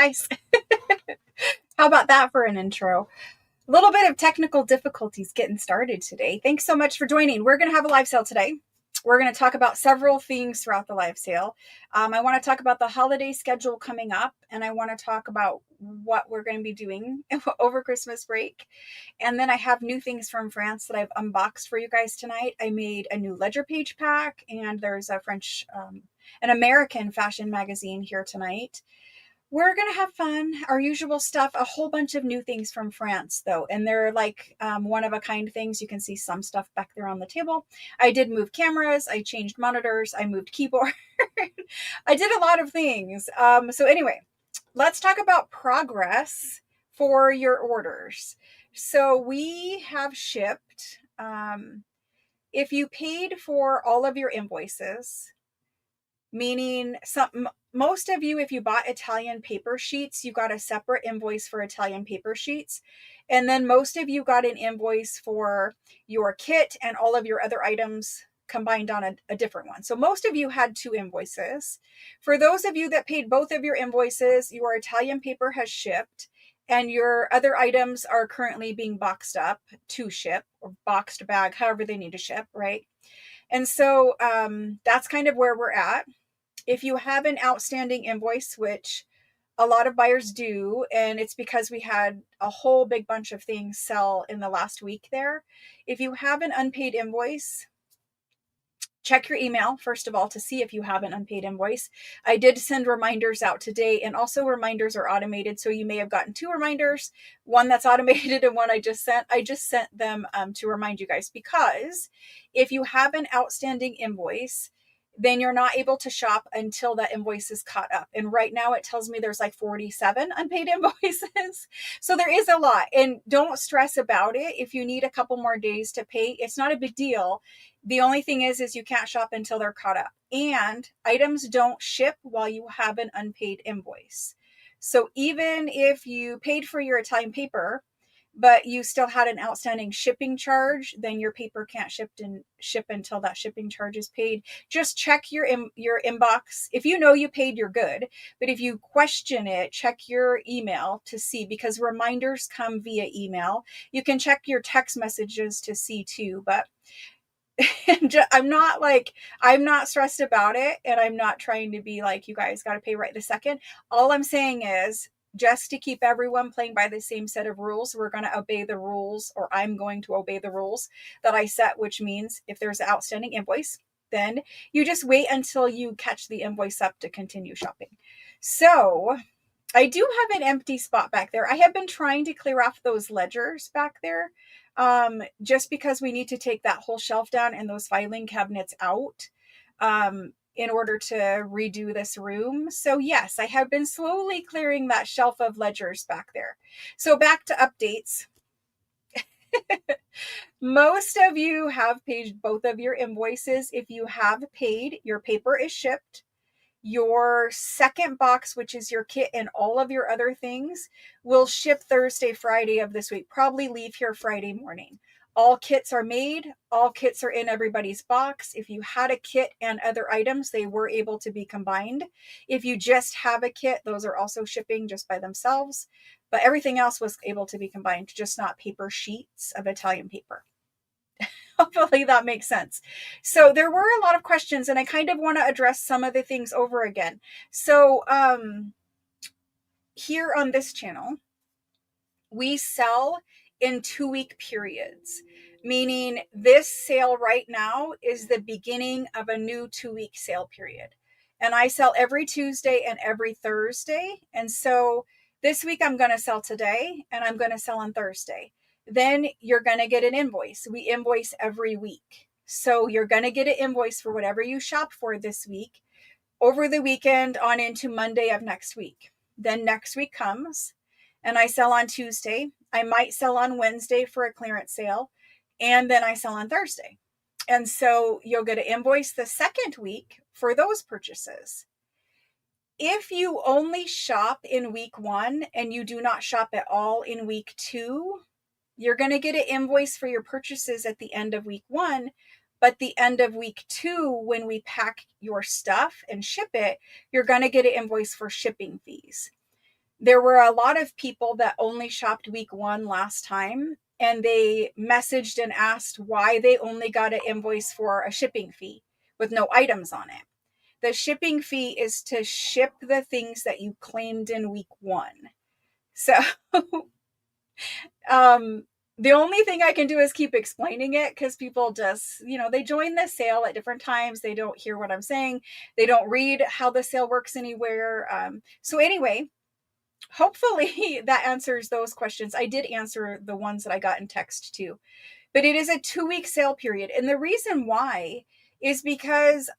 guys. How about that for an intro? A little bit of technical difficulties getting started today. Thanks so much for joining. We're going to have a live sale today. We're going to talk about several things throughout the live sale. I want to talk about the holiday schedule coming up, and I want to talk about what we're going to be doing over Christmas break. And then I have new things from France that I've unboxed for you guys tonight. I made a new ledger page pack, and there's a an American fashion magazine here tonight. We're going to have fun, our usual stuff, a whole bunch of new things from France, though. And they're like one-of-a-kind things. You can see some stuff back there on the table. I did move cameras. I changed monitors. I moved keyboard. I did a lot of things. So anyway, let's talk about progress for your orders. So we have shipped, if you paid for all of your invoices, meaning most of you, if you bought Italian paper sheets, you got a separate invoice for Italian paper sheets. And then most of you got an invoice for your kit and all of your other items combined on a different one. So most of you had 2 invoices. For those of you that paid both of your invoices, your Italian paper has shipped and your other items are currently being boxed up to ship, or boxed bag, however they need to ship, right? And so that's kind of where we're at. If you have an outstanding invoice, which a lot of buyers do, and it's because we had a whole big bunch of things sell in the last week there. If you have an unpaid invoice, check your email, first of all, to see if you have an unpaid invoice. I did send reminders out today, and also reminders are automated. So you may have gotten 2 reminders, one that's automated and one I just sent. I just sent them to remind you guys, because if you have an outstanding invoice, then you're not able to shop until that invoice is caught up. And right now it tells me there's like 47 unpaid invoices. So there is a lot, and don't stress about it. If you need a couple more days to pay, it's not a big deal. The only thing is you can't shop until they're caught up, and items don't ship while you have an unpaid invoice. So even if you paid for your Italian paper, but you still had an outstanding shipping charge, then your paper can't ship until that shipping charge is paid. Just check your inbox. If you know you paid, you're good. But if you question it, check your email to see, because reminders come via email. You can check your text messages to see too, but I'm not stressed about it, and I'm not trying to be like, you guys got to pay right this second. All I'm saying is, just to keep everyone playing by the same set of rules, we're going to obey the rules, or I'm going to obey the rules that I set, which means if there's an outstanding invoice, then you just wait until you catch the invoice up to continue shopping. So I do have an empty spot back there. I have been trying to clear off those ledgers back there, just because we need to take that whole shelf down and those filing cabinets out in order to redo this room. So yes, I have been slowly clearing that shelf of ledgers back there. So back to updates. Most of you have paid both of your invoices. If you have paid, your paper is shipped. Your second box, which is your kit and all of your other things, will ship Thursday, Friday of this week, probably leave here Friday morning. All kits are made. All kits are in everybody's box. If you had a kit and other items, they were able to be combined. If you just have a kit, those are also shipping just by themselves. But everything else was able to be combined, just not paper sheets of Italian paper. Hopefully that makes sense. So there were a lot of questions, and I kind of want to address some of the things over again. So here on this channel, we sell in 2-week periods, meaning this sale right now is the beginning of a new 2-week sale period. And I sell every Tuesday and every Thursday. And so this week I'm going to sell today, and I'm going to sell on Thursday. Then you're going to get an invoice. We invoice every week. So you're going to get an invoice for whatever you shop for this week, over the weekend on into Monday of next week. Then next week comes, and I sell on Tuesday. I might sell on Wednesday for a clearance sale, and then I sell on Thursday. And so you'll get an invoice the second week for those purchases. If you only shop in week 1 and you do not shop at all in week 2, you're going to get an invoice for your purchases at the end of week 1, but the end of week 2, when we pack your stuff and ship it, you're going to get an invoice for shipping fees. There were a lot of people that only shopped week 1 last time, and they messaged and asked why they only got an invoice for a shipping fee with no items on it. The shipping fee is to ship the things that you claimed in week 1. So um the only thing I can do is keep explaining it, because people just, they join the sale at different times. They don't hear what I'm saying. They don't read how the sale works anywhere. So anyway, hopefully that answers those questions. I did answer the ones that I got in text too. But it is a 2-week sale period. And the reason why is because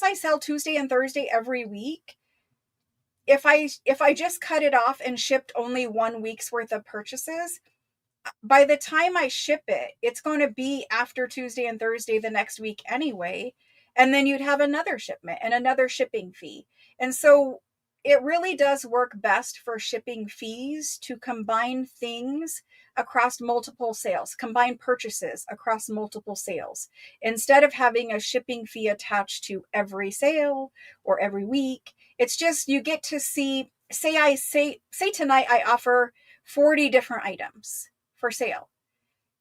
I sell Tuesday and Thursday every week. If I just cut it off and shipped only 1 week's worth of purchases, by the time I ship it, it's going to be after Tuesday and Thursday the next week anyway. And then you'd have another shipment and another shipping fee. And so it really does work best for shipping fees to combine things across multiple sales, combine purchases across multiple sales, instead of having a shipping fee attached to every sale or every week. It's just, you get to see, say tonight I offer 40 different items for sale.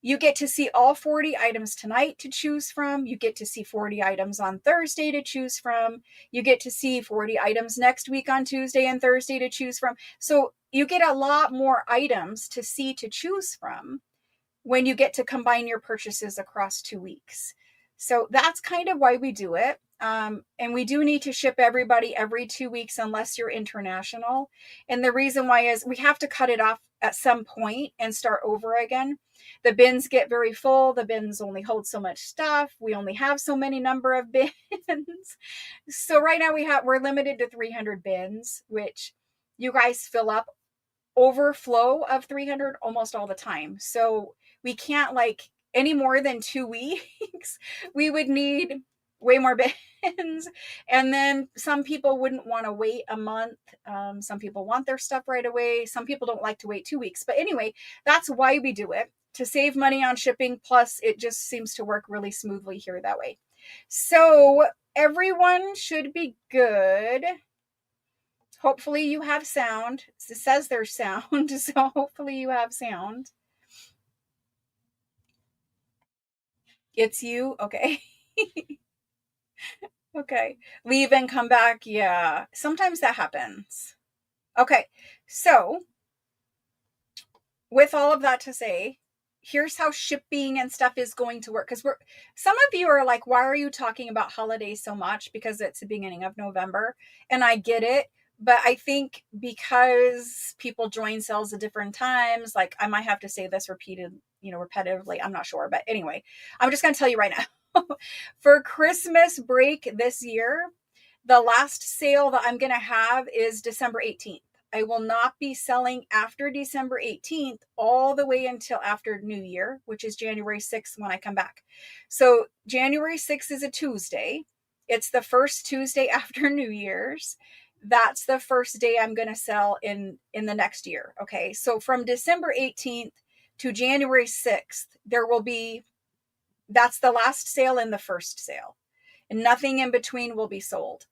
You get to see all 40 items tonight to choose from. You get to see 40 items on Thursday to choose from. You get to see 40 items next week on Tuesday and Thursday to choose from. So you get a lot more items to see to choose from when you get to combine your purchases across 2 weeks. So that's kind of why we do it. And we do need to ship everybody every 2 weeks unless you're international. And the reason why is we have to cut it off at some point and start over again. The bins get very full. The bins only hold so much stuff. We only have so many number of bins. So right now we're limited to 300 bins, which you guys fill up overflow of 300 almost all the time. So we can't, like, any more than 2 weeks. We would need way more bins. And then some people wouldn't want to wait a month. Some people want their stuff right away. Some people don't like to wait 2 weeks. But anyway, that's why we do it, to save money on shipping. Plus, it just seems to work really smoothly here that way. So everyone should be good. Hopefully you have sound. It says there's sound, so hopefully you have sound. It's you? Okay. Okay. Leave and come back. Yeah. Sometimes that happens. Okay. So, with all of that to say, here's how shipping and stuff is going to work. Because some of you are like, why are you talking about holidays so much? Because it's the beginning of November. And I get it. But I think because people join sales at different times, like, I might have to say this repetitively. I'm not sure. But anyway, I'm just going to tell you right now. For Christmas break this year, the last sale that I'm going to have is December 18th. I will not be selling after December 18th all the way until after New Year, which is January 6th when I come back. So January 6th is a Tuesday. It's the first Tuesday after New Year's. That's the first day I'm going to sell in the next year. Okay. So from December 18th to January 6th, that's the last sale and the first sale, and nothing in between will be sold.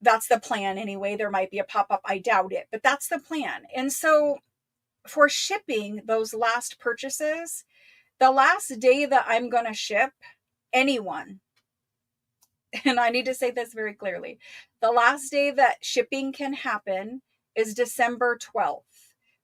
That's the plan anyway. There might be a pop-up. I doubt it, but that's the plan. And so for shipping those last purchases, the last day that I'm going to ship anyone, and I need to say this very clearly, the last day that shipping can happen is December 12th.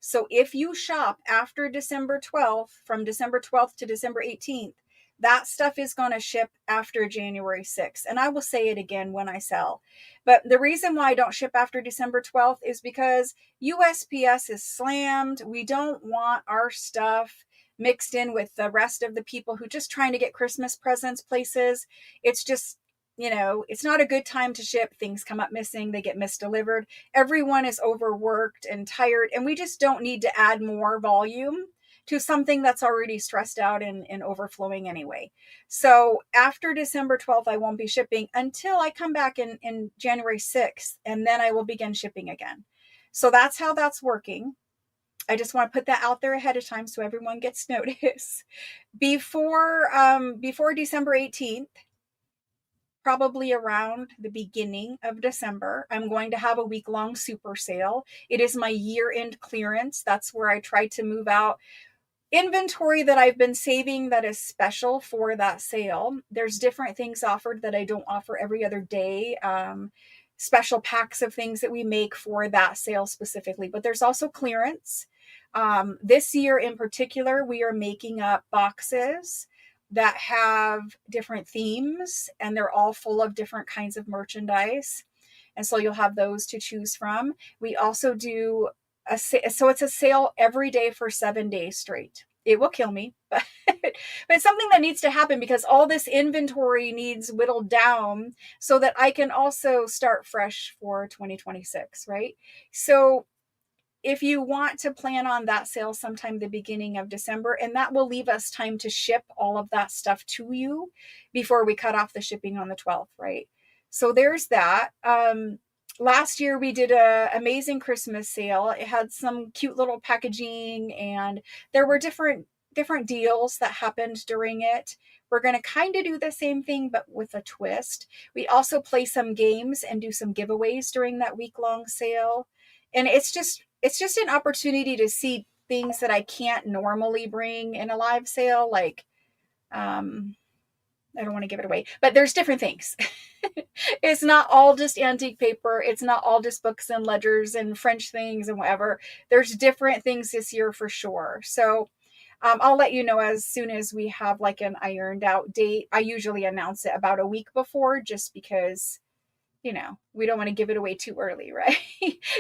So if you shop after December 12th, from December 12th to December 18th, that stuff is going to ship after January 6th. And I will say it again when I sell. But the reason why I don't ship after December 12th is because USPS is slammed. We don't want our stuff mixed in with the rest of the people who just trying to get Christmas presents places. It's just, it's not a good time to ship. Things come up missing. They get misdelivered. Everyone is overworked and tired. And we just don't need to add more volume to something that's already stressed out and overflowing anyway. So after December 12th, I won't be shipping until I come back in January 6th, and then I will begin shipping again. So that's how that's working. I just want to put that out there ahead of time so everyone gets notice. Before December 18th, probably around the beginning of December, I'm going to have a week-long super sale. It is my year-end clearance. That's where I try to move out inventory that I've been saving that is special for that sale. There's different things offered that I don't offer every other day. Special packs of things that we make for that sale specifically, but there's also clearance. This year in particular, we are making up boxes that have different themes, and they're all full of different kinds of merchandise. And so you'll have those to choose from. We also do so it's a sale every day for 7 days straight. It will kill me, but it's something that needs to happen because all this inventory needs whittled down so that I can also start fresh for 2026, right? So if you want to plan on that sale sometime the beginning of December, and that will leave us time to ship all of that stuff to you before we cut off the shipping on the 12th, right? So there's that. Last year we did a amazing Christmas sale. It had some cute little packaging, and there were different deals that happened during it. We're going to kind of do the same thing, but with a twist. We also play some games and do some giveaways during that week-long sale. And it's just an opportunity to see things that I can't normally bring in a live sale. Like, I don't want to give it away, but there's different things. It's not all just antique paper. It's not all just books and ledgers and French things and whatever. There's different things this year for sure. So I'll let you know as soon as we have like an ironed out date. I usually announce it about a week before, just because, we don't want to give it away too early, right?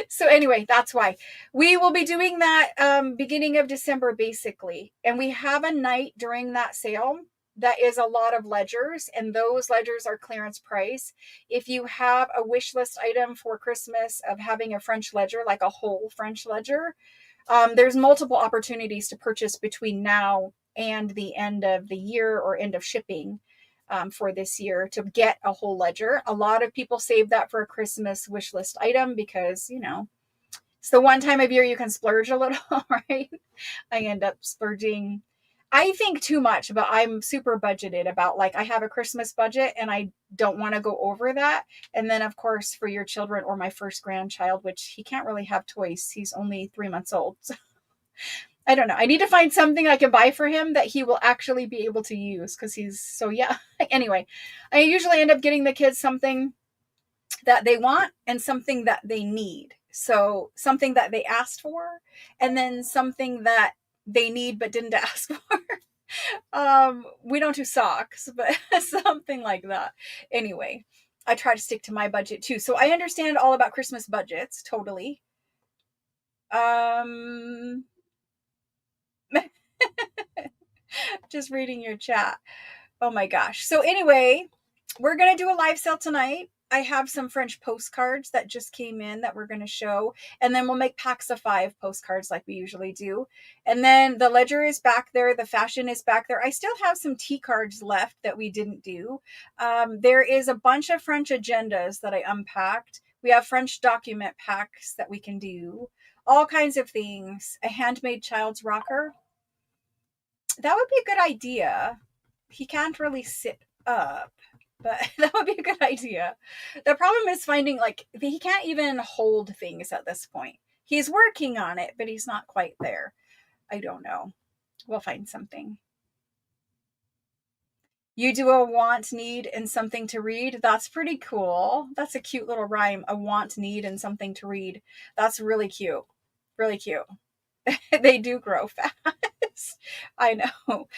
So anyway, that's why we will be doing that beginning of December, basically. And we have a night during that sale that is a lot of ledgers, and those ledgers are clearance price. If you have a wish list item for Christmas of having a French ledger, like a whole French ledger, there's multiple opportunities to purchase between now and the end of the year or end of shipping for this year to get a whole ledger. A lot of people save that for a Christmas wish list item because, it's the one time of year you can splurge a little, right? I end up splurging, I think, too much, but I'm super budgeted about, like, I have a Christmas budget and I don't want to go over that. And then, of course, for your children or my first grandchild, which he can't really have toys. He's only 3 months old. So I don't know. I need to find something I can buy for him that he will actually be able to use because he's so young. Anyway, I usually end up getting the kids something that they want and something that they need. So something that they asked for, and then something that they need but didn't ask for. We don't do socks, but something like that. Anyway, I try to stick to my budget too. So I understand all about Christmas budgets, totally. Just reading your chat. Oh my gosh. So anyway, we're going to do a live sale tonight. I have some French postcards that just came in that we're going to show. And then we'll make packs of 5 postcards like we usually do. And then the ledger is back there. The fashion is back there. I still have some tea cards left that we didn't do. There is a bunch of French agendas that I unpacked. We have French document packs that we can do. All kinds of things. A handmade child's rocker. That would be a good idea. He can't really sit up, but that would be a good idea. The problem is finding, like, he can't even hold things at this point. He's working on it, but he's not quite there. I don't know. We'll find something. You do a want, need, and something to read. That's pretty cool. That's a cute little rhyme. A want, need, and something to read. That's really cute. Really cute. They do grow fast. I know.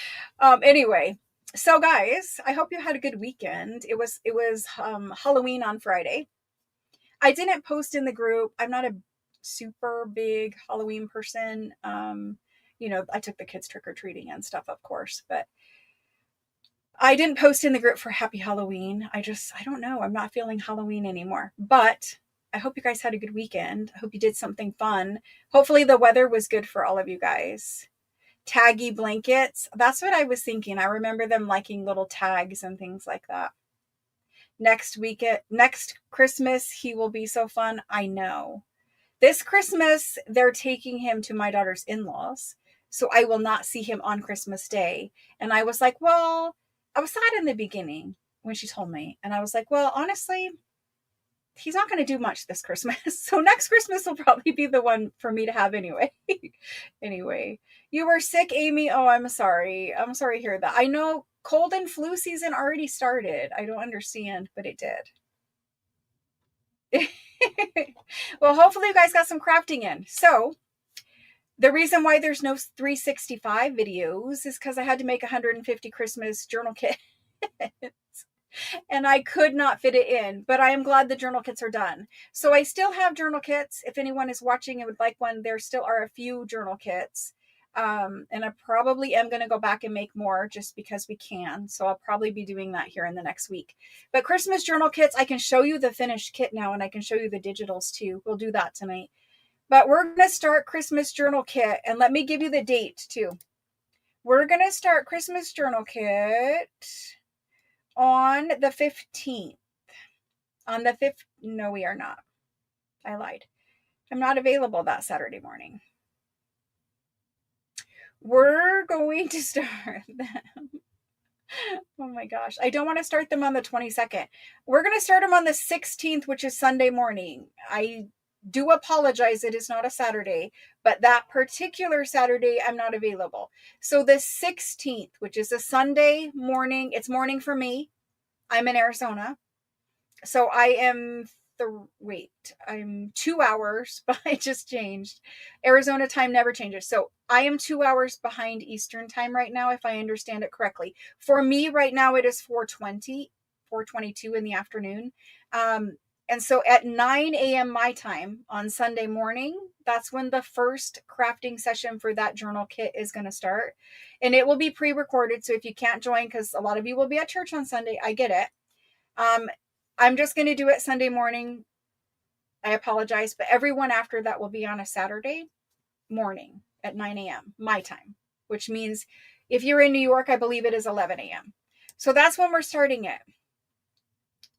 Anyway, so guys, I hope you had a good weekend. It was Halloween on Friday. I didn't post in the group. I'm not a super big Halloween person. I took the kids trick-or-treating and stuff, of course, but I didn't post in the group for Happy Halloween. I don't know. I'm not feeling Halloween anymore, but I hope you guys had a good weekend. I hope you did something fun. Hopefully the weather was good for all of you guys. Taggy blankets. That's what I was thinking. I remember them liking little tags and things like that. Next Christmas, he will be so fun. I know. This Christmas, they're taking him to my daughter's in-laws. So I will not see him on Christmas Day. And I was like, well, I was sad in the beginning. when she told me. And I was like, well, honestly, he's not going to do much this Christmas. So next Christmas will probably be the one for me to have anyway. Anyway, you were sick, Amy. Oh, I'm sorry. I'm sorry to hear that. I know cold and flu season already started. I don't understand, but it did. Well, hopefully you guys got some crafting in. So the reason why there's no 365 videos is because I had to make 150 Christmas journal kits. And I could not fit it in, but I am glad the journal kits are done. So I still have journal kits. If anyone is watching and would like one, there still are a few journal kits. And I probably am going to go back and make more just because we can. So I'll probably be doing that here in the next week. But Christmas journal kits, I can show you the finished kit now, and I can show you the digitals too. We'll do that tonight. But we're going to start Christmas journal kit, and let me give you the date too. We're going to start Christmas journal kit on the 15th. On the 5th, no, we are not. I lied. I'm not available that Saturday morning. We're going to start them. Oh my gosh. I don't want to start them on the 22nd. We're going to start them on the 16th, which is Sunday morning. I do apologize. It is not a Saturday, but that particular Saturday, I'm not available. So the 16th, which is a Sunday morning, it's morning for me. I'm in Arizona. So I am I'm 2 hours, but I just changed. Arizona time never changes. So I am 2 hours behind Eastern time right now, if I understand it correctly. For me right now, it is 4:22 in the afternoon. And so at 9 a.m. my time on Sunday morning, that's when the first crafting session for that journal kit is going to start. And it will be pre-recorded. So if you can't join, because a lot of you will be at church on Sunday, I get it. I'm just going to do it Sunday morning. I apologize, but everyone after that will be on a Saturday morning at 9 a.m. my time, which means if you're in New York, I believe it is 11 a.m. So that's when we're starting it.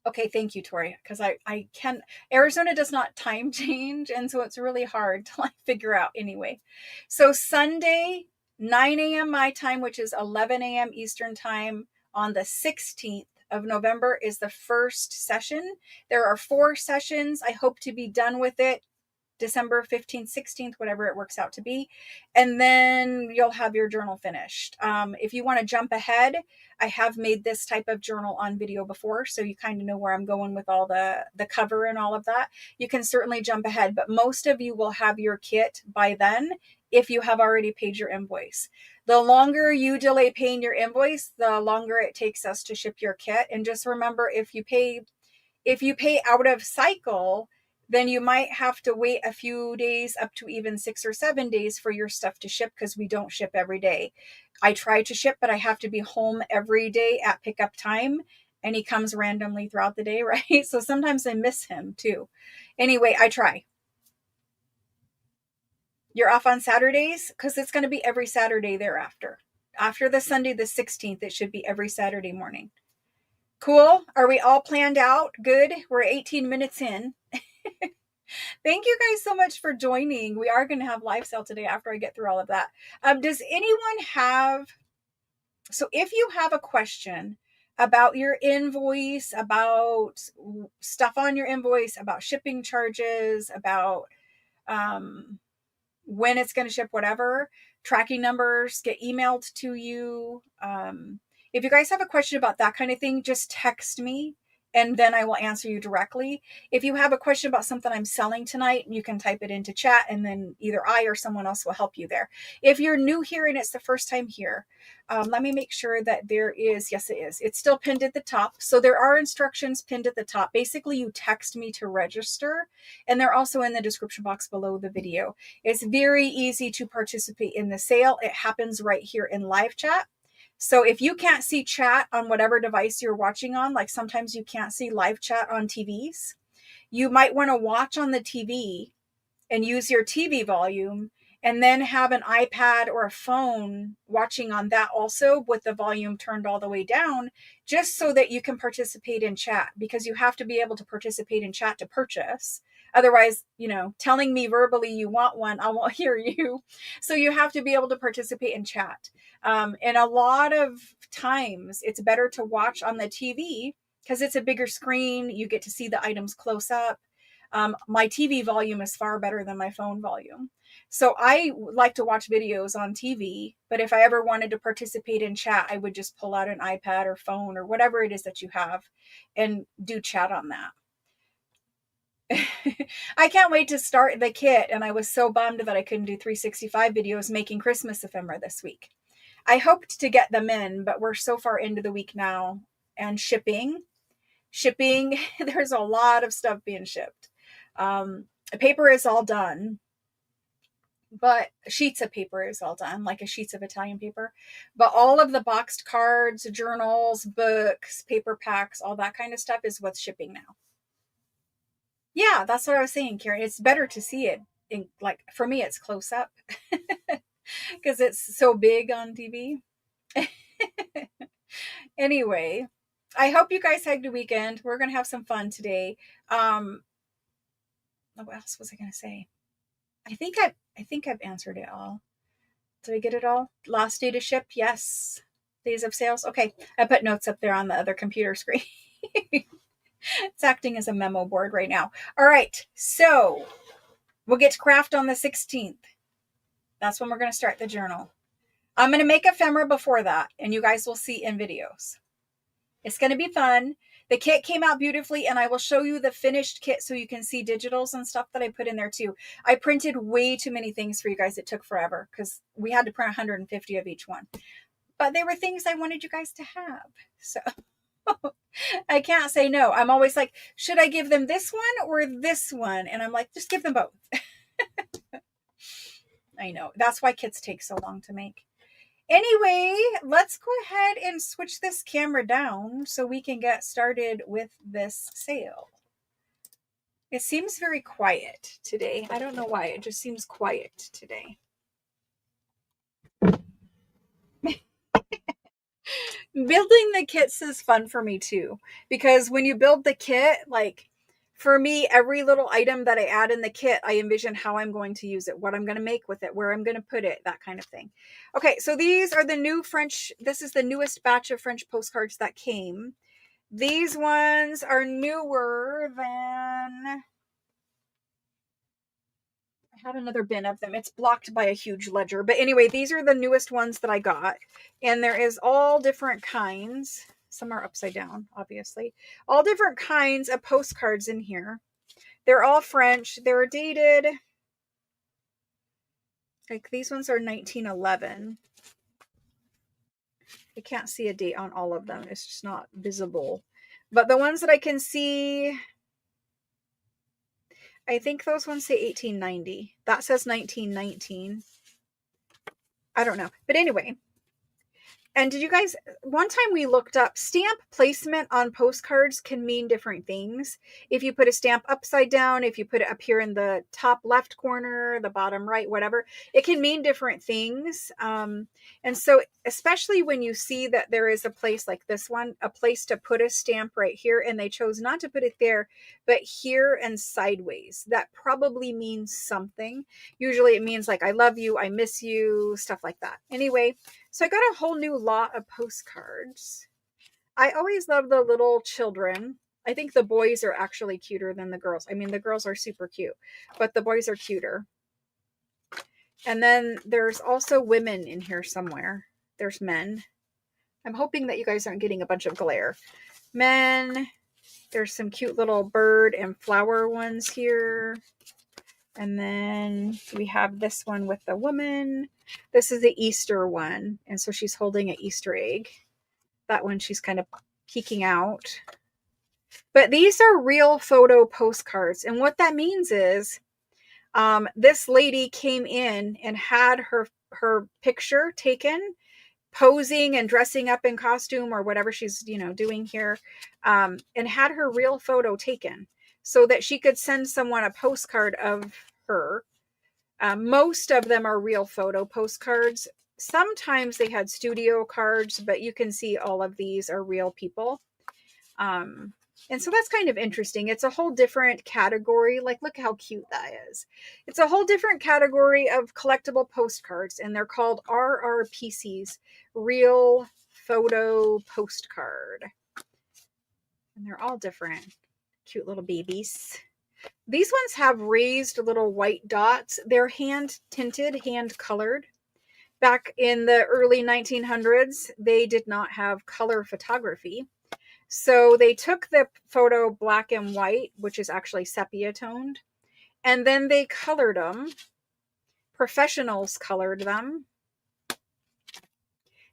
Okay, thank you, Tori, because I can, Arizona does not time change, and so it's really hard to like figure out anyway. So Sunday, 9 a.m. my time, which is 11 a.m. Eastern time on the 16th of November is the first session. There are 4 sessions. I hope to be done with it December 15th, 16th, whatever it works out to be. And then you'll have your journal finished. If you want to jump ahead, I have made this type of journal on video before, so you kind of know where I'm going with all the cover and all of that. You can certainly jump ahead, but most of you will have your kit by then if you have already paid your invoice. The longer you delay paying your invoice, the longer it takes us to ship your kit. And just remember, if you pay out of cycle, then you might have to wait a few days, up to even 6 or 7 days for your stuff to ship, because we don't ship every day. I try to ship, but I have to be home every day at pickup time, and he comes randomly throughout the day, right? So sometimes I miss him too. Anyway, I try. You're off on Saturdays? Because it's going to be every Saturday thereafter. After the Sunday, the 16th, it should be every Saturday morning. Cool. Are we all planned out? Good. We're 18 minutes in. Thank you guys so much for joining. We are going to have live sale today after I get through all of that. Does anyone have, so if you have a question about your invoice, about stuff on your invoice, about shipping charges, about when it's going to ship, whatever, tracking numbers get emailed to you. If you guys have a question about that kind of thing, just text me and then I will answer you directly. If you have a question about something I'm selling tonight, you can type it into chat and then either I or someone else will help you there. If you're new here and it's the first time here, let me make sure that there is, yes, it is. It's still pinned at the top. So there are instructions pinned at the top. Basically, you text me to register, and they're also in the description box below the video. It's very easy to participate in the sale. It happens right here in live chat. So if you can't see chat on whatever device you're watching on, like sometimes you can't see live chat on TVs, you might want to watch on the TV and use your TV volume, and then have an iPad or a phone watching on that also with the volume turned all the way down, just so that you can participate in chat, because you have to be able to participate in chat to purchase. Otherwise, telling me verbally you want one, I won't hear you. So you have to be able to participate in chat. And a lot of times it's better to watch on the TV because it's a bigger screen. You get to see the items close up. My TV volume is far better than my phone volume. So I like to watch videos on TV, but if I ever wanted to participate in chat, I would just pull out an iPad or phone or whatever it is that you have and do chat on that. I can't wait to start the kit, and I was so bummed that I couldn't do 365 videos making Christmas ephemera this week. I hoped to get them in, but we're so far into the week now, and shipping, there's a lot of stuff being shipped. Paper is all done, but sheets of paper is all done, like a sheets of Italian paper. But all of the boxed cards, journals, books, paper packs, all that kind of stuff is what's shipping now. Yeah, that's what I was saying, Karen. It's better to see it in, like, for me, it's close up because it's so big on TV. Anyway, I hope you guys had a good weekend. We're going to have some fun today. What else was I going to say? I think I've answered it all. Did I get it all? Last day to ship? Yes. Days of sales? Okay. I put notes up there on the other computer screen. It's acting as a memo board right now. All right. So we'll get to craft on the 16th. That's when we're going to start the journal. I'm going to make ephemera before that, and you guys will see in videos. It's going to be fun. The kit came out beautifully, and I will show you the finished kit so you can see digitals and stuff that I put in there too. I printed way too many things for you guys. It took forever because we had to print 150 of each one. But they were things I wanted you guys to have. So I can't say no. I'm always like, should I give them this one or this one? And I'm like, just give them both. I know. That's why kits take so long to make. Anyway, let's go ahead and switch this camera down so we can get started with this sale. It seems very quiet today. I don't know why. It just seems quiet today. Building the kits is fun for me too, because when you build the kit, like for me, every little item that I add in the kit, I envision how I'm going to use it, what I'm going to make with it, where I'm going to put it, that kind of thing. Okay, so these are the new French, this is the newest batch of French postcards that came. These ones are newer than, I had another bin of them. It's blocked by a huge ledger. But anyway, these are the newest ones that I got. And there is all different kinds. Some are upside down, obviously. All different kinds of postcards in here. They're all French. They're dated. Like these ones are 1911. I can't see a date on all of them. It's just not visible. But the ones that I can see, I think those ones say 1890. That says 1919. I don't know. But anyway. And did you guys, one time we looked up, stamp placement on postcards can mean different things. If you put a stamp upside down, if you put it up here in the top left corner, the bottom right, whatever, it can mean different things. And so especially when you see that there is a place like this one, a place to put a stamp right here, and they chose not to put it there, but here and sideways, that probably means something. Usually it means like, I love you, I miss you, stuff like that. Anyway, so I got a whole new lot of postcards. I always love the little children. I think the boys are actually cuter than the girls. I mean, the girls are super cute, but the boys are cuter. And then there's also women in here somewhere. There's men. I'm hoping that you guys aren't getting a bunch of glare. Men. There's some cute little bird and flower ones here. And then we have this one with the woman. This is the Easter one. And so she's holding an Easter egg. That one, she's kind of peeking out. But these are real photo postcards. And what that means is this lady came in and had her picture taken, posing and dressing up in costume or whatever she's, doing here, and had her real photo taken so that she could send someone a postcard of her. Most of them are real photo postcards. Sometimes they had studio cards, but you can see all of these are real people. And so that's kind of interesting. It's a whole different category. Like, look how cute that is. It's a whole different category of collectible postcards, and they're called RRPCs, Real Photo Postcard. And they're all different. Cute little babies. These ones have raised little white dots. They're hand tinted, hand colored. Back in the early 1900s, they did not have color photography. So they took the photo black and white, which is actually sepia toned, and then they colored them. Professionals colored them.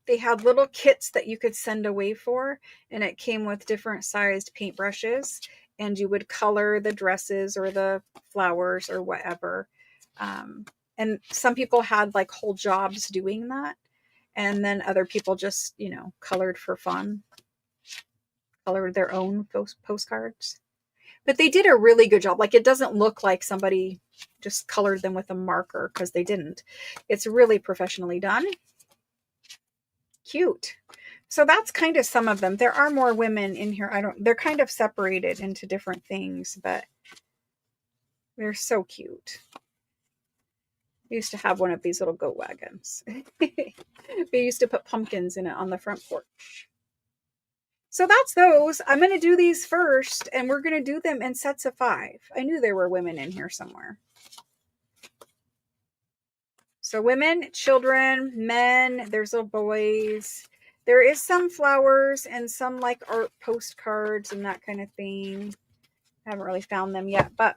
They had little kits that you could send away for, and it came with different sized paintbrushes, and you would color the dresses or the flowers or whatever. And some people had like whole jobs doing that. And then other people just, colored for fun, colored their own postcards. But they did a really good job. Like, it doesn't look like somebody just colored them with a marker, because they didn't. It's really professionally done. Cute. So that's kind of some of them. There are more women in here. They're kind of separated into different things, but they're so cute. We used to have one of these little goat wagons. We used to put pumpkins in it on the front porch. So that's those. I'm going to do these first, and we're going to do them in sets of 5. I knew there were women in here somewhere. So women, children, men, there's little boys. There is some flowers and some like art postcards and that kind of thing. I haven't really found them yet, but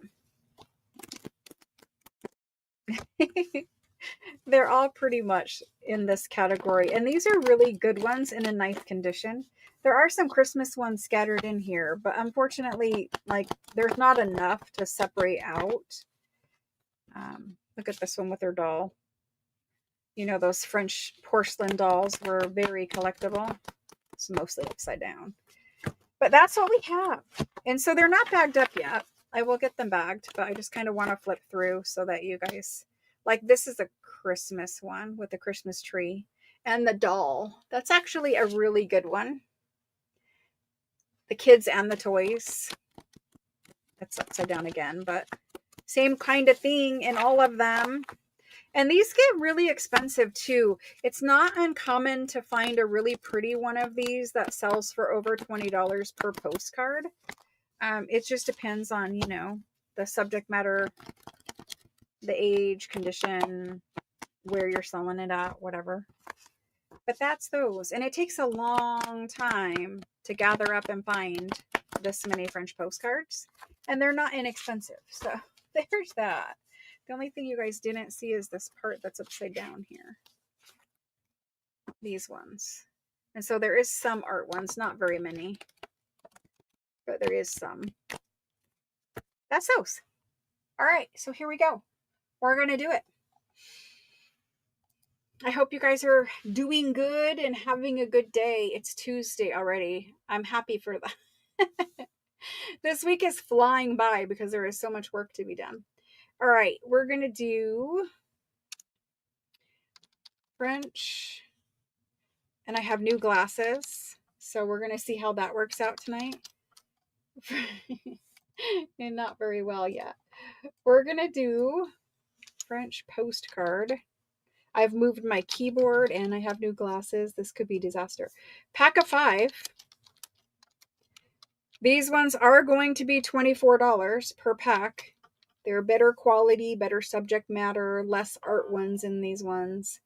they're all pretty much in this category. And these are really good ones in a nice condition. There are some Christmas ones scattered in here, but unfortunately, like, there's not enough to separate out. Look at this one with her doll. Those French porcelain dolls were very collectible. It's mostly upside down. But that's what we have. And so they're not bagged up yet. I will get them bagged, but I just kind of want to flip through so that you guys, like, this is a Christmas one with the Christmas tree and the doll. That's actually a really good one. The kids and the toys. That's upside down again, but same kind of thing in all of them. And these get really expensive too. It's not uncommon to find a really pretty one of these that sells for over $20 per postcard. It just depends on, the subject matter, the age, condition, where you're selling it at, whatever. But that's those. And it takes a long time to gather up and find this many French postcards. And they're not inexpensive. So there's that. The only thing you guys didn't see is this part that's upside down here. These ones. And so there is some art ones, not very many. But there is some. That's those. All right, so here we go. We're going to do it. I hope you guys are doing good and having a good day. It's Tuesday already. I'm happy for that. This week is flying by because there is so much work to be done. All right, we're going to do French. And I have new glasses. So we're going to see how that works out tonight. And not very well yet. We're going to do French postcard. I've moved my keyboard and I have new glasses. This could be disaster. Pack of 5. These ones are going to be $24 per pack. They're better quality, better subject matter, less art ones in these ones.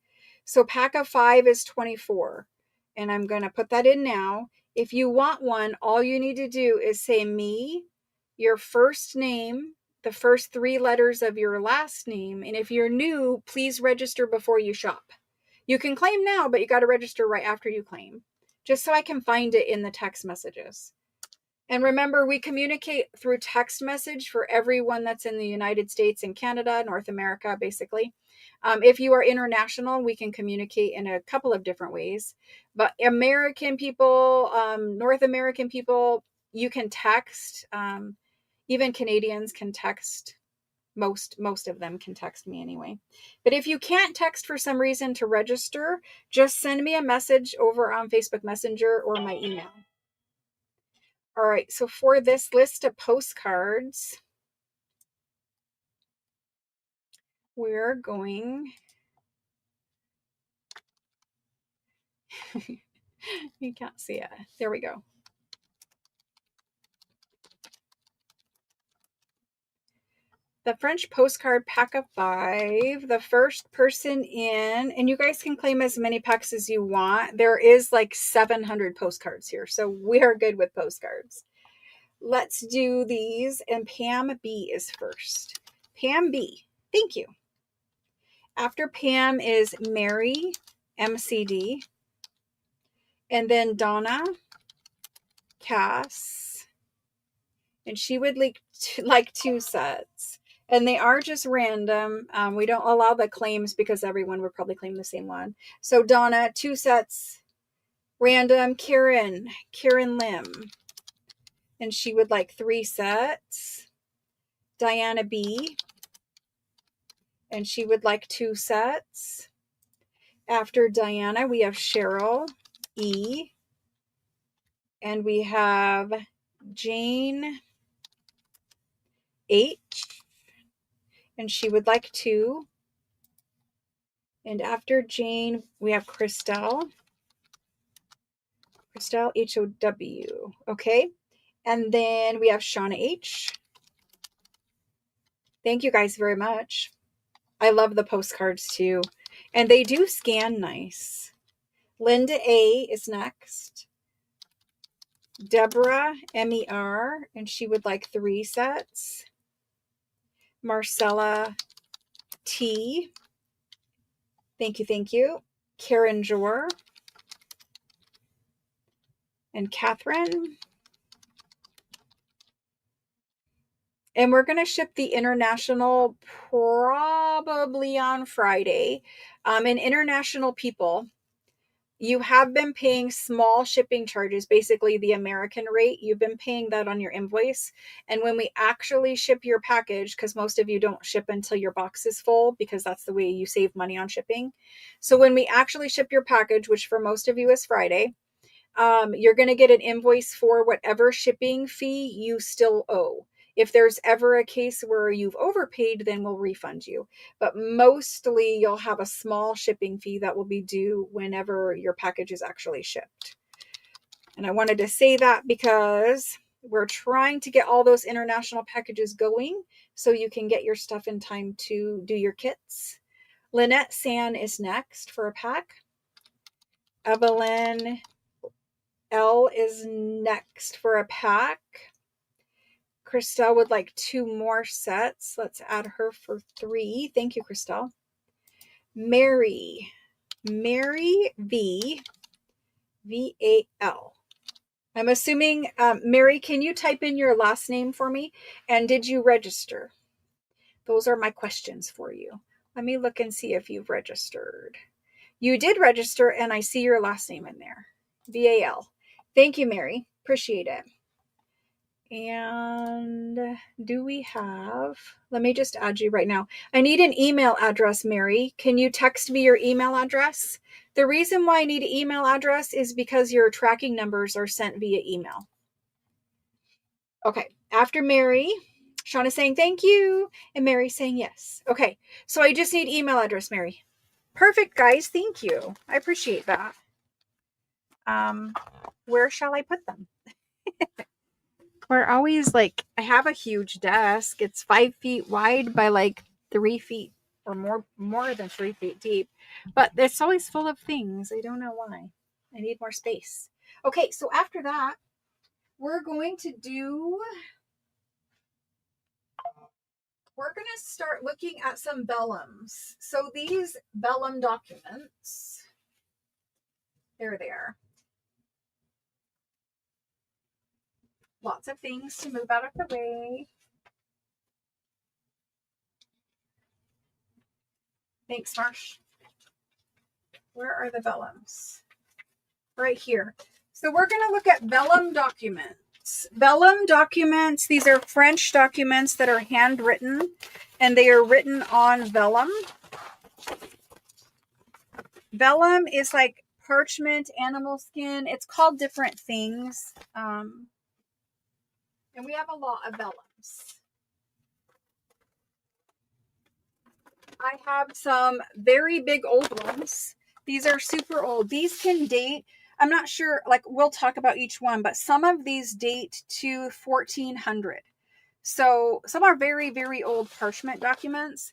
So pack of 5 is $24. And I'm going to put that in now. If you want one, all you need to do is say me, your first name, the first 3 letters of your last name. And if you're new, please register before you shop. You can claim now, but you got to register right after you claim, just so I can find it in the text messages. And remember, we communicate through text message for everyone that's in the United States and Canada, North America, basically. If you are international, we can communicate in a couple of different ways. But American people, North American people, you can text. Even Canadians can text. Most of them can text me anyway. But if you can't text for some reason to register, just send me a message over on Facebook Messenger or my email. All right, so for this list of postcards, we're going, you can't see it. There we go. The French postcard pack of 5. The first person in, and you guys can claim as many packs as you want. There is like 700 postcards here, so we are good with postcards. Let's do these, and Pam B is first. Pam B, thank you. After Pam is Mary, MCD, and then Donna, Cass, and she would like 2 sets. And they are just random. We don't allow the claims because everyone would probably claim the same one. So Donna, 2 sets, random. Karen Lim, and she would like 3 sets. Diana B, and she would like 2 sets. After Diana, we have Cheryl E, and we have Jane H, and she would like 2. And after Jane, we have Christelle HOW. Okay. And then we have Shauna H. Thank you guys very much. I love the postcards too. And they do scan nice. Linda A is next. Deborah MER, and she would like 3 sets. Marcella T. Thank you. Karen Jor. And Catherine. And we're going to ship the international probably on Friday. And international people, you have been paying small shipping charges, basically the American rate. You've been paying that on your invoice. And when we actually ship your package, because most of you don't ship until your box is full, because that's the way you save money on shipping. So when we actually ship your package, which for most of you is Friday, you're going to get an invoice for whatever shipping fee you still owe. If there's ever a case where you've overpaid, then we'll refund you. But mostly you'll have a small shipping fee that will be due whenever your package is actually shipped. And I wanted to say that because we're trying to get all those international packages going so you can get your stuff in time to do your kits. Lynette San is next for a pack. Evelyn L is next for a pack. Christelle would like 2 more sets. Let's add her for 3. Thank you, Christelle. Mary V, VAL. I'm assuming, Mary, can you type in your last name for me? And did you register? Those are my questions for you. Let me look and see if you've registered. You did register, and I see your last name in there. VAL. Thank you, Mary. Appreciate it. And do we have, let me just add you right now. I need an email address, Mary. Can you text me your email address? The reason why I need an email address is because your tracking numbers are sent via email. Okay, after Mary, Shauna saying thank you, and Mary saying yes. Okay, so I just need email address, Mary. Perfect, guys. Thank you. I appreciate that. Where shall I put them? We're always like, I have a huge desk. It's 5 feet wide by like 3 feet or more than 3 feet deep, but it's always full of things. I don't know why. I need more space. Okay, so after that, we're going to start looking at some vellums. So these vellum documents, there they are. Lots of things to move out of the way. Thanks, Marsh. Where are the vellums? Right here. So we're going to look at vellum documents. Vellum documents, these are French documents that are handwritten, and they are written on vellum. Vellum is like parchment, animal skin. It's called different things. And we have a lot of vellums. I have some very big old ones. These are super old. These can date, I'm not sure, like we'll talk about each one, but some of these date to 1400. So some are very, very old parchment documents.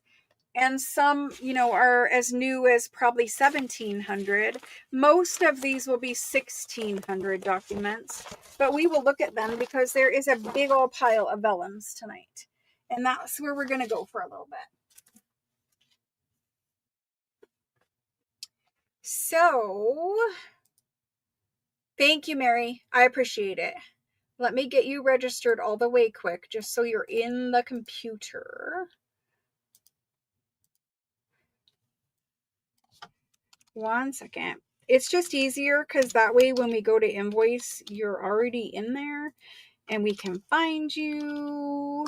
And some, you know, are as new as probably 1700. Most of these will be 1600 documents, but we will look at them because there is a big old pile of vellums tonight. And that's where we're going to go for a little bit. So, thank you, Mary. I appreciate it. Let me get you registered all the way quick, just so you're in the computer. One second. It's just easier because that way when we go to invoice, you're already in there and we can find you.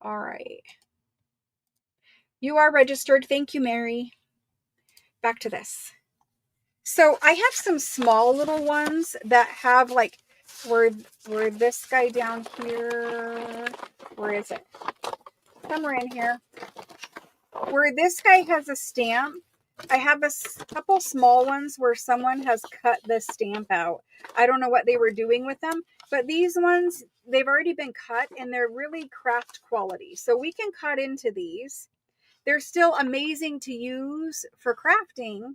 All right. You are registered. Thank you, Mary. Back to this. So I have some small little ones that have like where this guy down here, where is it? Somewhere in here. Where this guy has a stamp, I have a couple small ones where someone has cut the stamp out. I don't know what they were doing with them, but these ones, they've already been cut and they're really craft quality. So we can cut into these. They're still amazing to use for crafting,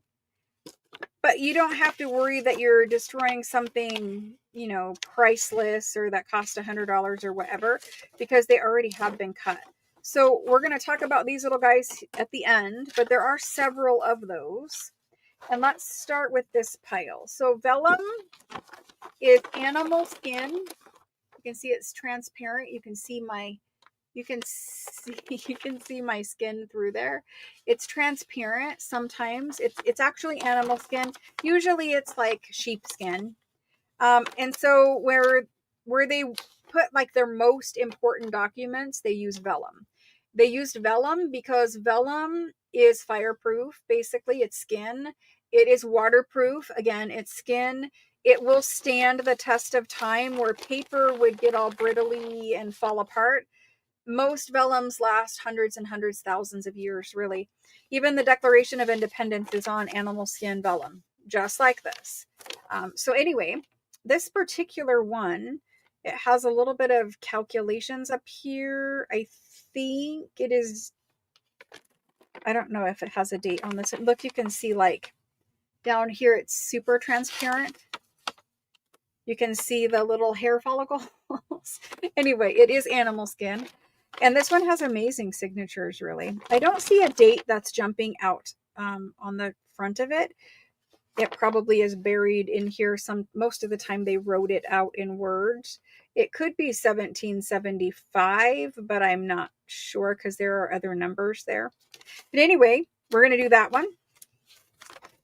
but you don't have to worry that you're destroying something, you know, priceless or that cost $100 or whatever, because they already have been cut. So we're going to talk about these little guys at the end, but there are several of those. And let's start with this pile. So vellum is animal skin. You can see it's transparent. You can see my skin through there. It's transparent. Sometimes it's actually animal skin. Usually it's like sheep skin. And so where they put like their most important documents, they use vellum. They used vellum because vellum is fireproof. Basically, it's skin. It is waterproof. Again, it's skin. It will stand the test of time where paper would get all brittly and fall apart. Most vellums last hundreds and hundreds, thousands of years, really. Even the Declaration of Independence is on animal skin vellum, just like this. So anyway, this particular one, it has a little bit of calculations up here. I think it is, I don't know if it has a date on this. Look, you can see like down here, it's super transparent. You can see the little hair follicles. Anyway, it is animal skin. And this one has amazing signatures, really. I don't see a date that's jumping out on the front of it. It probably is buried in here. Most of the time they wrote it out in words. It could be 1775, but I'm not sure because there are other numbers there. But anyway, we're going to do that one.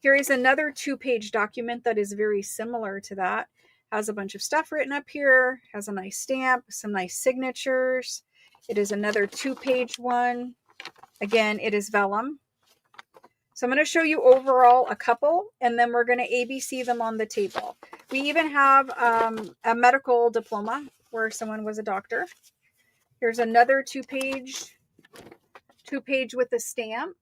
Here is another 2-page document that is very similar to that. Has a bunch of stuff written up here. Has a nice stamp, some nice signatures. It is another 2-page one. Again, it is vellum. So I'm going to show you overall a couple, and then we're going to ABC them on the table. We even have a medical diploma where someone was a doctor. Here's another 2-page with a stamp.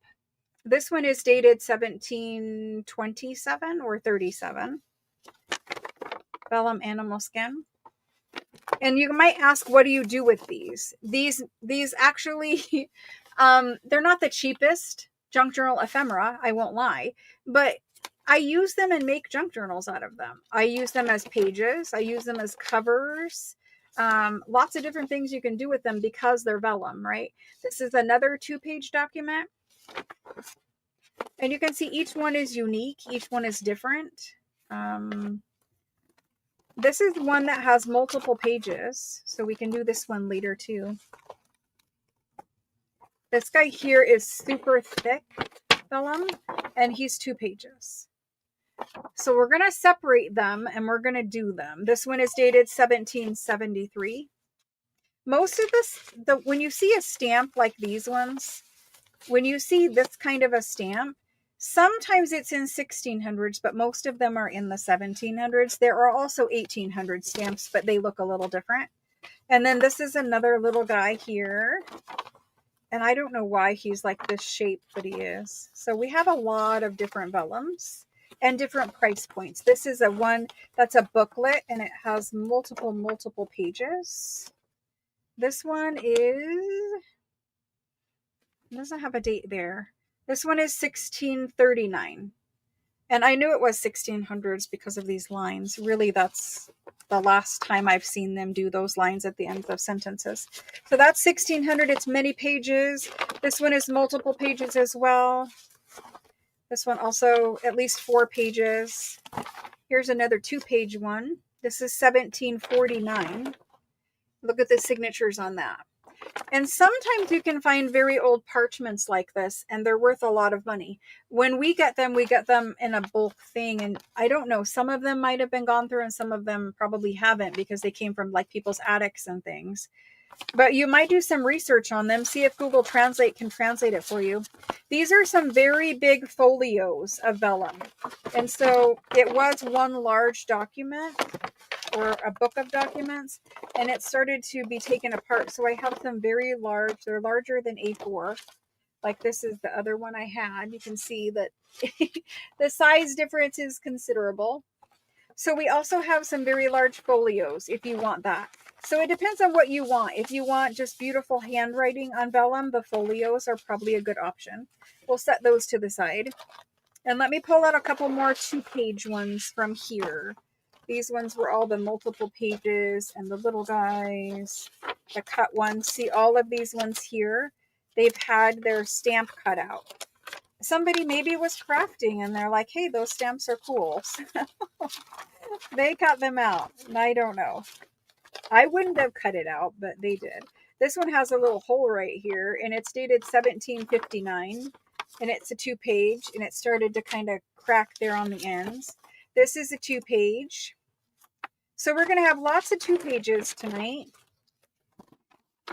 This one is dated 1727 or 37. Vellum animal skin. And you might ask, what do you do with these? These actually, they're not the cheapest junk journal ephemera, I won't lie, but I use them and make junk journals out of them. I use them as pages. I use them as covers. Lots of different things you can do with them because they're vellum, right? This is another 2-page document. And you can see each one is unique. Each one is different. This is one that has multiple pages, so we can do this one later too. This guy here is super thick vellum, and he's 2 pages. So we're going to separate them, and we're going to do them. This one is dated 1773. Most of this, when you see a stamp like these ones, when you see this kind of a stamp, Sometimes it's in 1600s, but most of them are in the 1700s. There are also 1800 stamps, but they look a little different. And then this is another little guy here. And I don't know why he's like this shape, but he is. So we have a lot of different vellums and different price points. This is a one that's a booklet, and it has multiple pages. This one doesn't have a date there. This one is 1639. And I knew it was 1600s because of these lines. Really, that's the last time I've seen them do those lines at the end of sentences. So that's 1600. It's many pages. This one is multiple pages as well. This one also at least 4 pages. Here's another 2-page one. This is 1749. Look at the signatures on that. And sometimes you can find very old parchments like this, and they're worth a lot of money. When we get them in a bulk thing, and I don't know, some of them might have been gone through and some of them probably haven't because they came from like people's attics and things. But you might do some research on them, see if Google Translate can translate it for you. These are some very big folios of vellum. And so it was one large document, or a book of documents, and it started to be taken apart. So I have some very large, they're larger than A4. Like this is the other one I had. You can see that the size difference is considerable. So we also have some very large folios if you want that. So it depends on what you want. If you want just beautiful handwriting on vellum, the folios are probably a good option. We'll set those to the side. And let me pull out a couple more 2-page ones from here. These ones were all the multiple pages and the little guys, the cut ones. See all of these ones here? They've had their stamp cut out. Somebody maybe was crafting and they're like, hey, those stamps are cool. They cut them out. And I don't know. I wouldn't have cut it out, but they did. This one has a little hole right here, and it's dated 1759. And it's a 2-page, and it started to kind of crack there on the ends. This is a 2-page. So we're going to have lots of 2 pages tonight.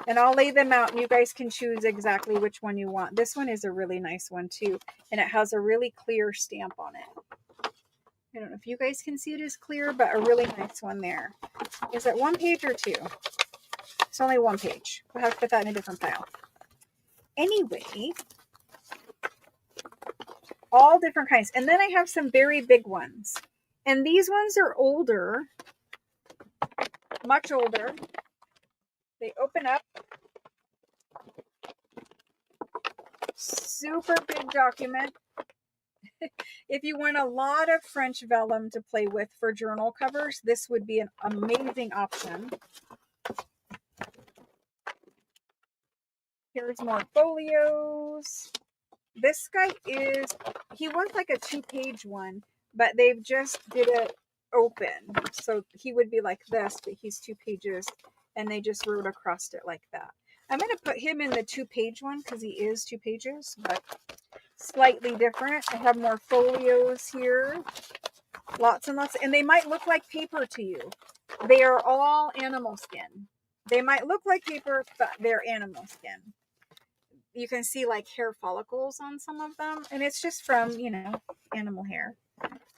And I'll lay them out, and you guys can choose exactly which one you want. This one is a really nice one, too. And it has a really clear stamp on it. I don't know if you guys can see it as clear, but a really nice one there. Is it 1 page or 2? It's only 1 page. We'll have to put that in a different pile. Anyway, all different kinds. And then I have some very big ones. And these ones are older, much older. They open up. Super big document. If you want a lot of French vellum to play with for journal covers, this would be an amazing option. Here's more folios. This guy he was like a 2-page one, but they've just did it open. So he would be like this, but he's 2 pages, and they just wrote across it like that. I'm going to put him in the 2-page one because he is 2 pages, but slightly different. I have more folios here. Lots and lots. And they might look like paper to you. They are all animal skin. They might look like paper, but they're animal skin. You can see like hair follicles on some of them. And it's just from, animal hair.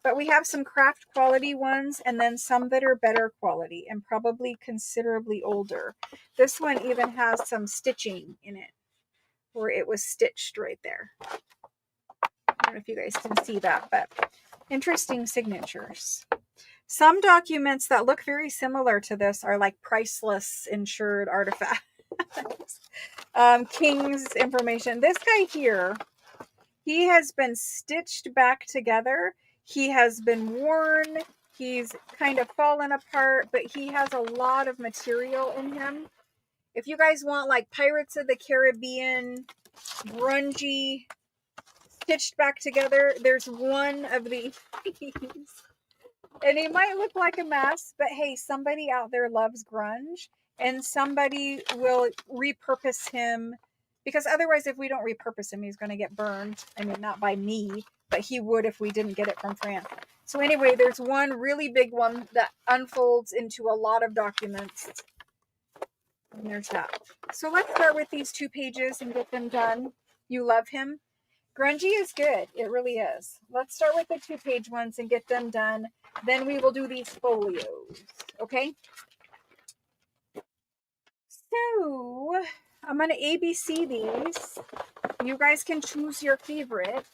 But we have some craft quality ones, and then some that are better quality and probably considerably older. This one even has some stitching in it, where it was stitched right there. I don't know if you guys can see that, but interesting signatures. Some documents that look very similar to this are like priceless insured artifacts. King's information. This guy here, he has been stitched back together. He has been worn. He's kind of fallen apart, but he has a lot of material in him. If you guys want like Pirates of the Caribbean, grungy, stitched back together, there's one of these. And he might look like a mess, but hey, somebody out there loves grunge, and somebody will repurpose him, because otherwise if we don't repurpose him, he's going to get burned. I mean, not by me, but he would if we didn't get it from France. So anyway, there's one really big one that unfolds into a lot of documents. And there's that. So let's start with these 2 pages and get them done. You love him. Grungy is good. It really is. Let's start with the 2-page ones and get them done. Then we will do these folios. Okay? So, I'm going to ABC these. You guys can choose your favorite.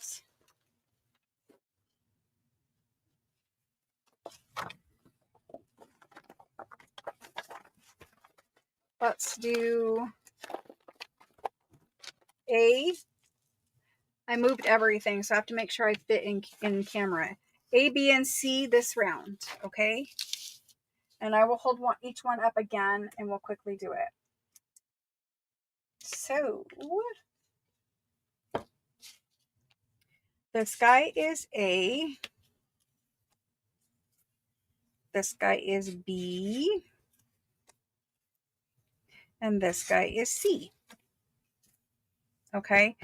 Let's do A. I moved everything, so I have to make sure I fit in camera. A, B, and C this round, okay? And I will hold each one up again, and we'll quickly do it. So, this guy is A. This guy is B. And this guy is C. Okay?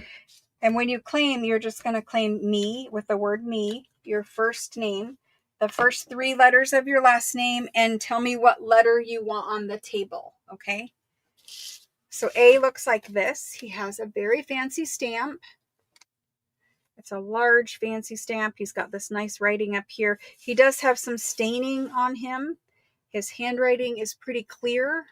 And when you claim, you're just going to claim me with the word me, your first name, the first 3 letters of your last name, and tell me what letter you want on the table. Okay? So A looks like this. He has a very fancy stamp. It's a large fancy stamp. He's got this nice writing up here. He does have some staining on him. His handwriting is pretty clear.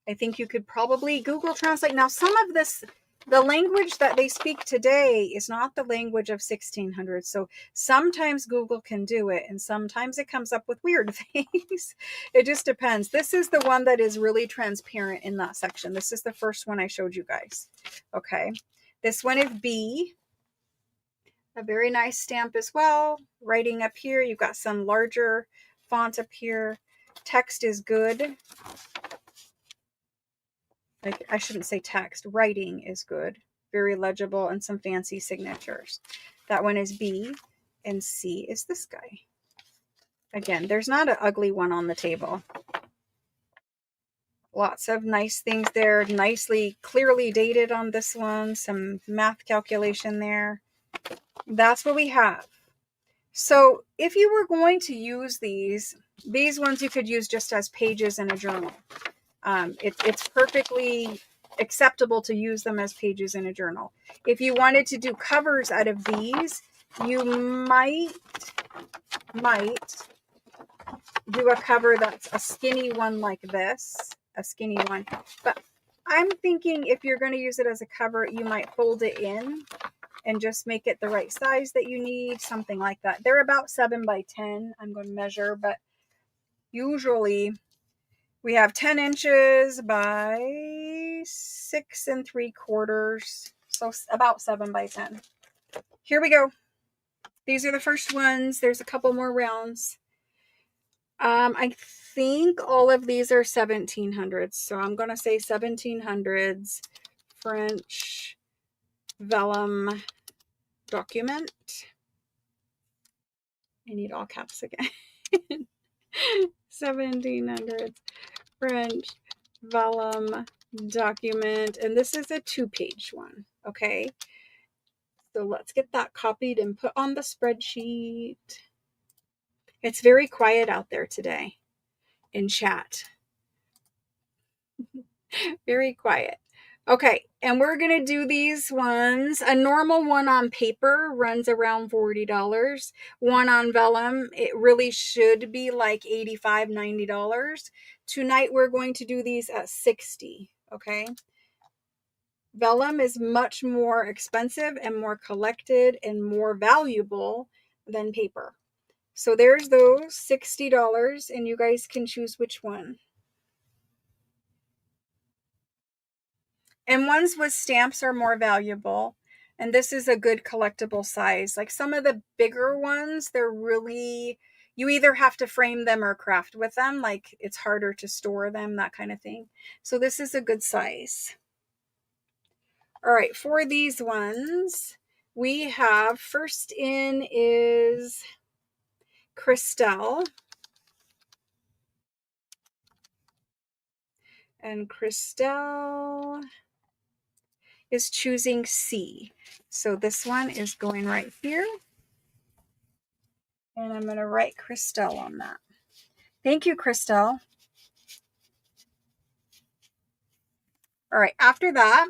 I think you could probably Google Translate. Now, some of this, the language that they speak today is not the language of 1600. So sometimes Google can do it, and sometimes it comes up with weird things. It just depends. This is the one that is really transparent in that section. This is the first one I showed you guys. Okay. This one is B. A very nice stamp as well. Writing up here. You've got some larger font up here. Text is good. Like, I shouldn't say text. Writing is good. Very legible, and some fancy signatures. That one is B. And C is this guy. Again, there's not an ugly one on the table. Lots of nice things there. Nicely, clearly dated on this one. Some math calculation there. That's what we have. So if you were going to use these ones you could use just as pages in a journal. It's perfectly acceptable to use them as pages in a journal. If you wanted to do covers out of these, you might do a cover that's a skinny one like this, a skinny one. But I'm thinking if you're going to use it as a cover, you might fold it in and just make it the right size that you need, something like that. They're about 7 by 10. I'm going to measure, but usually we have 10 inches by 6 3/4. So about 7 by 10. Here we go. These are the first ones. There's a couple more rounds. I think all of these are 1700s. So I'm going to say 1700s French vellum document. I need all caps again. 1700s French vellum document. And this is a 2-page one. Okay. So let's get that copied and put on the spreadsheet. It's very quiet out there today in chat. Very quiet. Okay, and we're going to do these ones. A normal one on paper runs around $40. One on vellum, it really should be like $85, $90. Tonight we're going to do these at $60, okay? Vellum is much more expensive and more collected and more valuable than paper. So there's those $60, and you guys can choose which one. And ones with stamps are more valuable. And this is a good collectible size. Like some of the bigger ones, they're really, you either have to frame them or craft with them. Like it's harder to store them, that kind of thing. So this is a good size. All right, for these ones, we have first in is Christelle. And Christelle is choosing C. So this one is going right here. And I'm going to write Christelle on that. Thank you, Christelle. All right, after that,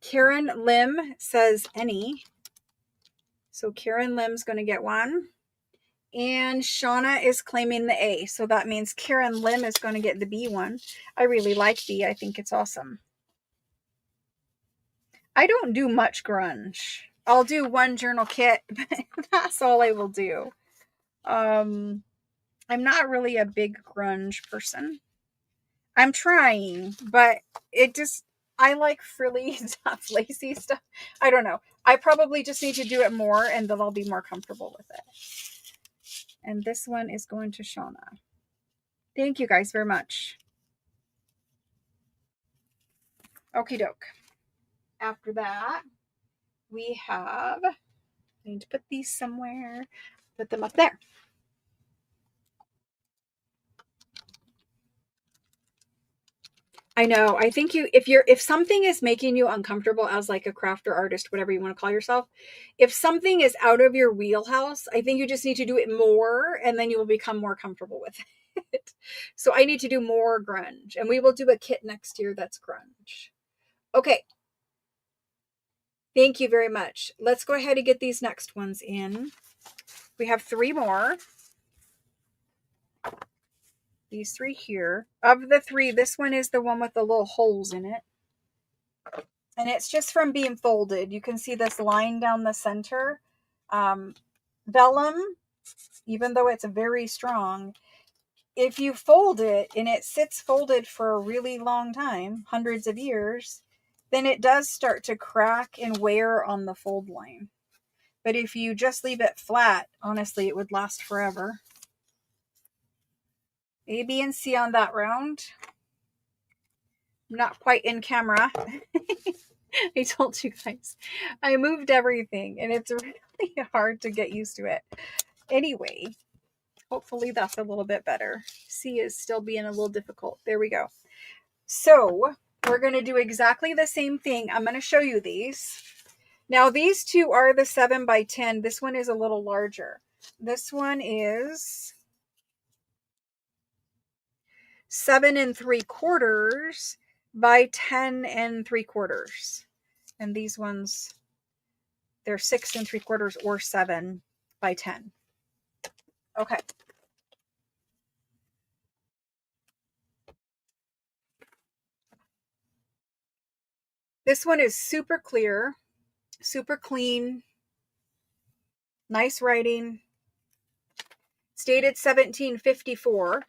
Karen Lim says any. So Karen Lim's going to get one. And Shauna is claiming the A. So that means Karen Lim is going to get the B one. I really like B. I think it's awesome. I don't do much grunge. I'll do one journal kit, but that's all I will do. I'm not really a big grunge person. I'm trying, but I like frilly stuff, lacy stuff. I don't know. I probably just need to do it more and then I'll be more comfortable with it. And this one is going to Shauna. Thank you guys very much. Okie doke. After that, we have, I need to put these somewhere, put them up there. I know. I think if something is making you uncomfortable as like a crafter, artist, whatever you want to call yourself, if something is out of your wheelhouse, I think you just need to do it more and then you will become more comfortable with it. So I need to do more grunge and we will do a kit next year that's grunge. Okay. Thank you very much. Let's go ahead and get these next ones in. We have 3 more. These 3 here. Of the 3, this one is the one with the little holes in it. And it's just from being folded. You can see this line down the center. Vellum, even though it's very strong, if you fold it and it sits folded for a really long time, hundreds of years, then it does start to crack and wear on the fold line. But if you just leave it flat, honestly, it would last forever. A, B, and C on that round. I'm not quite in camera. I told you guys. I moved everything and it's really hard to get used to it. Anyway, hopefully that's a little bit better. C is still being a little difficult. There we go. So we're going to do exactly the same thing. I'm going to show you these. Now these 2 are the 7 by 10. This one is a little larger. This one is 7 3/4 by 10 3/4. And these ones, they're 6 3/4 or 7 by 10. Okay. This one is super clear, super clean, nice writing. It's dated 1754.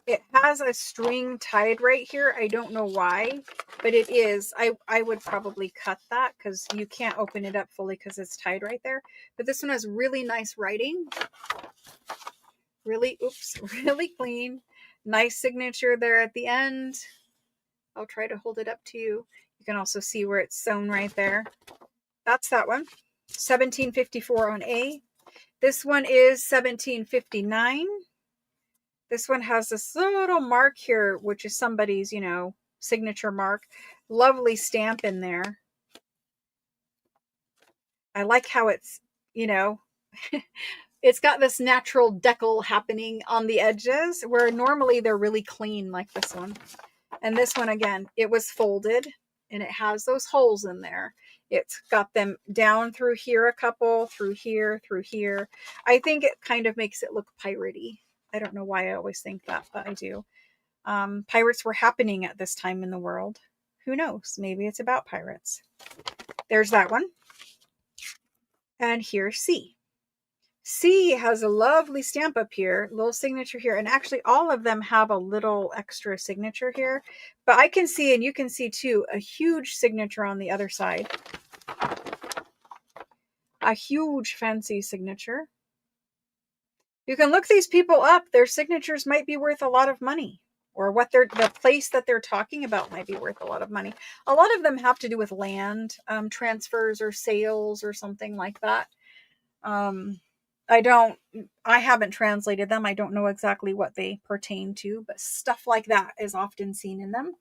It has a string tied right here. I don't know why, but it is. I would probably cut that because you can't open it up fully because it's tied right there. But this one has really nice writing. Really clean. Nice signature there at the end. I'll try to hold it up to you. You can also see where it's sewn right there. That's that one. 1754 on A. This one is 1759. This one has this little mark here, which is somebody's, signature mark. Lovely stamp in there. I like how it's, it's got this natural decal happening on the edges where normally they're really clean like this one. And this one, again, it was folded and it has those holes in there. It's got them down through here a couple, through here. I think it kind of makes it look piratey. I don't know why I always think that, but I do. Pirates were happening at this time in the world. Who knows? Maybe it's about pirates. There's that one. And here's C. C has a lovely stamp up here, little signature here, and actually all of them have a little extra signature here. But I can see, and you can see too, a huge signature on the other side. A huge fancy signature. You can look these people up. Their signatures might be worth a lot of money, or the place that they're talking about might be worth a lot of money. A lot of them have to do with land transfers or sales or something like that. I haven't translated them. I don't know exactly what they pertain to, but stuff like that is often seen in them.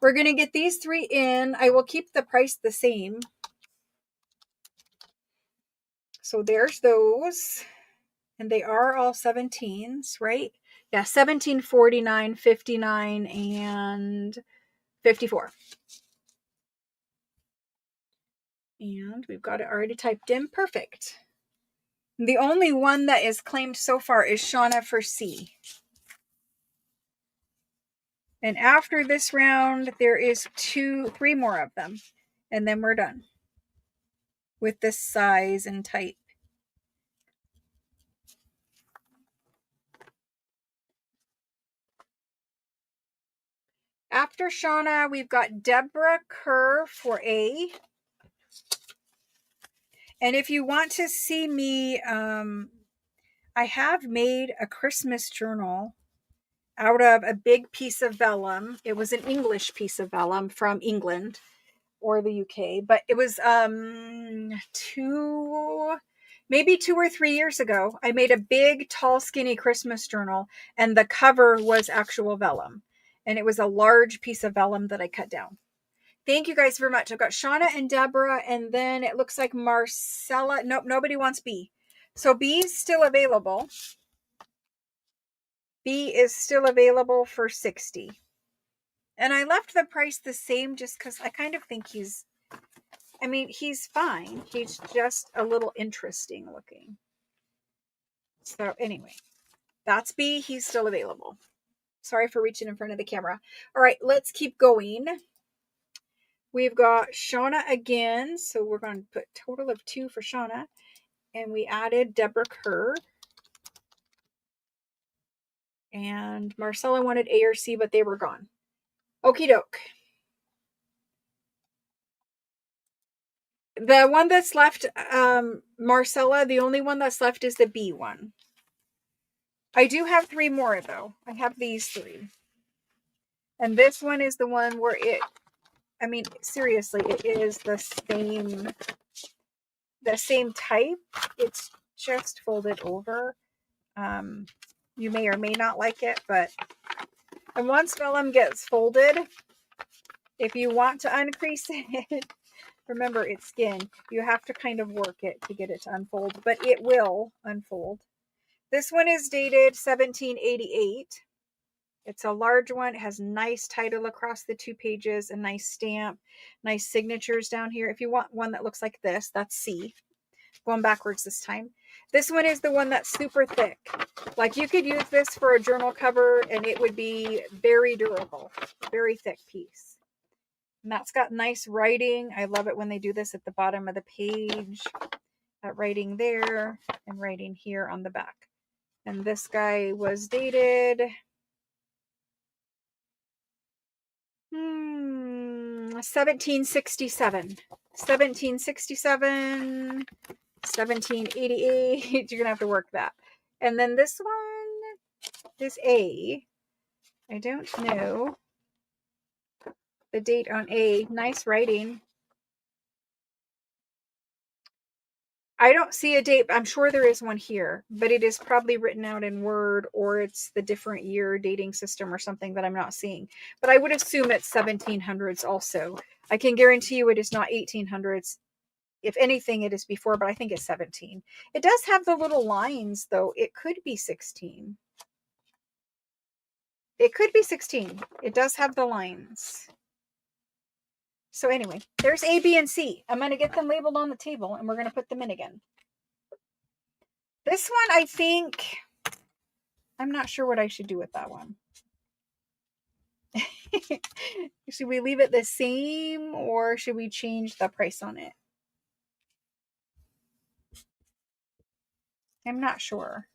We're going to get these 3 in. I will keep the price the same. So there's those. And they are all 17s, right? Yeah, 17, 49, 59, and 54. And we've got it already typed in. Perfect. The only one that is claimed so far is Shauna for C. And after this round, there is 3 more of them. And then we're done with this size and type. After Shauna, we've got Deborah Kerr for A. And if you want to see me, I have made a Christmas journal out of a big piece of vellum. It was an English piece of vellum from England or the UK, but it was maybe 2 or 3 years ago. I made a big, tall, skinny Christmas journal, and the cover was actual vellum. And it was a large piece of vellum that I cut down. Thank you guys very much. I've got Shauna and Deborah, and then it looks like Marcella. Nope, nobody wants B. So B is still available. B is still available for 60. And I left the price the same just because I kind of think he's fine. He's just a little interesting looking. So anyway, that's B. He's still available. Sorry for reaching in front of the camera. All right, let's keep going. We've got Shauna again. So we're going to put total of 2 for Shauna. And we added Deborah Kerr. And Marcella wanted A or C, but they were gone. Okie doke. The one that's left, Marcella, the only one that's left is the B one. I do have 3 more, though. I have these 3. And this one is the one where seriously, it is the same type. It's just folded over. You may or may not like it, but and once vellum gets folded, if you want to uncrease it, remember it's skin. You have to kind of work it to get it to unfold, but it will unfold. This one is dated 1788. It's a large one. It has nice title across the 2 pages, a nice stamp, nice signatures down here. If you want one that looks like this, that's C. Going backwards this time. This one is the one that's super thick. Like you could use this for a journal cover and it would be very durable. Very thick piece. And that's got nice writing. I love it when they do this at the bottom of the page. That writing there and writing here on the back. And this guy was dated 1767. 1788. You're gonna have to work that. And then this one is A. I don't know the date on A. Nice writing. I don't see a date. I'm sure there is one here, but it is probably written out in Word, or it's the different year dating system or something that I'm not seeing. But I would assume it's 1700s also. I can guarantee you it is not 1800s. If anything, it is before, but I think it's 17. It does have the little lines, though. It could be 16. It could be 16. It does have the lines. So anyway, there's A, B, and C. I'm going to get them labeled on the table, and we're going to put them in again. This one, I think, I'm not sure what I should do with that one. Should we leave it the same, or should we change the price on it? I'm not sure.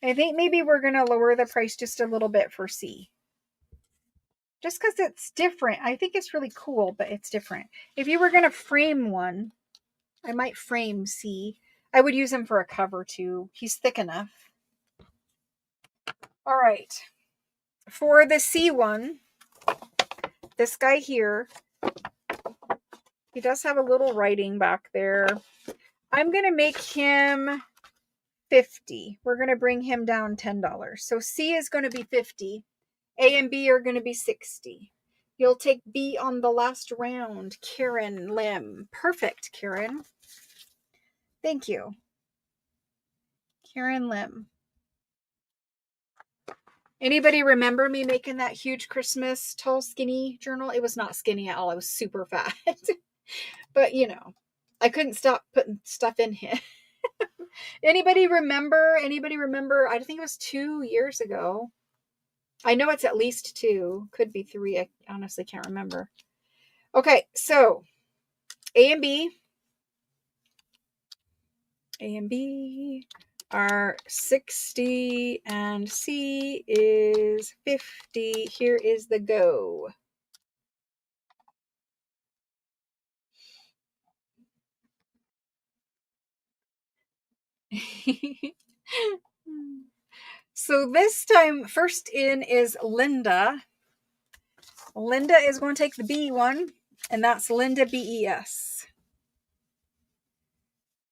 I think maybe we're going to lower the price just a little bit for C. Just because it's different. I think it's really cool, but it's different. If you were going to frame one, I might frame C. I would use him for a cover too. He's thick enough. All right. For the C one, this guy here, he does have a little writing back there. I'm going to make him 50. We're going to bring him down $10. So C is going to be 50. A and B are going to be 60. You'll take B on the last round. Karen Lim. Perfect, Karen. Thank you. Karen Lim. Anybody remember me making that huge Christmas tall skinny journal? It was not skinny at all. It was super fat. But, I couldn't stop putting stuff in here. Anybody remember? I think it was 2 years ago. I know it's at least 2. Could be 3. I honestly can't remember. Okay, so A and B are 60 and C is 50. Here is the go. So this time, first in is Linda. Linda is going to take the B one, and that's Linda BES.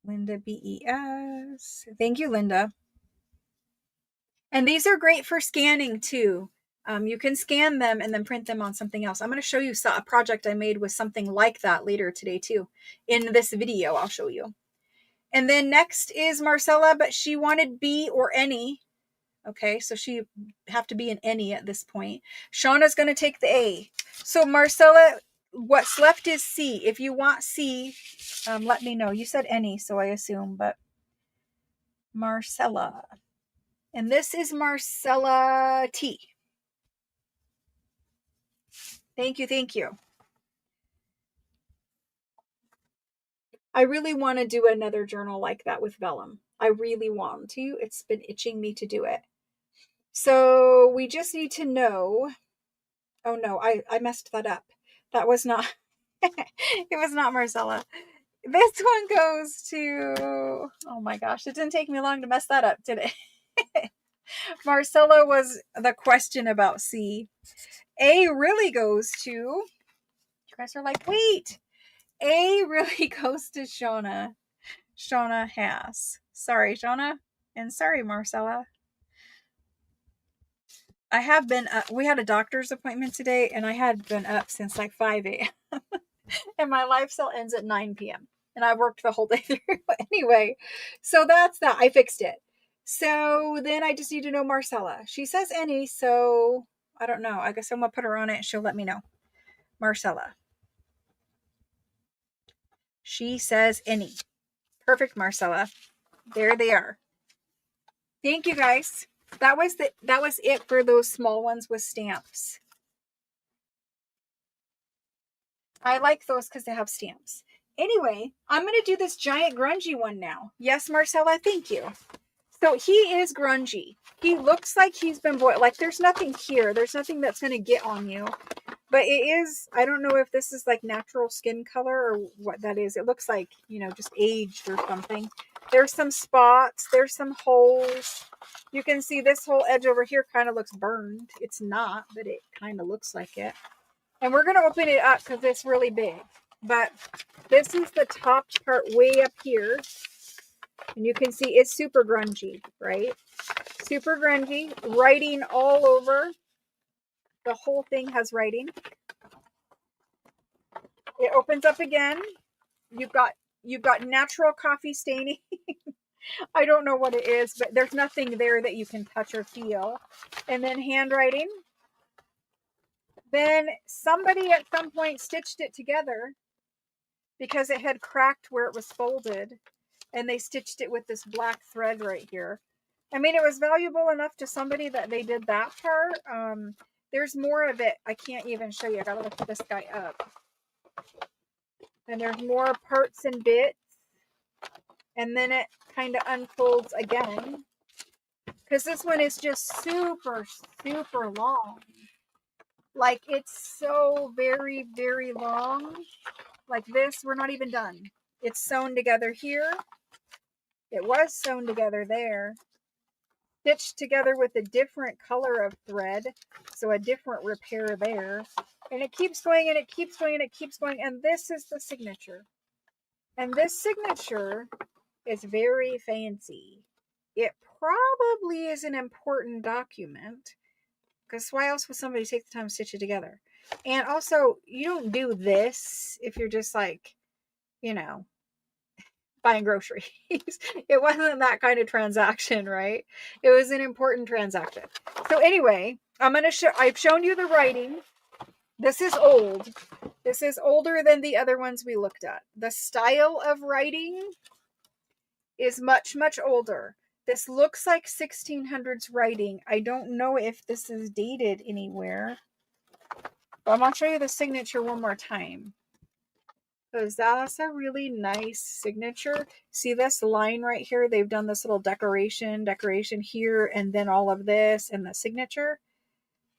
Linda BES. Thank you, Linda. And these are great for scanning too. You can scan them and then print them on something else. I'm going to show you a project I made with something like that later today too. In this video, I'll show you. And then next is Marcella, but she wanted B or any. Okay, so she have to be an any at this point. Shauna's going to take the A. So Marcella, what's left is C. If you want C, let me know. You said any, so I assume, but Marcella. And this is Marcella T. Thank you, thank you. I really want to do another journal like that with Vellum. I really want to. It's been itching me to do it. So we just need to know. Oh no, I messed that up. That was not, it was not Marcella. This one goes to, oh my gosh, it didn't take me long to mess that up, did it? Marcella was the question about C. A really goes to, you guys are like, wait, A really goes to Shauna. Shauna Hass. Sorry, Shauna. And sorry, Marcella. I have been up. We had a doctor's appointment today, and I had been up since like 5 a.m. And my life cell ends at 9 p.m. And I worked the whole day through. Anyway, so that's that. I fixed it. So then I just need to know Marcella. She says any, so I don't know. I guess I'm going to put her on it and she'll let me know. Marcella. She says any. Perfect, Marcella. There they are. Thank you, guys. That was it for those small ones with stamps. I like those because they have stamps. Anyway, I'm going to do this giant grungy one now. Yes, Marcella, thank you. So he is grungy. He looks like he's been boiled. Like there's nothing here. There's nothing that's going to get on you. But it is, I don't know if this is like natural skin color or what that is. It looks like, just aged or something. There's some spots. There's some holes. You can see this whole edge over here kind of looks burned. It's not, but it kind of looks like it. And we're going to open it up because it's really big. But this is the top part way up here. And you can see it's super grungy, right? Super grungy. Writing all over. The whole thing has writing. It opens up again. You've got natural coffee staining. I don't know what it is, but there's nothing there that you can touch or feel. And then handwriting. Then somebody at some point stitched it together because it had cracked where it was folded. And they stitched it with this black thread right here. I mean, it was valuable enough to somebody that they did that part. There's more of it. I can't even show you. I gotta lift this guy up. And there's more parts and bits. And then it kind of unfolds again. Because this one is just super, super long. Like, it's so very, very long. Like this, we're not even done. It's sewn together here. It was sewn together there. Stitched together with a different color of thread. So a different repair there. And it keeps going and it keeps going and it keeps going. And this is the signature. And this signature is very fancy. It probably is an important document. Because why else would somebody take the time to stitch it together? And also, you don't do this if you're just like, buying groceries. It wasn't that kind of transaction, right? It was an important transaction. So anyway, I've shown you the writing. This is old. This is older than the other ones we looked at. The style of writing is much, much older. This looks like 1600s writing. I don't know if this is dated anywhere. But I'm going to show you the signature one more time. Because that's a really nice signature. See this line right here? They've done this little decoration here, and then all of this and the signature.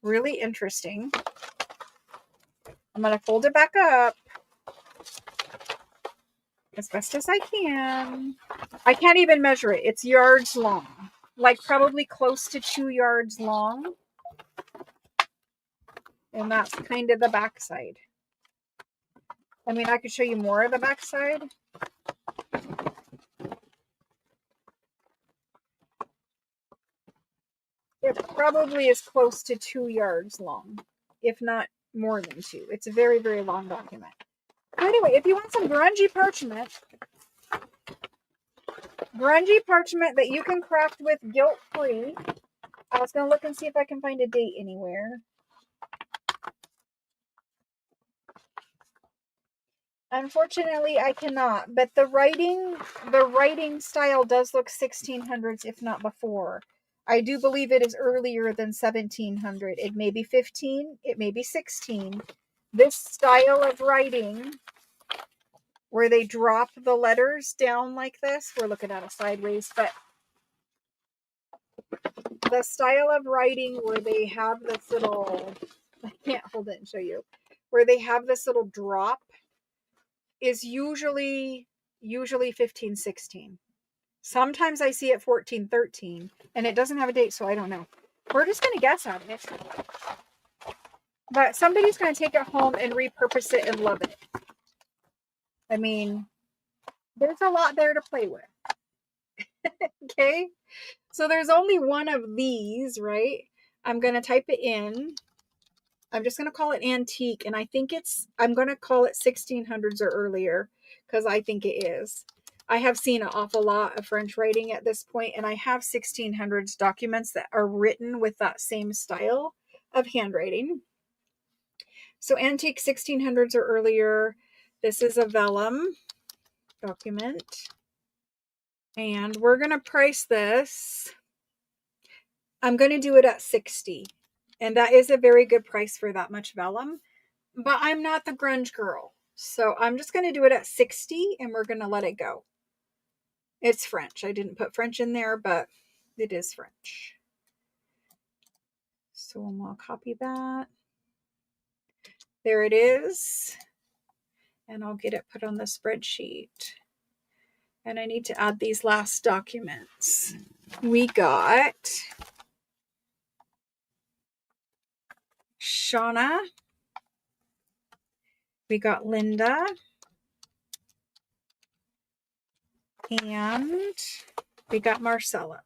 Really interesting. I'm going to fold it back up as best as I can. I can't even measure it. It's yards long. Like probably close to 2 yards long. And that's kind of the backside. I mean, I could show you more of the backside. It probably is close to 2 yards long, if not more than 2. It's a very, very long document. Anyway, if you want some grungy parchment that you can craft with guilt-free, I was going to look and see if I can find a date anywhere. Unfortunately, I cannot, but the writing style does look 1600s, if not before. I do believe it is earlier than 1700. It may be 15, it may be 16. This style of writing, where they drop the letters down like this, we're looking at it sideways, but the style of writing where they have this little, I can't hold it and show you, where they have this little drop is usually 15, 16. Sometimes I see it 14, 13, and it doesn't have a date, so I don't know. We're just going to guess at it. But somebody's going to take it home and repurpose it and love it. I mean, there's a lot there to play with. Okay? So there's only one of these, right? I'm going to type it in. I'm just going to call it antique, and I'm going to call it 1600s or earlier, because I think it is. I have seen an awful lot of French writing at this point, and I have 1600s documents that are written with that same style of handwriting. So antique 1600s or earlier. This is a vellum document, and we're going to price this. I'm going to do it at 60. And that is a very good price for that much vellum. But I'm not the grunge girl. So I'm just going to do it at 60 and we're going to let it go. It's French. I didn't put French in there, but it is French. So I'll copy that. There it is. And I'll get it put on the spreadsheet. And I need to add these last documents. We got Shauna. We got Linda. And we got Marcella.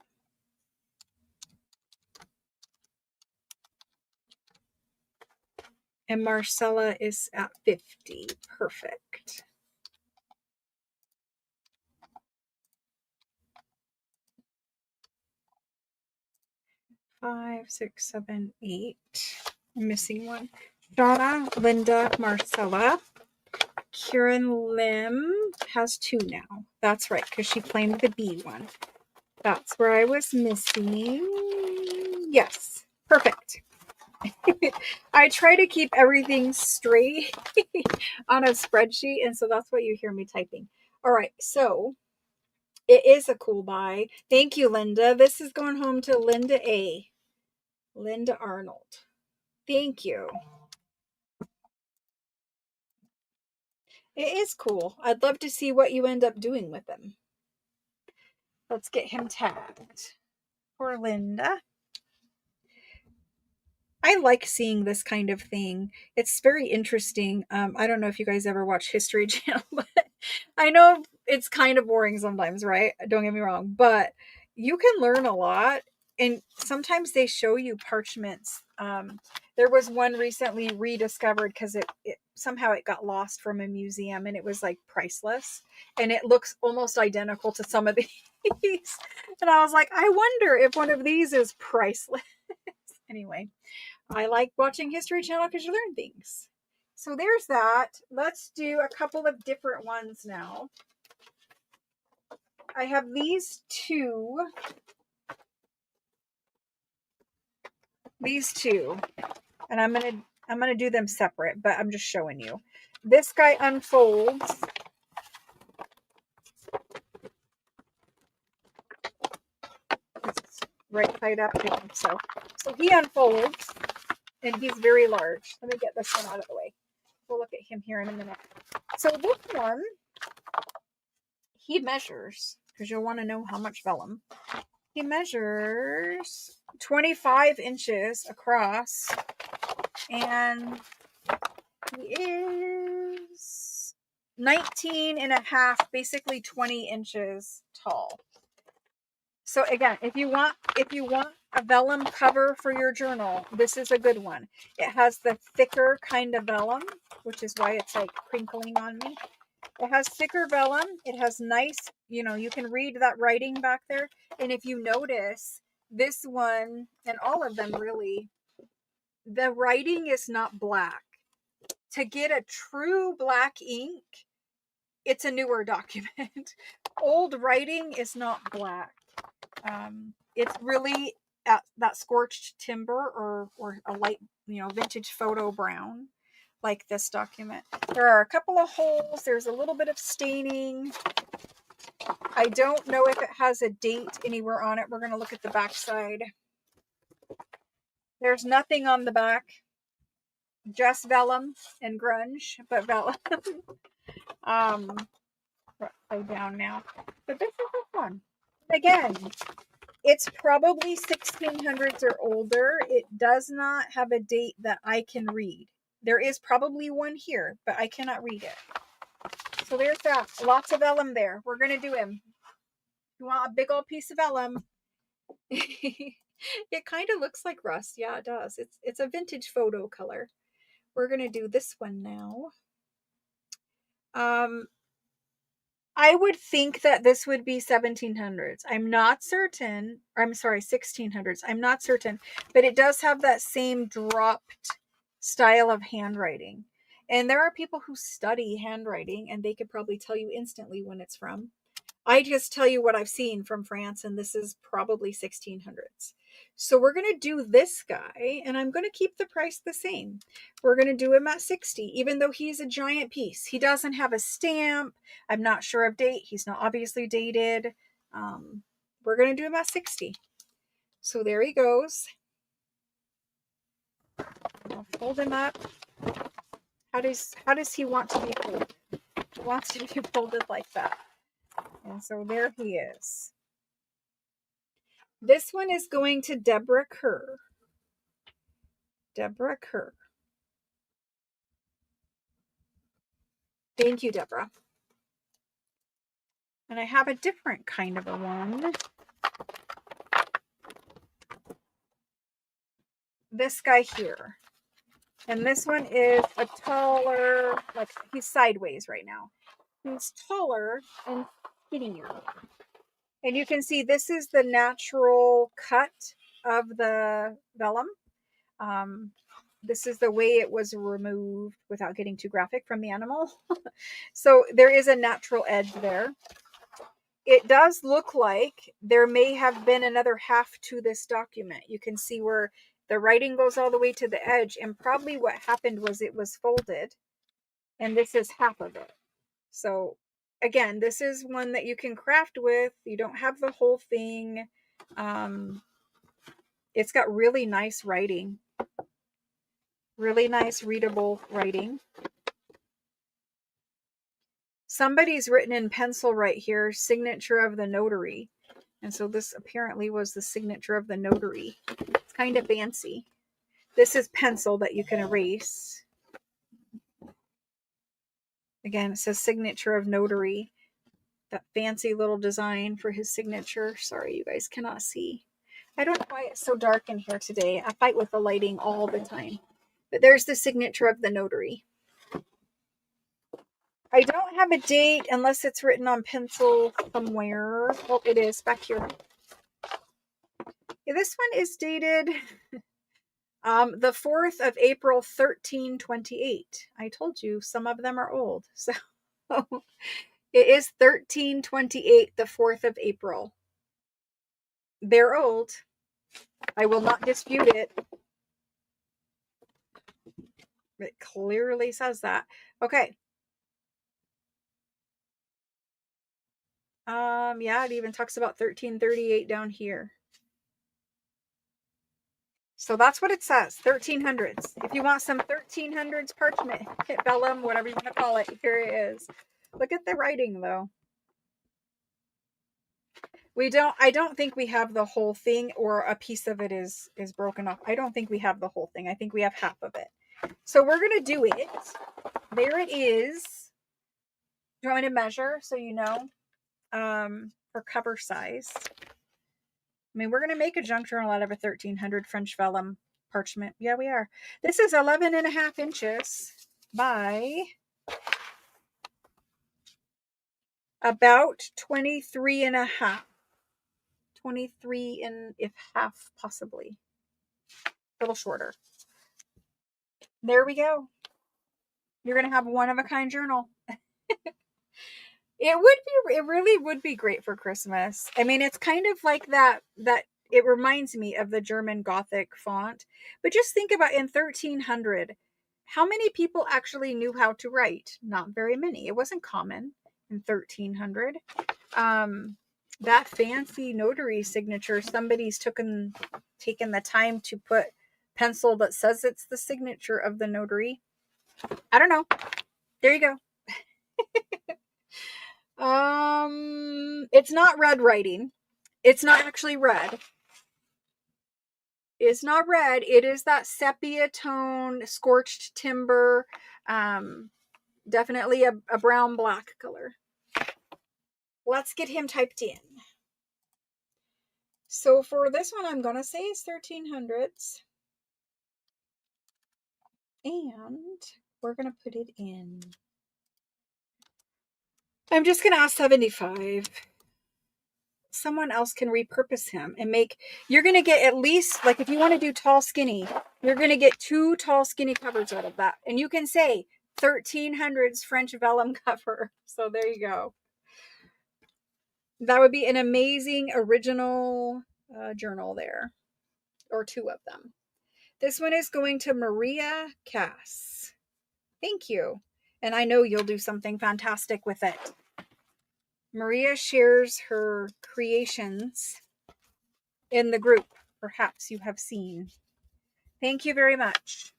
And Marcella is at 50. Perfect. Five, six, seven, 8. I'm missing one. Shauna, Linda, Marcella. Kieran Lim has 2 now. That's right, because she claimed the B one. That's where I was missing. Yes, perfect. I try to keep everything straight on a spreadsheet, and so that's what you hear me typing. All right, so it is a cool buy. Thank you, Linda. This is going home to Linda A. Linda Arnold. Thank you. It is cool. I'd love to see what you end up doing with them. Let's get him tagged. Poor Linda. I like seeing this kind of thing. It's very interesting. I don't know if you guys ever watch History Channel, but I know it's kind of boring sometimes, right? Don't get me wrong, but you can learn a lot. And sometimes they show you parchments. There was one recently rediscovered because it somehow it got lost from a museum, and it was like priceless. And it looks almost identical to some of these. And I was like, I wonder if one of these is priceless. Anyway, I like watching History Channel because you learn things. So there's that. Let's do a couple of different ones now. I have these two. And I'm gonna do them separate, but I'm just showing you. This guy unfolds. It's right side up here. So he unfolds, and he's very large. Let me get this one out of the way. We'll look at him here in a minute. So this one, he measures, because you'll want to know how much vellum. He measures 25 inches across, and he is 19 and a half, basically 20 inches tall. So again, if you want a vellum cover for your journal, this is a good one. It has the thicker kind of vellum, which is why it's like crinkling on me. It has thicker vellum. It has nice, you can read that writing back there. And if you notice, this one and all of them really, the writing is not black. To get a true black ink, it's a newer document. Old writing is not black. It's really that scorched timber or a light, vintage photo brown, like this document. There are a couple of holes. There's a little bit of staining. I don't know if it has a date anywhere on it. We're going to look at the back side. There's nothing on the back. Just vellum and grunge, but vellum. Right down now. But this is a fun. Again, it's probably 1600s or older. It does not have a date that I can read. There is probably one here, but I cannot read it. So there's that. Lots of vellum there. We're going to do him. You want a big old piece of vellum? It kind of looks like rust. Yeah, it does. It's a vintage photo color. We're going to do this one now. I would think that this would be 1700s. I'm not certain. Or I'm sorry, 1600s. I'm not certain. But it does have that same dropped style of handwriting. And there are people who study handwriting, and they could probably tell you instantly when it's from. I just tell you what I've seen from France, and this is probably 1600s. So we're going to do this guy, and I'm going to keep the price the same. We're going to do him at 60, even though he's a giant piece. He doesn't have a stamp. I'm not sure of date. He's not obviously dated. We're going to do him at 60. So there he goes. I'll fold him up. How does he want to be folded? He wants to be folded like that. And so there he is. This one is going to Deborah Kerr. Deborah Kerr. Thank you, Deborah. And I have a different kind of a one. This guy here. And this one is a taller, like he's sideways right now. He's taller and skinnier. And you can see this is the natural cut of the vellum. This is the way it was removed without getting too graphic from the animal. So there is a natural edge there. It does look like there may have been another half to this document. You can see where the writing goes all the way to the edge, and probably what happened was it was folded, and this is half of it. So again, this is one that you can craft with. You don't have the whole thing. It's got really nice writing. Really nice readable writing. Somebody's written in pencil right here, signature of the notary. And so this apparently was the signature of the notary. It's kind of fancy. This is pencil that you can erase. Again, it says signature of notary. That fancy little design for his signature. Sorry, you guys cannot see. I don't know why it's so dark in here today. I fight with the lighting all the time. But there's the signature of the notary. I don't have a date unless it's written on pencil somewhere. Oh, it is back here. Yeah, this one is dated The 4th of April, 1328. I told you some of them are old. So it is 1328, the 4th of April. They're old. I will not dispute it. It clearly says that. Okay. Yeah, it even talks about 1338 down here. So that's what it says, 1300s. If you want some 1300s parchment, vellum, whatever you want to call it, here it is. Look at the writing though. I don't think we have the whole thing, or a piece of it is broken off. I don't think we have the whole thing. I think we have half of it. So we're going to do it. There it is. Do you want me to measure so you know? For cover size. I mean, we're going to make a junk journal out of a 1300 French vellum parchment. Yeah, we are. This is 11.5 inches by about 23.5. 23 and if half, possibly. A little shorter. There we go. You're going to have one of a kind journal. It really would be great for Christmas. I mean, it's kind of like that it reminds me of the German Gothic font. But just think about in 1300, how many people actually knew how to write? Not very many. It wasn't common in 1300. That fancy notary signature, somebody's taken the time to put pencil that says it's the signature of the notary. I don't know. There you go. It's not red writing. It's not actually red. It's not red. It is that sepia tone, scorched timber. Definitely a brown black color. Let's get him typed in. So for this one, I'm gonna say it's 1300s. And we're gonna put it in. I'm just gonna ask 75. Someone else can repurpose him and you're going to get at least, like if you want to do tall skinny, you're going to get 2 tall skinny covers out of that. And you can say 1300s French vellum cover. So there you go. That would be an amazing original journal there, or 2 of them. This one is going to Maria Cass. Thank you. And I know you'll do something fantastic with it. Maria shares her creations in the group, perhaps you have seen. Thank you very much.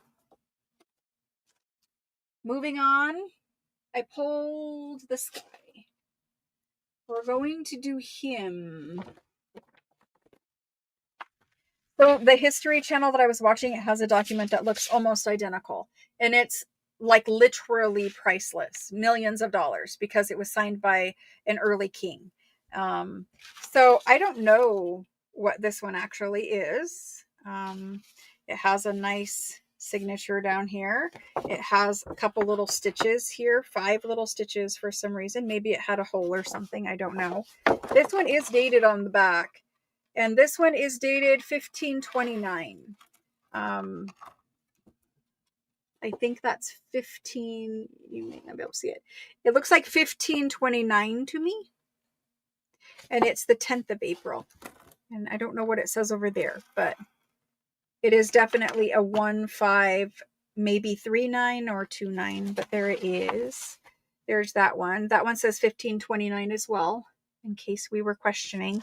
Moving on, I pulled this guy. We're going to do him. So the History Channel that I was watching, it has a document that looks almost identical. And it's like literally priceless, millions of dollars, because it was signed by an early king. So I don't know what this one actually is. It has a nice signature down here. It has a couple little stitches here, 5 little stitches for some reason. Maybe it had a hole or something. I don't know. This one is dated on the back. And this one is dated 1529. I think that's 15. You may not be able to see it. It looks like 1529 to me. And it's the 10th of April. And I don't know what it says over there, but it is definitely a 1-5, maybe 3-9 or 2-9. But there it is. There's that one. That one says 1529 as well, in case we were questioning.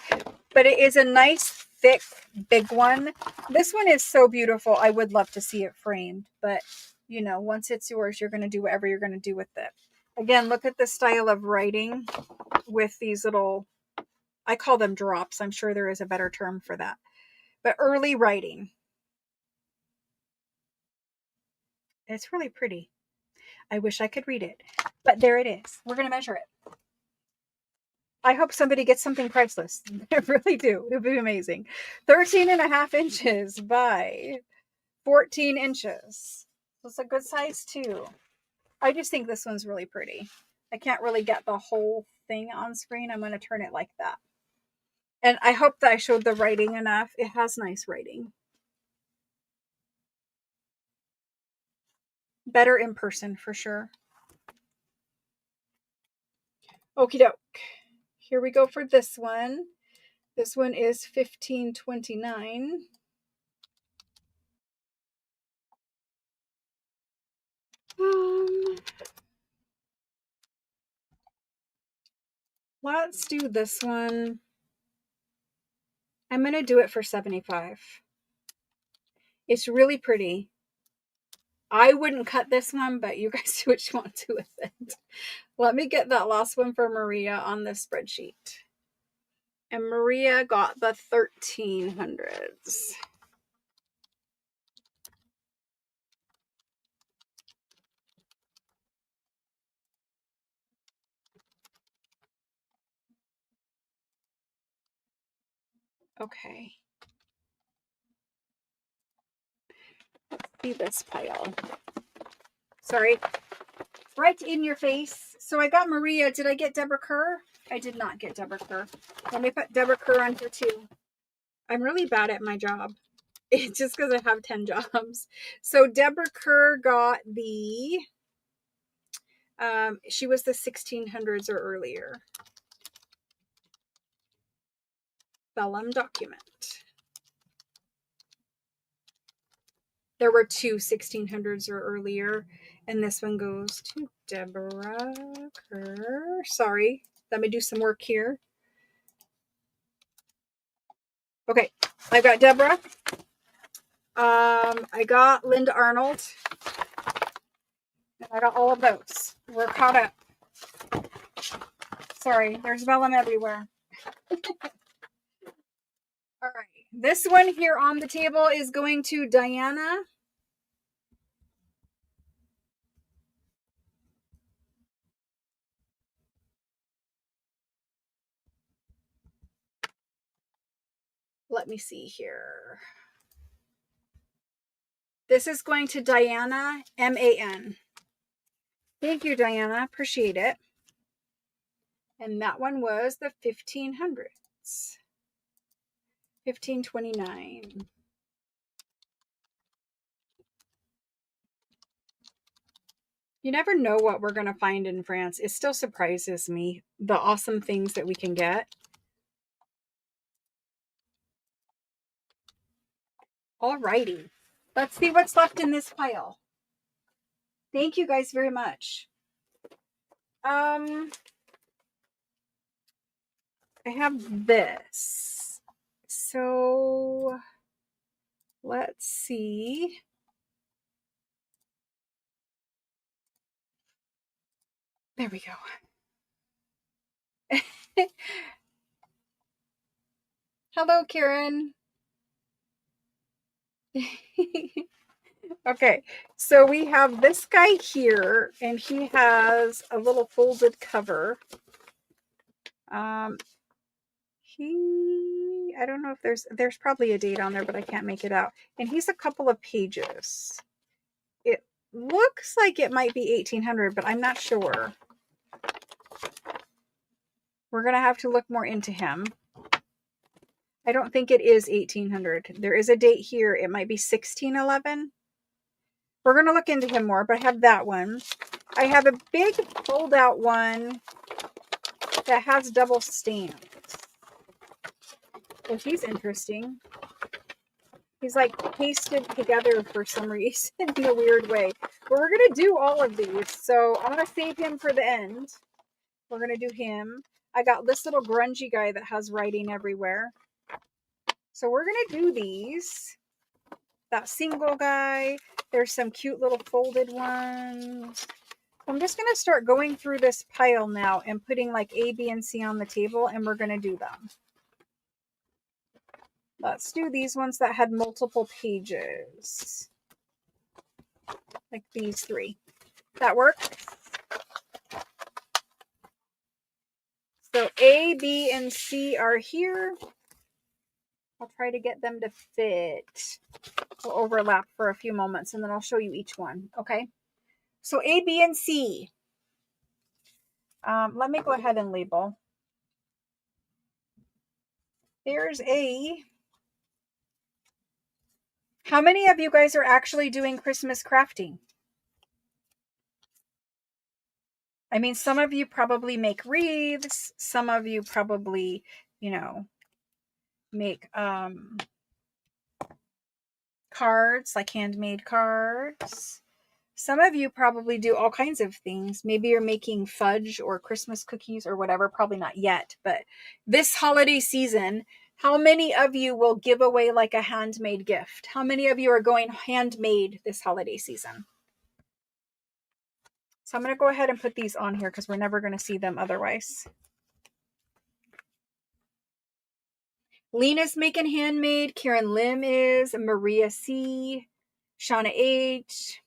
But it is a nice, thick, big one. This one is so beautiful. I would love to see it framed. But, you know, once it's yours, you're going to do whatever you're going to do with it. Again, look at the style of writing with these little, I call them drops. I'm sure there is a better term for that. But early writing. It's really pretty. I wish I could read it. But there it is. We're going to measure it. I hope somebody gets something priceless. I really do. It would be amazing. 13.5 inches by 14 inches. So it's a good size too. I just think this one's really pretty. I can't really get the whole thing on screen. I'm going to turn it like that. And I hope that I showed the writing enough. It has nice writing. better in person for sure. Okie doke. Here we go for this one. This one is $15.29. Let's do this one. I'm going to do it for $75. It's really pretty. I wouldn't cut this one, but you guys do what you want to with it. Let me get that last one for Maria on the spreadsheet. And Maria got the 1300s. Okay. Let's see this pile. Sorry. Right in your face. So I got Maria. Did I get Deborah Kerr? I did not get Deborah Kerr. Let me put Deborah Kerr on here too. I'm really bad at my job. It's just because I have 10 jobs. So Deborah Kerr got the, she was the 1600s or earlier. Vellum document. There were two 1600s or earlier, and this one goes to Deborah Kerr. Sorry, let me do some work here. Okay, I got Deborah. I got Linda Arnold. And I got all of those. We're caught up. Sorry, there's vellum everywhere. All right, this one here on the table is going to Diana. Let me see here. This is going to Diana, M-A-N. Thank you, Diana. Appreciate it. And that one was the 1500s. 1529. You never know what we're going to find in France. It still surprises me, the awesome things that we can get. Alrighty. Let's see what's left in this pile. Thank you guys very much. I have this. So let's see. There we go. Hello, Karen. Okay, so we have this guy here, and he has a little folded cover. I don't know if there's probably a date on there, but I can't make it out. And he's a couple of pages. It looks like it might be 1800, but I'm not sure. We're going to have to look more into him. I don't think it is 1800. There is a date here. It might be 1611. We're going to look into him more, but I have that one. I have a big fold out one that has double stamps. Well, he's interesting. He's like pasted together for some reason in a weird way. But we're going to do all of these. So I'm going to save him for the end. We're going to do him. I got this little grungy guy that has writing everywhere. So we're going to do these. That single guy. There's some cute little folded ones. I'm just going to start going through this pile now and putting like A, B, and C on the table, and we're going to do them. Let's do these ones that had multiple pages. Like these three. That works? So A, B, and C are here. I'll try to get them to fit. We'll overlap for a few moments, and then I'll show you each one. Okay? So A, B, and C. Let me go ahead and label. There's A. How many of you guys are actually doing Christmas crafting? I mean, some of you probably make wreaths. Some of you probably, you know, make cards, like handmade cards. Some of you probably do all kinds of things. Maybe you're making fudge or Christmas cookies or whatever. Probably not yet, but this holiday season, how many of you will give away like a handmade gift? How many of you are going handmade this holiday season? So I'm going to go ahead and put these on here because we're never going to see them otherwise. Lena's making handmade. Karen Lim is. Maria C. Shauna H.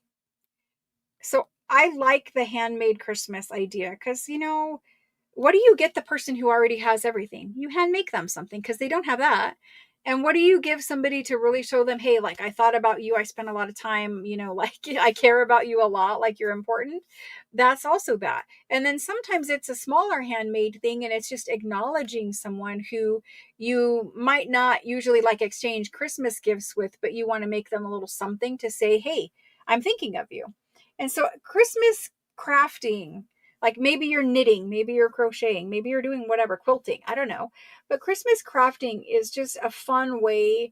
So I like the handmade Christmas idea because, you know, what do you get the person who already has everything? You hand make them something because they don't have that. And what do you give somebody to really show them, hey, like I thought about you. I spent a lot of time, you know, like I care about you a lot, like you're important. That's also that. And then sometimes it's a smaller handmade thing and it's just acknowledging someone who you might not usually like exchange Christmas gifts with, but you want to make them a little something to say, hey, I'm thinking of you. And so Christmas crafting, like maybe you're knitting, maybe you're crocheting, maybe you're doing whatever, quilting, I don't know. But Christmas crafting is just a fun way,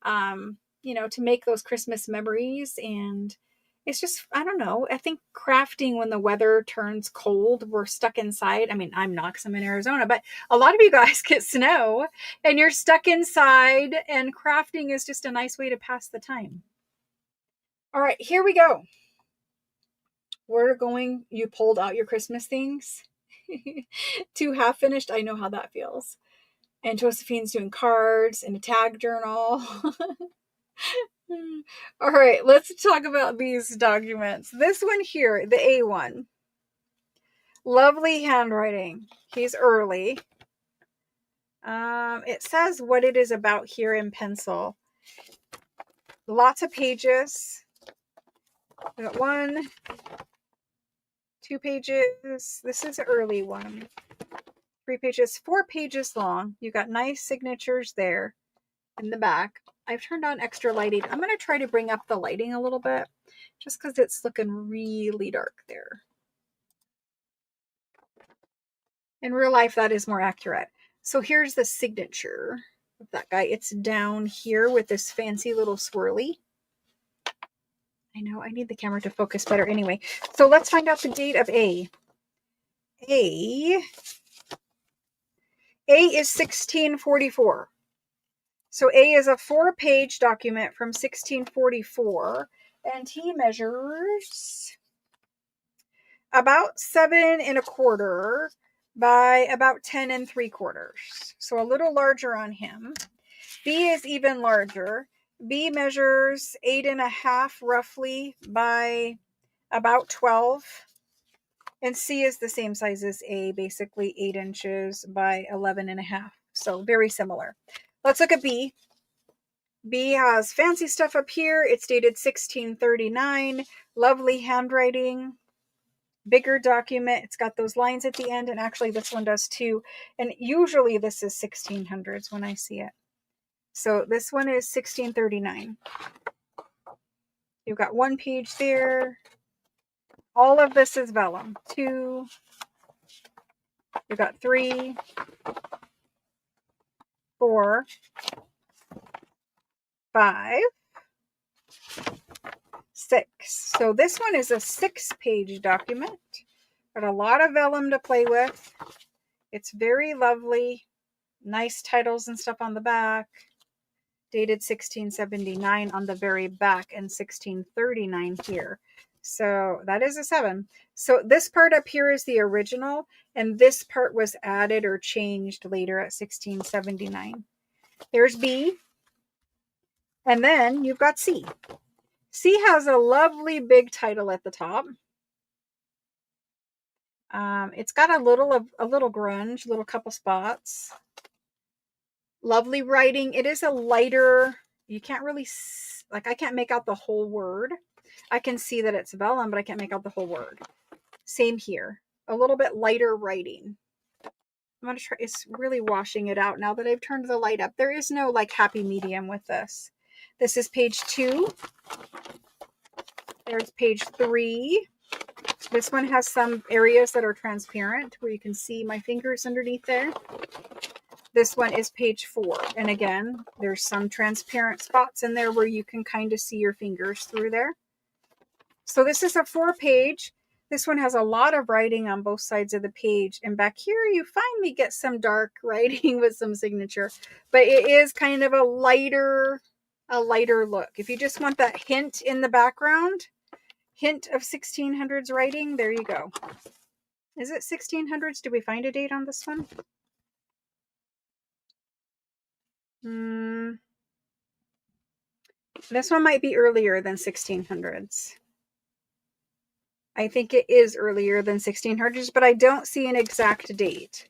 you know, to make those Christmas memories. And it's just, I don't know. I think crafting when the weather turns cold, we're stuck inside. I mean, I'm not because I'm in Arizona, but a lot of you guys get snow and you're stuck inside, and crafting is just a nice way to pass the time. All right, here we go. You pulled out your Christmas things. 2 half finished. I know how that feels. And Josephine's doing cards and a tag journal. All right, let's talk about these documents. This one here, the A one. Lovely handwriting. He's early. It says what it is about here in pencil. Lots of pages. We got 1, 2 pages. This is an early one. 3 pages, 4 pages long. You got nice signatures there in the back. I've turned on extra lighting. I'm going to try to bring up the lighting a little bit just because it's looking really dark there. In real life, that is more accurate. So here's the signature of that guy. It's down here with this fancy little swirly. I know I need the camera to focus better anyway. So let's find out the date of A. A is 1644. So A is a 4-page document from 1644, and he measures about 7 1/4 by about 10 3/4. So a little larger on him. B is even larger. B measures 8 1/2 roughly by about 12. And C is the same size as A, basically 8 inches by 11 1/2. So very similar. Let's look at B. B has fancy stuff up here. It's dated 1639. Lovely handwriting. Bigger document. It's got those lines at the end, and actually this one does too. And usually this is 1600s when I see it. So this one is 1639. You've got 1 page there. All of this is vellum. 2. You've got 3, 4, 5, 6. So this one is a 6-page document. Got a lot of vellum to play with. It's very lovely. Nice titles and stuff on the back. Dated 1679 on the very back and 1639 here. So that is a 7. So this part up here is the original, and this part was added or changed later at 1679. There's B. And then you've got C. C has a lovely big title at the top. It's got a little grunge, little couple spots. Lovely writing. It is a lighter, you can't really, like I can't make out the whole word. I can see that it's vellum, but I can't make out the whole word. Same here. A little bit lighter writing. I'm going to try, it's really washing it out now that I've turned the light up. There is no like happy medium with this. This is page 2. There's page 3. This one has some areas that are transparent where you can see my fingers underneath there. This one is page 4. And again, there's some transparent spots in there where you can kind of see your fingers through there. So this is a 4-page. This one has a lot of writing on both sides of the page. And back here, you finally get some dark writing with some signature. But it is kind of a lighter look. If you just want that hint in the background, hint of 1600s writing, there you go. Is it 1600s? Did we find a date on this one? This one might be earlier than 1600s. I think it is earlier than 1600s, but I don't see an exact date.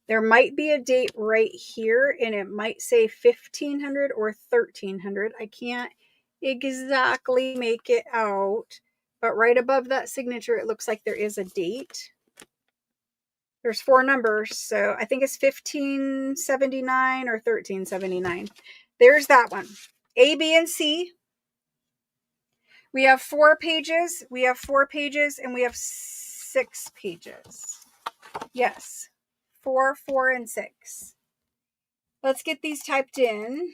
There might be a date right here, and it might say 1500 or 1300. I can't exactly make it out, but right above that signature, it looks like there is a date. There's 4 numbers, so I think it's 1579 or 1379. There's that one. A, B, and C. We have 4 pages. We have 4 pages, and we have 6 pages. Yes. 4, 4, and 6. Let's get these typed in.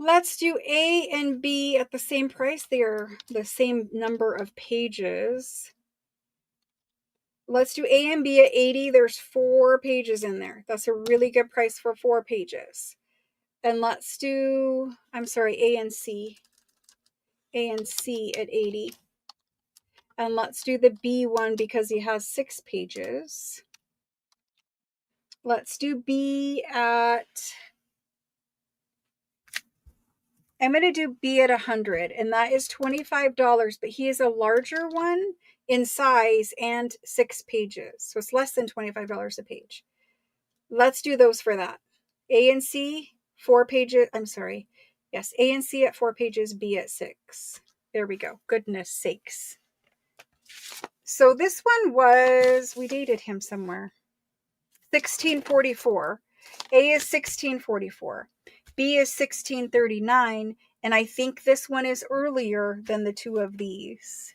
Let's do A and B at the same price. They are the same number of pages. Let's do A and B at 80. There's 4 pages in there. That's a really good price for 4 pages. And let's do, I'm sorry, A and C. A and C at 80. And let's do the B one because he has 6 pages. Let's do B at, I'm going to do B at 100, and that is $25, but he is a larger one in size and 6 pages. So it's less than $25 a page. Let's do those for that. A and C, 4 pages. I'm sorry. Yes, A and C at 4 pages, B at 6. There we go. Goodness sakes. So this one was, we dated him somewhere. 1644. A is 1644. B is 1639. And I think this one is earlier than the 2 of these.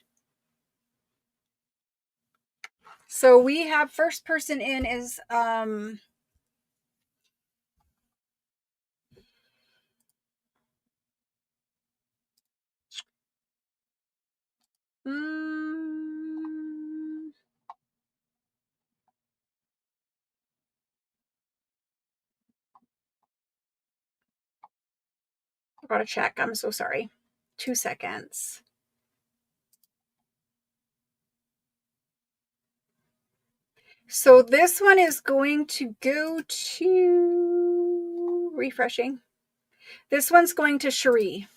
So we have first person in is I gotta check. I'm so sorry. 2 seconds. So this one is going to go to, refreshing. This one's going to Cherie.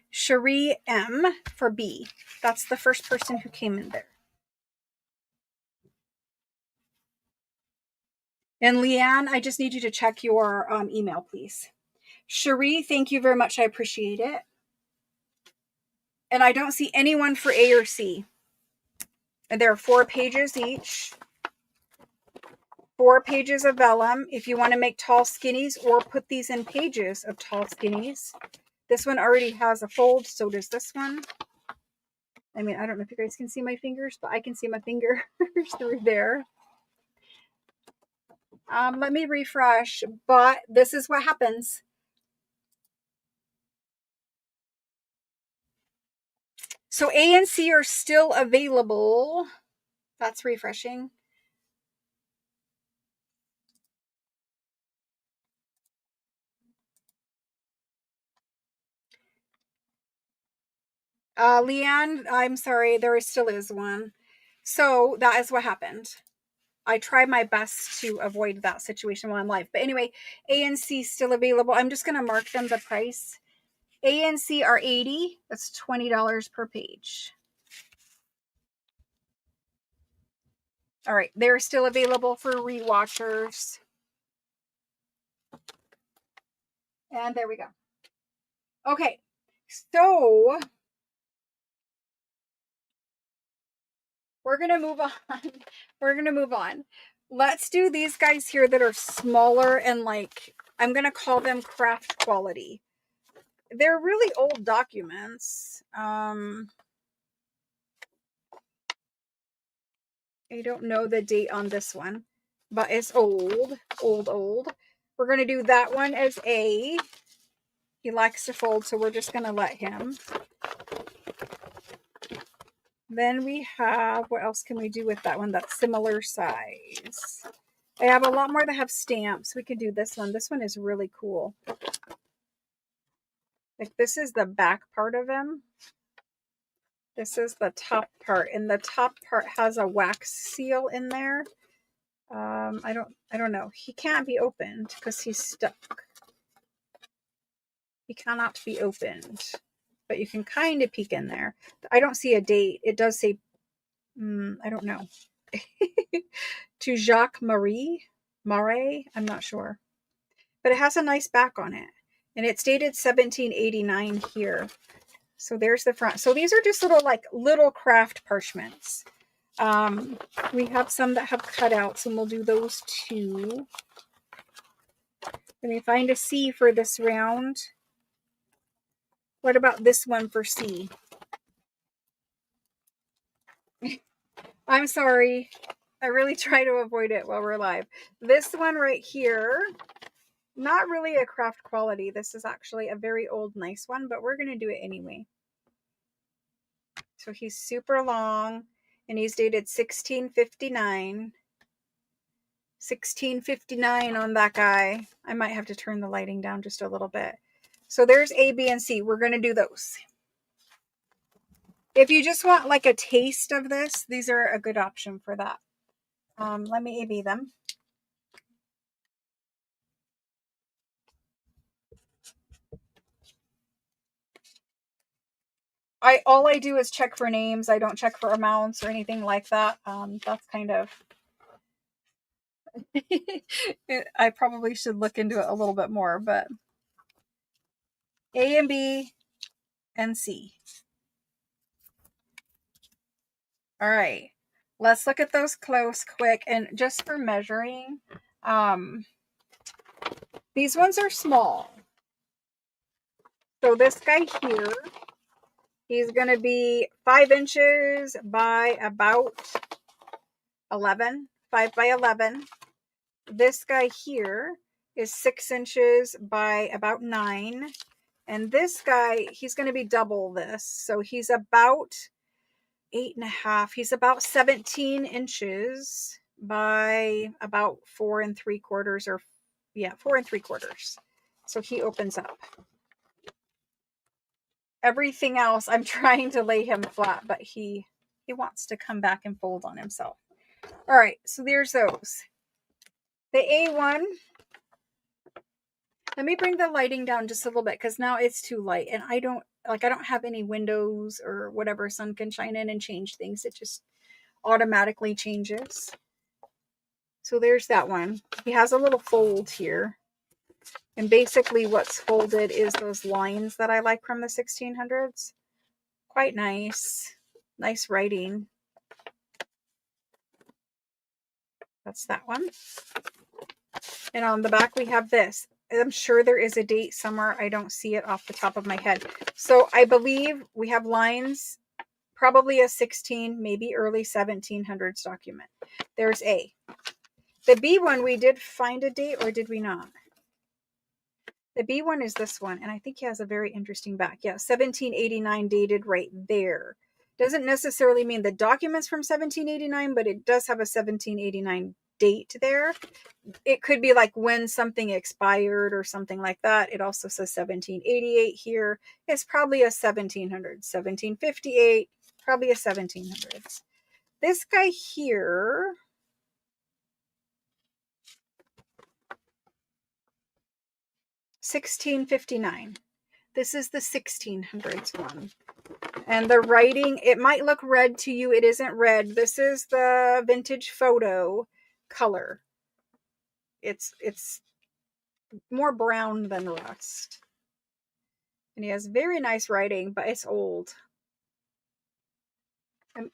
Cherie M for B. That's the first person who came in there. And Leanne, I just need you to check your email, please. Cherie, thank you very much. I appreciate it. And I don't see anyone for A or C. And there are 4 pages each. 4 pages of vellum. If you want to make tall skinnies or put these in pages of tall skinnies. This one already has a fold, so does this one. I mean, I don't know if you guys can see my fingers, but I can see my fingers through there. Let me refresh, but this is what happens. So A and C are still available. That's refreshing. Leanne, I'm sorry, there still is one. So that is what happened. I try my best to avoid that situation while I'm live. But anyway, A and C still available. I'm just going to mark them the price. A and C are $80. That's $20 per page. All right, they're still available for rewatchers. And there we go. Okay, so we're going to move on. We're going to move on. Let's do these guys here that are smaller and like I'm going to call them craft quality. They're really old documents. I don't know the date on this one, but it's old. We're going to do that one as A. He likes to fold, so we're just going to let him. Then we have, what else can we do with that one that's similar size? I have a lot more that have stamps. We could do this one. This one is really cool. Like, this is the back part of him. This is the top part, and the top part has a wax seal in there. I don't know. He can't be opened because he's stuck. He cannot be opened, but you can kind of peek in there. I don't see a date. It does say, I don't know. To Jacques Marais, I'm not sure. But it has a nice back on it. And it's dated 1789 here. So there's the front. So these are just little craft parchments. We have some that have cutouts, and we'll do those too. Let me find a C for this round. What about this one for C? I'm sorry. I really try to avoid it while we're live. This one right here, not really a craft quality. This is actually a very old, nice one, but we're going to do it anyway. So he's super long, and he's dated 1659. 1659 on that guy. I might have to turn the lighting down just a little bit. So there's A, B, and C. We're going to do those. If you just want like a taste of this, these are a good option for that. Let me A-B them. All I do is check for names. I don't check for amounts or anything like that. That's kind of... I probably should look into it a little bit more, but A and B and C. All right, let's look at those close quick. And just for measuring, these ones are small. So this guy here, he's going to be 5 inches by about 11, 5 by 11. This guy here is 6 inches by about 9. And this guy, he's going to be double this. So he's about 8.5. He's about 17 inches by about 4 3/4 or 4 3/4. So he opens up. Everything else, I'm trying to lay him flat, but he wants to come back and fold on himself. All right, so there's those. The A1, let me bring the lighting down just a little bit because now it's too light, and I don't have any windows or whatever sun can shine in and change things. It just automatically changes. So there's that one. He has a little fold here. And basically what's folded is those lines that I like from the 1600s. Quite nice. Nice writing. That's that one. And on the back we have this. I'm sure there is a date somewhere. I don't see it off the top of my head. So I believe we have lines, probably a 16, maybe early 1700s document. There's A. The B one, we did find a date, or did we not? The B one is this one, and I think he has a very interesting back. Yeah, 1789 dated right there. Doesn't necessarily mean the document's from 1789, but it does have a 1789 date there. It could be like when something expired or something like that. It also says 1788 here. It's probably a 1700. 1758, probably a 1700s. This guy here... 1659. This is the 1600s one. And the writing, it might look red to you. It isn't red. This is the vintage photo color. It's more brown than rust. And he has very nice writing, but it's old.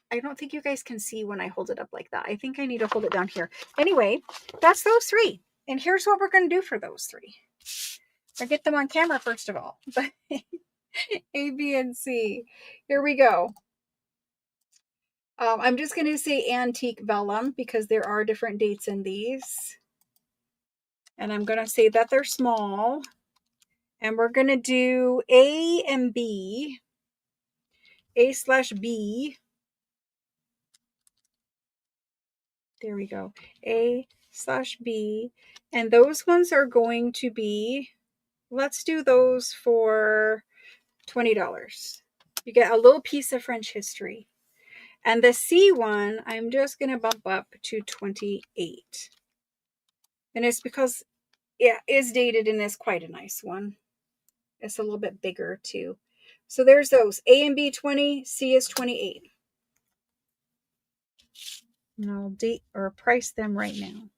I don't think you guys can see when I hold it up like that. I think I need to hold it down here. Anyway, that's those three. And here's what we're going to do for those three. Or get them on camera first of all. But A, B, and C. Here we go. I'm just going to say antique vellum because there are different dates in these. And I'm going to say that they're small. And we're going to do A and B. A/B. There we go. A/B. And those ones are going to be, let's do those for $20. You get a little piece of French history. And the C one, I'm just going to bump up to 28. And it's because it is dated and is quite a nice one. It's a little bit bigger too. So there's those. A and B 20, C is 28. And I'll date or price them right now.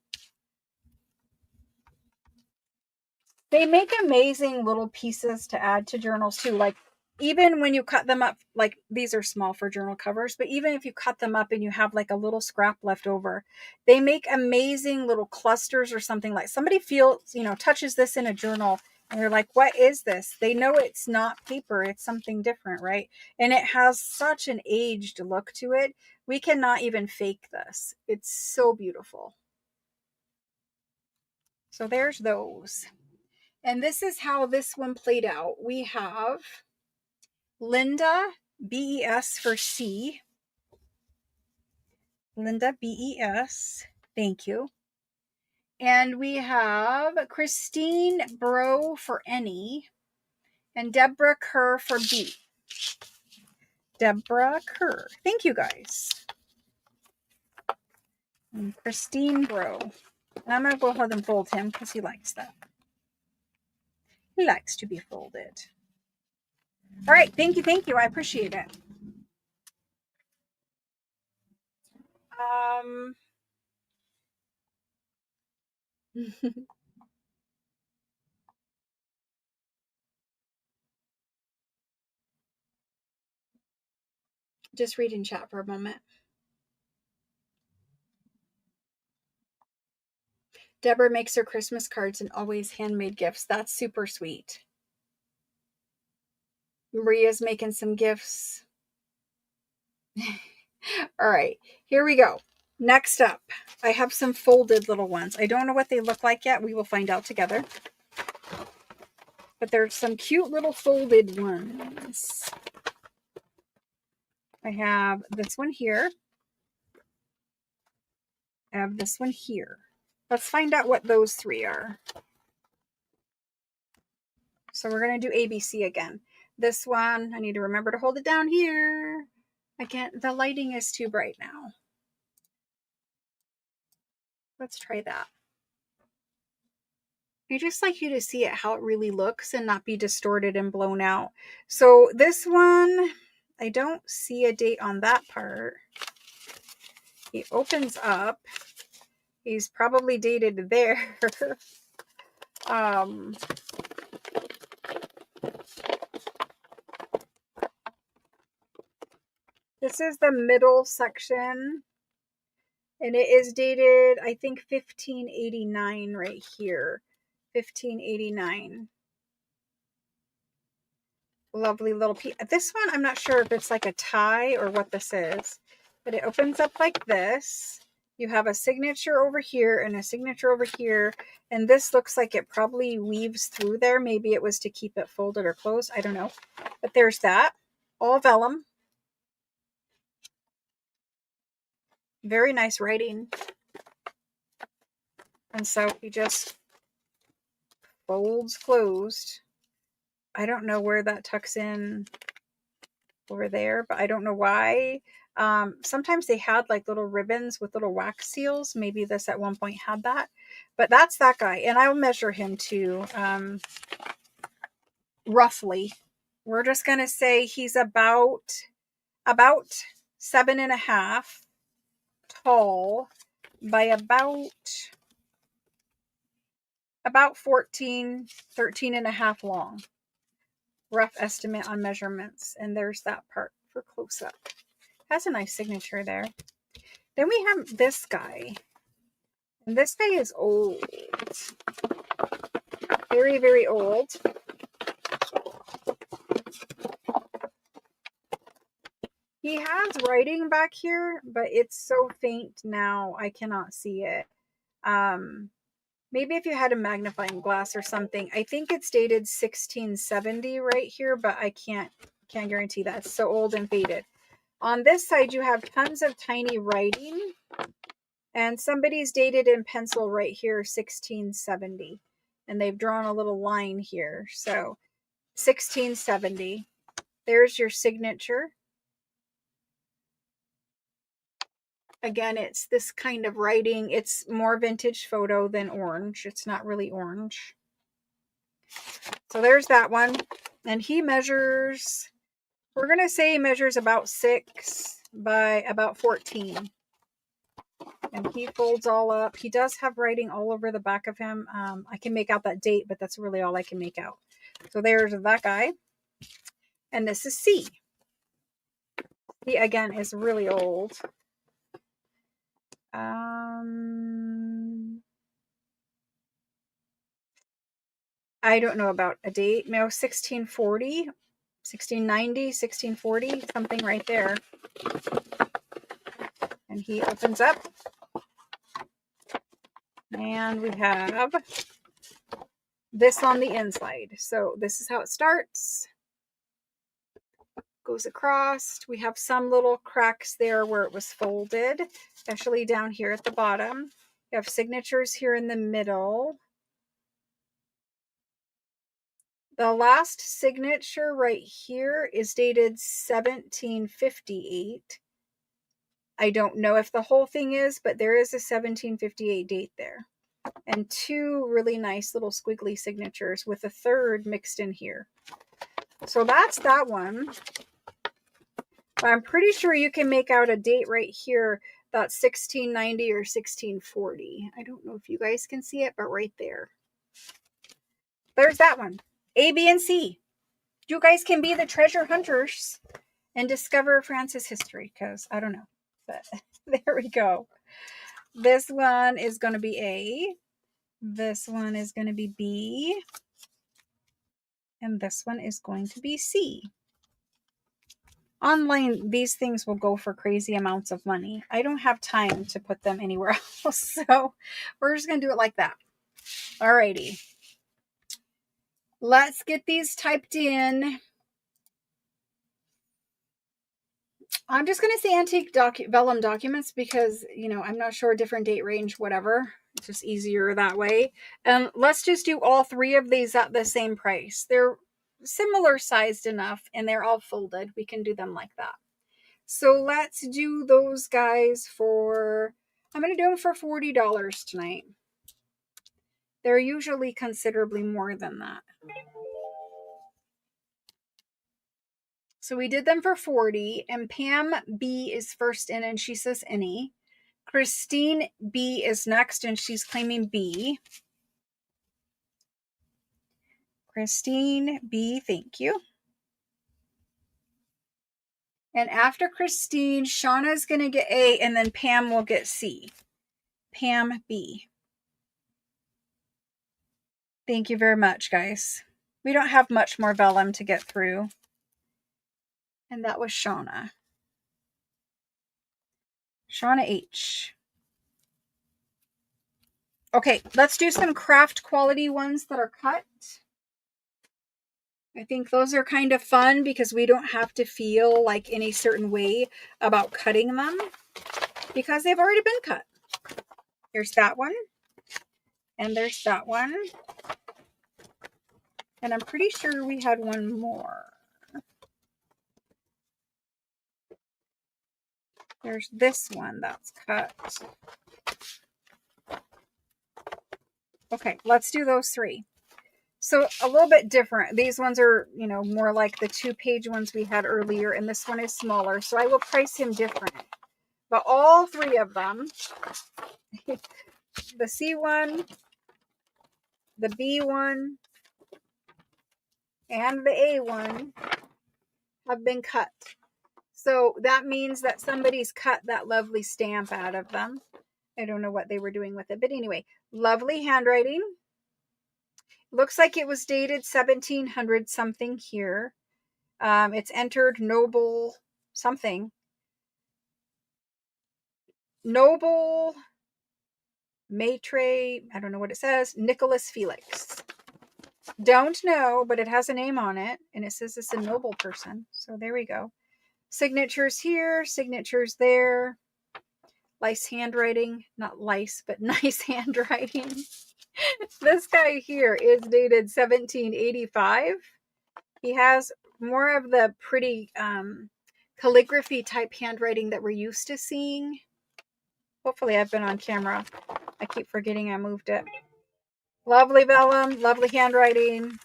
They make amazing little pieces to add to journals too. Like even when you cut them up, like these are small for journal covers, but even if you cut them up and you have like a little scrap left over, they make amazing little clusters or something. Like somebody feels, touches this in a journal and they're like, what is this? They know it's not paper. It's something different, right? And it has such an aged look to it. We cannot even fake this. It's so beautiful. So there's those. And this is how this one played out. We have Linda, BES for C. Linda, BES. Thank you. And we have Christine Bro for N-E. And Deborah Kerr for B. Deborah Kerr. Thank you, guys. And Christine Bro. And I'm going to go ahead and fold him because he likes that. He likes to be folded. All right. Thank you. Thank you. I appreciate it. Just read in chat for a moment. Deborah makes her Christmas cards and always handmade gifts. That's super sweet. Maria's making some gifts. All right, here we go. Next up, I have some folded little ones. I don't know what they look like yet. We will find out together. But there's some cute little folded ones. I have this one here. I have this one here. Let's find out what those three are. So we're going to do ABC again. This one, I need to remember to hold it down here. Again, the lighting is too bright now. Let's try that. I just like you to see it how it really looks and not be distorted and blown out. So this one, I don't see a date on that part. He opens up. He's probably dated there. This is the middle section. And it is dated, I think, 1589 right here. 1589. Lovely little piece. This one, I'm not sure if it's like a tie or what this is. But it opens up like this. You have a signature over here and a signature over here. And this looks like it probably weaves through there. Maybe it was to keep it folded or closed. I don't know. But there's that. All vellum. Very nice writing. And so he just folds closed. I don't know where that tucks in over there, but I don't know why. Sometimes they had like little ribbons with little wax seals. Maybe this at one point had that. But that's that guy. And I'll measure him too. Roughly. We're just going to say he's about 7.5 tall by about 14, 13.5 long. Rough estimate on measurements. And there's that part for close up. Has a nice signature there. Then we have this guy. And this guy is old. Very, very old. He has writing back here, but it's so faint now, I cannot see it. Maybe if you had a magnifying glass or something. I think it's dated 1670 right here, but I can't guarantee that. It's so old and faded. On this side, you have tons of tiny writing, and somebody's dated in pencil right here, 1670. And they've drawn a little line here. So 1670. There's your signature. Again, it's this kind of writing. It's more vintage photo than orange. It's not really orange. So there's that one. And he measures, we're going to say he measures about 6 by about 14. And he folds all up. He does have writing all over the back of him. I can make out that date, but that's really all I can make out. So there's that guy. And this is C. He, again, is really old. I don't know about a date. No, 1640, 1690, 1640, something right there. And he opens up. And we have this on the inside. So this is how it starts. Goes across. We have some little cracks there where it was folded, especially down here at the bottom. You have signatures here in the middle. The last signature right here is dated 1758. I don't know if the whole thing is, but there is a 1758 date there. And 2 really nice little squiggly signatures with a 3rd mixed in here. So that's that one. But I'm pretty sure you can make out a date right here that's 1690 or 1640. I don't know if you guys can see it, but right there. There's that one. A, B, and C. You guys can be the treasure hunters and discover France's history, because I don't know. But there we go. This one is going to be A. This one is going to be B. And this one is going to be C. Online, these things will go for crazy amounts of money. I don't have time to put them anywhere else. So we're just going to do it like that. Alrighty. Let's get these typed in. I'm just going to say antique vellum documents because, you know, I'm not sure, different date range, whatever. It's just easier that way. And let's just do all 3 of these at the same price. They're similar sized enough and they're all folded. We can do them like that. So let's do those guys for, I'm going to do them for $40 tonight. They're usually considerably more than that. So we did them for 40, and Pam B is first in, and she says any. Christine B is next, and she's claiming B. Christine B, thank you. And after Christine, Shauna's going to get A, and then Pam will get C. Pam B. Thank you very much, guys. We don't have much more vellum to get through. And that was Shauna. Shauna H. Okay, let's do some craft quality ones that are cut. I think those are kind of fun because we don't have to feel like any certain way about cutting them because they've already been cut. There's that one. And there's that one. And I'm pretty sure we had one more. There's this one that's cut. Okay, let's do those 3. So a little bit different. These ones are, you know, more like the 2-page ones we had earlier, and this one is smaller. So I will price him different. But all 3 of them, the C one, the B one, and the A one have been cut. So that means that somebody's cut that lovely stamp out of them. I don't know what they were doing with it. But anyway, lovely handwriting. Looks like it was dated 1700 something here. It's entered noble something. Noble Maitre, I don't know what it says, Nicholas Felix. Don't know, but it has a name on it, and it says it's a noble person. So there we go. Signatures here, signatures there. Lice handwriting, not lice, but nice handwriting. This guy here is dated 1785. He has more of the pretty calligraphy type handwriting that we're used to seeing. Hopefully I've been on camera. I keep forgetting I moved it. Lovely vellum, lovely handwriting.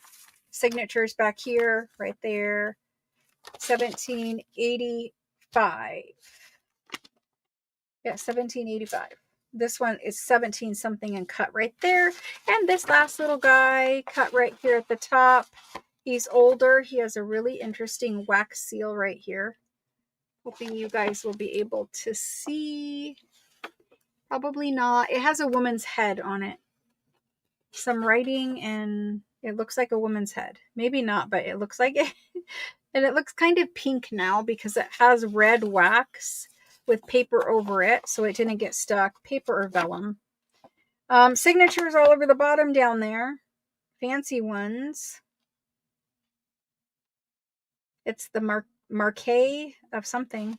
Signatures back here, right there. 1785. Yeah, 1785. This one is 17 something and cut right there. And this last little guy cut right here at the top. He's older. He has a really interesting wax seal right here. Hoping you guys will be able to see. Probably not. It has a woman's head on it. Some writing, and it looks like a woman's head. Maybe not, but it looks like it. And it looks kind of pink now because it has red wax with paper over it, so it didn't get stuck. Paper or vellum. Signatures all over the bottom down there. Fancy ones. It's the marquee of something.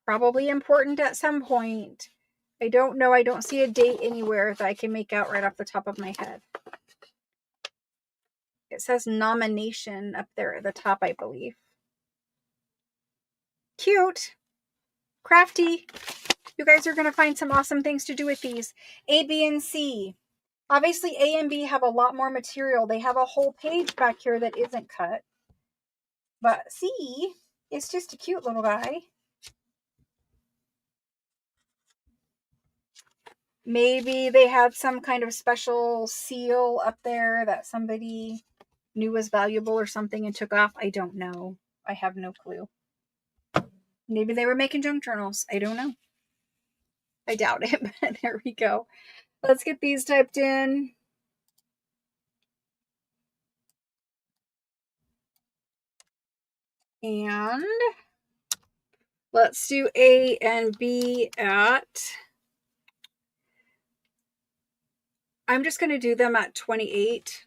Probably important at some point. I don't know. I don't see a date anywhere that I can make out right off the top of my head. It says nomination up there at the top, I believe. Cute. Crafty. You guys are going to find some awesome things to do with these. A, B, and C. Obviously, A and B have a lot more material. They have a whole page back here that isn't cut. But C is just a cute little guy. Maybe they had some kind of special seal up there that somebody knew was valuable or something and took off. I don't know. I have no clue. Maybe they were making junk journals. I don't know. I doubt it, but there we go. Let's get these typed in. And let's do A and B at... I'm just going to do them at 28.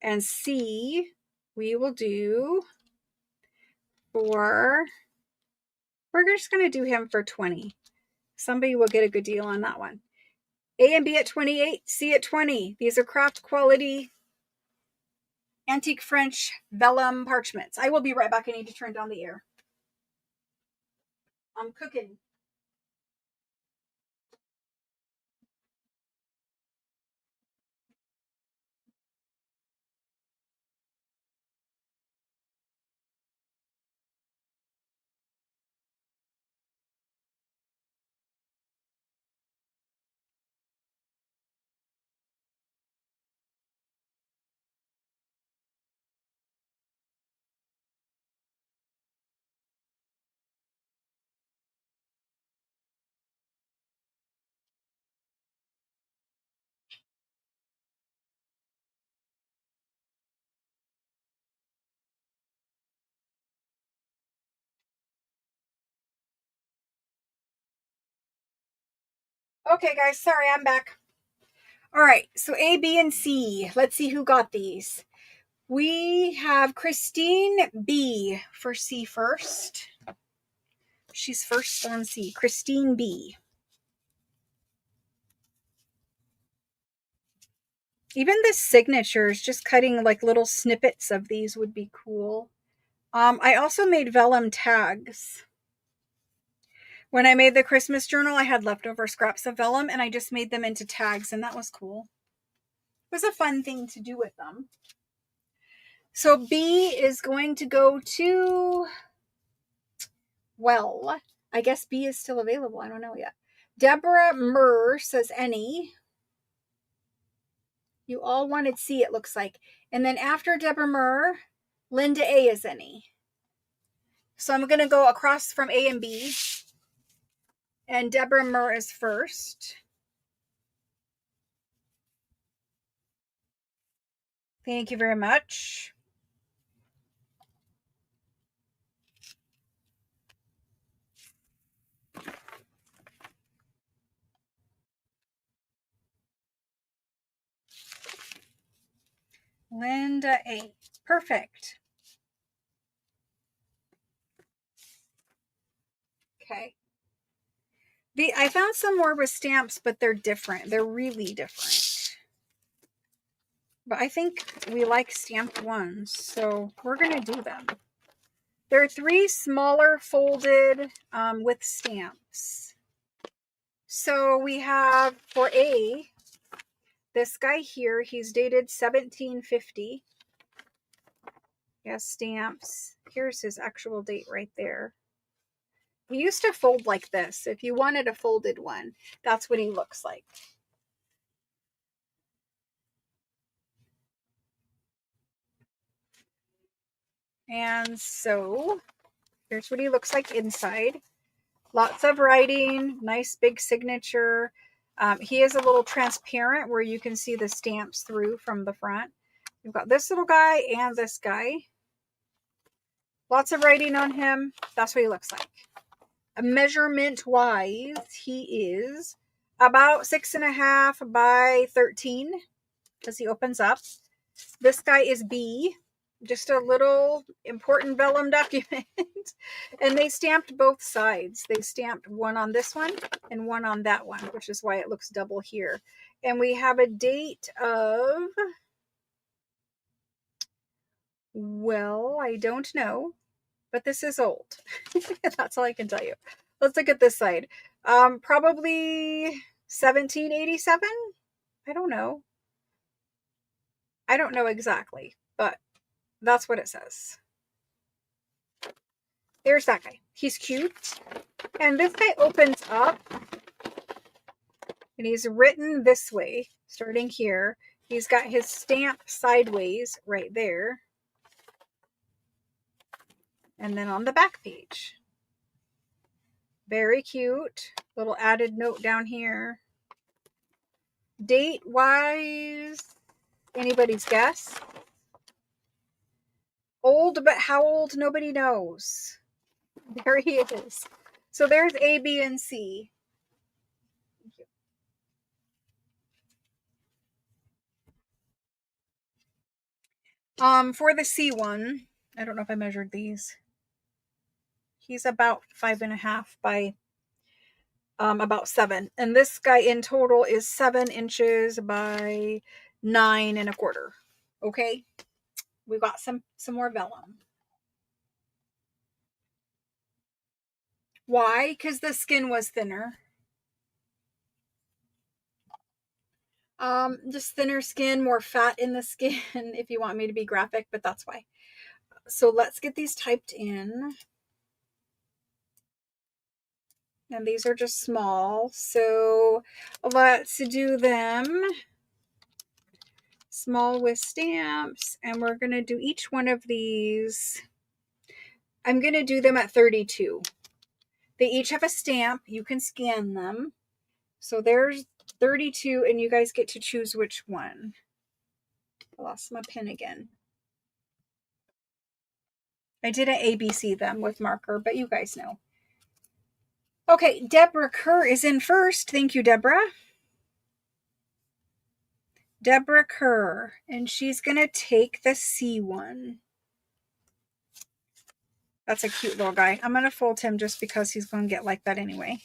And C, we will do for... We're just going to do him for 20. Somebody will get a good deal on that one. A and B at 28, C at 20. These are craft quality antique French vellum parchments. I will be right back. I need to turn down the air. I'm cooking. Okay, guys, sorry, I'm back. All right, so A, B, and C. Let's see who got these. We have Christine B for C first. She's first on C. Christine B. Even the signatures, just cutting like little snippets of these would be cool. I also made vellum tags. When I made the Christmas journal, I had leftover scraps of vellum and I just made them into tags, and that was cool. It was a fun thing to do with them. So B is going to go to, well, I guess B is still available. I don't know yet. Deborah Murr says any. You all wanted C, it looks like. And then after Deborah Murr, Linda A is any. So I'm going to go across from A and B. And Deborah Murr is first. Thank you very much. Linda A. Perfect. Okay. I found some more with stamps, but they're different. They're really different. But I think we like stamped ones, so we're going to do them. There are 3 smaller folded with stamps. So we have for A, this guy here, he's dated 1750. He has stamps. Here's his actual date right there. He used to fold like this. If you wanted a folded one, that's what he looks like. And so here's what he looks like inside. Lots of writing, nice big signature. He is a little transparent where you can see the stamps through from the front. You've got this little guy and this guy. Lots of writing on him. That's what he looks like. Measurement wise, he is about 6.5 by 13 because he opens up. This guy is B, just a little important vellum document. And they stamped both sides. They stamped one on this one and one on that one, which is why it looks double here. And we have a date of, well, I don't know, but this is old. That's all I can tell you. Let's look at this side. Probably 1787. I don't know. I don't know exactly, but that's what it says. There's that guy. He's cute. And this guy opens up and he's written this way, starting here. He's got his stamp sideways right there. And then on the back page. Very cute. Little added note down here. Date wise, anybody's guess? Old, but how old? Nobody knows. There he is. So there's A, B, and C. For the C one, I don't know if I measured these. He's about 5.5 by about 7. And this guy in total is 7 inches by 9.25. Okay. We got some more vellum. Why? Because the skin was thinner. Just thinner skin, more fat in the skin, if you want me to be graphic, but that's why. So let's get these typed in. And these are just small. So let's do them small with stamps. And we're going to do each one of these. I'm going to do them at 32. They each have a stamp. You can scan them. So there's 32, and you guys get to choose which one. I lost my pen again. I didn't ABC them with marker, but you guys know. Okay, Deborah Kerr is in first. Thank you, Deborah. Deborah Kerr, and she's going to take the C one. That's a cute little guy. I'm going to fold him just because he's going to get like that anyway.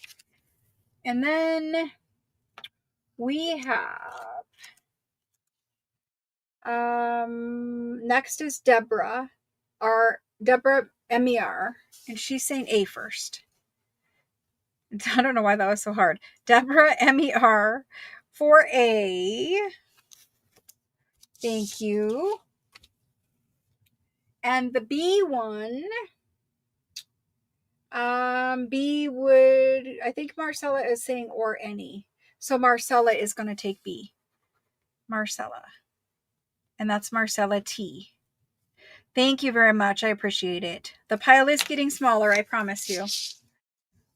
And then we have, next is Deborah, our Deborah MER, and she's saying A first. I don't know why that was so hard. Deborah MER for A. Thank you. And the B one, B would, I think Marcella is saying or any. So Marcella is going to take B. Marcella. And that's Marcella T. Thank you very much. I appreciate it. The pile is getting smaller, I promise you.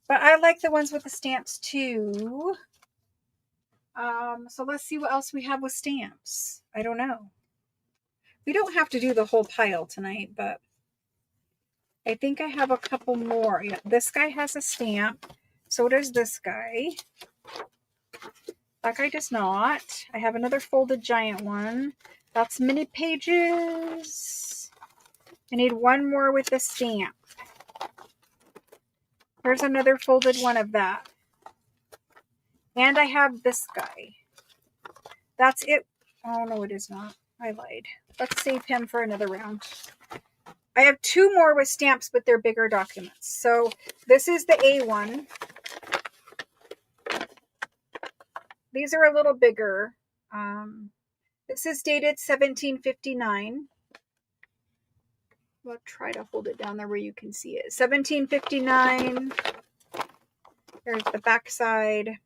But I like the ones with the stamps too. So let's see what else we have with stamps. I don't know. We don't have to do the whole pile tonight, but I think I have a couple more. Yeah, this guy has a stamp. So does this guy. That guy does not. I have another folded giant one. That's mini pages. I need one more with the stamp. Here's another folded one of that. And I have this guy. That's it. Oh, no, it is not. I lied. Let's save him for another round. I have two more with stamps, but they're bigger documents. So this is the A one. These are a little bigger. This is dated 1759. We'll try to hold it down there where you can see it. 1759. There's the back side.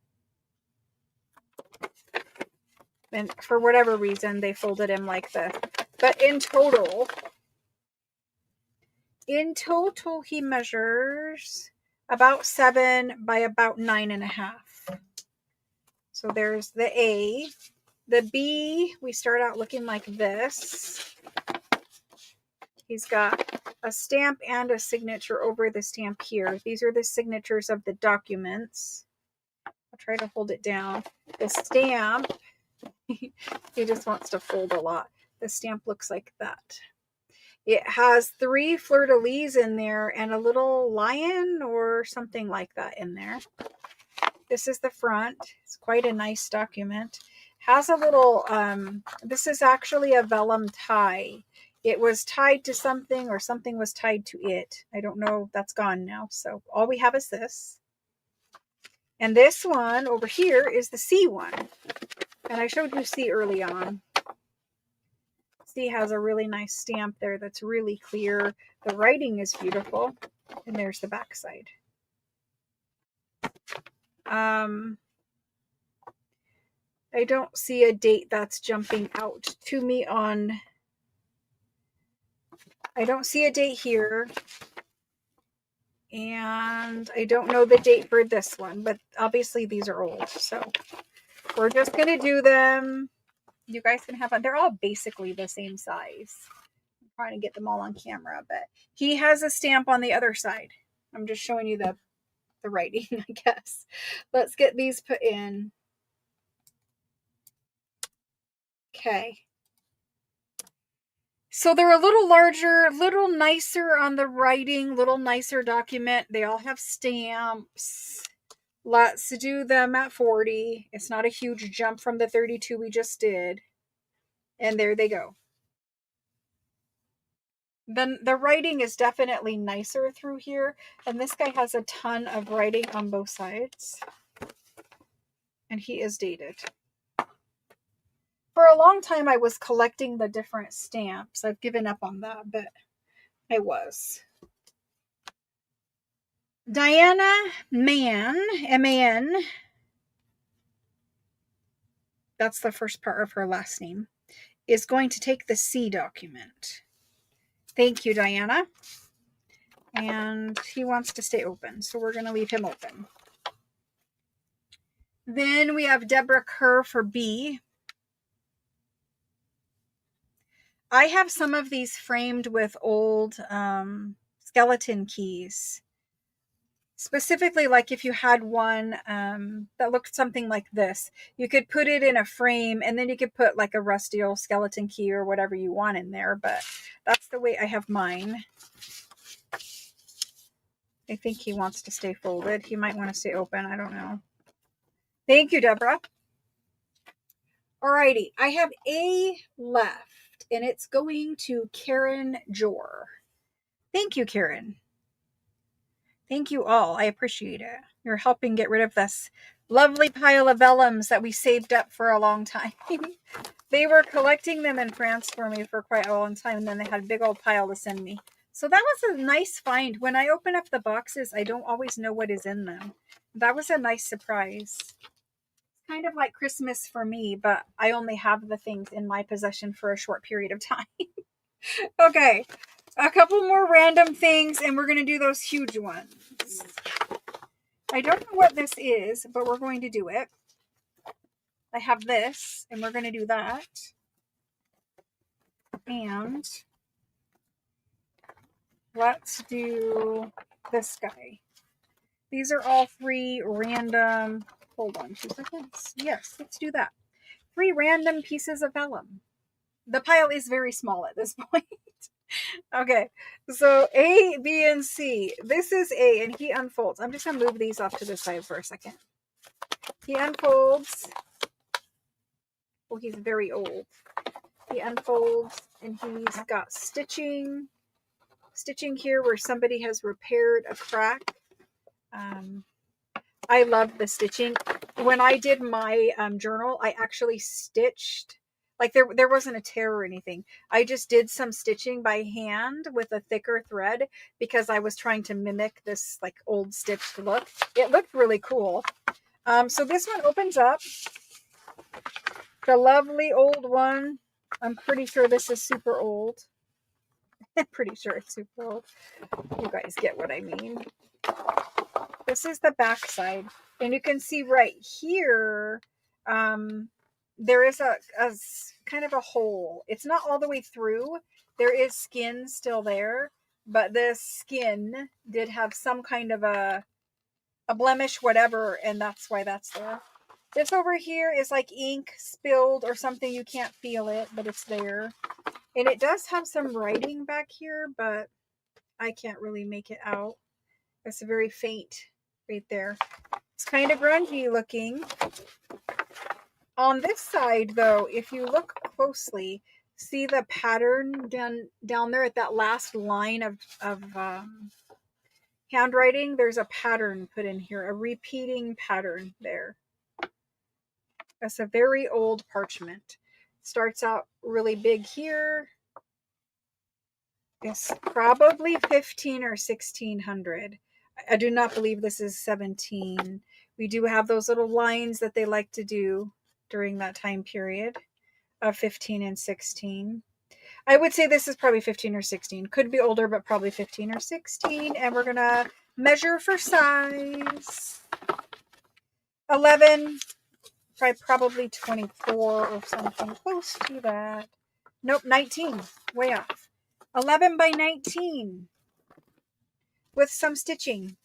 And for whatever reason, they folded him like this. But in total, he measures about 7 by about 9.5. So there's the A. The B, we start out looking like this. He's got a stamp and a signature over the stamp here. These are the signatures of the documents. I'll try to hold it down. The stamp, he just wants to fold a lot. The stamp looks like that. It has 3 fleur-de-lis in there and a little lion or something like that in there. This is the front. It's quite a nice document. Has a little, this is actually a vellum tie. It was tied to something or something was tied to it. I don't know. That's gone now. So all we have is this. And this one over here is the C one. And I showed you C early on. C has a really nice stamp there that's really clear. The writing is beautiful. And there's the back side. I don't see a date that's jumping out to me on... I don't see a date here. And I don't know the date for this one, but obviously these are old. So we're just going to do them. You guys can have fun. They're all basically the same size. I'm trying to get them all on camera, but he has a stamp on the other side. I'm just showing you the writing, I guess. Let's get these put in. Okay. So they're a little larger, a little nicer on the writing, little nicer document. They all have stamps. Let's do them at 40. It's not a huge jump from the 32 we just did. And there they go. Then the writing is definitely nicer through here. And this guy has a ton of writing on both sides. And he is dated. For a long time, I was collecting the different stamps. I've given up on that, but I was. Diana Mann, M-A-N, that's the first part of her last name, is going to take the C document. Thank you, Diana. And he wants to stay open, so we're going to leave him open. Then we have Deborah Kerr for B. I have some of these framed with old skeleton keys. Specifically, like if you had one that looked something like this, you could put it in a frame and then you could put like a rusty old skeleton key or whatever you want in there. But that's the way I have mine. I think he wants to stay folded. He might want to stay open. I don't know. Thank you, Deborah. Alrighty. I have A left and it's going to Karen Jor. Thank you, Karen. Thank you all. I appreciate it. You're helping get rid of this lovely pile of vellums that we saved up for a long time. They were collecting them in France for me for quite a long time, and then they had a big old pile to send me. So that was a nice find. When I open up the boxes, I don't always know what is in them. That was a nice surprise. Kind of like Christmas for me, but I only have the things in my possession for a short period of time. Okay. A couple more random things, and we're going to do those huge ones. I don't know what this is, but we're going to do it. I have this, and we're going to do that. And let's do this guy. These are all 3 random, hold on 2 seconds. Yes, let's do that. 3 random pieces of vellum. The pile is very small at this point. Okay, so A, B, and C. This is A, and he unfolds. I'm just going to move these off to the side for a second. He unfolds. Well, he's very old. He unfolds, and he's got stitching here where somebody has repaired a crack. I love the stitching. When I did my journal, I actually stitched, like there wasn't a tear or anything. I just did some stitching by hand with a thicker thread because I was trying to mimic this like old stitched look. It looked really cool. So this one opens up. The lovely old one. I'm pretty sure this is super old. I'm pretty sure it's super old. You guys get what I mean. This is the back side. And you can see right here, there is a kind of a hole. It's not all the way through. There is skin still there. But this skin did have some kind of a blemish, whatever. And that's why that's there. This over here is like ink spilled or something. You can't feel it, but it's there. And it does have some writing back here, but I can't really make it out. It's very faint right there. It's kind of grungy looking. On this side, though, if you look closely, see the pattern down there at that last line of handwriting? There's a pattern put in here, a repeating pattern there. That's a very old parchment. Starts out really big here. It's probably 15 or 1600. I do not believe this is 17. We do have those little lines that they like to do during that time period of 15 and 16. I would say this is probably 15 or 16. Could be older, but probably 15 or 16. And we're going to measure for size. 11 by probably 24 or something close to that. Nope, 19. Way off. 11 by 19 with some stitching.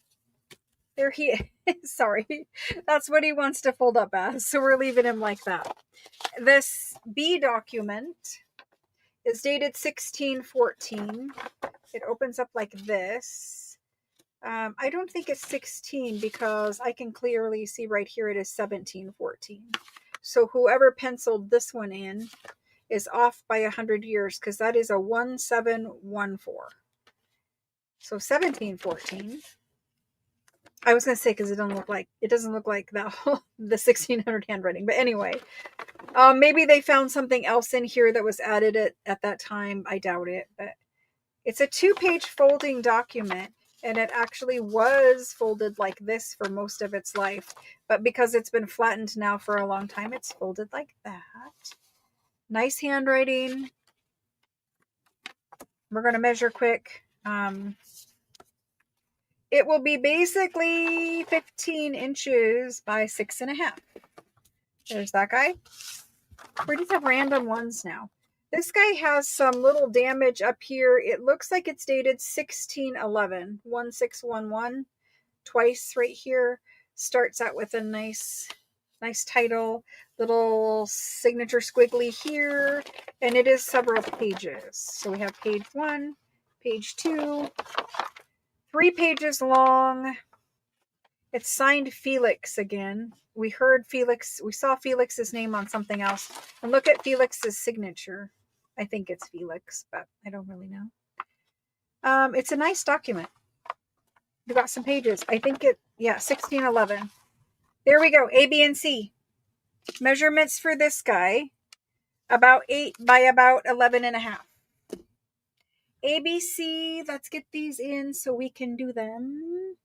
There he is. Sorry. That's what he wants to fold up as. So we're leaving him like that. This B document is dated 1614. It opens up like this. I don't think it's 16 because I can clearly see right here it is 1714. So whoever penciled this one in is off by 100 years because that is a 1714. So 1714. I was gonna say because it doesn't look like that whole, the 1600 handwriting. But anyway, maybe they found something else in here that was added at that time. I doubt it. But it's a 2-page folding document. And it actually was folded like this for most of its life. But because it's been flattened now for a long time, it's folded like that. Nice handwriting. We're going to measure quick. It will be basically 15 inches by 6.5. There's that guy. We just have random ones now. This guy has some little damage up here. It looks like it's dated 1611. 1611. Twice right here. Starts out with a nice title. Little signature squiggly here. And it is several pages. So we have page 1, page 2. 3 pages long. It's signed Felix again. We saw Felix's name on something else. And look at Felix's signature. I think it's Felix, but I don't really know. It's a nice document. We got some pages. I think 1611. There we go. A, B, and C. Measurements for this guy. About 8 by about 11.5. A, B, C. Let's get these in so we can do them.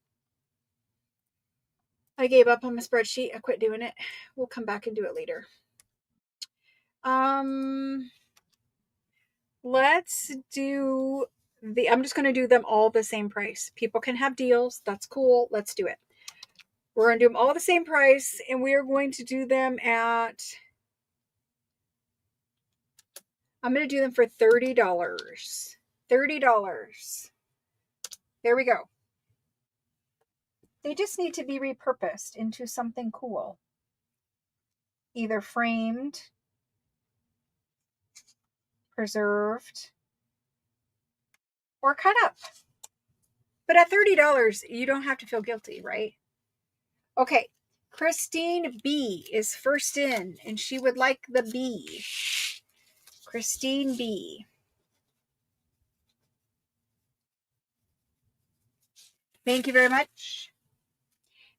I gave up on my spreadsheet. I quit doing it. We'll come back and do it later. Let's do I'm just going to do them all the same price. People can have deals. That's cool. Let's do it. We're going to do them all the same price, and we are going to do them at I'm going to do them for $30. $30. There we go. They just need to be repurposed into something cool. Either framed, preserved, or cut up. But at $30, you don't have to feel guilty, right? Okay, Christine B is first in, and she would like the B. Christine B. Thank you very much.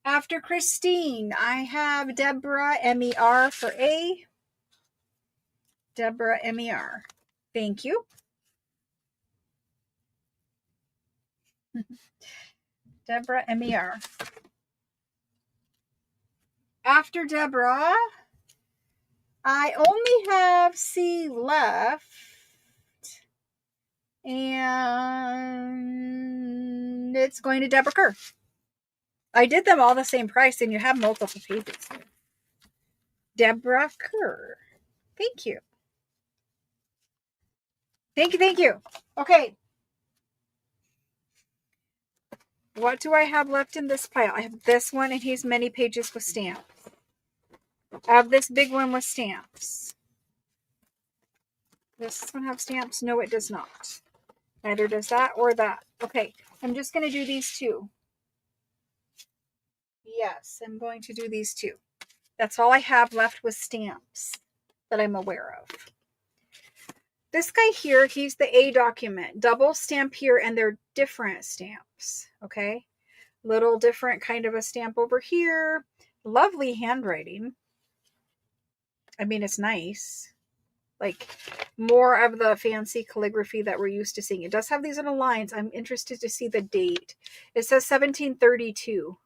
After Christine, I have Deborah, M-E-R for A. Deborah, M-E-R. Thank you. Deborah, M-E-R. After Deborah, I only have C left. And it's going to Deborah Kerr. I did them all the same price, and you have multiple pages here. Deborah Kerr. Thank you. Thank you, thank you. Okay. What do I have left in this pile? I have this one, and he's many pages with stamps. I have this big one with stamps. Does this one have stamps? No, it does not. Neither does that or that. Okay, I'm just going to do these two. Yes, I'm going to do these two. That's all I have left with stamps that I'm aware of. This guy here, he's the A document. Double stamp here, and they're different stamps, okay? Little different kind of a stamp over here. Lovely handwriting. I mean, it's nice. Like, more of the fancy calligraphy that we're used to seeing. It does have these little lines. I'm interested to see the date. It says 1732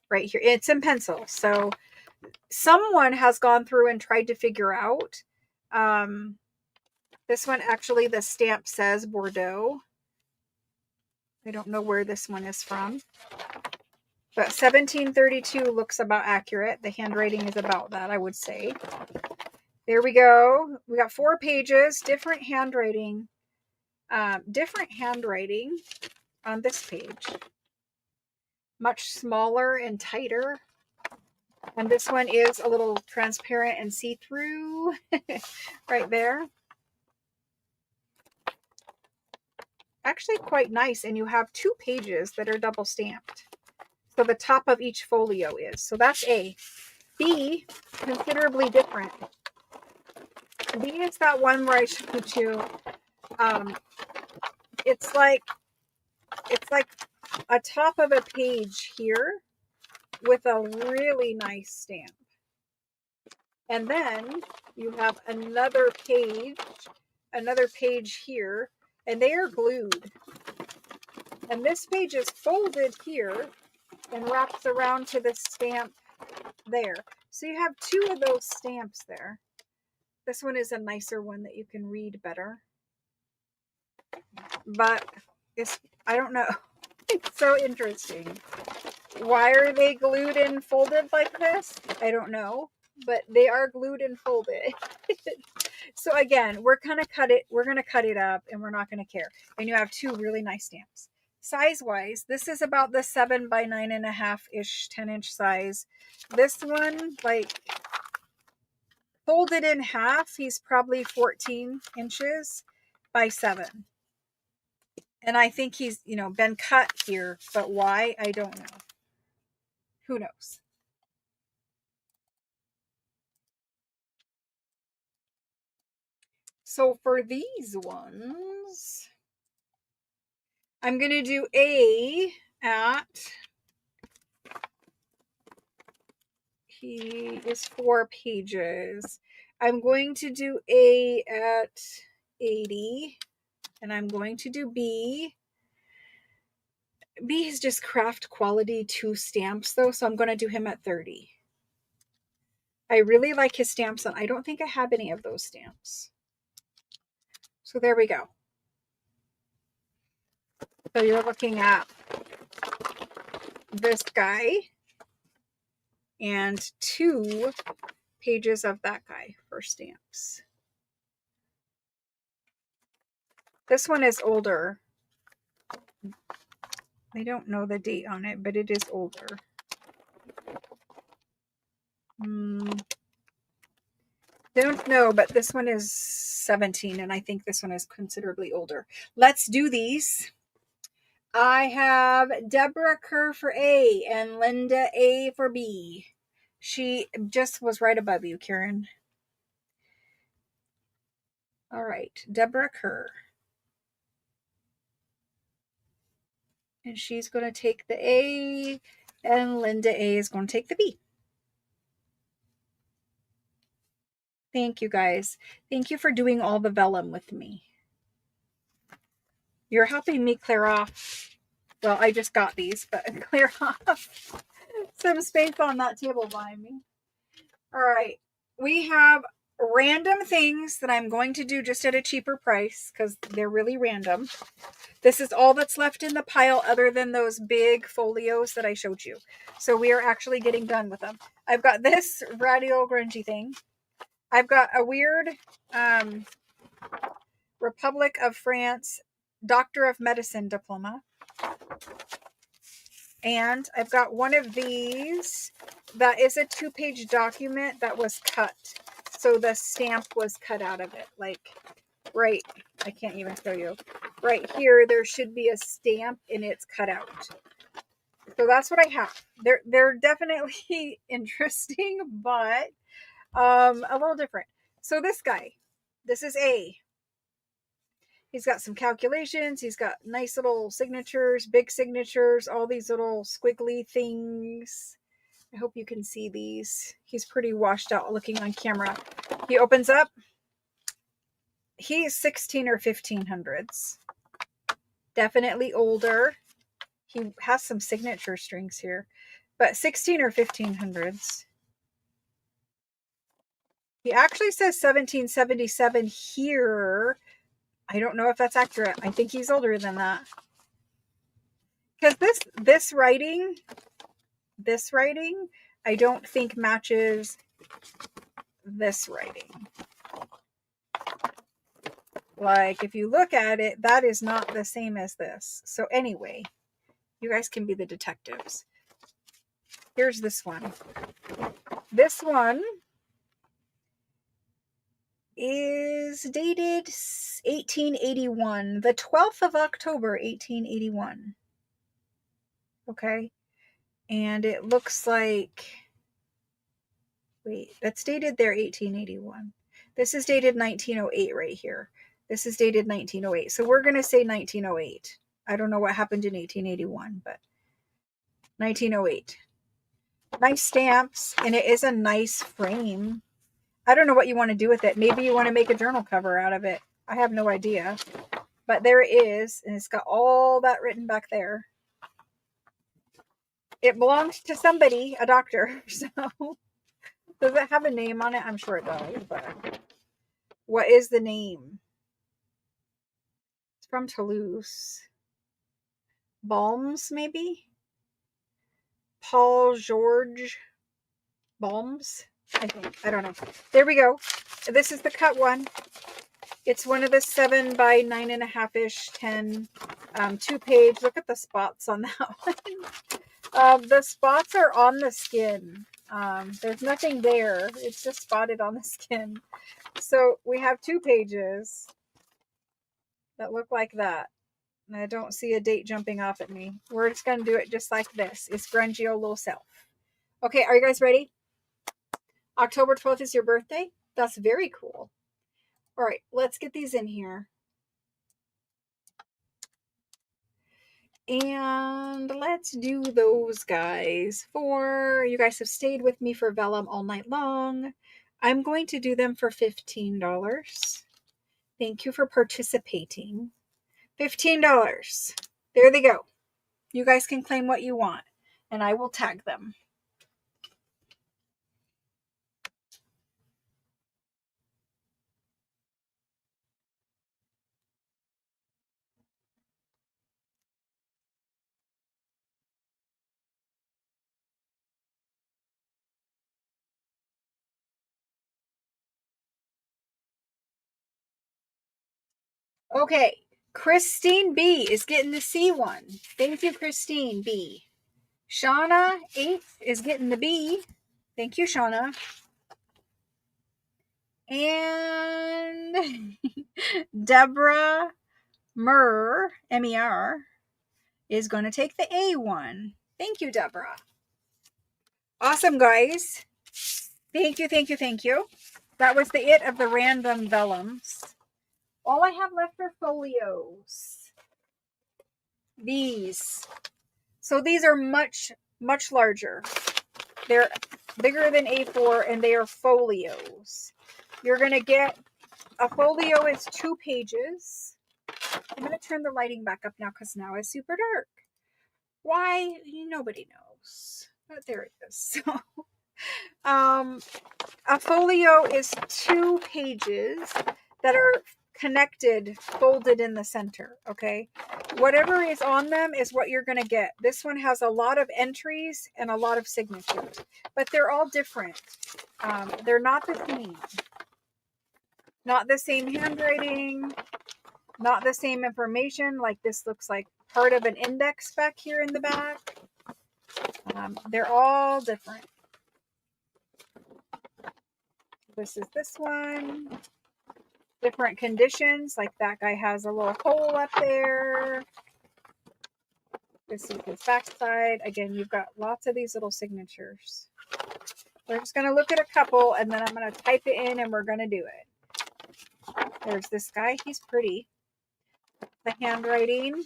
right here. It's in pencil, so someone has gone through and tried to figure out. This one, actually, the stamp says Bordeaux. I don't know where this one is from. But 1732 looks about accurate. The handwriting is about that, I would say. There we go. We got 4 pages, different handwriting. Different handwriting on this page. Much smaller and tighter. And this one is a little transparent and see-through right there. Actually quite nice, and you have 2 pages that are double stamped. So the top of each folio is. So that's A. B, considerably different. B is that one where I showed you. It's like a top of a page here with a really nice stamp. And then you have another page here, and they are glued. And this page is folded here and wraps around to the stamp there. So you have 2 of those stamps there. This one is a nicer one that you can read better. But I don't know. It's so interesting. Why are they glued and folded like this? I don't know. But they are glued and folded. So again, we're going to cut it up, and we're not going to care. And you have 2 really nice stamps. Size-wise, this is about the 7 by 9.5-ish, 10-inch size. This one, like, folded in half, he's probably 14 inches by 7. And I think he's, been cut here, but why? I don't know. Who knows? So for these ones, I'm going to do A at, he is 4 pages. I'm going to do A at 80, and I'm going to do B. B is just craft quality 2 stamps though, so I'm going to do him at 30. I really like his stamps, and I don't think I have any of those stamps. So there we go. So you're looking at this guy and 2 pages of that guy for stamps. This one is older. I don't know the date on it, but it is older. Don't know, but this one is 17, and I think this one is considerably older. Let's do these. I have Deborah Kerr for A and Linda A for B. She just was right above you, Karen. All right, Deborah Kerr. And she's going to take the A, and Linda A is going to take the B. Thank you, guys. Thank you for doing all the vellum with me. You're helping me clear off. Well, I just got these, but clear off some space on that table behind me. All right. We have random things that I'm going to do just at a cheaper price because they're really random. This is all that's left in the pile other than those big folios that I showed you. So we are actually getting done with them. I've got this radio grungy thing. I've got a weird Republic of France Doctor of Medicine diploma. And I've got one of these that is a 2-page document that was cut. So the stamp was cut out of it. Like, right, I can't even show you. Right here, there should be a stamp and it's cut out. So that's what I have. They're definitely interesting, but a little different. So this guy, this is A. He's got some calculations. He's got nice little signatures, big signatures, all these little squiggly things. I hope you can see these. He's pretty washed out looking on camera. He opens up. He's 16 or 1500s. Definitely older. He has some signature strings here, but 16 or 1500s. He actually says 1777 here. I don't know if that's accurate. I think he's older than that. Because this writing, I don't think matches this writing. Like, if you look at it, that is not the same as this. So anyway, you guys can be the detectives. Here's this one. This one is dated 1881, the 12th of October, 1881. Okay. And it looks like, wait, that's dated there 1881. This is dated 1908 right here. This is dated 1908. So we're going to say 1908. I don't know what happened in 1881, but 1908. Nice stamps, and it is a nice frame. I don't know what you want to do with it. Maybe you want to make a journal cover out of it. I have no idea. But there it is, and it's got all that written back there. It belongs to somebody, a doctor. So does it have a name on it? I'm sure it does, but what is the name? It's from Toulouse. Balms, maybe? Paul George Balms, I think. I don't know. There we go. This is the cut one. It's one of the 7 by 9.5-ish, 10, 2-page. Look at the spots on that one. The spots are on the skin. There's nothing there. It's just spotted on the skin. So we have 2 pages that look like that. And I don't see a date jumping off at me. We're just going to do it just like this. It's grungy old little self. Okay, are you guys ready? October 12th is your birthday? That's very cool. All right, let's get these in here. And let's do those guys. You guys have stayed with me for Vellum all night long. I'm going to do them for $15. Thank you for participating. $15. There they go. You guys can claim what you want, and I will tag them. Okay, Christine B is getting the C one. Thank you, Christine B. Shauna 8 is getting the B. Thank you, Shauna. And Deborah MER, is going to take the A1. Thank you, Deborah. Awesome, guys. Thank you, thank you, thank you. That was the it of the random vellums. All I have left are folios. These. So these are much, much larger. They're bigger than A4 and they are folios. You're going to get a folio is 2 pages. I'm going to turn the lighting back up now because now it's super dark. Why? Nobody knows. But there it is. So, a folio is 2 pages that are connected, folded in the center. Okay. Whatever is on them is what you're going to get. This one has a lot of entries and a lot of signatures, but they're all different. They're not the same. Not the same handwriting, not the same information. Like this looks like part of an index back here in the back. They're all different. This is this one. Different conditions. Like that guy has a little hole up there. This is his backside. Again, you've got lots of these little signatures. We're just going to look at a couple and then I'm going to type it in and we're going to do it. There's this guy. He's pretty. The handwriting.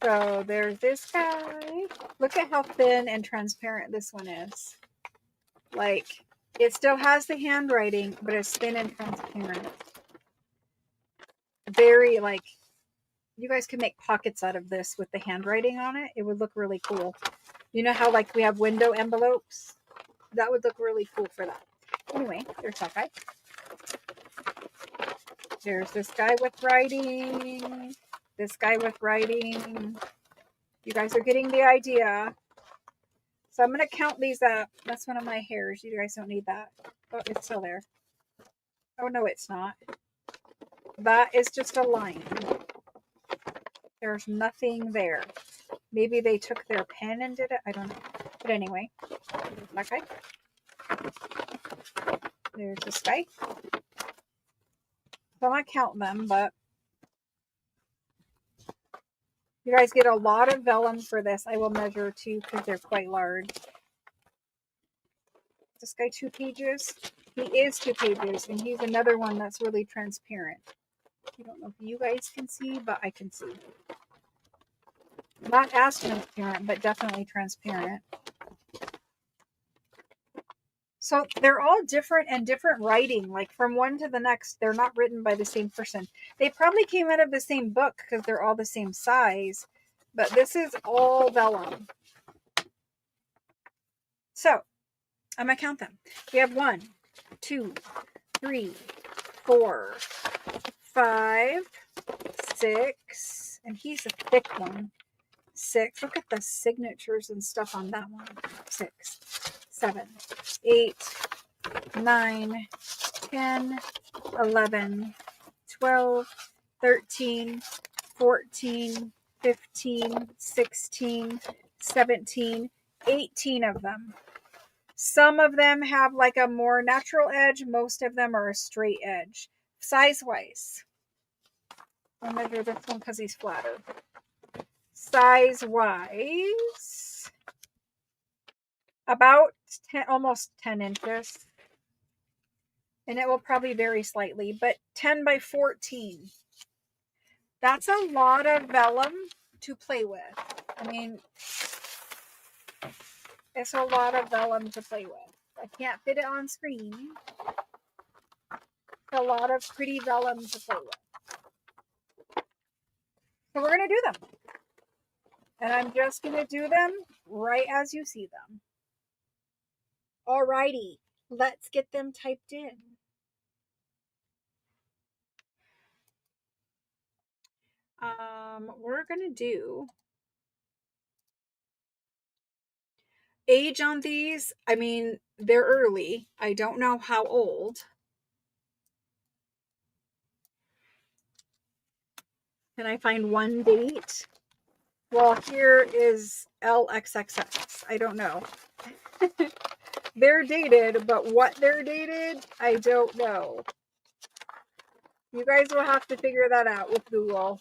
So there's this guy. Look at how thin and transparent this one is. Like, it still has the handwriting, but it's thin and transparent. Very, like, you guys could make pockets out of this with the handwriting on it. It would look really cool. You know how, like, we have window envelopes? That would look really cool for that. Anyway, there's that guy. There's this guy with writing. This guy with writing. You guys are getting the idea. So I'm going to count these up. That's one of my hairs. You guys don't need that. Oh, it's still there. Oh, no, it's not. That is just a line. There's nothing there. Maybe they took their pen and did it. I don't know. But anyway, that guy. There's this guy. So I'm not counting them, but you guys get a lot of vellum for this. I will measure too because they're quite large. This guy 2 pages. He is 2 pages, and he's another one that's really transparent. I don't know if you guys can see, but I can see. Not as transparent, but definitely transparent. So they're all different and different writing. Like from one to the next, they're not written by the same person. They probably came out of the same book because they're all the same size. But this is all vellum. So I'm going to count them. We have 1, 2, 3, 4, 5, 6. And he's a thick one. 6. Look at the signatures and stuff on that one. 6, 7, 8, 9, 10, 11, 12, 13, 14, 15, 16, 17, 18 of them. Some of them have like a more natural edge. Most of them are a straight edge. Size-wise. I'll measure this one because he's flatter. Size-wise, about 10, almost 10 inches. And it will probably vary slightly, but 10 by 14. That's a lot of vellum to play with. I mean, it's a lot of vellum to play with. I can't fit it on screen. It's a lot of pretty vellum to play with. So we're going to do them. And I'm just going to do them right as you see them. Alrighty, let's get them typed in. We're going to do age on these. I mean, they're early. I don't know how old. Can I find one date? Well, here is LXXX. I don't know. They're dated, but what they're dated, I don't know. You guys will have to figure that out with Google.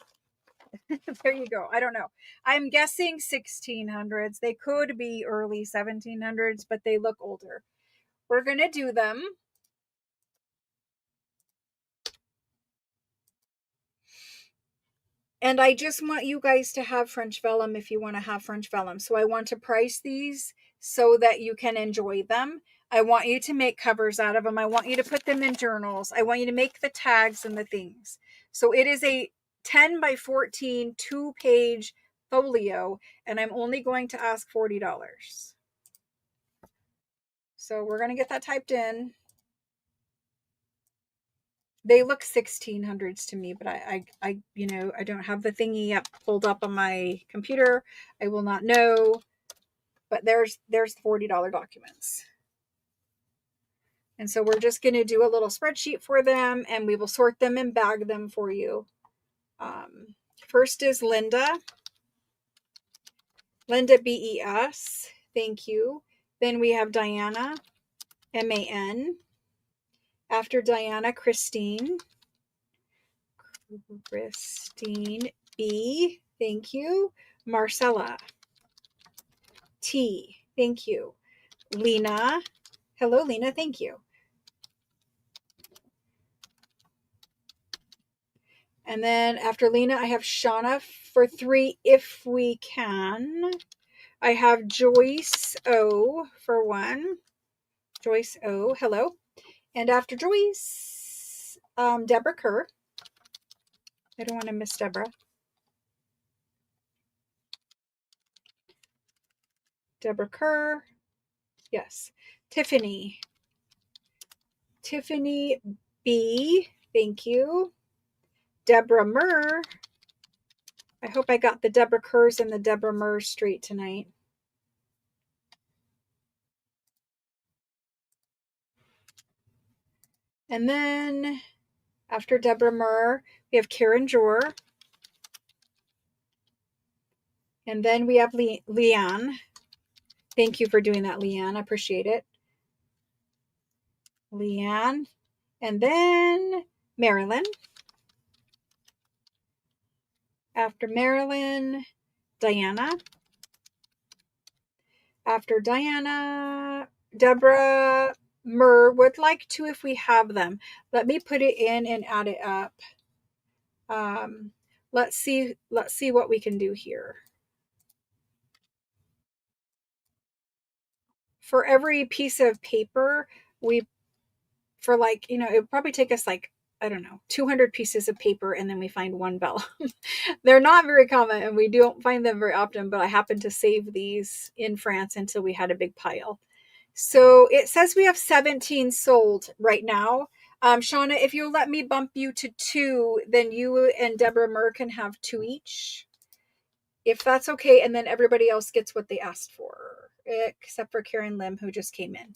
There you go. I don't know. I'm guessing 1600s. They could be early 1700s, but they look older. We're going to do them. And I just want you guys to have French vellum if you want to have French vellum. So I want to price these so that you can enjoy them. I want you to make covers out of them. I want you to put them in journals. I want you to make the tags and the things. So it is a 10 by 14 2-page folio, and I'm only going to ask $40. So we're going to get that typed in. They look 1600s to me, but I don't have the thingy pulled up on my computer. I will not know, but there's $40 documents. And so we're just going to do a little spreadsheet for them, and we will sort them and bag them for you. First is Linda. Linda BES. Thank you. Then we have Diana, MAN. After Diana, Christine. Christine B. Thank you. Marcella. T. Thank you. Lena. Hello, Lena. Thank you. And then after Lena, I have Shauna for 3 if we can. I have Joyce O for 1. Joyce O. Hello. And after Joyce, Deborah Kerr. I don't want to miss Deborah. Deborah Kerr. Yes. Tiffany. Tiffany B. Thank you. Deborah Murr. I hope I got the Deborah Kerrs and the Deborah Murr straight tonight. And then after Deborah Murr, we have Karen Jor. And then we have Leanne. Thank you for doing that, Leanne. I appreciate it. Leanne. And then Marilyn. After Marilyn, Diana. After Diana, Deborah Murr would like to if we have them. Let me put it in and add it up. Let's see what we can do here. For every piece of paper, it would probably take us 200 pieces of paper, and then we find one vellum. They're not very common, and we don't find them very often, but I happened to save these in France until we had a big pile. So it says we have 17 sold right now. Shauna, if you'll let me bump you to 2, then you and Deborah Murr can have 2 each. If that's okay, and then everybody else gets what they asked for, except for Karen Lim, who just came in.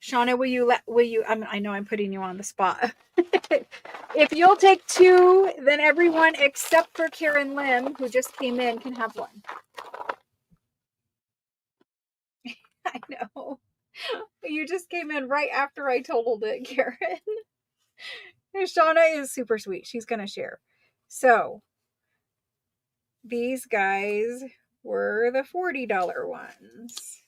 Shauna, I know I'm putting you on the spot. If you'll take 2, then everyone except for Karen Lim, who just came in, can have 1. I know. You just came in right after I totaled it, Karen. Shauna is super sweet. She's going to share. So, these guys were the $40 ones.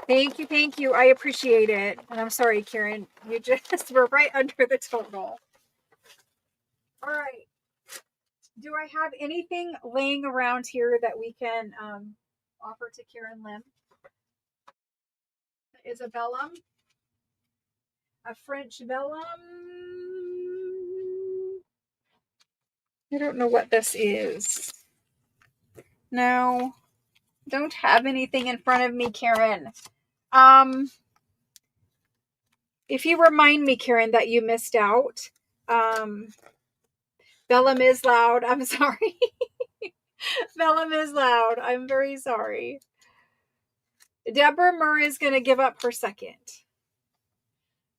Thank you. I appreciate it. And I'm sorry, Karen. You just were right under the total. All right. Do I have anything laying around here that we can offer to Karen Lim? Is a vellum? A French vellum? I don't know what this is. No. Don't have anything in front of me, Karen. If you remind me, Karen, that you missed out. Vellum is loud. I'm sorry. Vellum is loud. I'm very sorry. Deborah Murray is going to give up her second.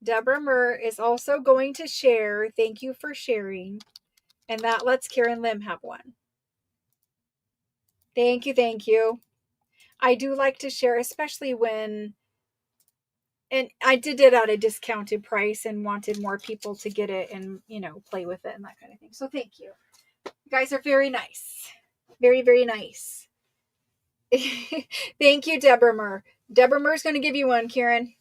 Deborah Murr is also going to share. Thank you for sharing. And that lets Karen Lim have one. Thank you, thank you. I do like to share, especially when, and I did it at a discounted price and wanted more people to get it and, you know, play with it and that kind of thing. So thank you. You guys are very nice. Very, very nice. Thank you, Deborah Murr. Deborah Murr's going to give you one, Karen.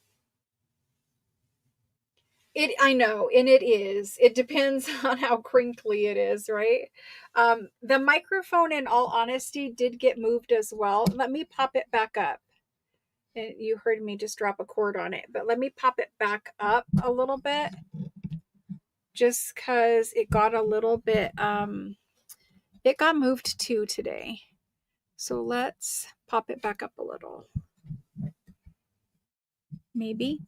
I know, and it is. It depends on how crinkly it is, right? The microphone, in all honesty, did get moved as well. Let me pop it back up. And you heard me just drop a cord on it, but let me pop it back up a little bit, just because it got a little bit, it got moved too today. So let's pop it back up a little. Maybe,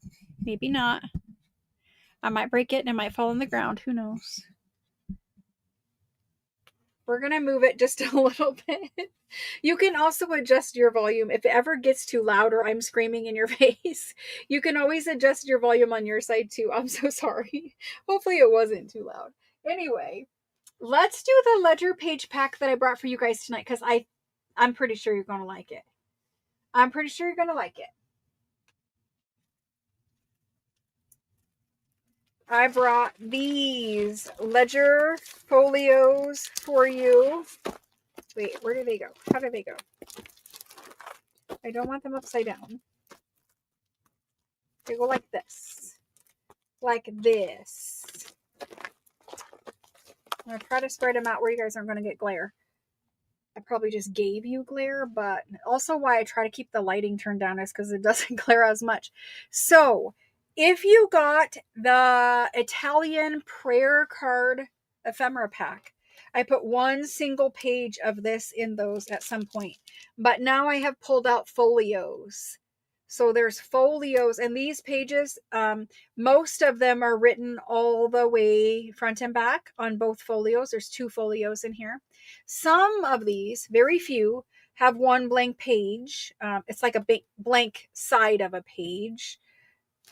maybe not. I might break it and it might fall on the ground. Who knows? We're going to move it just a little bit. You can also adjust your volume. If it ever gets too loud or I'm screaming in your face, you can always adjust your volume on your side too. I'm so sorry. Hopefully it wasn't too loud. Anyway, let's do the ledger page pack that I brought for you guys tonight, because I'm pretty sure you're going to like it. I'm pretty sure you're going to like it. I brought these ledger folios for you. Wait, where do they go? How do they go? I don't want them upside down. They go like this. Like this. I'm going to try to spread them out where you guys aren't going to get glare. I probably just gave you glare, but also why I try to keep the lighting turned down is because it doesn't glare as much. So, if you got the Italian prayer card ephemera pack, I put one single page of this in those at some point. But now I have pulled out folios. So there's folios, and these pages, most of them are written all the way front and back on both folios. There's 2 folios in here. Some of these, very few, have one blank page. It's like a blank side of a page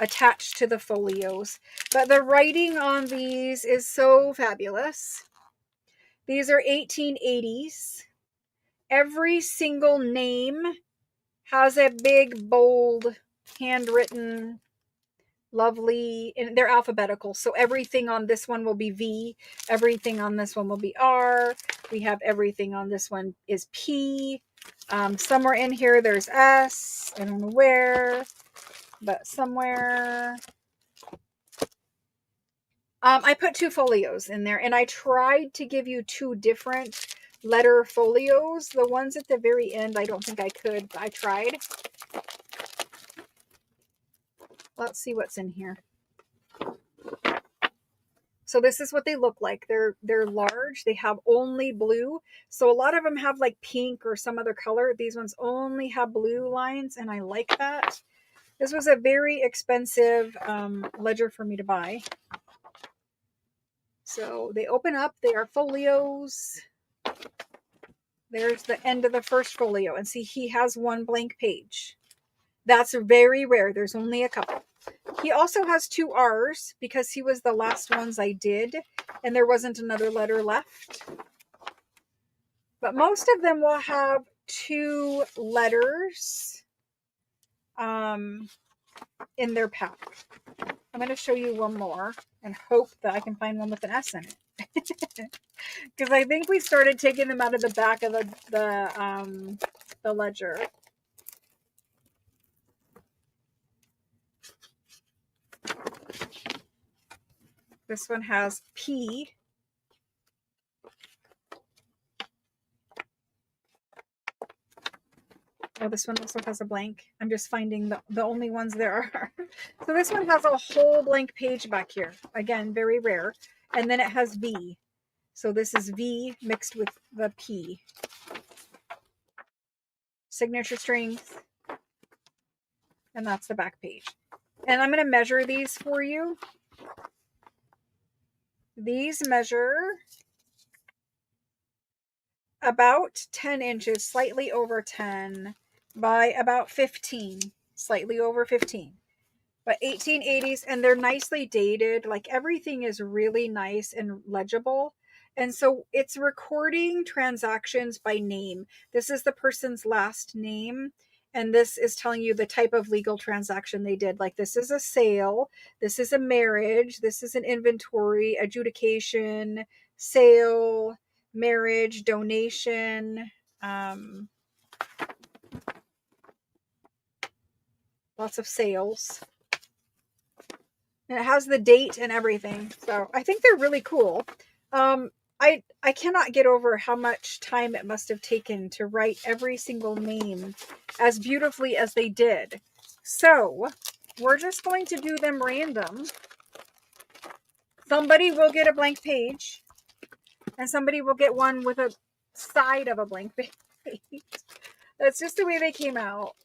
attached to the folios. But the writing on these is so fabulous. These are 1880s. Every single name has a big, bold, handwritten, lovely, and they're alphabetical. So everything on this one will be V. Everything on this one will be R. We have everything on this one is P. Somewhere in here there's S. I don't know where, but somewhere. I put 2 folios in there, and I tried to give you 2 different letter folios. The ones at the very end, I don't think I could, but I tried. Let's see what's in here. So this is what they look like. They're large. They have only blue. So a lot of them have like pink or some other color. These ones only have blue lines, and I like that. This was a very expensive ledger for me to buy. So they open up. They are folios. There's the end of the first folio. And see, he has one blank page. That's very rare. There's only a couple. He also has 2 R's because he was the last ones I did, and there wasn't another letter left. But most of them will have 2 letters in their pack. I'm going to show you one more and hope that I can find one with an S in it. Because I think we started taking them out of the back of the ledger. This one has P. Oh, this one also has a blank. I'm just finding the only ones there are. So this one has a whole blank page back here. Again, very rare. And then it has V. So this is V mixed with the P. Signature strings. And that's the back page. And I'm going to measure these for you. These measure about 10 inches, slightly over 10, by about 15, slightly over 15. But 1880s, and they're nicely dated. Like everything is really nice and legible. And so it's recording transactions by name. This is the person's last name. And this is telling you the type of legal transaction they did. Like this is a sale, this is a marriage, this is an inventory, adjudication, sale, marriage, donation, lots of sales. And it has the date and everything. So I think they're really cool. I cannot get over how much time it must have taken to write every single name as beautifully as they did. So we're just going to do them random. Somebody will get a blank page, and somebody will get one with a side of a blank page. That's just the way they came out.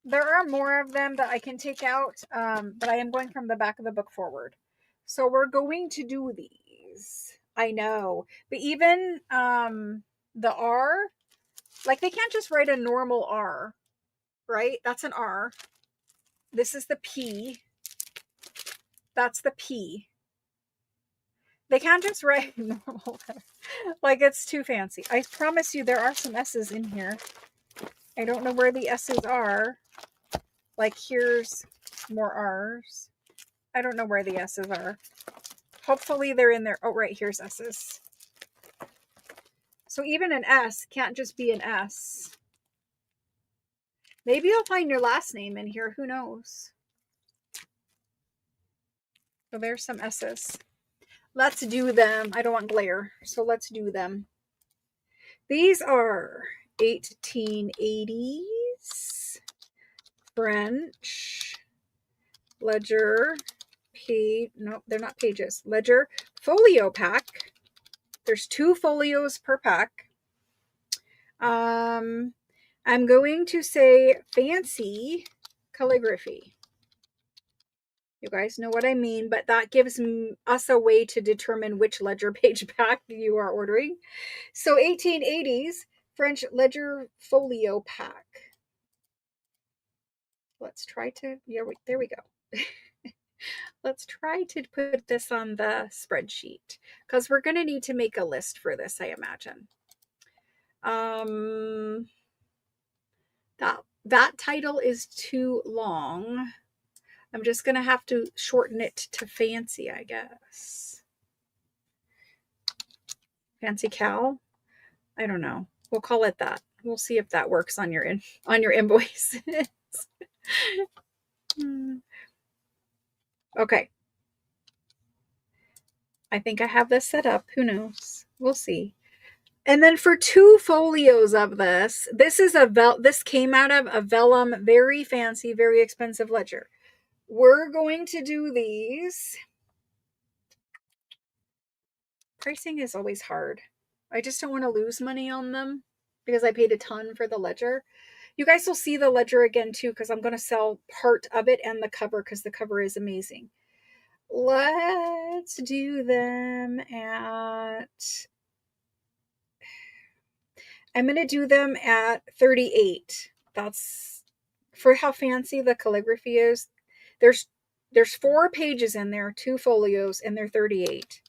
There are more of them that I can take out, but I am going from the back of the book forward. So we're going to do these. I know. But even the R, like they can't just write a normal R, right? That's an R. This is the P. That's the P. They can't just write normal. Like it's too fancy. I promise you there are some S's in here. I don't know where the S's are. Like here's more R's. I don't know where the S's are. Hopefully they're in there. Oh, right, here's S's. So even an S can't just be an S. Maybe you'll find your last name in here. Who knows? So there's some S's. Let's do them. I don't want glare, so let's do them. These are 1880s French ledger page. No, they're not pages. Ledger folio pack. There's 2 folios per pack. I'm going to say fancy calligraphy. You guys know what I mean, but that gives us a way to determine which ledger page pack you are ordering. So 1880s French ledger folio pack. Let's try to, yeah, there we go. Let's try to put this on the spreadsheet because we're going to need to make a list for this, I imagine. That title is too long. I'm just going to have to shorten it to fancy, I guess. Fancy Cal? I don't know. We'll call it that. We'll see if that works on your invoice. Okay. I think I have this set up. Who knows? We'll see. And then for 2 folios of this came out of a Vellum, very fancy, very expensive ledger. We're going to do these. Pricing is always hard. I just don't want to lose money on them because I paid a ton for the ledger. You guys will see the ledger again too because I'm going to sell part of it and the cover because the cover is amazing. Let's do them at... I'm going to do them at 38. That's for how fancy the calligraphy is. There's 4 pages in there, 2 folios, and they're 38.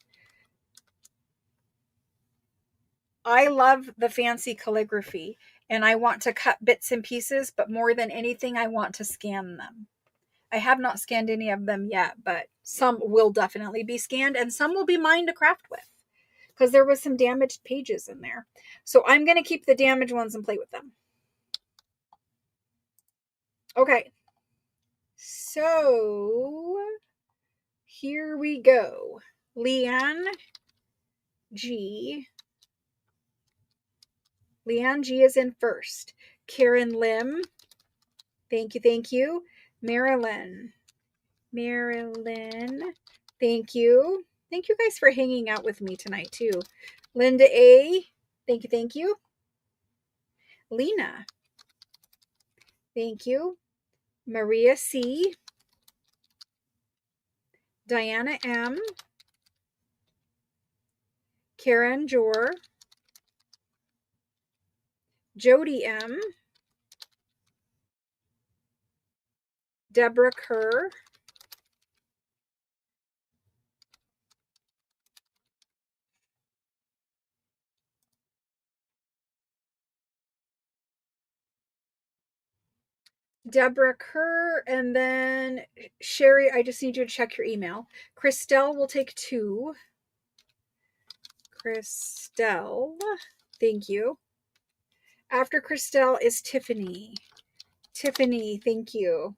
I love the fancy calligraphy, and I want to cut bits and pieces, but more than anything, I want to scan them. I have not scanned any of them yet, but some will definitely be scanned, and some will be mine to craft with, because there was some damaged pages in there. So I'm going to keep the damaged ones and play with them. Okay. So here we go. Leanne G. Leanne G is in first. Karen Lim. Thank you, thank you. Marilyn. Thank you. Thank you guys for hanging out with me tonight too. Linda A. Thank you, thank you. Lena. Thank you. Maria C. Diana M. Karen Jor. Jody M. Deborah Kerr. Deborah Kerr, and then Sherry, I just need you to check your email. Christelle will take 2. Christelle, thank you. After Christelle is Tiffany. Tiffany, thank you.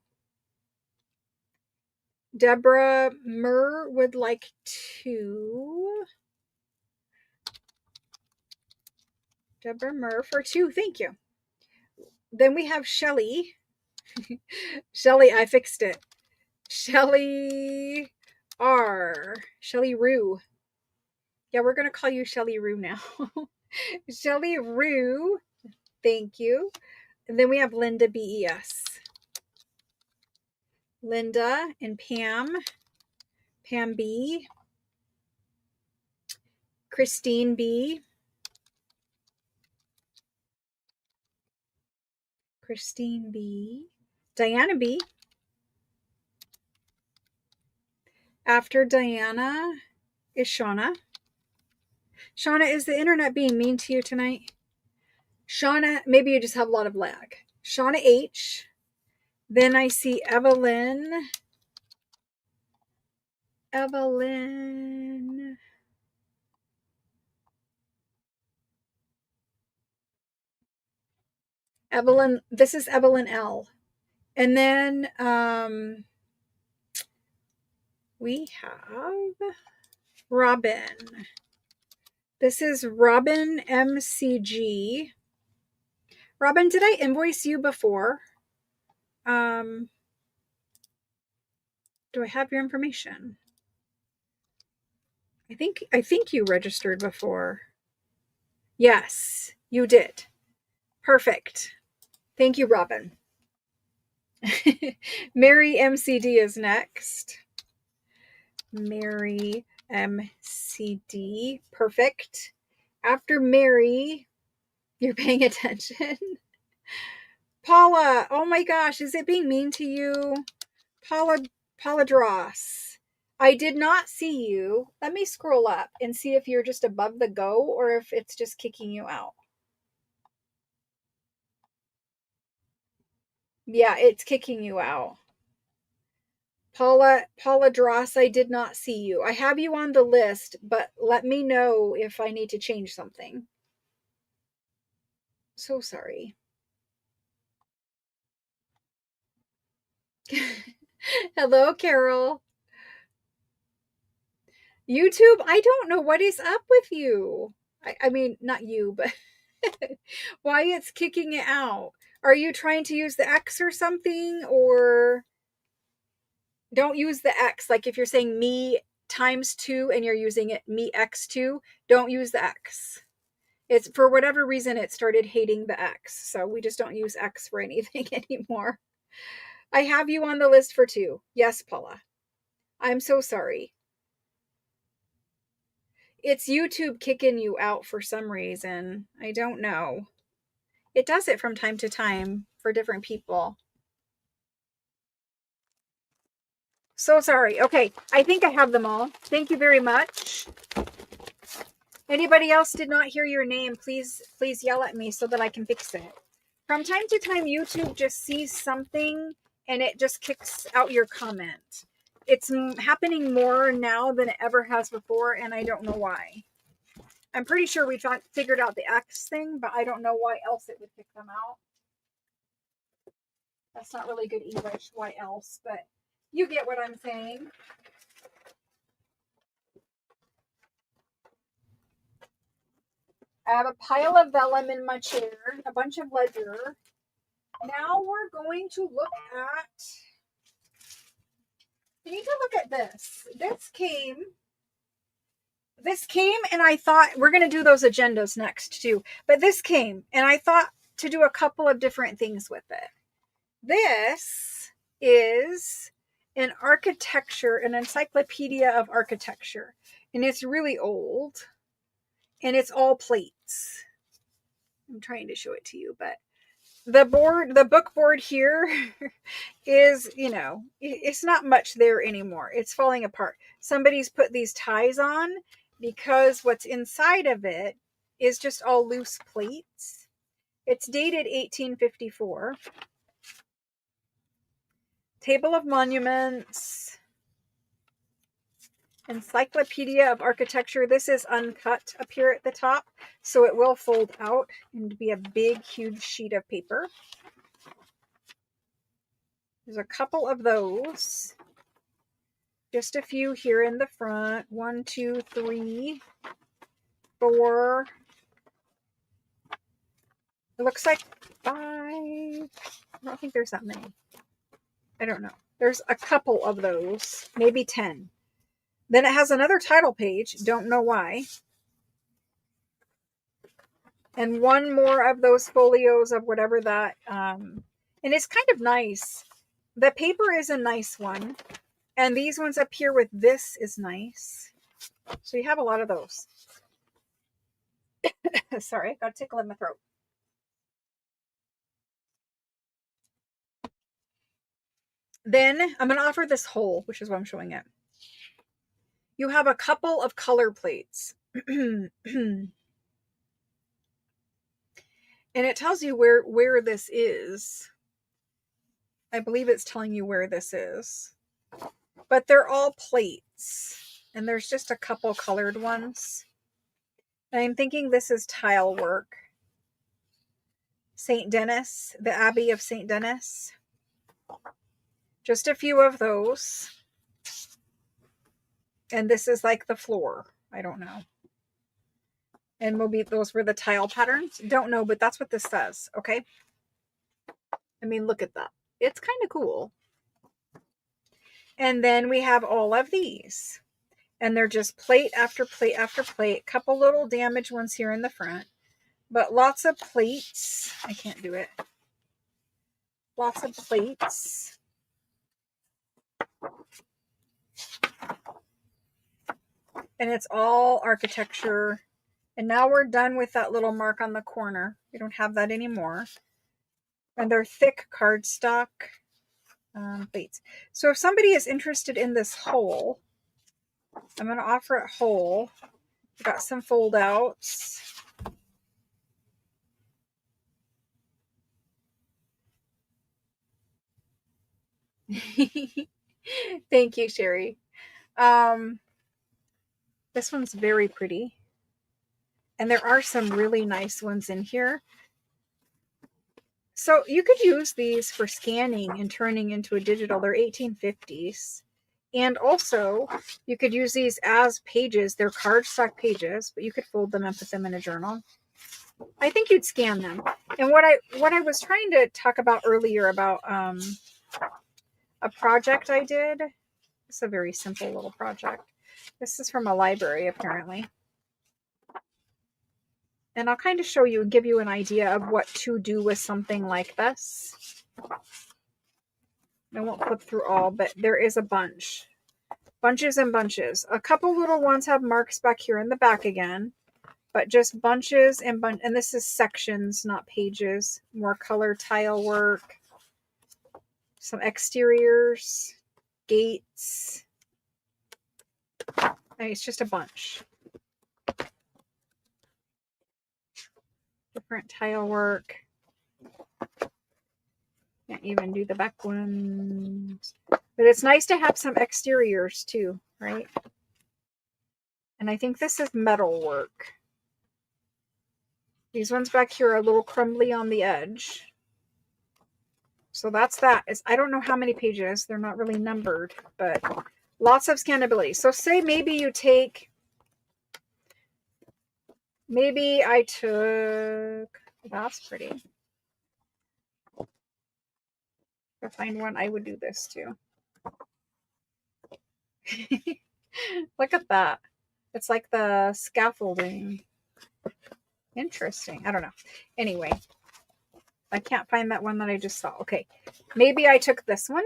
Deborah Murr would like 2. Deborah Murr for 2, thank you. Then we have Shelly. Shelly, I fixed it. Shelly R. Shelly Rue. Yeah, we're going to call you Shelly Rue now. Shelly Rue, thank you. And then we have Linda BES. Linda and Pam. Pam B. Christine B. Christine B. Diana B. After Diana is Shauna. Shauna, is the internet being mean to you tonight? Shauna, maybe you just have a lot of lag. Shauna H. Then I see Evelyn. Evelyn. Evelyn, this is Evelyn L. And then we have Robin. This is Robin MCG. Robin, did I invoice you before? Do I have your information? I think you registered before. Yes, you did. Perfect. Thank you, Robin. Mary MCD is next. Mary MCD. Perfect. After Mary, you're paying attention. Paula, oh my gosh, is it being mean to you? Paula Dross. I did not see you. Let me scroll up and see if you're just above the go or if it's just kicking you out. Yeah, it's kicking you out. Paula Dross, I did not see you. I have you on the list, but let me know if I need to change something. So sorry. Hello, Carol. YouTube, I don't know what is up with you. I mean, not you, but why it's kicking it out. Are you trying to use the X or something? Or don't use the X. Like if you're saying me times 2 and you're using it me x2, don't use the X. It's for whatever reason it started hating the X. So we just don't use X for anything anymore. I have you on the list for 2. Yes, Paula. I'm so sorry. It's YouTube kicking you out for some reason. I don't know. It does it from time to time for different people. So sorry. Okay, I think I have them all. Thank you very much. Anybody else did not hear your name, please yell at me so that I can fix it. From time to time, YouTube just sees something and it just kicks out your comment. It's happening more now than it ever has before, and I don't know why. I'm pretty sure we figured out the X thing, but I don't know why else it would kick them out. That's not really good English, why else, but you get what I'm saying. I have a pile of vellum in my chair, a bunch of ledger. Now we're going to look at, you need to look at this. This came and I thought, we're going to do those agendas next too, but this came and I thought to do a couple of different things with it. This is an encyclopedia of architecture, and it's really old and it's all plates. I'm trying to show it to you, but The book board here is, it's not much there anymore. It's falling apart. Somebody's put these ties on because what's inside of it is just all loose plates. It's dated 1854. Table of Monuments. Encyclopedia of Architecture. This is uncut up here at the top, so it will fold out and be a big, huge sheet of paper. There's a couple of those. Just a few here in the front. 1, 2, 3, 4. It looks like 5. I don't think there's that many. I don't know. There's a couple of those, maybe 10. Then it has another title page. Don't know why. And one more of those folios of whatever that. And it's kind of nice. The paper is a nice one. And these ones up here with this is nice. So you have a lot of those. Sorry, I got a tickle in my throat. Then I'm going to offer this whole, which is why I'm showing it. You have a couple of color plates. And it tells you where this is. I believe it's telling you where this is. But they're all plates. And there's just a couple colored ones. And I'm thinking this is tile work. St. Denis, the Abbey of St. Denis. Just a few of those. And this is like the floor. I don't know. And maybe those were the tile patterns. Don't know, but that's what this says. Okay. I mean, look at that. It's kind of cool. And then we have all of these. And they're just plate after plate after plate. Couple little damaged ones here in the front. But lots of plates. I can't do it. Lots of plates. And it's all architecture. And now we're done with that little mark on the corner. We don't have that anymore. And they're thick cardstock plates. So if somebody is interested in this whole, I'm going to offer it whole. We've got some fold outs. Thank you, Sherry. This one's very pretty. And there are some really nice ones in here. So you could use these for scanning and turning into a digital. They're 1850s. And also, you could use these as pages. They're cardstock pages, but you could fold them and put them in a journal. I think you'd scan them. And what I was trying to talk about earlier about a project I did. It's a very simple little project. This is from a library, apparently. And I'll kind of show you and give you an idea of what to do with something like this. I won't flip through all, but there is a bunch. Bunches and bunches. A couple little ones have marks back here in the back again. But just bunches and and this is sections, not pages. More color tile work. Some exteriors. Gates. It's just a bunch. Different tile work. Can't even do the back ones. But it's nice to have some exteriors too, right? And I think this is metal work. These ones back here are a little crumbly on the edge. So that's that. I don't know how many pages. They're not really numbered, but lots of scannability. So say maybe you take, maybe I took, that's pretty. If I find one, I would do this too. Look at that. It's like the scaffolding. Interesting. I don't know. Anyway, I can't find that one that I just saw. Okay. Maybe I took this one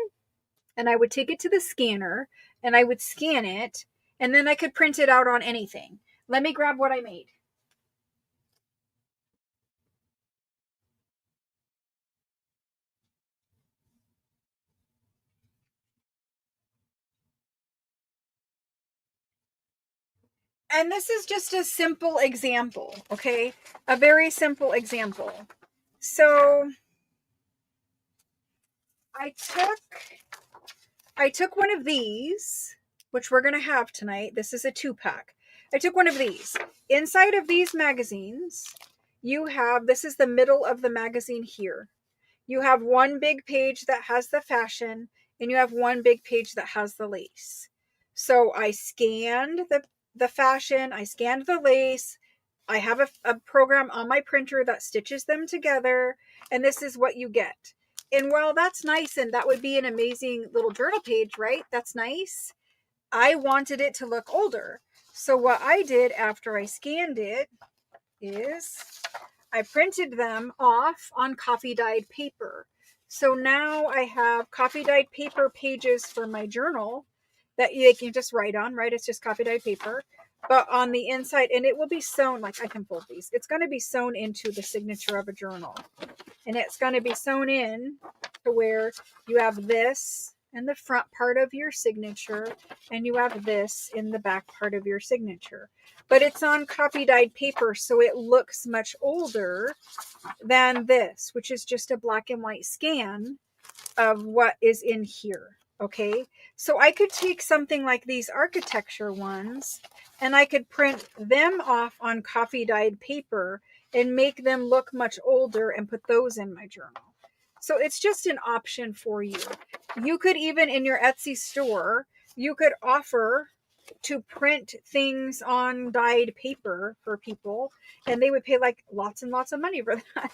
and I would take it to the scanner and I would scan it and then I could print it out on anything. Let me grab what I made. And this is just a simple example, okay? A very simple example. So I took one of these, which we're going to have tonight. This is a 2-pack. I took one of these. Inside of these magazines, you have, this is the middle of the magazine here. You have one big page that has the fashion, and you have one big page that has the lace. So I scanned the fashion, I scanned the lace. I have a program on my printer that stitches them together, and this is what you get. And while that's nice, and that would be an amazing little journal page, right? That's nice. I wanted it to look older. So what I did after I scanned it is I printed them off on coffee dyed paper. So now I have coffee dyed paper pages for my journal that you can just write on, right? It's just coffee dyed paper. But on the inside, and it will be sewn, like I can fold these. It's going to be sewn into the signature of a journal. And it's going to be sewn in to where you have this in the front part of your signature, and you have this in the back part of your signature. But it's on coffee dyed paper, so it looks much older than this, which is just a black and white scan of what is in here. Okay, so I could take something like these architecture ones, and I could print them off on coffee dyed paper and make them look much older and put those in my journal. So it's just an option for you. You could even, in your Etsy store, you could offer to print things on dyed paper for people, and they would pay like lots and lots of money for that.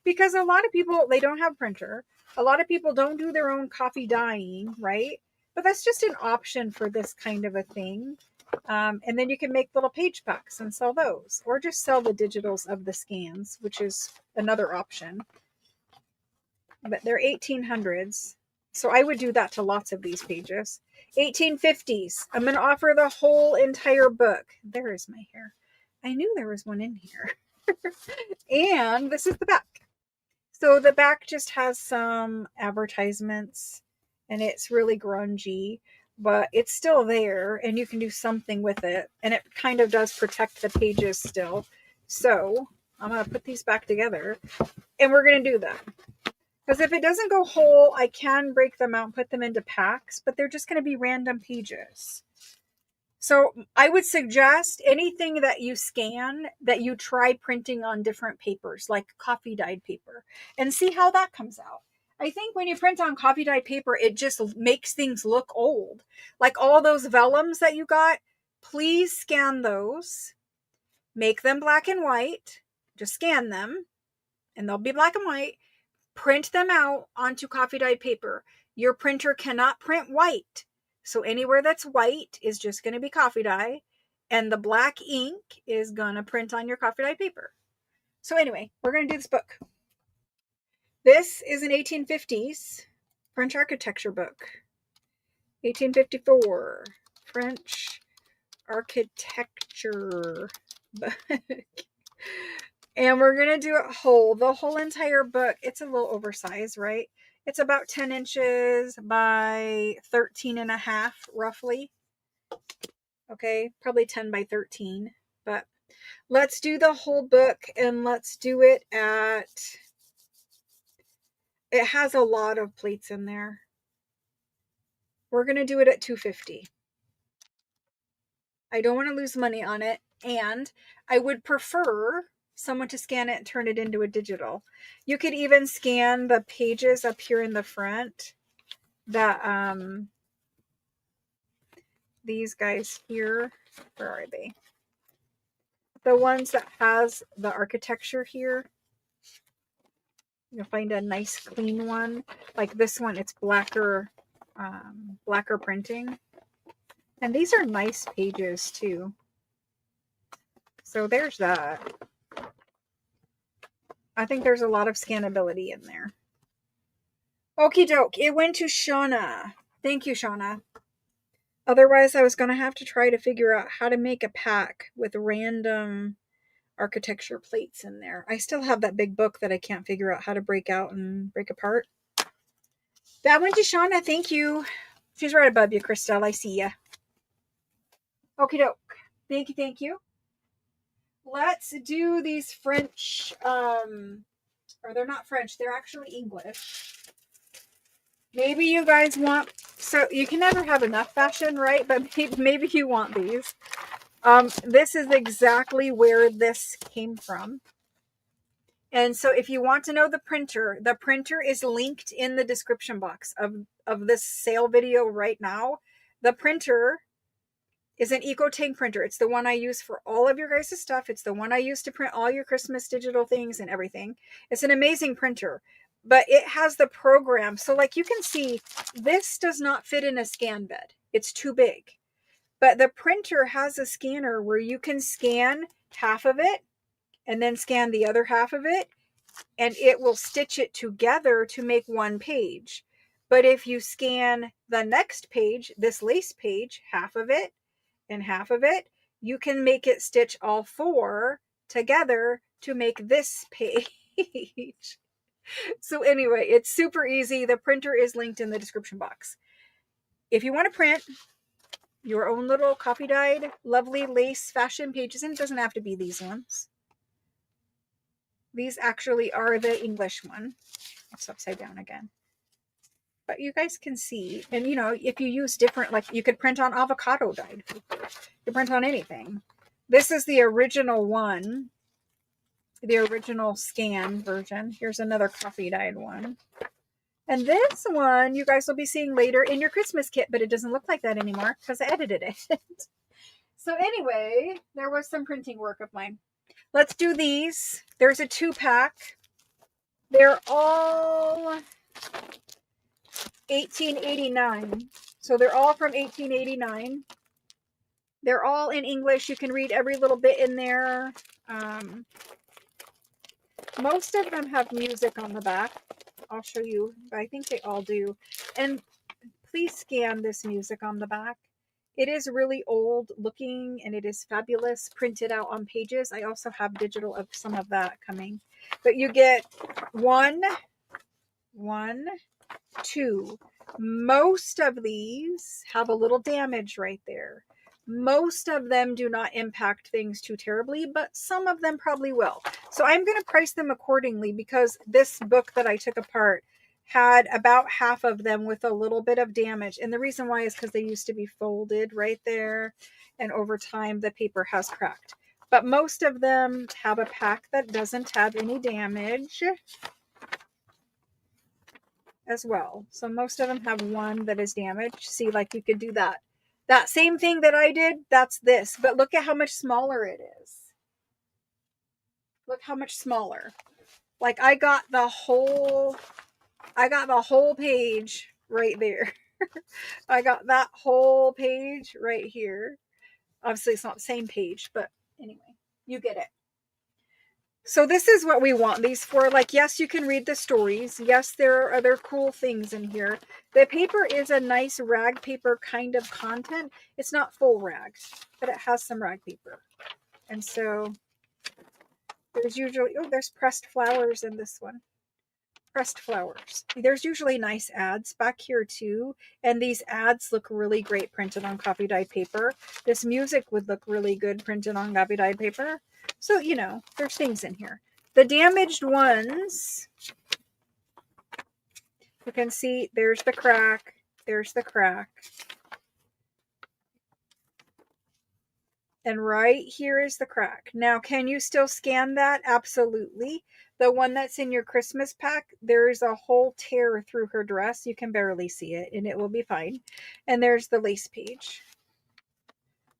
Because a lot of people, they don't have printer. A lot of people don't do their own coffee dyeing, right? But that's just an option for this kind of a thing. And then you can make little page packs and sell those, or just sell the digitals of the scans, which is another option. But they're 1800s. So I would do that to lots of these pages. 1850s. I'm going to offer the whole entire book. There is my hair. I knew there was one in here. And this is the back. So the back just has some advertisements, and it's really grungy, but it's still there, and you can do something with it. And it kind of does protect the pages still. So I'm going to put these back together, and we're going to do that. Because if it doesn't go whole, I can break them out and put them into packs, but they're just going to be random pages. So I would suggest anything that you scan that you try printing on different papers, like coffee dyed paper, and see how that comes out. I think when you print on coffee dyed paper, it just makes things look old. Like all those vellums that you got, please scan those. Make them black and white. Just scan them, and they'll be black and white. Print them out onto coffee dyed paper. Your printer cannot print white. So anywhere that's white is just going to be coffee dye, and the black ink is going to print on your coffee dyed paper. So anyway, we're going to do this book. This is an 1850s French architecture book. 1854 French architecture book. And we're going to do it whole, the whole entire book. It's a little oversized, right? It's about 10 inches by 13 and a half, roughly. Okay, probably 10 by 13. But let's do the whole book, and let's do it at... It has a lot of plates in there. We're going to do it at $250. I don't want to lose money on it, and I would prefer someone to scan it and turn it into a digital. You could even scan the pages up here in the front that these guys here, where are they? The ones that has the architecture here. You'll find a nice clean one. Like this one, it's blacker printing. And these are nice pages too. So there's that. I think there's a lot of scannability in there. Okie doke. It went to Shauna. Thank you, Shauna. Otherwise, I was going to have to try to figure out how to make a pack with random architecture plates in there. I still have that big book that I can't figure out how to break out and break apart. That went to Shauna. Thank you. She's right above you, Christelle. I see ya. Okie doke. Thank you, thank you. Let's do these French, or they're not French, they're actually English. Maybe you guys want, so you can never have enough fashion, right? But maybe you want these. This is exactly where this came from. And so if you want to know the printer is linked in the description box of this sale video right now. The printer is an EcoTank printer. It's the one I use for all of your guys' stuff. It's the one I use to print all your Christmas digital things and everything. It's an amazing printer, but it has the program. So like you can see, this does not fit in a scan bed. It's too big. But the printer has a scanner where you can scan half of it and then scan the other half of it, and it will stitch it together to make one page. But if you scan the next page, this lace page, half of it and half of it, you can make it stitch all four together to make this page. So anyway, it's super easy. The printer is linked in the description box. If you want to print your own little copy dyed, lovely lace fashion pages, and it doesn't have to be these ones. These actually are the English one. It's upside down again. But you guys can see, and you know, if you use different, like you could print on avocado dyed paper. You print on anything. This is the original one, the original scan version. Here's another coffee dyed one. And this one you guys will be seeing later in your Christmas kit, but it doesn't look like that anymore because I edited it. So anyway, there was some printing work of mine. Let's do these. There's a 2-pack. They're all 1889. So they're all from 1889. They're all in English. You can read every little bit in there. Most of them have music on the back. I'll show you, but I think they all do. And please scan this music on the back. It is really old looking and it is fabulous, printed out on pages. I also have digital of some of that coming. But you get one, two. Most of these have a little damage right there. Most of them do not impact things too terribly, but some of them probably will. So I'm going to price them accordingly because this book that I took apart had about half of them with a little bit of damage. And the reason why is because they used to be folded right there. And over time, the paper has cracked. But most of them have a pack that doesn't have any damage as well. So most of them have one that is damaged. See, like you could do that. That same thing that I did, that's this. But look at how much smaller it is. Look how much smaller. Like I got the whole page right there. I got that whole page right here. Obviously it's not the same page, but anyway, you get it. So this is what we want these for. Like, yes, you can read the stories. Yes, there are other cool things in here. The paper is a nice rag paper kind of content. It's not full rag, but it has some rag paper. And so there's usually, oh, there's pressed flowers in this one. Pressed flowers. There's usually nice ads back here too. And these ads look really great printed on copy dyed paper. This music would look really good printed on copy dyed paper. So, you know, there's things in here. The damaged ones, you can see there's the crack. There's the crack. And right here is the crack. Now, can you still scan that? Absolutely. The one that's in your Christmas pack, there's a whole tear through her dress. You can barely see it, and it will be fine. And there's the lace page.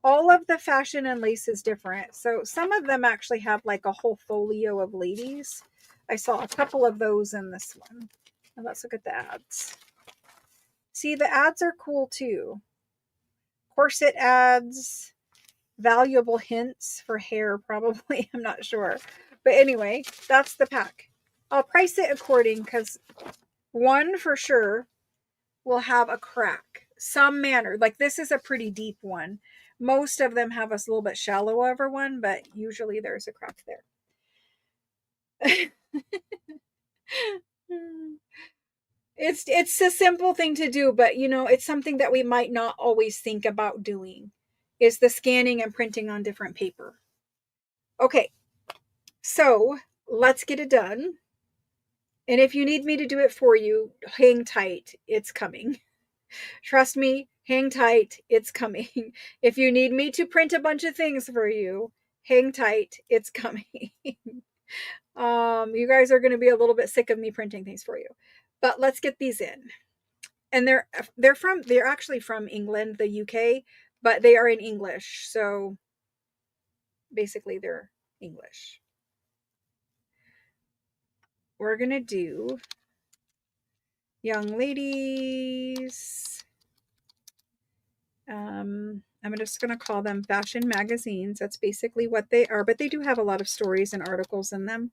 All of the fashion and lace is different. So some of them actually have like a whole folio of ladies. I saw a couple of those in this one. And let's look at the ads. See, the ads are cool too. Corset ads, valuable hints for hair probably. I'm not sure. But anyway, that's the pack. I'll price it according because one for sure will have a crack. Some manner. Like this is a pretty deep one. Most of them have a little bit shallower one, but usually there's a crack there. It's a simple thing to do, but you know, it's something that we might not always think about doing. is the scanning and printing on different paper. Okay, so let's get it done. And if you need me to do it for you, hang tight. It's coming. Trust me, hang tight. It's coming. If you need me to print a bunch of things for you, hang tight. It's coming. You guys are going to be a little bit sick of me printing things for you, but let's get these in. And they're actually from England, the UK, but they are in English. So basically they're English. We're going to do young ladies. I'm just going to call them fashion magazines. That's basically what they are, but they do have a lot of stories and articles in them.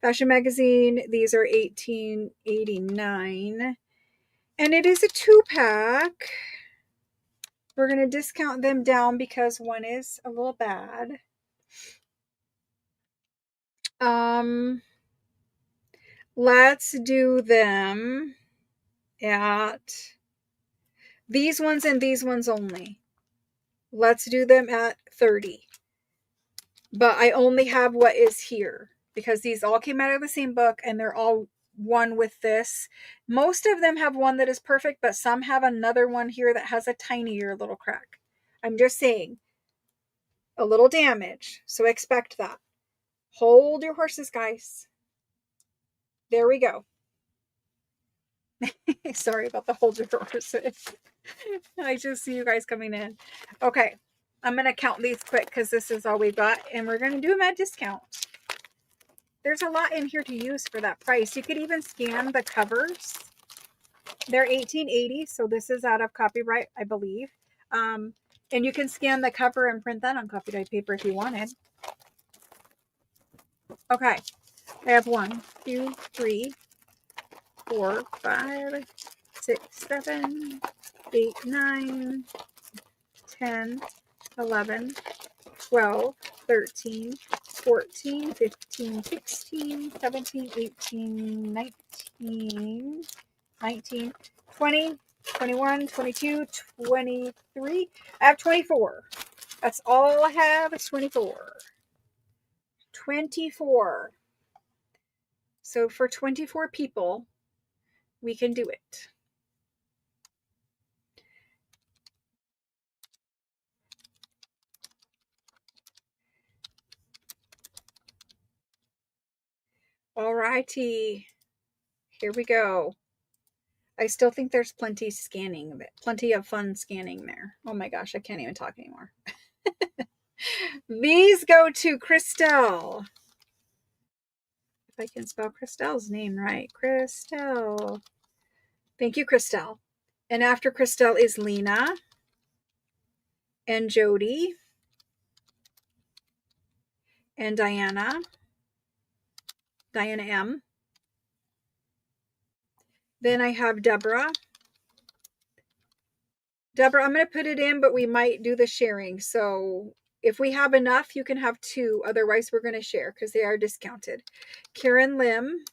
Fashion magazine, these are $18.89. And it is a 2-pack. We're going to discount them down because one is a little bad. Let's do them at these ones and these ones only. Let's do them at 30. But I only have what is here because these all came out of the same book and they're all one with this. Most of them have one that is perfect, but some have another one here that has a tinier little crack. I'm just saying, a little damage. So expect that. Hold your horses, guys. There we go. Sorry about the hold your horses. I just see you guys coming in. Okay, I'm going to count these quick because this is all we've got, and we're going to do them at discount. There's a lot in here to use for that price. You could even scan the covers. They're $18.80, so this is out of copyright, I believe. And you can scan the cover and print that on copyright paper if you wanted. Okay, I have 1, 2, 3, 4, 5, 6, 7, 8, 9, 10, 11, 12, 13, 14, 15, 16, 17, 18, 19, 19, 20, 21, 22, 23. I have 24. That's all I have is 24. 24. So for 24 people, we can do it. All righty. Here we go. I still think there's plenty of fun scanning there. Oh my gosh, I can't even talk anymore. These go to Christelle. If I can spell Christelle's name right. Christelle. Thank you, Christelle. And after Christelle is Lena and Jody and Diana M. Then I have Deborah. Deborah, I'm going to put it in, but we might do the sharing. So if we have enough, you can have 2. Otherwise, we're going to share because they are discounted. Karen Lim.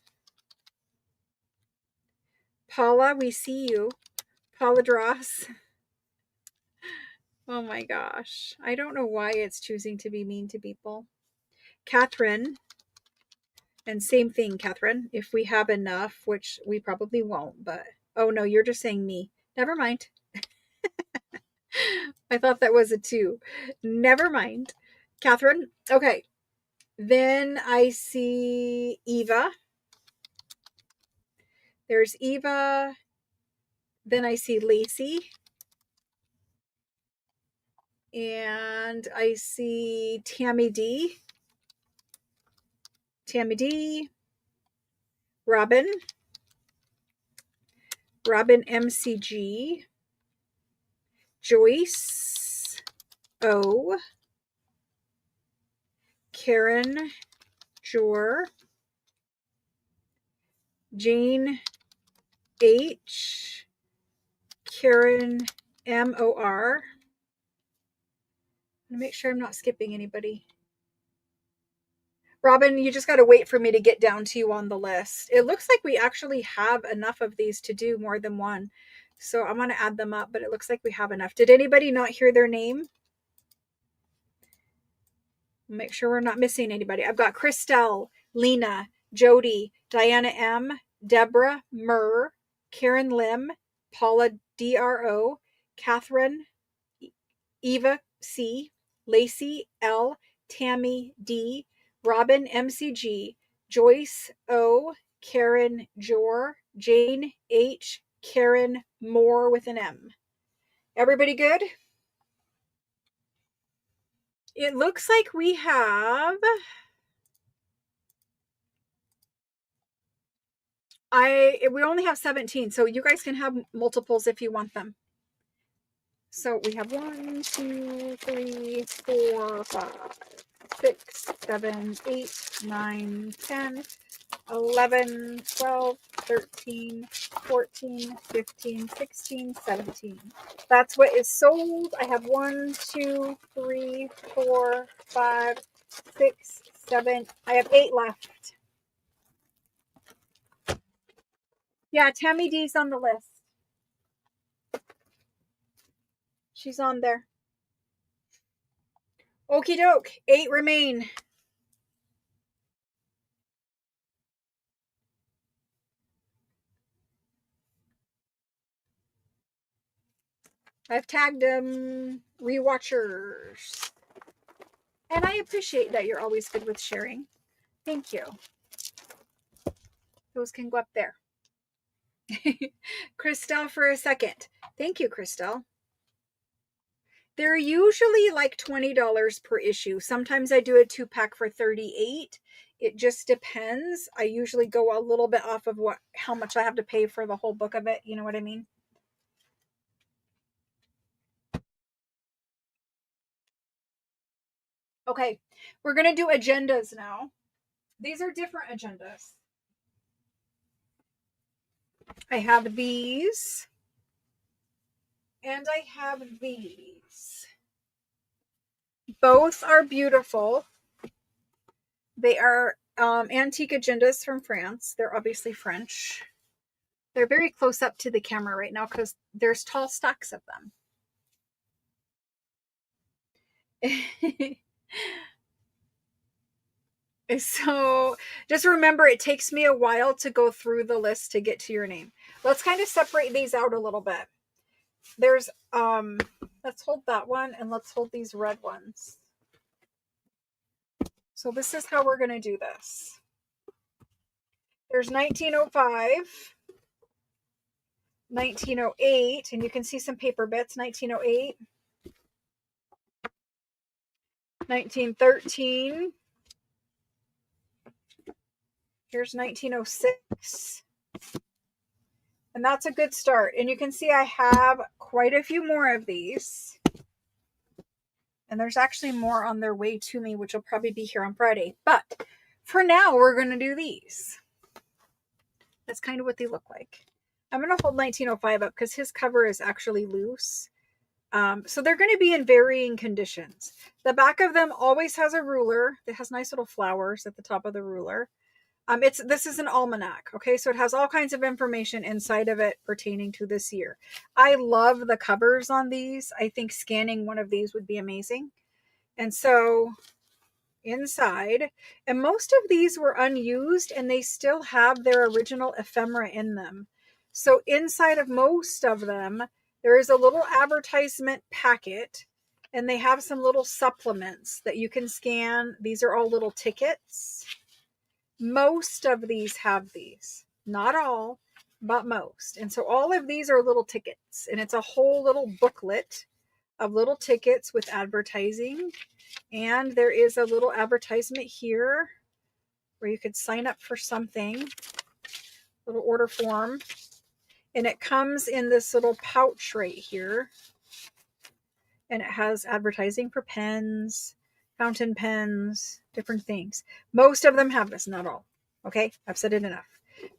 Paula, we see you. Paula Dross. Oh my gosh. I don't know why it's choosing to be mean to people. Catherine. And same thing, Catherine. If we have enough, which we probably won't, but oh no, you're just saying me. Never mind. I thought that was a 2. Never mind. Catherine. Okay. Then I see Eva. There's Eva. Then I see Lacey. And I see Tammy D. Robin MCG. Joyce O. Karen Jor. Jane H. Karen MOR. I'm going to make sure I'm not skipping anybody. Robin, you just got to wait for me to get down to you on the list. It looks like we actually have enough of these to do more than one. So I'm going to add them up, but it looks like we have enough. Did anybody not hear their name? Make sure we're not missing anybody. I've got Christelle, Lena, Jody, Diana M, Deborah, Murr, Karen Lim, Paula DRO, Catherine, Eva C, Lacey L, Tammy D, Robin MCG, Joyce O, Karen Jor, Jane H, Karen Moore with an M. Everybody good? It looks like we have we only have 17, so you guys can have multiples if you want them. So we have 1, 2, 3, 4, 5, 6, 7, 8, 9, 10, 11, 12, 13, 14, 15, 16, 17. That's what is sold. I have 1, 2, 3, 4, 5, 6, 7. I have 8 left. Yeah, Tammy D's on the list. She's on there. Okie doke. 8 remain. I've tagged them rewatchers. And I appreciate that you're always good with sharing. Thank you. Those can go up there. Christelle for a second. Thank you, Christelle. They're usually like $20 per issue. Sometimes I do a 2-pack for $38. It just depends. I usually go a little bit off of how much I have to pay for the whole book of it. You know what I mean? Okay, we're going to do agendas now. These are different agendas. I have these. And I have these. Both are beautiful. They are antique agendas from France. They're obviously French. They're very close up to the camera right now because there's tall stacks of them. So just remember, it takes me a while to go through the list to get to your name. Let's kind of separate these out a little bit. There's, let's hold that one and let's hold these red ones. So this is how we're going to do this. There's 1905, 1908, and you can see some paper bits, 1908, 1913, here's 1906, and that's a good start. And you can see I have quite a few more of these, and there's actually more on their way to me, which will probably be here on Friday. But for now, we're going to do these. That's kind of what they look like. I'm going to hold 1905 up because his cover is actually loose. So they're going to be in varying conditions. The back of them always has a ruler. It has nice little flowers at the top of the ruler. This is an almanac, okay? So it has all kinds of information inside of it pertaining to this year. I love the covers on these. I think scanning one of these would be amazing. And so inside, and most of these were unused and they still have their original ephemera in them. So inside of most of them, there is a little advertisement packet and they have some little supplements that you can scan. These are all little tickets. Most of these have these, not all, but most. And so all of these are little tickets, and it's a whole little booklet of little tickets with advertising. And there is a little advertisement here where you could sign up for something, little order form. And it comes in this little pouch right here. And it has advertising for pens, fountain pens, different things. Most of them have this, not all. Okay, I've said it enough.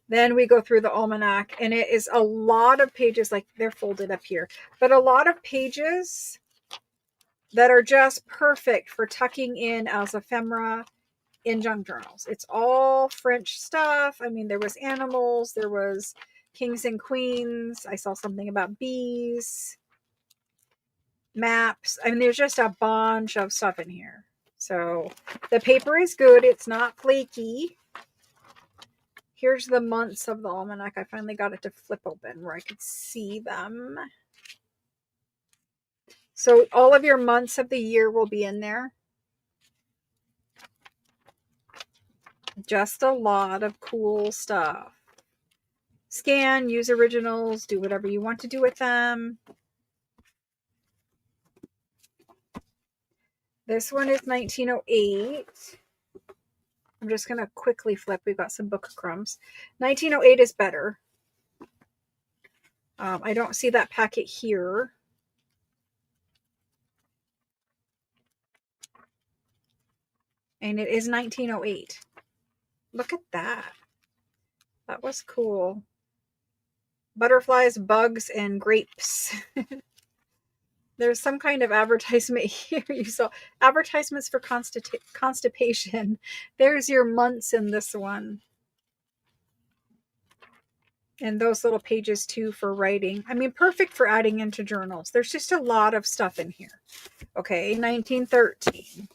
Then we go through the almanac, and it is a lot of pages, like they're folded up here, but a lot of pages that are just perfect for tucking in as ephemera in junk journals. It's all French stuff. I mean, there was animals, there was kings and queens. I saw something about bees, maps. I mean, there's just a bunch of stuff in here. So the paper is good. It's not flaky. Here's the months of the almanac. I finally got it to flip open where I could see them. So all of your months of the year will be in there. Just a lot of cool stuff. Scan, use originals, do whatever you want to do with them. This one is 1908. I'm just going to quickly flip. We've got some book crumbs. 1908 is better. I don't see that packet here. And it is 1908. Look at that. That was cool. Butterflies, bugs, and grapes. There's some kind of advertisement here. You saw advertisements for constipation. There's your months in this one. And those little pages too for writing. I mean, perfect for adding into journals. There's just a lot of stuff in here. Okay, 1913.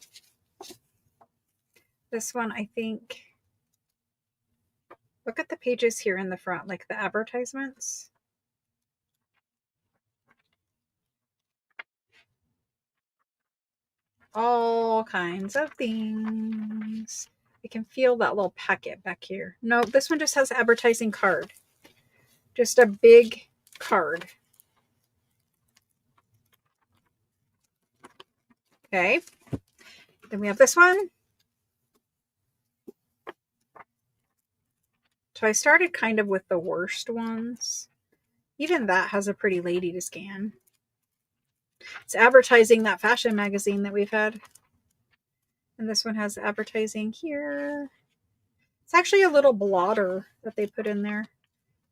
This one, I think. Look at the pages here in the front, like the advertisements. All kinds of things. I can feel that little packet back here. No, this one just has advertising card. Just a big card. Okay. Then we have this one. So I started kind of with the worst ones. Even that has a pretty lady to scan. It's advertising that fashion magazine that we've had. And this one has advertising here. It's actually a little blotter that they put in there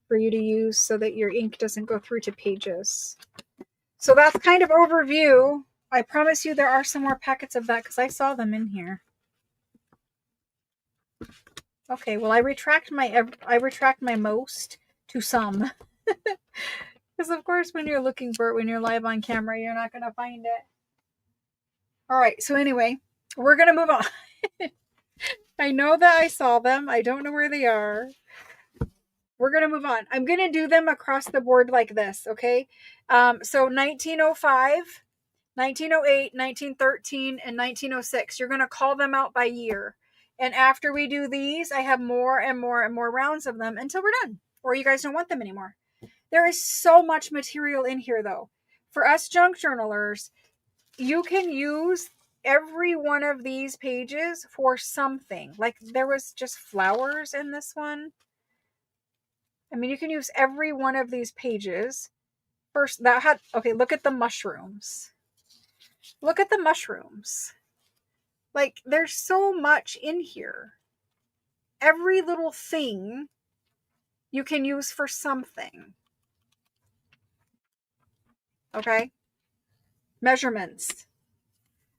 for you to use so that your ink doesn't go through to pages. So that's kind of overview. I promise you there are some more packets of that because I saw them in here. Okay, well I retract my most to some. Because of course when you're looking for it, when you're live on camera, you're not going to find it. All right, so anyway, we're going to move on. I know that I saw them. I don't know where they are. We're going to move on. I'm going to do them across the board like this, okay? So 1905, 1908, 1913, and 1906. You're going to call them out by year. And after we do these, I have more and more and more rounds of them until we're done. Or you guys don't want them anymore. There is so much material in here, though. For us junk journalers, you can use every one of these pages for something. Like there was just flowers in this one. I mean, you can use every one of these pages. First, that had, okay, look at the mushrooms. Look at the mushrooms. Like, there's so much in here. Every little thing you can use for something. Okay? Measurements.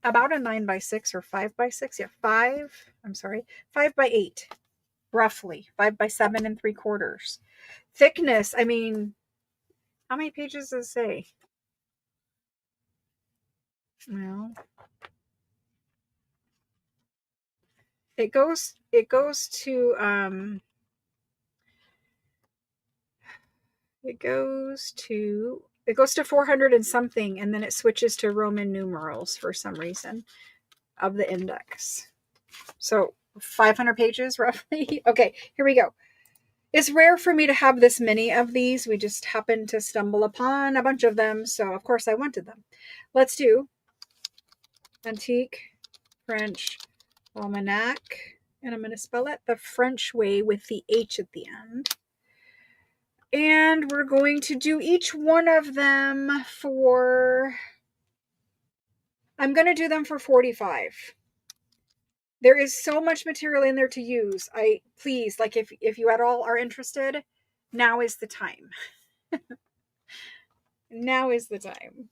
About a 9x6 or 5x6. Yeah, 5x8. Roughly. 5x7 3/4. Thickness, I mean, how many pages does it say? Well, it goes to 400 and something, and then it switches to Roman numerals for some reason of the index. So 500 pages roughly. Okay, here we go. It's rare for me to have this many of these. We just happened to stumble upon a bunch of them, so of course I wanted them. Let's do Antique French Almanac, and I'm going to spell it the French way with the H at the end. And we're going to do each one of them for, I'm going to do them for 45. There is so much material in there to use. Please, like if you at all are interested, now is the time. Now is the time.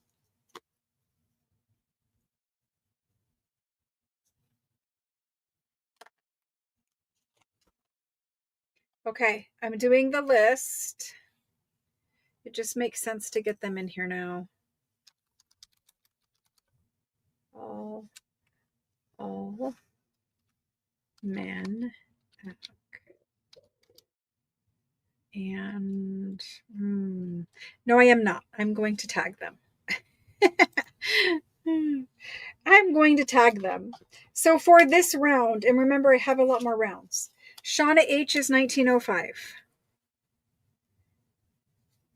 Okay, I'm doing the list. It just makes sense to get them in here now. Almanac. And no, I am not. I'm going to tag them. I'm going to tag them. So for this round, and remember I have a lot more rounds. Shauna H is 1905.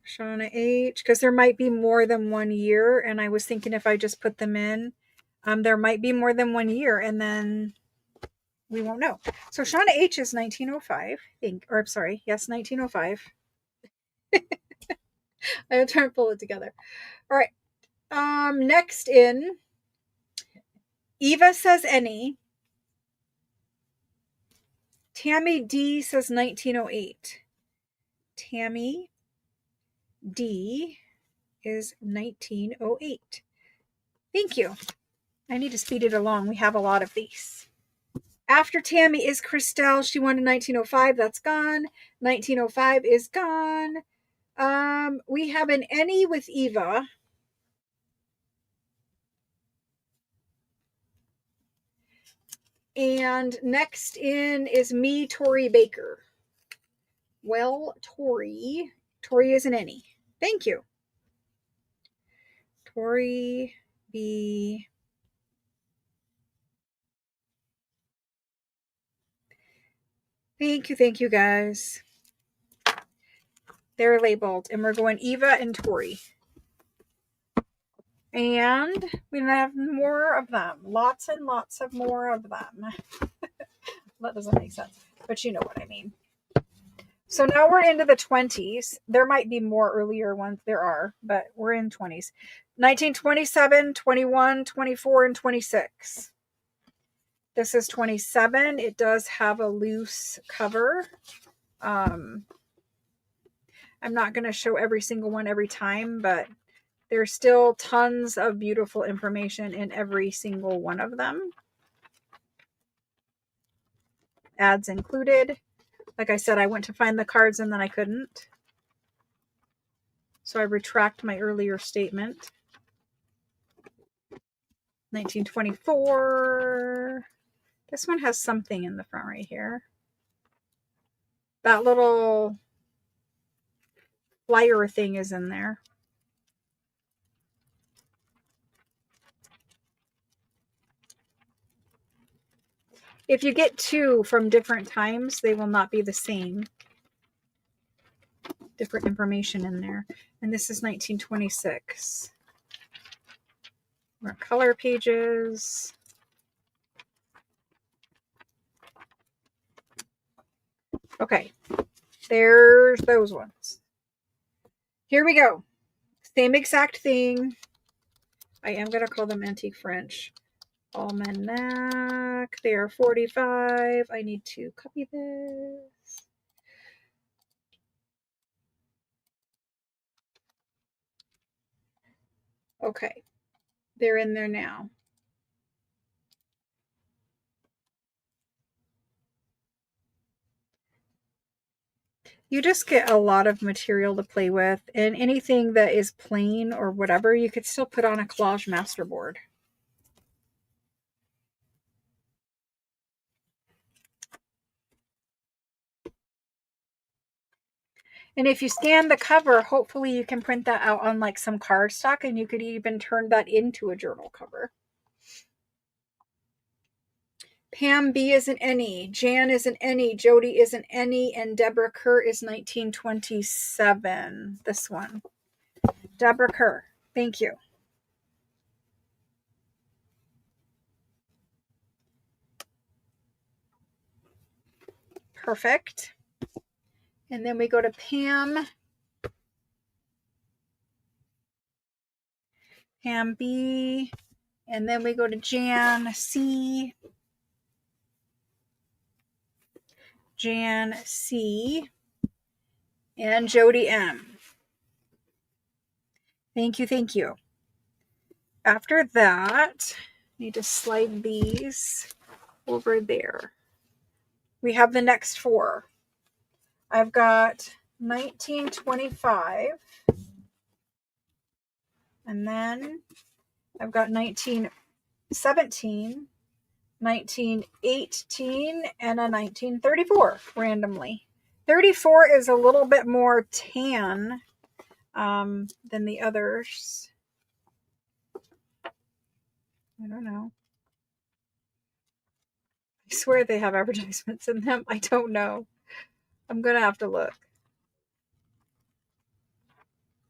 Shauna H, because there might be more than 1 year, and I was thinking if I just put them in, there might be more than 1 year, and then we won't know. So Shauna H is 1905. I'm sorry, yes, 1905. I was trying to pull it together. All right. Next in, Eva says any. Tammy D says 1908. Tammy D is 1908. Thank you. I need to speed it along. We have a lot of these. After Tammy is Christelle. She wanted 1905. That's gone. 1905 is gone. We have an any with Eva. And next in is me, Tori Baker. Well, Tori is an any. Thank you. Tori B. Thank you guys. They're labeled, and we're going Eva and Tori. And we have more of them. Lots and lots of more of them. That doesn't make sense, but you know what I mean. So now we're into the 20s. There might be more earlier ones. There are, but we're in 20s. 1927, 21, 24, and 26. This is 27. It does have a loose cover. I'm not going to show every single one every time, but there's still tons of beautiful information in every single one of them. Ads included. Like I said, I went to find the cards and then I couldn't. So I retract my earlier statement. 1924. This one has something in the front right here. That little flyer thing is in there. If you get two from different times, they will not be the same. Different information in there. And this is 1926. More color pages. Okay, there's those ones. Here we go. Same exact thing. I am going to call them Antique French. Almanac. They are 45. I need to copy this. Okay. They're in there now. You just get a lot of material to play with, and anything that is plain or whatever, you could still put on a collage masterboard. And if you scan the cover, hopefully you can print that out on like some cardstock, and you could even turn that into a journal cover. Pam B is an any, Jan is an any, Jody is an any, and Deborah Kerr is 1927. This one. Deborah Kerr. Thank you. Perfect. And then we go to Pam. Pam B. And then we go to Jan C. Jan C. And Jody M. Thank you, thank you. After that, I need to slide these over there. We have the next four. I've got 1925. And then I've got 1917, 1918, and a 1934 randomly. 34 is a little bit more tan than the others. I don't know. I swear they have advertisements in them. I don't know. I'm going to have to look.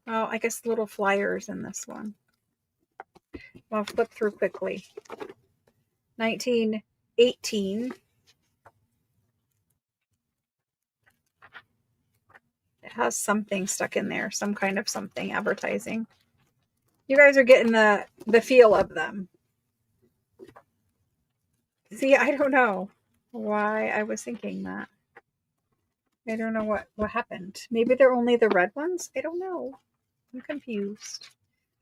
Oh, I guess little flyers in this one. I'll flip through quickly. 1918. It has something stuck in there, some kind of something advertising. You guys are getting the feel of them. See, I don't know why I was thinking that. I don't know what happened. Maybe they're only the red ones? I don't know. I'm confused.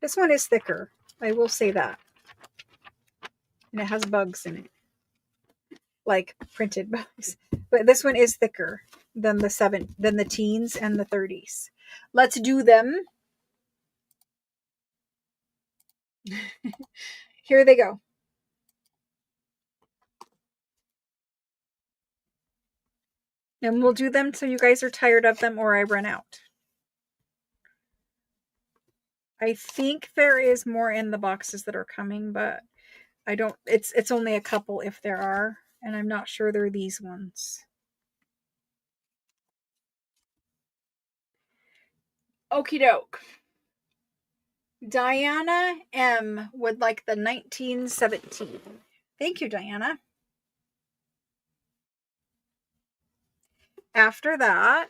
This one is thicker. I will say that. And it has bugs in it. Like printed bugs. But this one is thicker than the teens and the 30s. Let's do them. Here they go. And we'll do them till you guys are tired of them or I run out. I think there is more in the boxes that are coming, but I don't, it's only a couple if there are, and I'm not sure they're these ones. Okie doke. Diana M would like the 1917. Thank you, Diana. After that,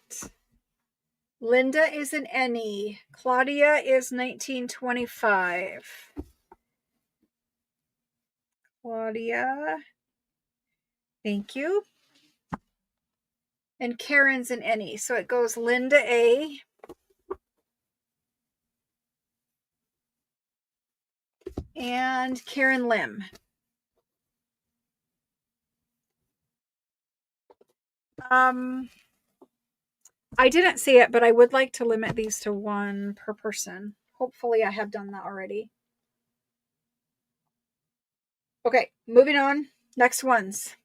Linda is an N-E. Claudia is 1925. Claudia. Thank you. And Karen's an N-E. So it goes Linda A. And Karen Lim. I didn't see it, but I would like to limit these to one per person. Hopefully I have done that already. Okay, moving on. Next ones.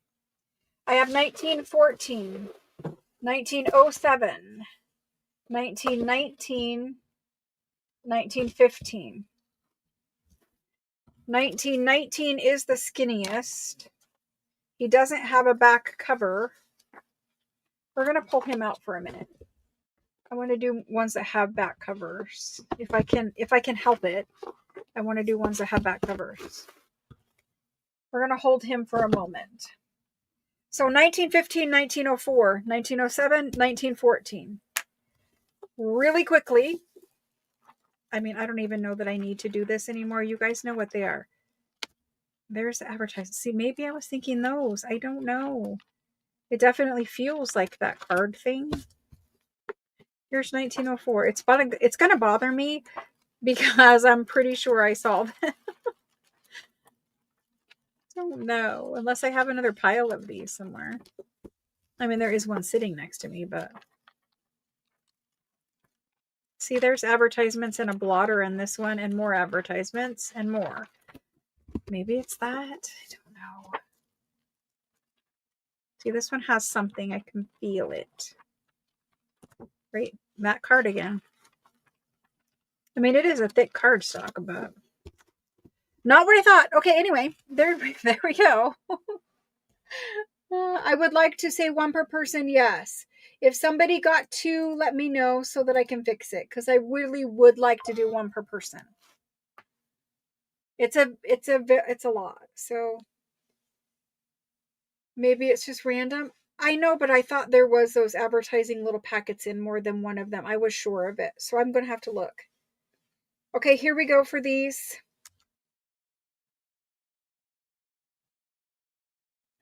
I have 1914, 1907, 1919, 1915. 1919 is the skinniest. He doesn't have a back cover. We're going to pull him out for a minute. I want to do ones that have back covers. If I can help it, I want to do ones that have back covers. We're going to hold him for a moment. So 1915, 1904, 1907, 1914. Really quickly. I mean, I don't even know that I need to do this anymore. You guys know what they are. There's the advertising. See, maybe I was thinking those. I don't know. It definitely feels like that card thing. Here's 1904. It's going to bother me because I'm pretty sure I saw that. Don't know, unless I have another pile of these somewhere. I mean, there is one sitting next to me, but see, there's advertisements and a blotter in this one, and more advertisements and more. Maybe it's that. I don't know. See, this one has something. I can feel it. Right, that cardigan. I mean, it is a thick cardstock, but not what I thought. Okay, anyway, there we go. I would like to say one per person, yes. If somebody got two, let me know so that I can fix it, because I really would like to do one per person. It's a lot, so maybe it's just random. I know, but I thought there was those advertising little packets in more than one of them. I was sure of it, so I'm going to have to look. Okay, here we go for these.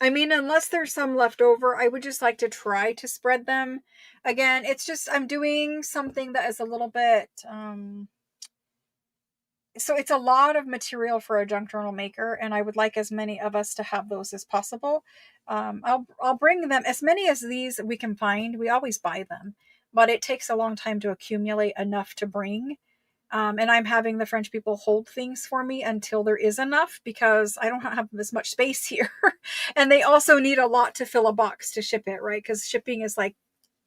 I mean, unless there's some left over, I would just like to try to spread them. Again, it's just I'm doing something that is a little bit... so it's a lot of material for a junk journal maker, and I would like as many of us to have those as possible. I'll bring them, as many as these we can find. We always buy them, but it takes a long time to accumulate enough to bring. And I'm having the French people hold things for me until there is enough because I don't have as much space here. And they also need a lot to fill a box to ship it, right? Because shipping is like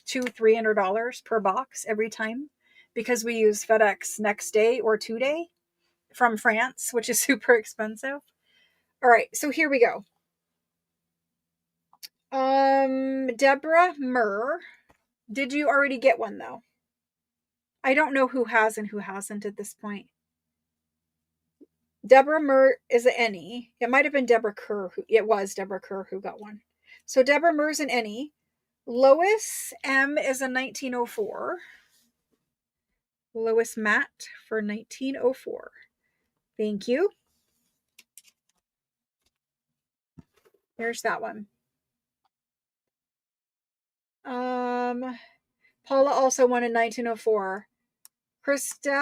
$200-$300 per box every time because we use FedEx next day or 2 day from France, which is super expensive. All right, so here we go. Deborah Murr. Did you already get one though? I don't know who has and who hasn't at this point. Deborah Murr is an any. It might have been Deborah Kerr. It was Deborah Kerr who got one. So Deborah Murr's an any. Lois M is a 1904. Lois Matt for 1904. Thank you. There's that one. Paula also won in 1904. Christelle,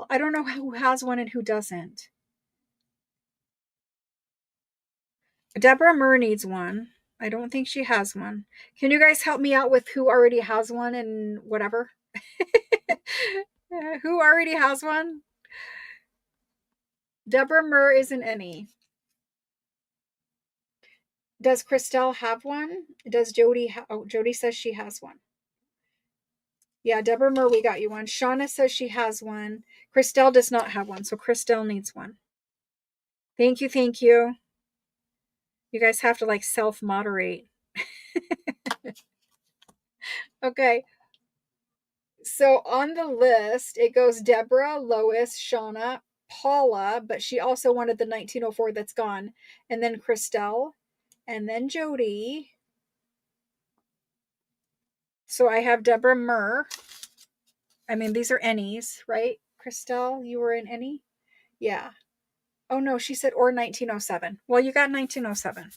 I don't know who has one and who doesn't. Deborah Murr needs one. I don't think she has one. Can you guys help me out with who already has one and whatever? Who already has one? Deborah Murr isn't any. Does Christelle have one? Does Jody? Jody says she has one. Yeah, Deborah Murr, we got you one. Shauna says she has one. Christelle does not have one, so Christelle needs one. Thank you, thank you. You guys have to like self-moderate. Okay. So on the list, it goes Deborah, Lois, Shauna, Paula, but she also wanted the 1904 that's gone. And then Christelle, and then Jody. So I have Deborah Murr. I mean, these are any's, right? Christelle, you were in any? Yeah. Oh no, she said or 1907. Well, you got 1907.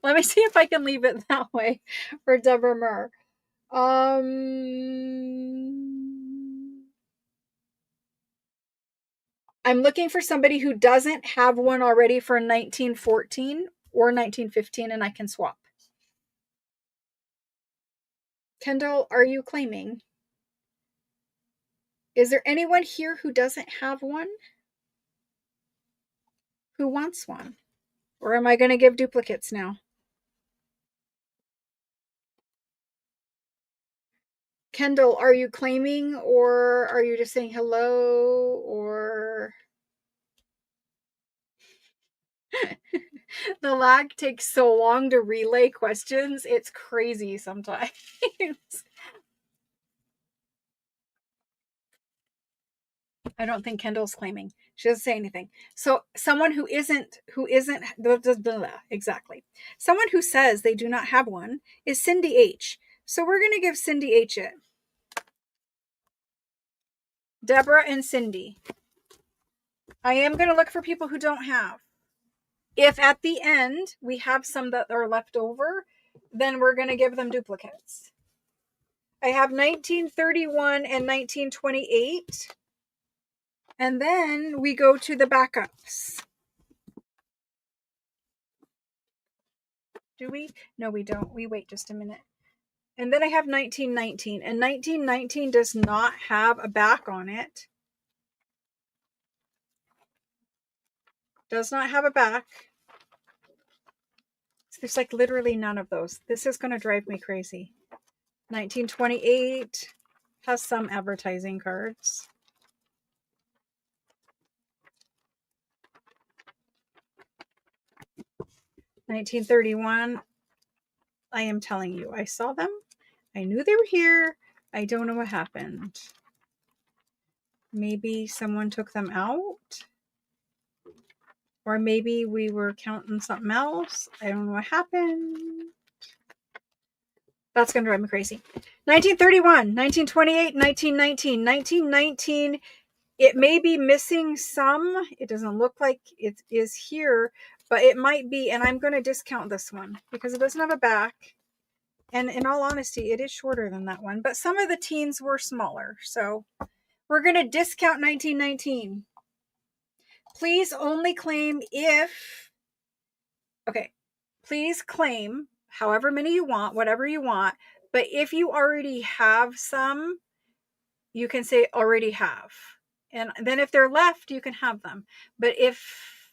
Let me see if I can leave it that way for Deborah Murr. I'm looking for somebody who doesn't have one already for 1914 or 1915, and I can swap. Kendall, are you claiming? Is there anyone here who doesn't have one? Who wants one? Or am I going to give duplicates now? Kendall, are you claiming or are you just saying hello or... The lag takes so long to relay questions. It's crazy sometimes. I don't think Kendall's claiming. She doesn't say anything. So someone who isn't blah, blah, blah, exactly. Someone who says they do not have one is Cindy H. So we're going to give Cindy H it. Deborah and Cindy. I am going to look for people who don't have. If at the end we have some that are left over, then we're going to give them duplicates. I have 1931 and 1928. And then we go to the backups. Do we? No, we don't. We wait just a minute. And then I have 1919. And 1919 does not have a back on it. Does not have a back. There's like literally none of those. This is going to drive me crazy. 1928 has some advertising cards. 1931. I am telling you, I saw them. I knew they were here. I don't know what happened. Maybe someone took them out. Or maybe we were counting something else. I don't know what happened. That's going to drive me crazy. 1931, 1928, 1919. 1919, it may be missing some. It doesn't look like it is here, but it might be. And I'm going to discount this one because it doesn't have a back. And in all honesty, it is shorter than that one. But some of the teens were smaller. So we're going to discount 1919. Please only claim if... Okay. Please claim however many you want, whatever you want. But if you already have some, you can say already have. And then if they're left, you can have them. But if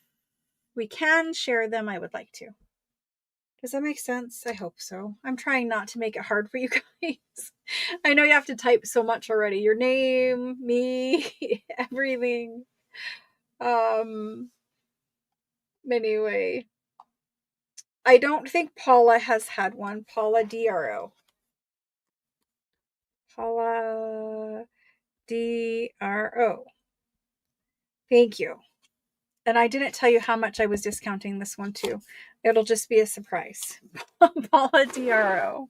we can share them, I would like to. Does that make sense? I hope so. I'm trying not to make it hard for you guys. I know you have to type so much already. Your name, me, everything. Anyway. I don't think Paula has had one. Paula DRO. Paula DRO. Thank you. And I didn't tell you how much I was discounting this one too. It'll just be a surprise. Paula DRO.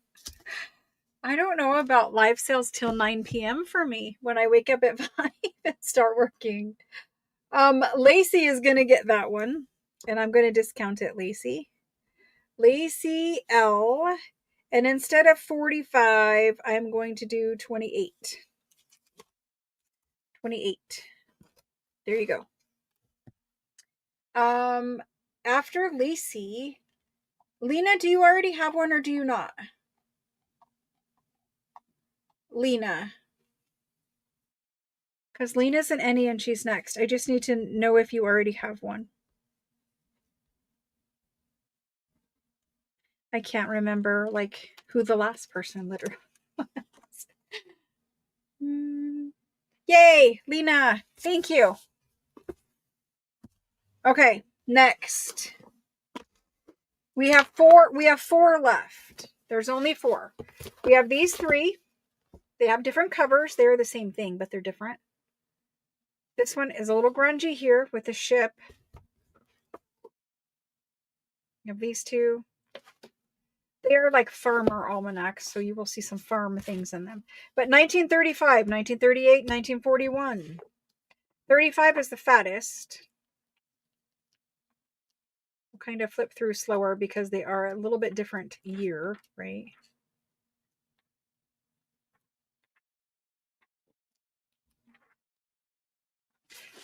I don't know about live sales till 9 p.m. for me when I wake up at 5 and start working. Lacey is going to get that one. And I'm going to discount it, Lacey. Lacey L. And instead of 45, I'm going to do 28. 28. There you go. After Lacey, Lena, do you already have one or do you not? Lena. Because Lena's an any and she's next. I just need to know if you already have one. I can't remember like who the last person literally was. Yay, Lena. Thank you. Okay, next. We have four left. There's only 4. We have these 3. They have different covers. They're the same thing, but they're different. This one is a little grungy here with the ship. You have these 2. They're like farmer almanacs, so you will see some farm things in them. But 1935, 1938, 1941. 35 is the fattest. We'll kind of flip through slower because they are a little bit different year, right?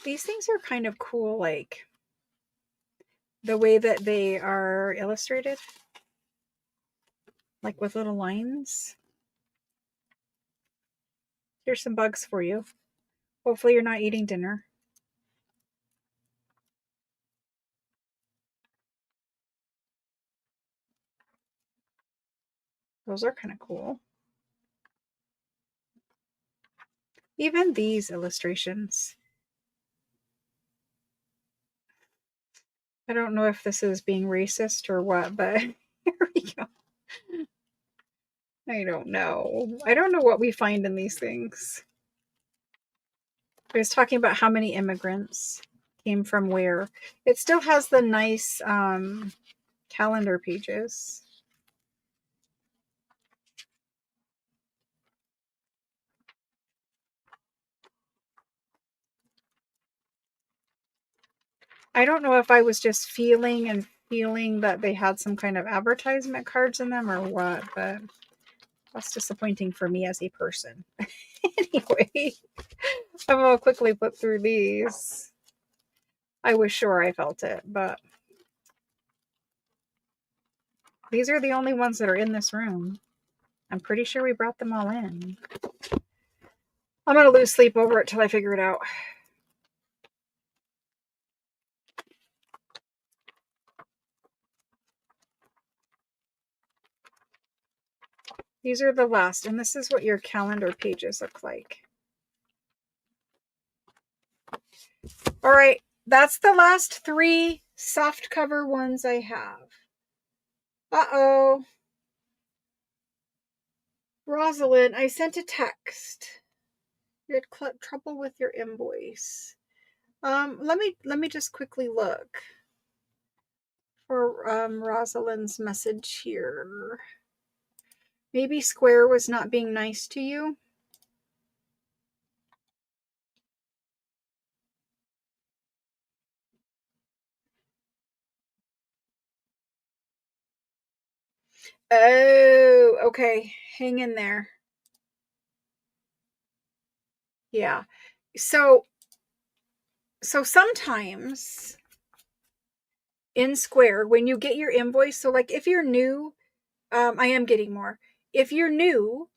These things are kind of cool, like the way that they are illustrated, like with little lines. Here's some bugs for you. Hopefully you're not eating dinner. Those are kind of cool. Even these illustrations. I don't know if this is being racist or what, but here we go. I don't know. I don't know what we find in these things. I was talking about how many immigrants came from where. It still has the nice calendar pages. I don't know if I was just feeling that they had some kind of advertisement cards in them or what, but that's disappointing for me as a person. Anyway, I'm going to quickly flip through these. I was sure I felt it, but these are the only ones that are in this room. I'm pretty sure we brought them all in. I'm going to lose sleep over it till I figure it out. These are the last, and this is what your calendar pages look like. All right, that's the last 3 soft cover ones I have. Uh-oh. Rosalind, I sent a text. You had trouble with your invoice. Let me just quickly look for Rosalind's message here. Maybe Square was not being nice to you. Oh, okay. Hang in there. Yeah. So sometimes in Square, when you get your invoice, so like if you're new, I am getting more. if you're new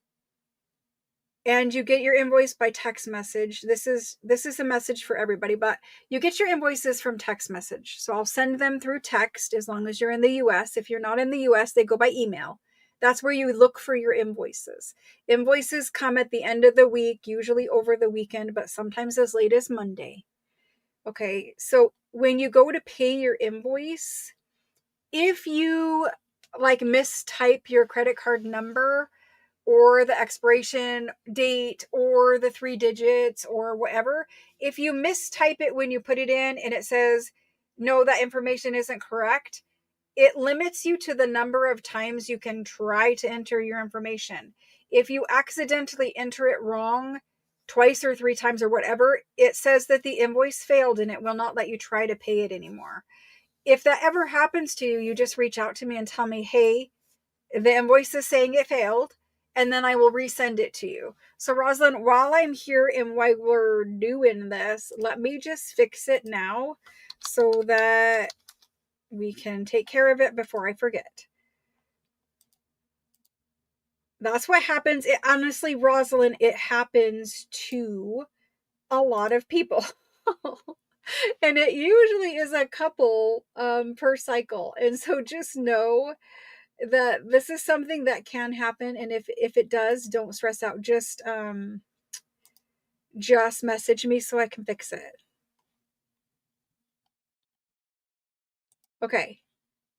and you get your invoice by text message, this is a message for everybody, but you get your invoices from text message. So I'll send them through text as long as you're in the US. If you're not in the US, they go by email. That's where you look for your invoices. Invoices come at the end of the week, usually over the weekend, but sometimes as late as Monday. Okay, so when you go to pay your invoice, if you like mistype your credit card number or the expiration date or the 3 digits or whatever, if you mistype it when you put it in and it says, no, that information isn't correct, it limits you to the number of times you can try to enter your information. If you accidentally enter it wrong twice or 3 times or whatever, it says that the invoice failed and it will not let you try to pay it anymore. If that ever happens to you, you just reach out to me and tell me, hey, the invoice is saying it failed, and then I will resend it to you. So Rosalind, while I'm here and while we're doing this, let me just fix it now so that we can take care of it before I forget. That's what happens. It honestly, Rosalind, it happens to a lot of people. And it usually is a couple per cycle. And so just know that this is something that can happen. And if it does, don't stress out. Just message me so I can fix it. Okay.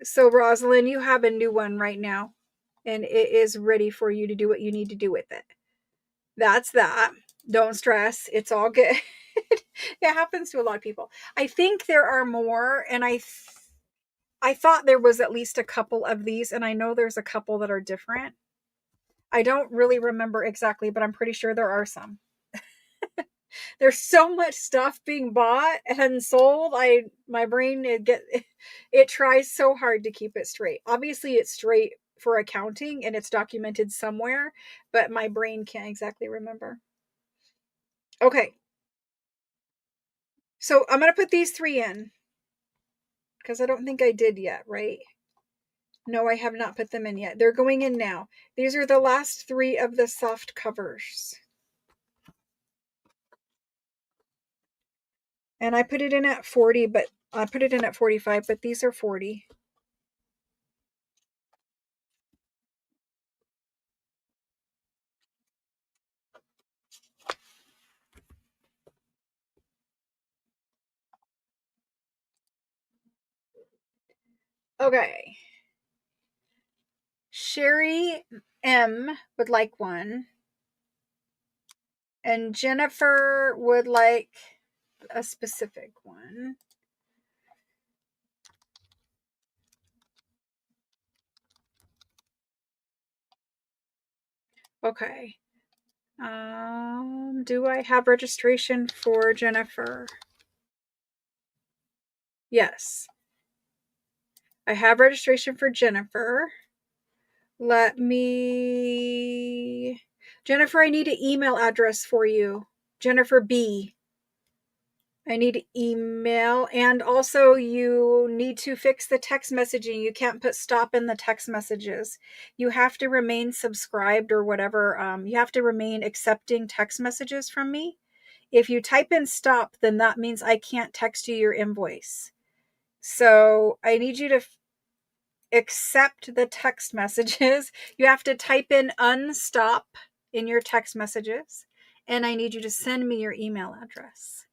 So Rosalind, you have a new one right now, and it is ready for you to do what you need to do with it. That's that. Don't stress. It's all good. It happens to a lot of people. I think there are more, and I thought there was at least a couple of these, and I know there's a couple that are different. I don't really remember exactly, but I'm pretty sure there are some. There's so much stuff being bought and sold. My brain it tries so hard to keep it straight. Obviously it's straight for accounting and it's documented somewhere, but my brain can't exactly remember. Okay. So I'm going to put these 3 in because I don't think I did yet, right? No, I have not put them in yet. They're going in now. These are the last 3 of the soft covers. And I put it in at 40, but I put it in at 45, but these are 40. Okay. Sherry M would like one. And Jennifer would like a specific one. Okay. Do I have registration for Jennifer? Yes. I have registration for Jennifer. Let me... Jennifer, I need an email address for you. Jennifer B. I need email, and also you need to fix the text messaging. You can't put stop in the text messages. You have to remain subscribed or whatever. You have to remain accepting text messages from me. If you type in stop, then that means I can't text you your invoice. So I need you to accept the text messages. You have to type in unstop in your text messages, and I need you to send me your email address.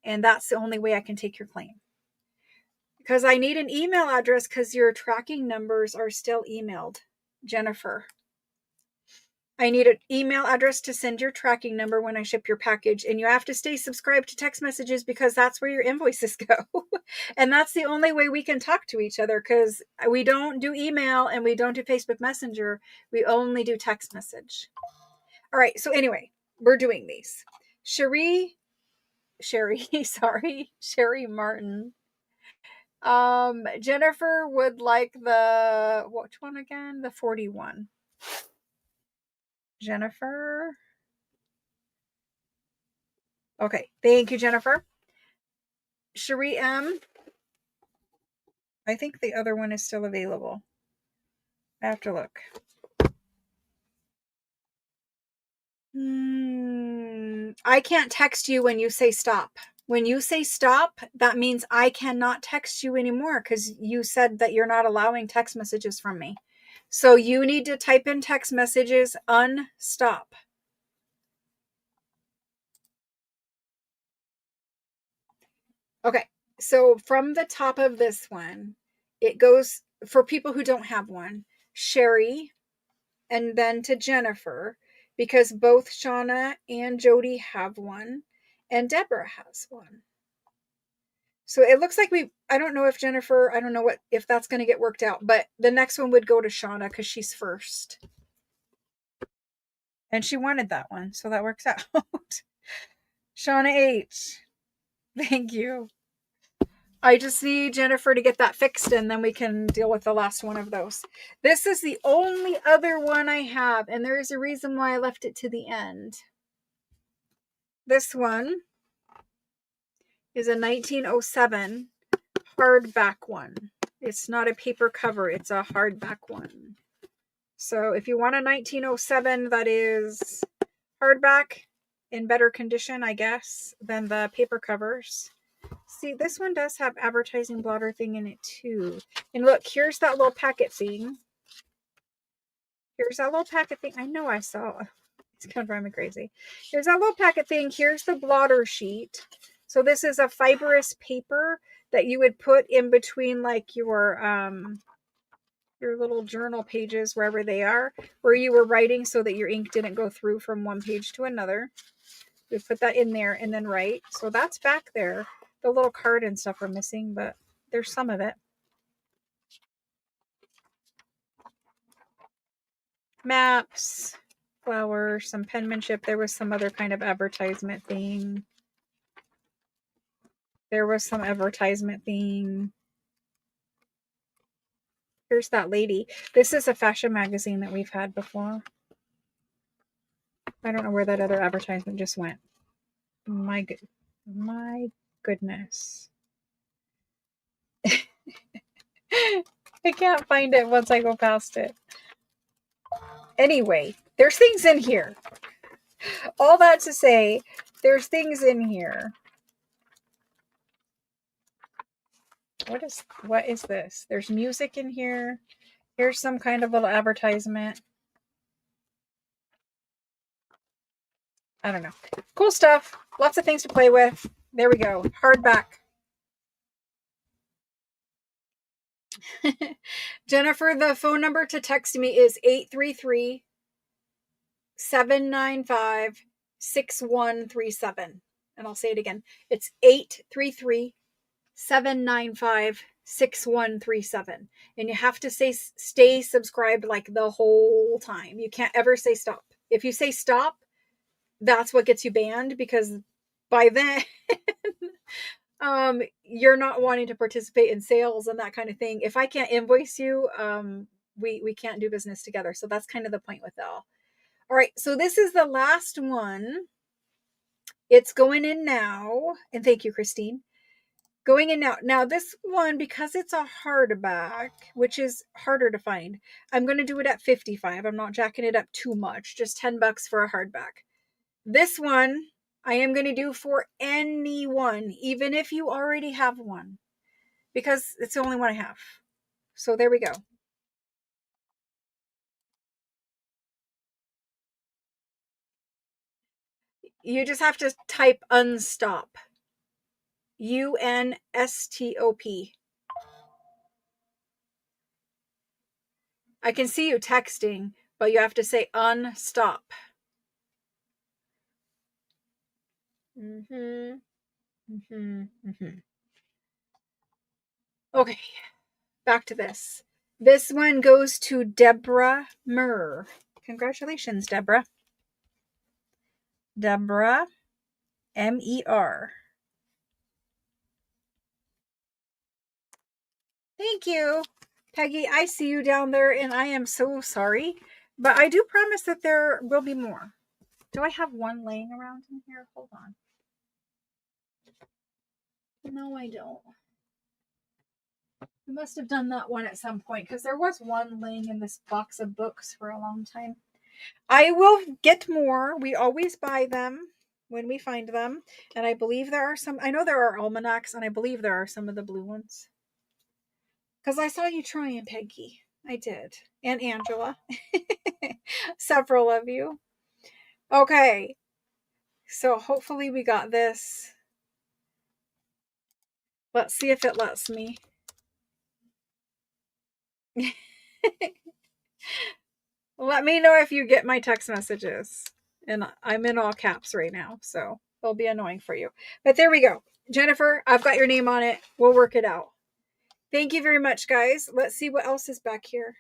And that's the only way I can take your claim. Because I need an email address because your tracking numbers are still emailed. Jennifer. I need an email address to send your tracking number when I ship your package. And you have to stay subscribed to text messages because that's where your invoices go. And that's the only way we can talk to each other because we don't do email and we don't do Facebook Messenger. We only do text message. All right. So anyway, we're doing these. Sherry Martin. Jennifer would like the, which one again? The 41. Jennifer. Okay. Thank you, Jennifer. Cherie M. I think the other one is still available. I have to look. I can't text you when you say stop. When you say stop, that means I cannot text you anymore because you said that you're not allowing text messages from me. So you need to type in text messages unstop. Okay. So from the top of this one, it goes for people who don't have one, Sherry, and then to Jennifer, because both Shauna and Jody have one, and Deborah has one. So it looks like I don't know if Jennifer, I don't know if that's going to get worked out, but the next one would go to Shauna because she's first. And she wanted that one, so that works out. Shauna H. Thank you. I just need Jennifer to get that fixed and then we can deal with the last one of those. This is the only other one I have, and there is a reason why I left it to the end. This one is a 1907 hardback one. It's not a paper cover, it's a hardback one. So if you want a 1907 that is hardback in better condition, I guess, than the paper covers. See, this one does have advertising blotter thing in it too. And look, here's that little packet thing. Here's that little packet thing. I know I saw. It's kind of driving me crazy. Here's that little packet thing. Here's the blotter sheet. So this is a fibrous paper that you would put in between like your little journal pages, wherever they are, where you were writing so that your ink didn't go through from one page to another. We put that in there and then write. So that's back there. The little card and stuff are missing, but there's some of it. Maps, flowers, some penmanship. There was some other kind of advertisement thing. Here's that lady. This is a fashion magazine that we've had before. I don't know where that other advertisement just went. My goodness. I can't find it once I go past it. Anyway, there's things in here. All that to say, there's things in here. What is this? There's music in here. Here's some kind of little advertisement. I don't know. Cool stuff. Lots of things to play with. There we go. Hardback. Jennifer, the phone number to text me is 833-795-6137. And I'll say it again. It's 833-795-6137. And you have to stay subscribed like the whole time. You can't ever say stop. If you say stop, that's what gets you banned, because by then you're not wanting to participate in sales and that kind of thing. If I can't invoice you, we can't do business together. So that's kind of the point with it all. All right, so this is the last one. It's going in now, and thank you, Christine. Going in now. Now this one, because it's a hardback, which is harder to find, I'm going to do it at $55. I'm not jacking it up too much, just $10 for a hardback. This one I am going to do for anyone, even if you already have one, because it's the only one I have. So there we go. You just have to type unstop. UNSTOP. I can see you texting, but you have to say unstop. Okay, back to this. This one goes to Deborah Murr. Congratulations, Deborah. Deborah MER. Thank you, Peggy. I see you down there, and I am so sorry, but I do promise that there will be more. Do I have one laying around in here? Hold on. No, I don't. I must have done that one at some point, because there was one laying in this box of books for a long time. I will get more. We always buy them when we find them. And I believe there are some, I know there are almanacs, and I believe there are some of the blue ones. Because I saw you trying, Peggy. I did. And Angela. Several of you. Okay. So hopefully we got this. Let's see if it lets me. Let me know if you get my text messages. And I'm in all caps right now, so it'll be annoying for you. But there we go. Jennifer, I've got your name on it. We'll work it out. Thank you very much, guys. Let's see what else is back here.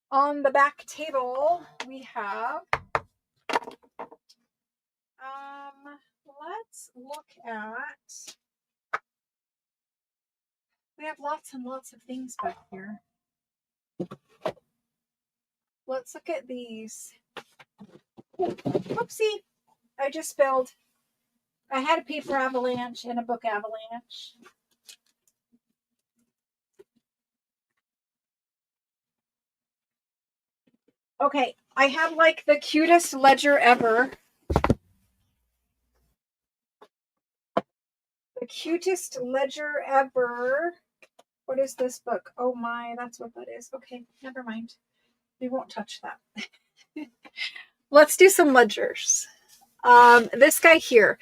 On the back table, we have let's look at, we have lots and lots of things back here. Let's look at these. Oopsie, I just spilled. I had a paper avalanche and a book avalanche. Okay, I have like the cutest ledger ever. The cutest ledger ever. What is this book? Oh my, that's what that is. Okay, never mind. We won't touch that. Let's do some ledgers. This guy here,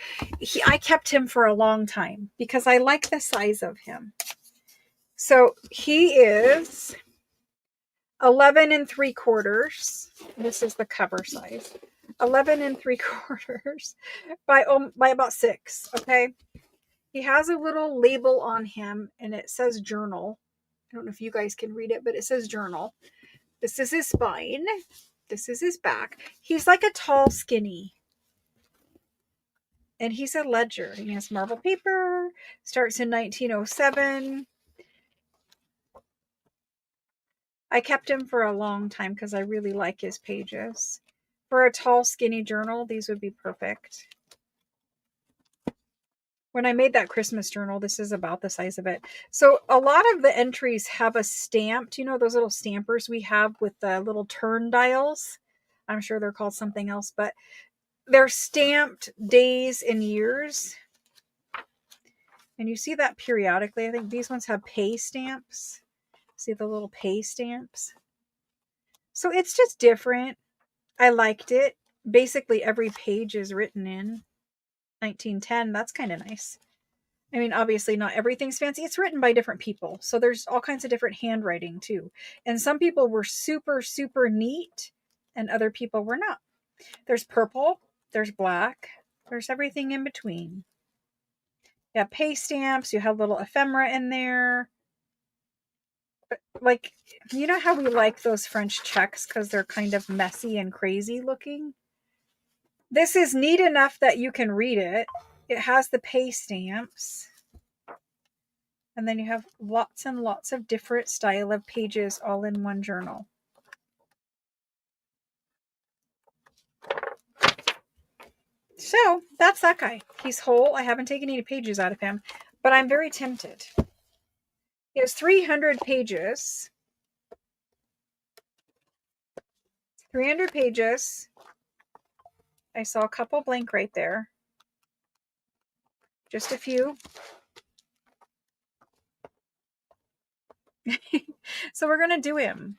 I kept him for a long time because I like the size of him. So he is 11 3/4. This is the cover size. 11 3/4 by about 6. Okay. He has a little label on him and it says journal. I don't know if you guys can read it, but it says journal. This is his spine. This is his back. He's like a tall, skinny. And he's a ledger. He has marble paper. Starts in 1907. I kept him for a long time because I really like his pages. For a tall, skinny journal, these would be perfect. When I made that Christmas journal, this is about the size of it. So a lot of the entries have a stamp. Do you know those little stampers we have with the little turn dials? I'm sure they're called something else, but they're stamped days and years. And you see that periodically. I think these ones have pay stamps. See the little pay stamps? So it's just different. I liked it. Basically, every page is written in 1910. That's kind of nice. I mean, obviously not everything's fancy. It's written by different people. So there's all kinds of different handwriting too. And some people were super, super neat and other people were not. There's purple, there's black, there's everything in between. You have pay stamps, you have little ephemera in there. Like, you know how we like those French checks because they're kind of messy and crazy looking? This is neat enough that you can read it. It has the pay stamps. And then you have lots and lots of different style of pages all in one journal. So that's that guy. He's whole. I haven't taken any pages out of him, but I'm very tempted. He has 300 pages. 300 pages. I saw a couple blank right there. Just a few. So we're going to do him.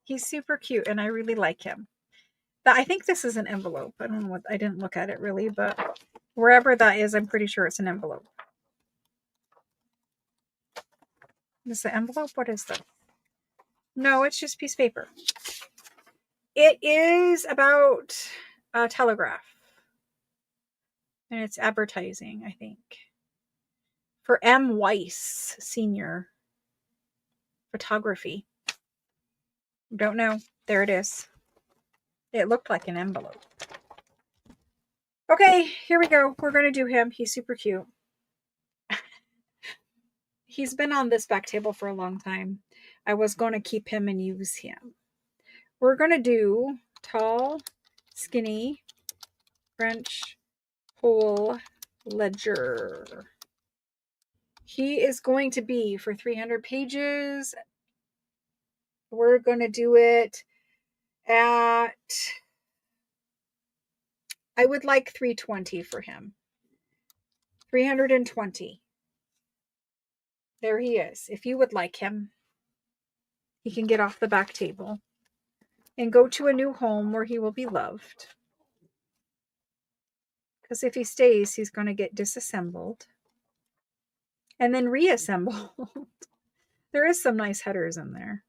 He's super cute and I really like him. I think this is an envelope. I don't know what, I didn't look at it really, but wherever that is, I'm pretty sure it's an envelope. Is the envelope? What is that? No, it's just piece of paper. It is about a telegraph. And it's advertising, I think. For M. Weiss, Senior. Photography. Don't know. There it is. It looked like an envelope. Okay, here we go. We're going to do him. He's super cute. He's been on this back table for a long time. I was going to keep him and use him. We're going to do tall, skinny, French, whole ledger. He is going to be for 300 pages. We're going to do it at, I would like 320 for him. 320. There he is. If you would like him, he can get off the back table and go to a new home where he will be loved. Because if he stays, he's going to get disassembled and then reassembled. There is some nice headers in there.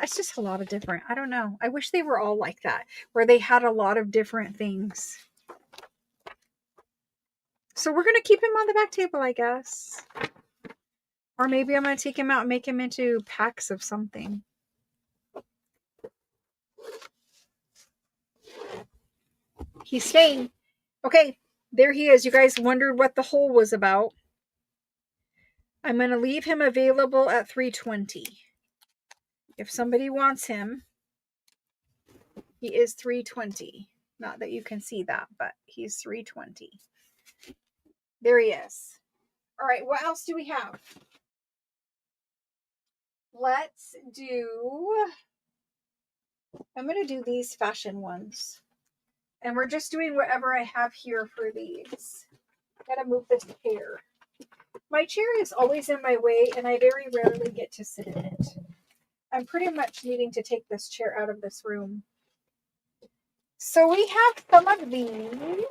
It's just a lot of different, I don't know. I wish they were all like that, where they had a lot of different things. So we're going to keep him on the back table, I guess. Or maybe I'm going to take him out and make him into packs of something. He's staying. Okay, there he is. You guys wondered what the hole was about. I'm going to leave him available at 320. If somebody wants him, he is 320. Not that you can see that, but he's 320. There he is. All right, what else do we have? Let's do, I'm going to do these fashion ones. And we're just doing whatever I have here for these. Gotta move this chair. My chair is always in my way, and I very rarely get to sit in it. I'm pretty much needing to take this chair out of this room. So we have some of these.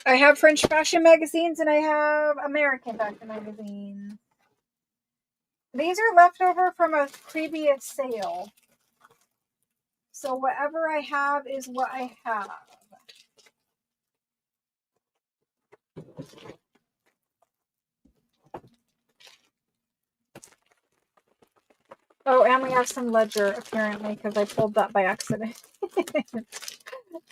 I have French fashion magazines, and I have American fashion magazines. These are leftover from a previous sale. So whatever I have is what I have. Oh, and we have some ledger, apparently, because I pulled that by accident.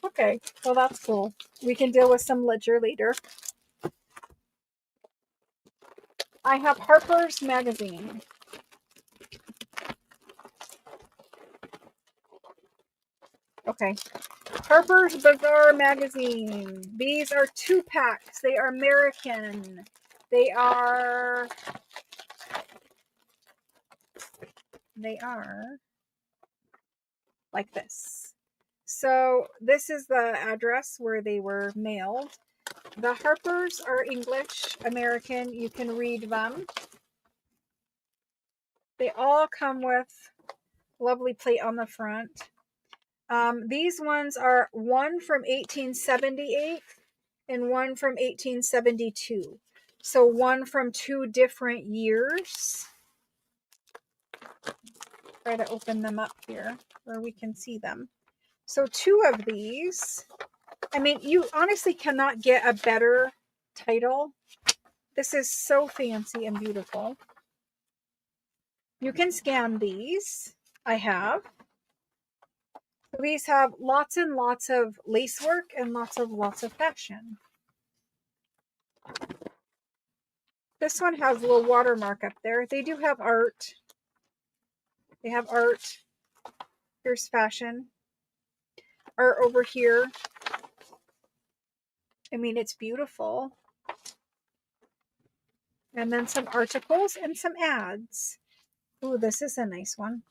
Okay, well, that's cool. We can deal with some ledger later. I have Harper's Magazine. Okay. Harper's Bazaar Magazine. These are 2-packs. They are American. They are like this. So this is the address where they were mailed. The Harpers are English, American. You can read them. They all come with a lovely plate on the front. These ones are one from 1878 and one from 1872. So one from 2 different years. Try to open them up here where we can see them. So 2 of these. I mean, you honestly cannot get a better title. This is so fancy and beautiful. You can scan these. I have. These have lots and lots of lacework and lots of fashion. This one has a little watermark up there. They do have art. They have art. Here's fashion. Art over here. I mean, it's beautiful. And then some articles and some ads. Ooh, this is a nice one.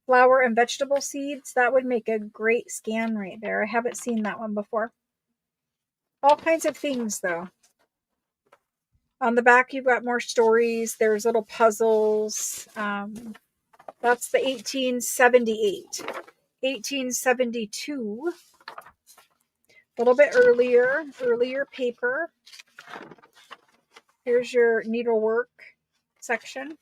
Flower and vegetable seeds. That would make a great scan right there. I haven't seen that one before. All kinds of things, though. On the back, you've got more stories. There's little puzzles. That's the 1878. 1872. A little bit earlier paper. Here's your needlework section.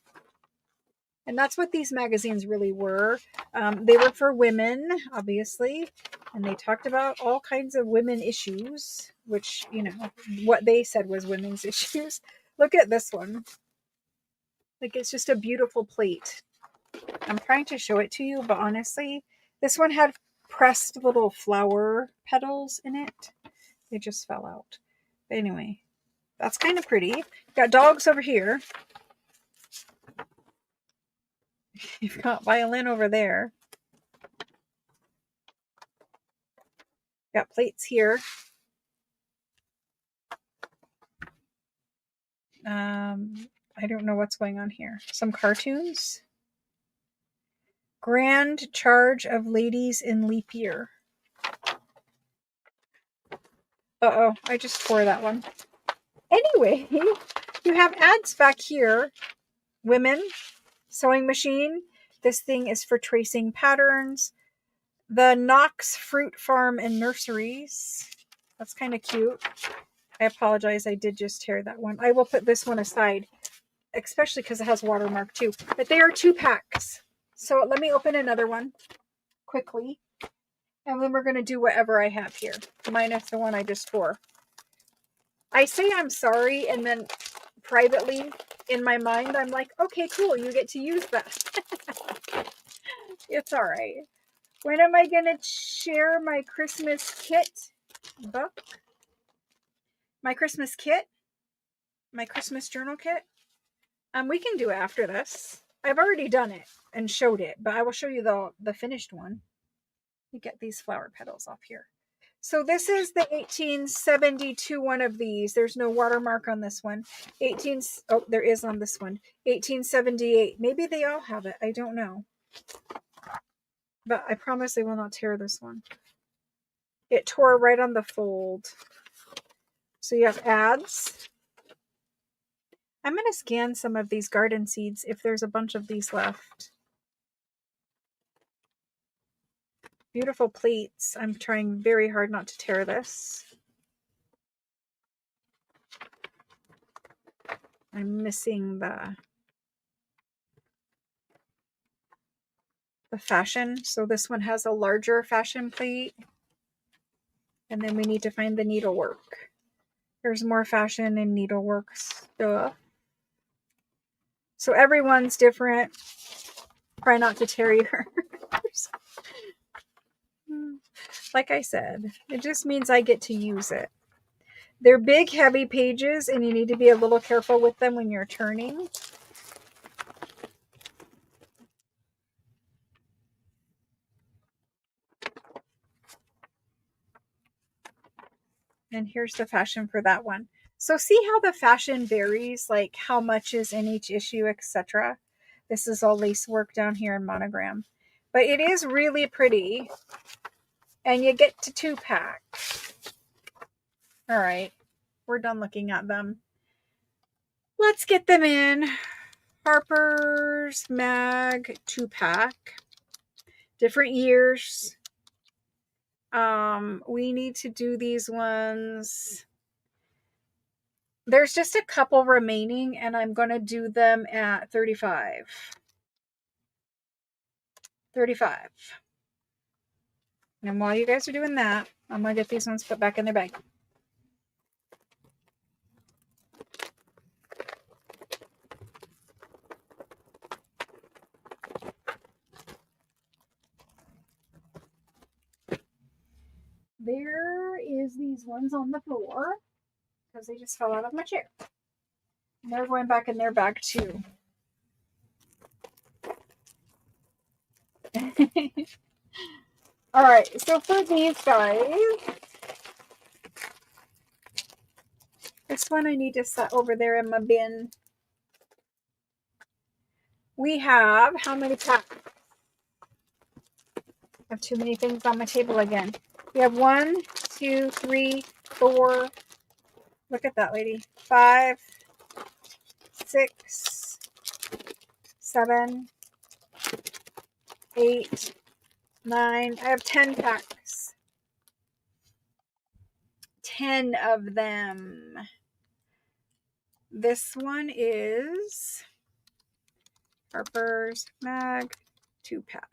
And that's what these magazines really were. They were for women, obviously. And they talked about all kinds of women issues, which, you know, what they said was women's issues. Look at this one. Like, it's just a beautiful plate. I'm trying to show it to you, but honestly, this one had pressed little flower petals in it. They just fell out. But anyway, that's kind of pretty. Got dogs over here. You've got violin over there. Got plates here. I don't know what's going on here. Some cartoons. Grand Charge of Ladies in Leap Year. Uh-oh, I just tore that one. Anyway, you have ads back here. Women, sewing machine. This thing is for tracing patterns. The Knox Fruit Farm and Nurseries. That's kind of cute. I apologize, I did just tear that one. I will put this one aside, especially because it has watermark too. But they are 2 packs. So let me open another one quickly. And then we're going to do whatever I have here, minus the one I just tore. I say I'm sorry, and then privately in my mind, I'm like, okay, cool, you get to use that. It's all right. When am I going to share my Christmas kit book? My Christmas kit? My Christmas journal kit? We can do it after this. I've already done it and showed it, but I will show you the finished one. You get these flower petals off here. So this is the 1872 one of these. There's no watermark on this one. There is on this one. 1878. Maybe they all have it. I don't know. But I promise I will not tear this one. It tore right on the fold. So you have ads. I'm going to scan some of these garden seeds if there's a bunch of these left. Beautiful pleats. I'm trying very hard not to tear this. I'm missing the fashion. So this one has a larger fashion pleat. And then we need to find the needlework. There's more fashion and needlework stuff. So everyone's different. Try not to tear yours. Like I said, it just means I get to use it. They're big, heavy pages, and you need to be a little careful with them when you're turning. And here's the fashion for that one. So see how the fashion varies, like how much is in each issue, etc. This is all lace work down here in monogram. But it is really pretty. And you get to 2-pack. All right. We're done looking at them. Let's get them in. Harper's Mag 2-pack. Different years. We need to do these ones. There's just a couple remaining, and I'm going to do them at 35. 35. And while you guys are doing that, I'm going to get these ones put back in their bag. There is these ones on the floor because they just fell out of my chair. And they're going back in their bag too. All right, so for these guys, this one I need to set over there in my bin. We have how many packs? I have too many things on my table again. We have 1, 2, 3, 4. Look at that, lady. 5, 6, 7, 8, 9. I have 10 packs. 10 of them. This one is Harper's Mag 2-pack.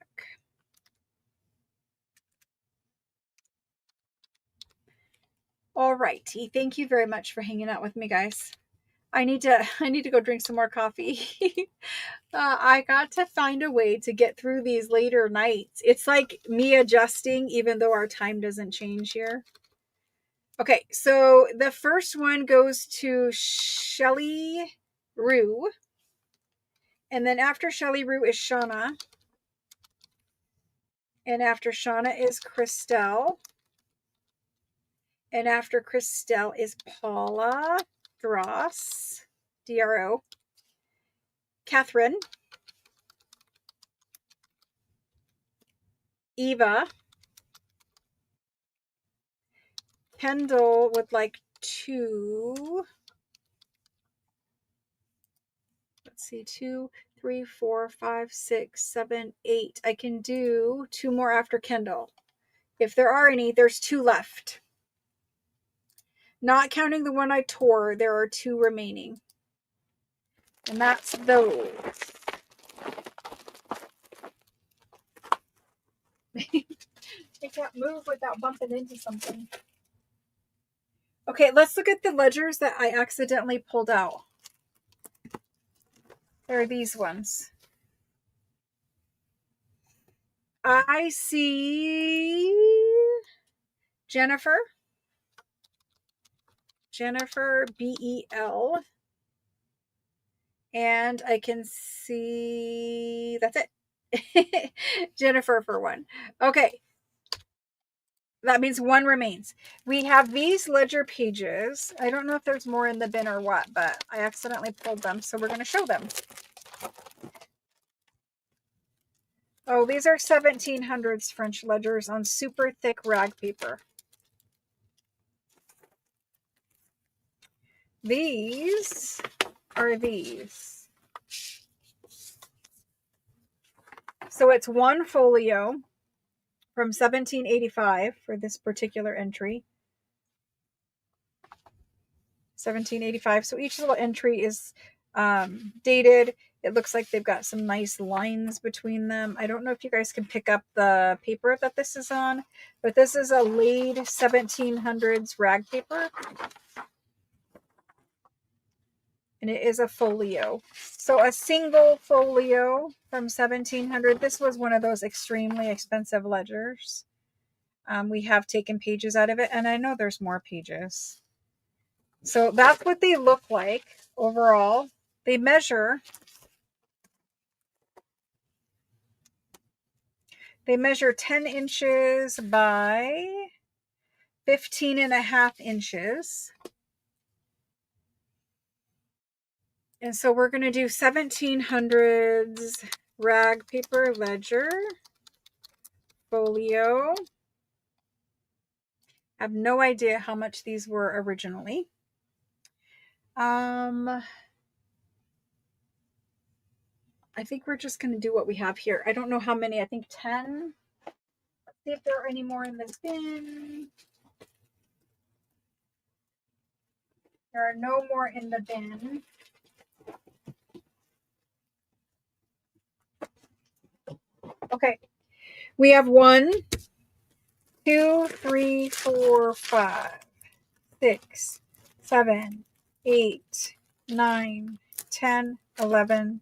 All righty. Thank you very much for hanging out with me, guys. I need to go drink some more coffee. I got to find a way to get through these later nights. It's like me adjusting, even though our time doesn't change here. Okay, so the first one goes to Shelly Rue. And then after Shelly Rue is Shauna. And after Shauna is Christelle. And after Christelle is Paula Dross. DRO, Catherine, Eva, Kendall would like 2. Let's see, 2, 3, 4, 5, 6, 7, 8. I can do 2 more after Kendall. If there are any, there's 2 left. Not counting the one I tore, there are 2 remaining. And that's those. I can't move without bumping into something. Okay, let's look at the ledgers that I accidentally pulled out. There are these ones. I see Jennifer, BEL, and I can see, that's it. Jennifer for 1. Okay. That means 1 remains. We have these ledger pages. I don't know if there's more in the bin or what, but I accidentally pulled them, so we're going to show them. Oh, these are 1700s French ledgers on super thick rag paper. These are these. So it's 1 folio from 1785 for this particular entry. 1785. So each little entry is dated. It looks like they've got some nice lines between them. I don't know if you guys can pick up the paper that this is on, but this is a laid 1700s rag paper. And it is a folio. So a single folio from 1700. This was one of those extremely expensive ledgers. We have taken pages out of it, and I know there's more pages. So that's what they look like overall. They measure 10 inches by 15.5 inches. And so we're going to do 1700s rag paper ledger folio. I have no idea how much these were originally. I think we're just going to do what we have here. I don't know how many. I think 10. Let's see if there are any more in this bin. There are no more in the bin. Okay. We have 1, 2, 3, 4, 5, 6, 7, 8, 9, 10, 11,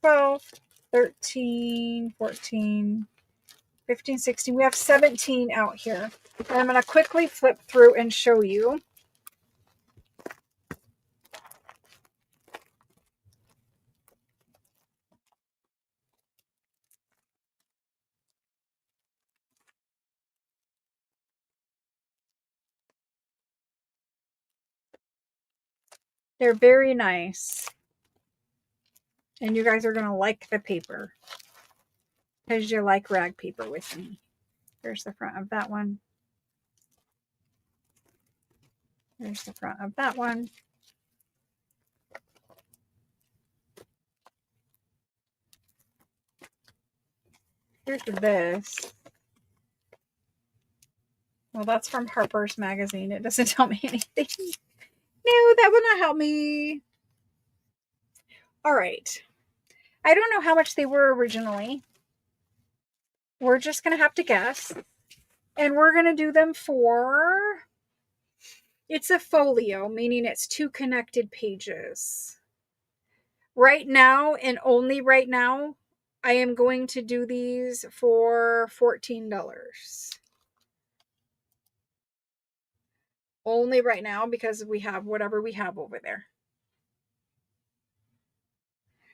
12, 13, 14, 15, 16. We have 17 out here. And I'm going to quickly flip through and show you. They're very nice. And you guys are going to like the paper. Because you like rag paper with me. There's the front of that one. There's the front of that one. Here's this. Well, that's from Harper's Magazine. It doesn't tell me anything. No, that will not help me. All right. I don't know how much they were originally. We're just going to have to guess. And we're going to do them for... It's a folio, meaning it's 2 connected pages. Right now, and only right now, I am going to do these for $14. Only right now, because we have whatever we have over there.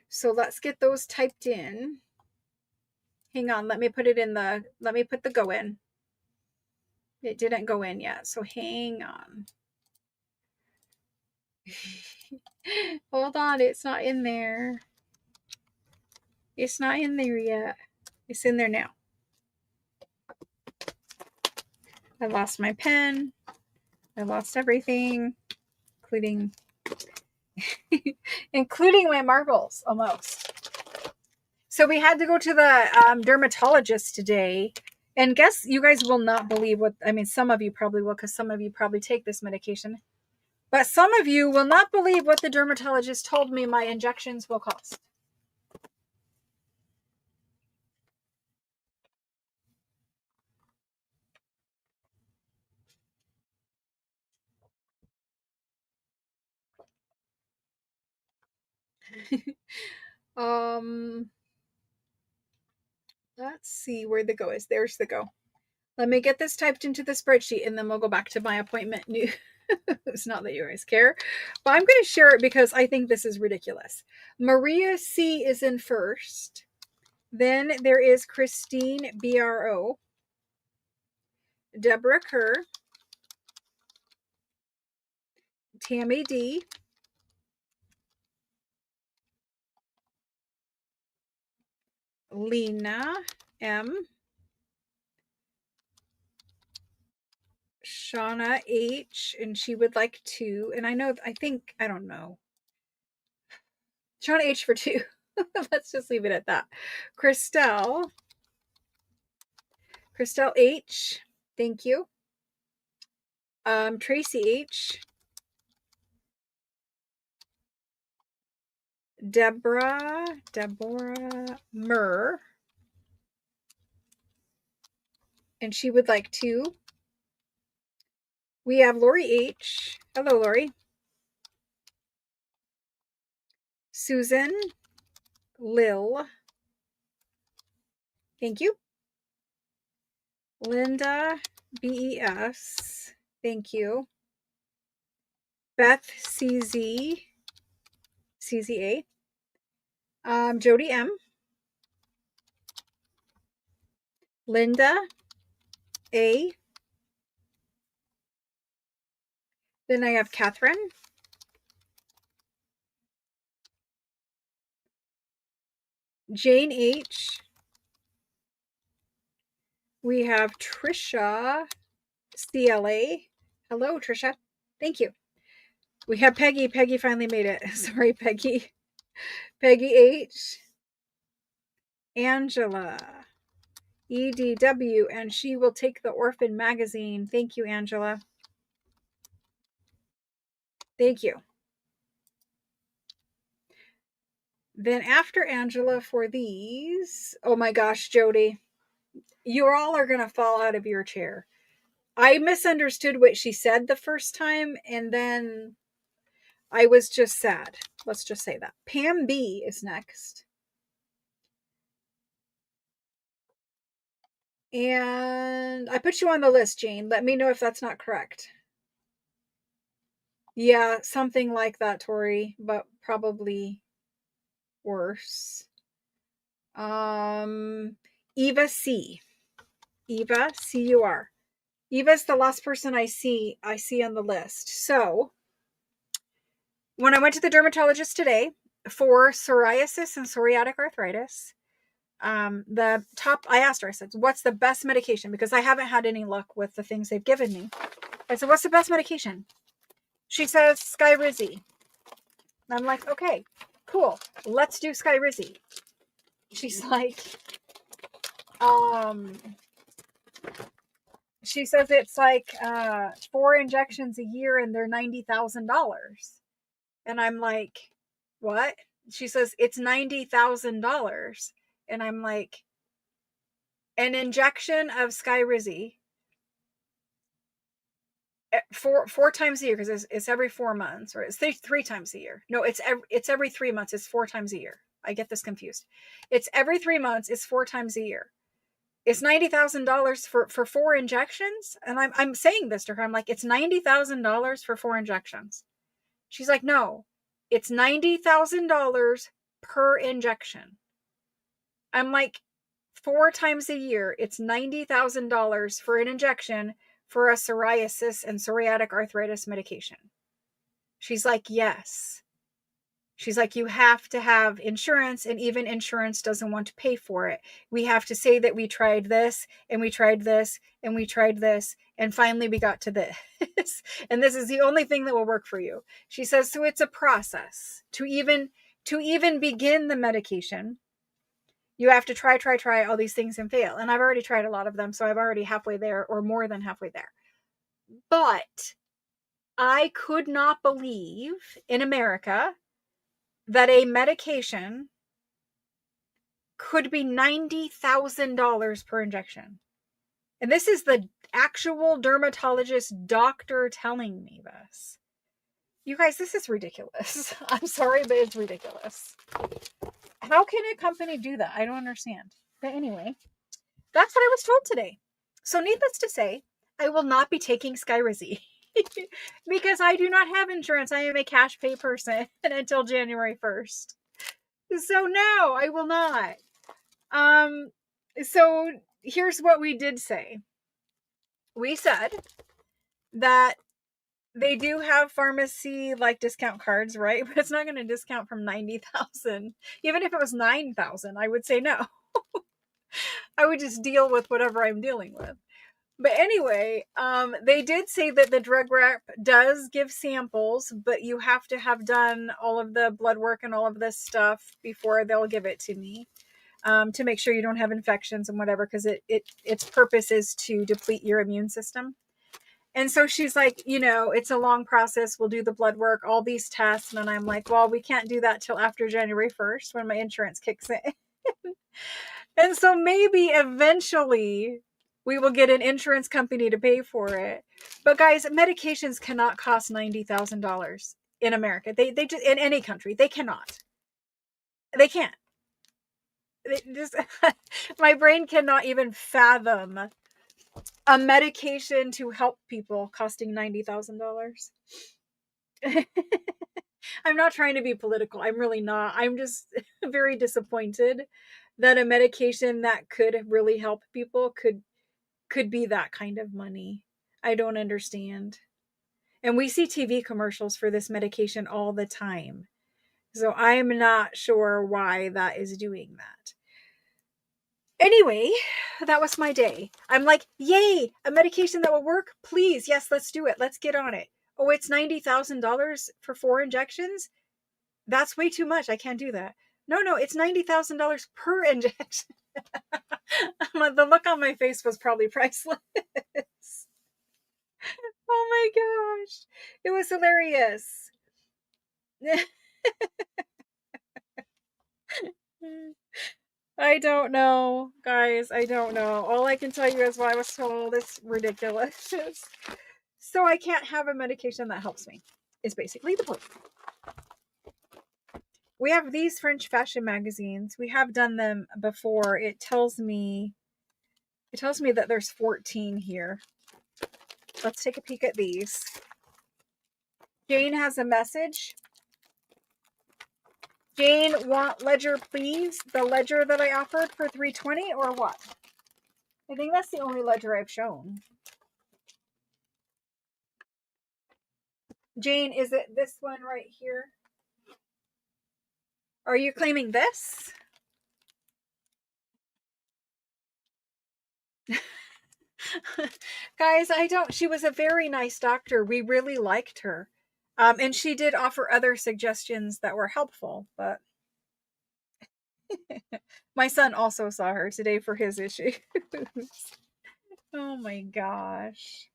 So let's get those typed in. Hang on, let me put the go in. It didn't go in yet, so hang on. Hold on, it's not in there. It's not in there yet. It's in there now. I lost my pen. I lost everything, including including my marbles almost. So we had to go to the dermatologist today. And guess you guys will not believe what, I mean, some of you probably will because some of you probably take this medication. But some of you will not believe what the dermatologist told me my injections will cost. Let's see where the go is. There's the go. Let me get this typed into the spreadsheet and then we'll go back to my appointment news. It's not that you guys care, but I'm going to share it because I think this is ridiculous. Maria C is in first. Then there is Christine BRO, Deborah Kerr, Tammy D, Lena M, Shauna H, and she would like 2. And I don't know. Shauna H for 2. Let's just leave it at that. Christelle H, thank you. Tracy H, Deborah Murr, and she would like 2. We have Lori H. Hello, Lori. Susan Lil, thank you. Linda BES, thank you. Beth CZA, Jody M, Linda A, then I have Catherine, Jane H, we have Trisha CLA. Hello, Trisha. Thank you. We have Peggy. Peggy finally made it. Sorry, Peggy. Peggy H, Angela EDW, and she will take the Orphan magazine. Thank you, Angela. Thank you. Then after Angela for these, oh my gosh, Jody, you all are going to fall out of your chair. I misunderstood what she said the first time, and then I was just sad. Let's just say that. Pam B is next. And I put you on the list, Jane. Let me know if that's not correct. Yeah, something like that, Tori, but probably worse. Eva C. Eva CUR. Eva's the last person I see on the list. So when I went to the dermatologist today for psoriasis and psoriatic arthritis, I asked her, I said, what's the best medication? Because I haven't had any luck with the things they've given me. I said, what's the best medication? She says Skyrizi. I'm like, okay, cool. Let's do Skyrizi. She's like, she says it's like 4 injections a year and they're $90,000. And I'm like, what? She says it's $90,000. And I'm like, an injection of Skyrizi four times a year, because it's every 4 months, or it's 3 times a year. No, it's every 3 months. It's 4 times a year. I get this confused. It's every 3 months. It's 4 times a year. It's $90,000 for 4 injections. And I'm saying this to her. I'm like, it's $90,000 for 4 injections. She's like, no, it's $90,000 per injection. I'm like, 4 times a year, it's $90,000 for an injection for a psoriasis and psoriatic arthritis medication. She's like, yes. She's like, you have to have insurance, and even insurance doesn't want to pay for it. We have to say that we tried this and we tried this and we tried this, and finally we got to this. And this is the only thing that will work for you. She says, so it's a process to even begin the medication. You have to try all these things and fail. And I've already tried a lot of them, so I'm already halfway there, or more than halfway there. But I could not believe in America that a medication could be $90,000 per injection. And this is the actual dermatologist doctor telling me this. You guys, this is ridiculous. I'm sorry, but it's ridiculous. How can a company do that? I don't understand. But anyway, that's what I was told today. So needless to say, I will not be taking Skyrizi because I do not have insurance. I am a cash pay person until January 1st. So no, I will not. So here's what we did say. We said that they do have pharmacy like discount cards, right? But it's not going to discount from 90,000. Even if it was 9,000, I would say no. I would just deal with whatever I'm dealing with. But anyway, they did say that the drug rep does give samples, but you have to have done all of the blood work and all of this stuff before they'll give it to me, to make sure you don't have infections and whatever, because its purpose is to deplete your immune system. And so she's like, it's a long process. We'll do the blood work, all these tests. And I'm like, well, we can't do that till after January 1st when my insurance kicks in. And so maybe eventually we will get an insurance company to pay for it. But guys, medications cannot cost $90,000 in America. They just, in any country, they cannot. They can't. My brain cannot even fathom a medication to help people costing $90,000. I'm not trying to be political. I'm really not. I'm just very disappointed that a medication that could really help people could be that kind of money. I don't understand. And we see TV commercials for this medication all the time. So I'm not sure why that is doing that. Anyway, that was my day. I'm like, yay, a medication that will work? Please, yes, let's do it. Let's get on it. Oh, it's $90,000 for 4 injections? That's way too much. I can't do that. No, it's $90,000 per injection. The look on my face was probably priceless. Oh my gosh. It was hilarious. I don't know, guys. I don't know. All I can tell you is what I was told. It's ridiculous. So I can't have a medication that helps me. Is basically the point. We have these French fashion magazines. We have done them before. It tells me that there's 14 here. Let's take a peek at these. Jane has a message. Jane, want ledger, please? The ledger that I offered for $320 or what? I think that's the only ledger I've shown. Jane, is it this one right here? Are you claiming this? Guys, she was a very nice doctor. We really liked her. And she did offer other suggestions that were helpful, but my son also saw her today for his issues. Oh my gosh.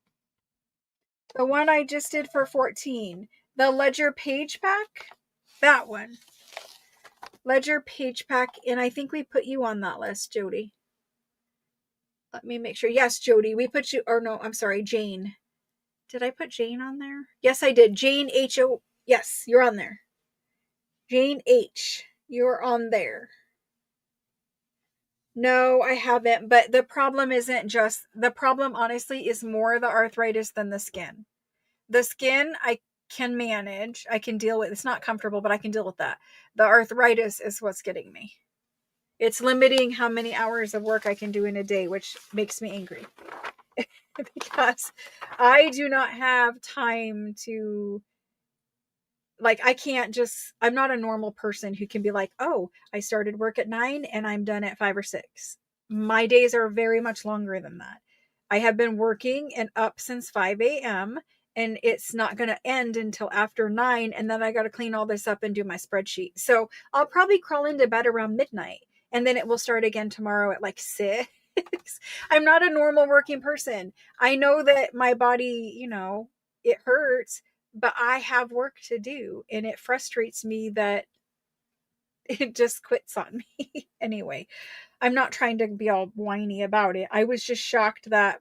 The one I just did for 14. The Ledger Page Pack. That one. Ledger Page Pack. And I think we put you on that list, Jody. Let me make sure. Yes, Jody. We put you. Or no, I'm sorry, Jane. Did I put Jane on there? Yes, I did. Jane H.O. Yes, you're on there. Jane H. You're on there. No, I haven't. But the problem isn't just. The problem, honestly, is more the arthritis than the skin. The skin, I can manage. I can deal with. It's not comfortable, but I can deal with that. The arthritis is what's getting me. It's limiting how many hours of work I can do in a day, which makes me angry. Because I do not have time to Like, I'm not a normal person who can be like, oh, I started work at 9 and I'm done at 5 or 6. My days are very much longer than that. I have been working and up since 5 a.m. and it's not going to end until after 9. And then I got to clean all this up and do my spreadsheet. So I'll probably crawl into bed around midnight and then it will start again tomorrow at like 6. I'm not a normal working person. I know that my body, it hurts, but I have work to do and it frustrates me that it just quits on me. Anyway, I'm not trying to be all whiny about it. I was just shocked that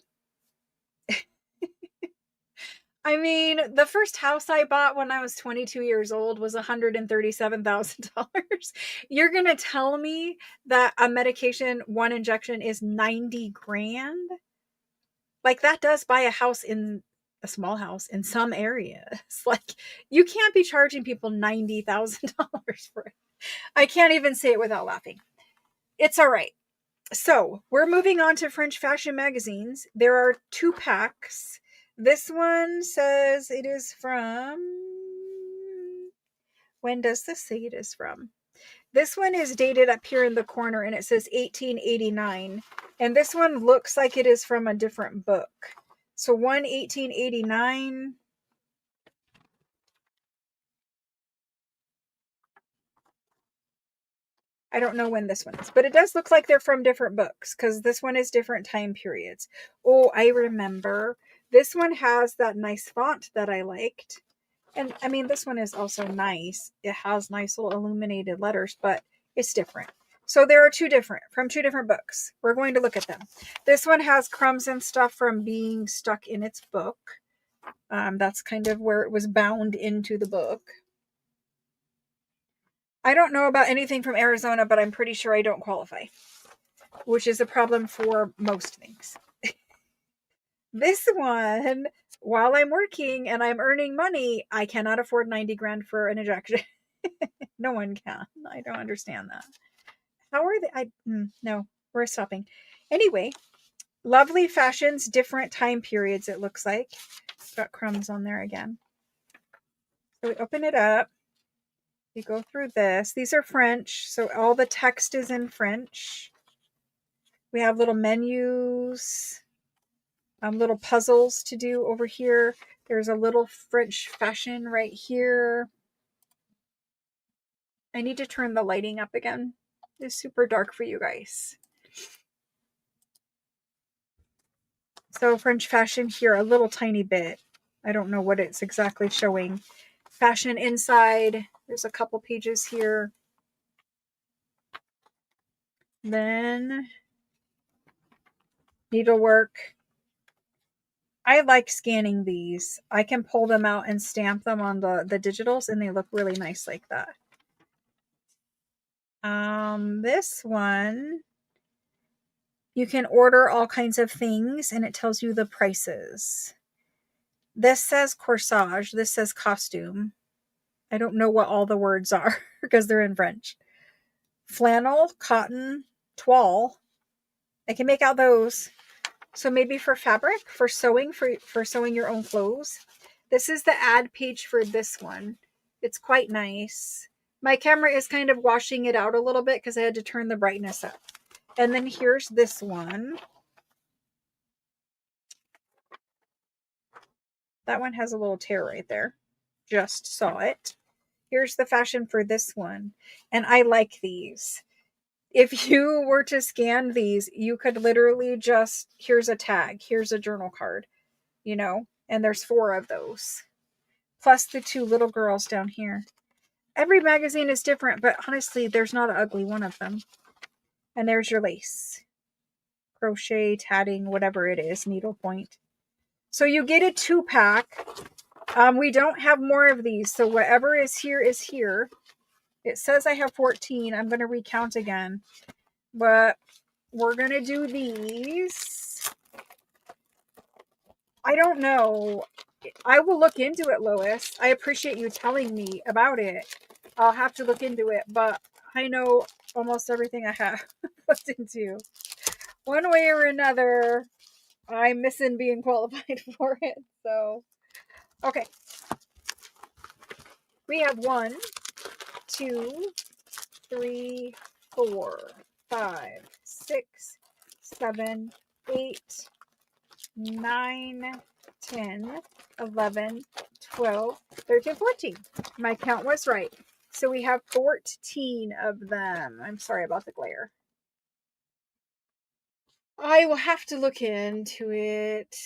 I mean, the first house I bought when I was 22 years old was $137,000. You're going to tell me that a medication, one injection is 90 grand? Like, that does buy a small house in some areas. Like, you can't be charging people $90,000 for it. I can't even say it without laughing. It's all right. So we're moving on to French fashion magazines. There are 2 packs. This one says it is from. When does this say it is from? This one is dated up here in the corner and it says 1889. And this one looks like it is from a different book. So 1889. I don't know when this one is, but it does look like they're from different books because this one is different time periods. Oh, I remember. This one has that nice font that I liked. And I mean, this one is also nice. It has nice little illuminated letters, but it's different. So there are from two different books. We're going to look at them. This one has crumbs and stuff from being stuck in its book. That's kind of where it was bound into the book. I don't know about anything from Arizona, but I'm pretty sure I don't qualify, which is a problem for most things. This one, while I'm working and I'm earning money, I cannot afford 90 grand for an injection. No one can. I don't understand that. How are they? No, we're stopping. Anyway, lovely fashions, different time periods, it looks like. Got crumbs on there again. So we open it up. You go through this. These are French, so all the text is in French. We have little menus, little puzzles to do over here. There's a little French fashion right here. I need to turn the lighting up again. It's super dark for you guys. So French fashion here, a little tiny bit. I don't know what it's exactly showing. Fashion inside. There's a couple pages here. Then needlework. I like scanning these. I can pull them out and stamp them on the digitals and they look really nice like that. This one, you can order all kinds of things and it tells you the prices. This says corsage. This says costume. I don't know what all the words are because they're in French. Flannel, cotton, toile. I can make out those. So maybe for fabric, for sewing, for sewing your own clothes. This is the ad page for this one. It's quite nice. My camera is kind of washing it out a little bit because I had to turn the brightness up. And then here's this one. That one has a little tear right there. Just saw it. Here's the fashion for this one. And I like these. If you were to scan these, you could literally just, here's a tag, here's a journal card, and there's 4 of those. Plus the 2 little girls down here. Every magazine is different, but honestly, there's not an ugly one of them. And there's your lace. Crochet, tatting, whatever it is, needlepoint. So you get a 2-pack. We don't have more of these, so whatever is here is here. It says I have 14. I'm going to recount again. But we're going to do these. I don't know. I will look into it, Lois. I appreciate you telling me about it. I'll have to look into it, but I know almost everything I have looked into. One way or another, I'm missing being qualified for it. So, okay. We have 1, 2, 3, 4, 5, 6, 7, 8, 9, 10, 11, 12, 13, 14. My count was right. So we have 14 of them. I'm sorry about the glare. I will have to look into it.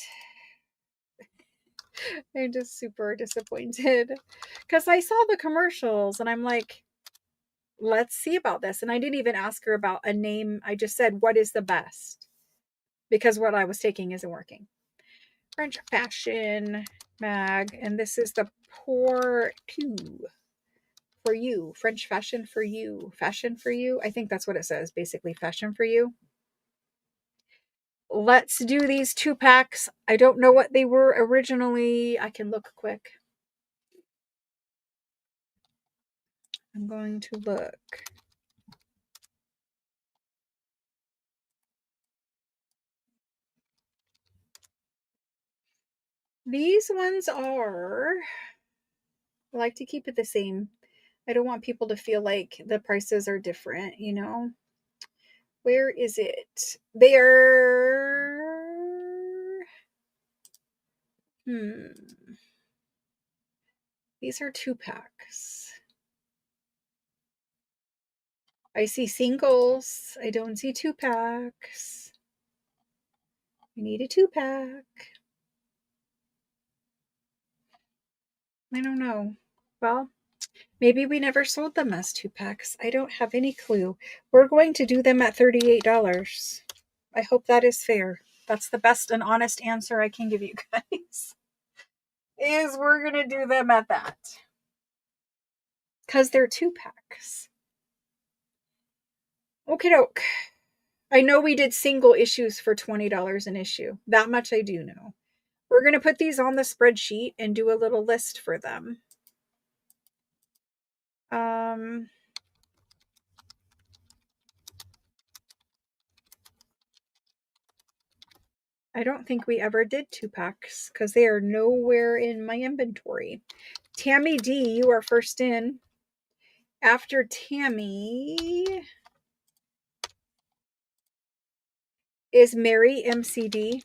I'm just super disappointed because I saw the commercials and I'm like, let's see about this. And I didn't even ask her about a name. I just said, what is the best? Because what I was taking isn't working. French Fashion Mag. And this is the Pour Two for you. French Fashion for you. Fashion for you. I think that's what it says. Basically, fashion for you. Let's do these 2-packs. I don't know what they were originally. I can look quick. I'm going to look. These ones are, I like to keep it the same. I don't want people to feel like the prices are different, you know? Where is it? They're, these are 2-packs. I see singles. I don't see 2-packs. We need a 2-pack. I don't know. Well, maybe we never sold them as 2-packs. I don't have any clue. We're going to do them at $38. I hope that is fair. That's the best and honest answer I can give you guys. Is we're going to do them at that. Because they're 2-packs. Okie doke. I know we did single issues for $20 an issue. That much I do know. We're going to put these on the spreadsheet and do a little list for them. I don't think we ever did 2-packs because they are nowhere in my inventory. Tammy D, you are first in. After Tammy is Mary, MCD.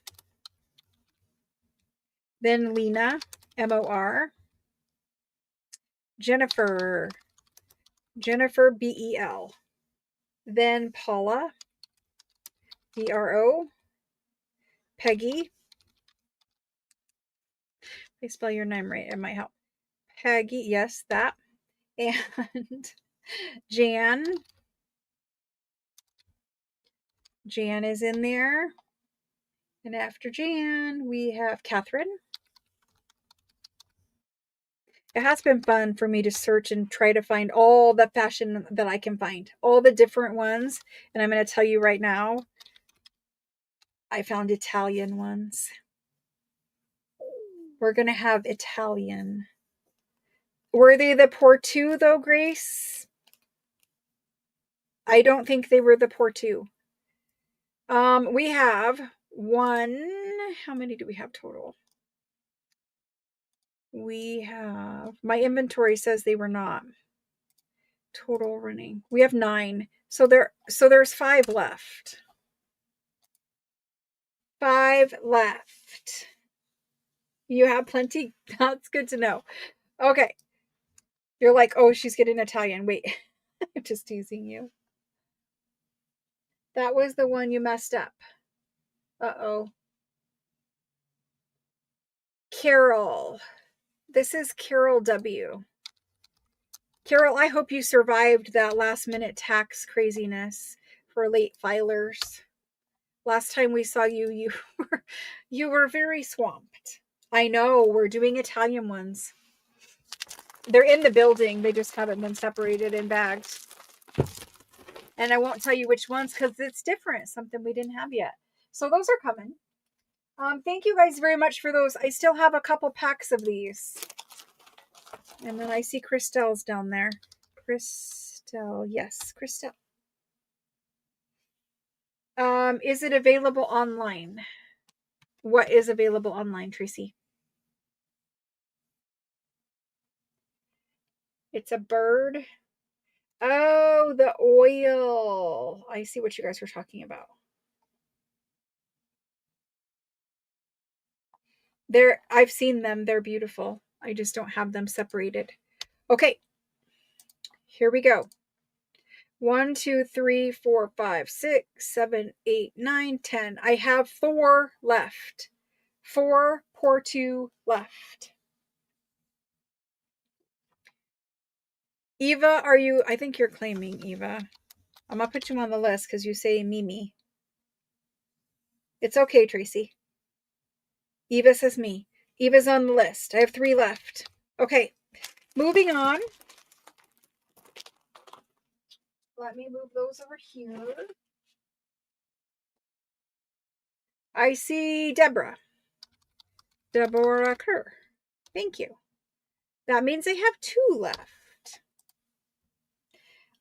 Then Lena, MOR. Jennifer, BEL. Then Paula, DRO. Peggy. If I spell your name right, it might help. Peggy, yes, that. And Jan. Jan is in there. And after Jan, we have Catherine. It has been fun for me to search and try to find all the fashion that I can find, all the different ones. And I'm going to tell you right now, I found Italian ones. We're going to have Italian. Were they the Portu though, Grace? I don't think they were the Portu. We have 1. How many do we have total? We have, my inventory says they were not. Total running. We have 9. So there's 5 left. 5 left. You have plenty. That's good to know. Okay. You're like, oh, she's getting Italian. Wait, I'm just teasing you. That was the one you messed up. Uh-oh. Carol. This is Carol W. Carol, I hope you survived that last minute tax craziness for late filers. Last time we saw you, you were very swamped. I know, we're doing Italian ones. They're in the building. They just haven't been separated in bags. And I won't tell you which ones because it's different. Something we didn't have yet. So those are coming. Thank you guys very much for those. I still have a couple packs of these. And then I see Christelle's down there. Christelle. Yes, Christelle. Is it available online? What is available online, Tracy? It's a bird. Oh, the oil. I see what you guys were talking about. I've seen them. They're beautiful. I just don't have them separated. Okay, here we go. 1, 2, 3, 4, 5, 6, 7, 8, 9, 10. I have 4 left. 4, pour 2 left. Eva, I think you're claiming, Eva. I'm going to put you on the list because you say Mimi. It's okay, Tracy. Eva says me. Eva's on the list. I have 3 left. Okay, moving on. Let me move those over here. I see Deborah. Deborah Kerr. Thank you. That means I have 2 left.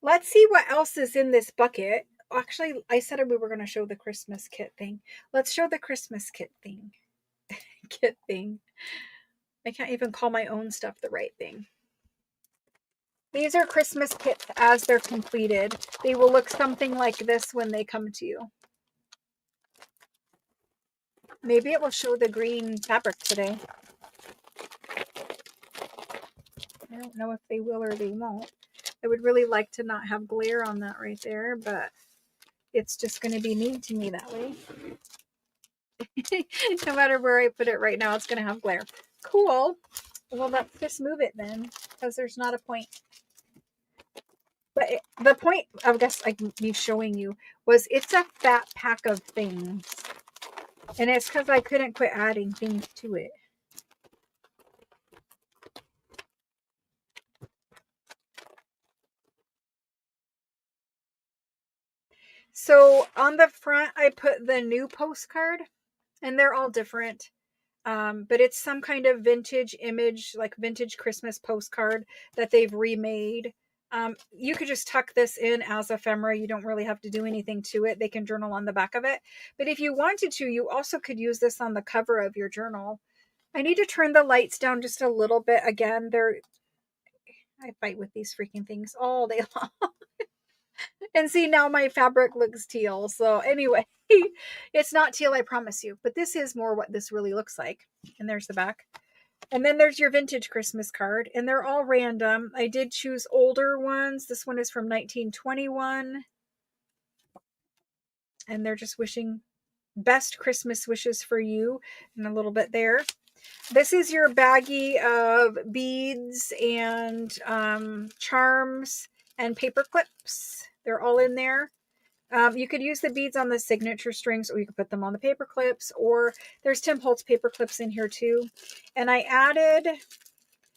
Let's see what else is in this bucket. Actually, I said we were going to show the Christmas kit thing. Let's show the Christmas kit thing. Kit thing. I can't even call my own stuff the right thing. These are Christmas kits as they're completed. They will look something like this when they come to you. Maybe it will show the green fabric today. I don't know if they will or they won't. I would really like to not have glare on that right there, but it's just going to be mean to me that way. No matter where I put it right now, it's going to have glare. Cool. Well, let's just move it then, because there's not a point. But the point, I guess, me showing you was it's a fat pack of things. And it's because I couldn't quit adding things to it. So on the front, I put the new postcard, and they're all different. But it's some kind of vintage image, like vintage Christmas postcard that they've remade. You could just tuck this in as ephemera. You don't really have to do anything to it. They can journal on the back of it. But if you wanted to, you also could use this on the cover of your journal. I need to turn the lights down just a little bit. Again, I fight with these freaking things all day long. And see, now my fabric looks teal. So anyway, it's not teal, I promise you. But this is more what this really looks like. And there's the back. And then there's your vintage Christmas card. And they're all random. I did choose older ones. This one is from 1921. And they're just wishing best Christmas wishes for you. And a little bit there. This is your baggie of beads and charms and paper clips. They're all in there. You could use the beads on the signature strings, or you could put them on the paper clips, or there's Tim Holtz paper clips in here too. And I added,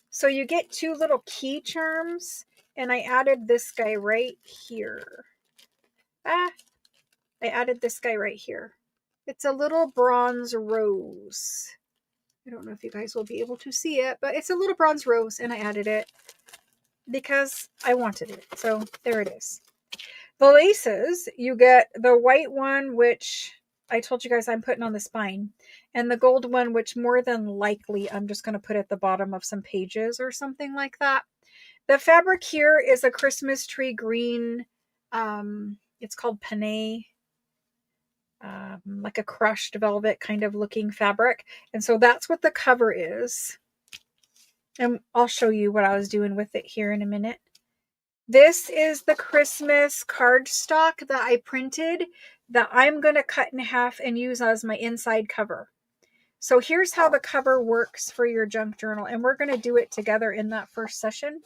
so you get 2 little key charms, and I added this guy right here. I added this guy right here. It's a little bronze rose. I don't know if you guys will be able to see it, but it's a little bronze rose, and I added it because I wanted it. So there it is. The laces, you get the white one, which I told you guys I'm putting on the spine, and the gold one, which more than likely I'm just going to put at the bottom of some pages or something like that. The fabric here is a Christmas tree green. It's called Panay. Like a crushed velvet kind of looking fabric. And so that's what the cover is. And I'll show you what I was doing with it here in a minute. This is the Christmas cardstock that I printed that I'm going to cut in half and use as my inside cover. So here's how the cover works for your junk journal. And we're going to do it together in that first session.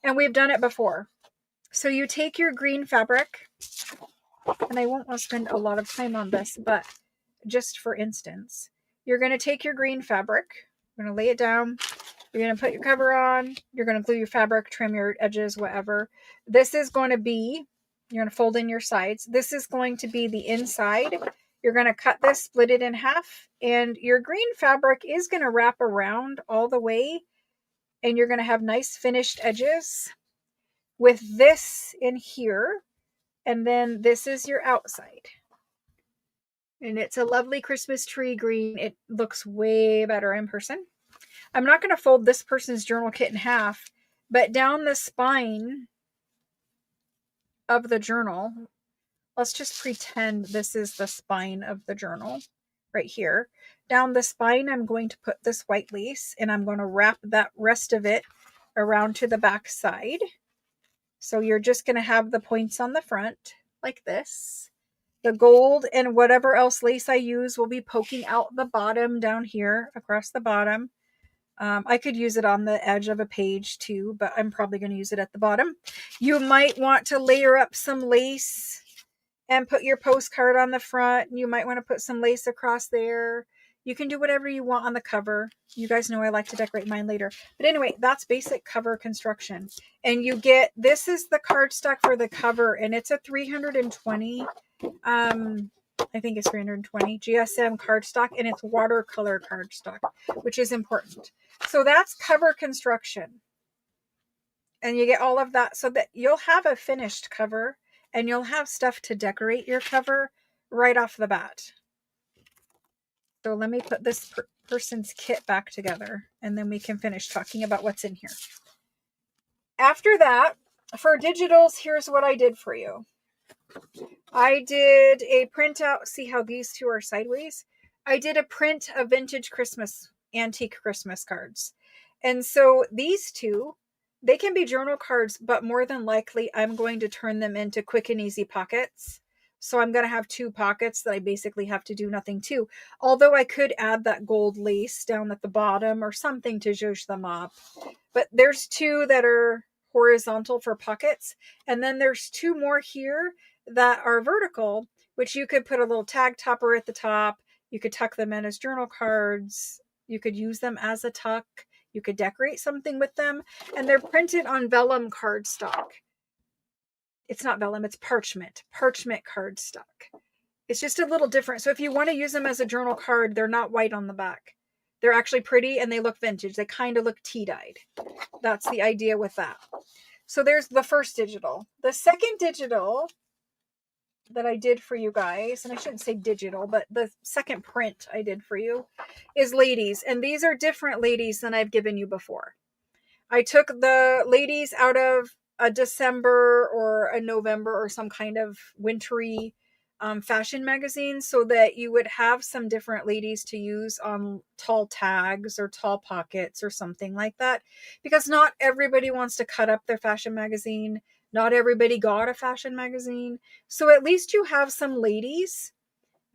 And we've done it before. So you take your green fabric, and I won't spend a lot of time on this, but just for instance, you're going to take your green fabric, you're going to lay it down, you're going to put your cover on, you're going to glue your fabric, trim your edges, whatever. This is going to be, you're going to fold in your sides. This is going to be the inside. You're going to cut this, split it in half, and your green fabric is going to wrap around all the way, and you're going to have nice finished edges with this in here. And then this is your outside. And it's a lovely Christmas tree green. It looks way better in person. I'm not going to fold this person's journal kit in half But down the spine of the journal, let's just pretend this is the spine of the journal right here. Down the spine, I'm going to put this white lace, and I'm going to wrap that rest of it around to the back side. So you're just going to have the points on the front like this. The gold and whatever else lace I use will be poking out the bottom down here across the bottom. I could use it on the edge of a page too, but I'm probably going to use it at the bottom. You might want to layer up some lace and put your postcard on the front. You might want to put some lace across there. You can do whatever you want on the cover. You guys know I like to decorate mine later. But anyway, that's basic cover construction. And you get, this is the cardstock for the cover, and it's a 320, I think it's 320 GSM cardstock, and it's watercolor cardstock, which is important. So that's cover construction. And you get all of that so that you'll have a finished cover and you'll have stuff to decorate your cover right off the bat. So let me put this person's kit back together, and then we can finish talking about what's in here. After that, for digitals, here's what I did for you. I did a printout. See how these two are sideways? I did a print of vintage Christmas, antique Christmas cards. And so these two, they can be journal cards, but more than likely I'm going to turn them into quick and easy pockets. So I'm going to have 2 pockets that I basically have to do nothing to. Although I could add that gold lace down at the bottom or something to zhuzh them up. But there's 2 that are horizontal for pockets. And then there's 2 more here that are vertical, which you could put a little tag topper at the top. You could tuck them in as journal cards. You could use them as a tuck. You could decorate something with them. And they're printed on vellum cardstock. It's not vellum, it's parchment cardstock. It's just a little different. So if you want to use them as a journal card, they're not white on the back. They're actually pretty and they look vintage. They kind of look tea-dyed. That's the idea with that. So there's the first digital. The second digital that I did for you guys, and I shouldn't say digital, but the second print I did for you is ladies. And these are different ladies than I've given you before. I took the ladies out of a December or a November or some kind of wintry fashion magazine so that you would have some different ladies to use on tall tags or tall pockets or something like that. Because not everybody wants to cut up their fashion magazine. Not everybody got a fashion magazine. So at least you have some ladies,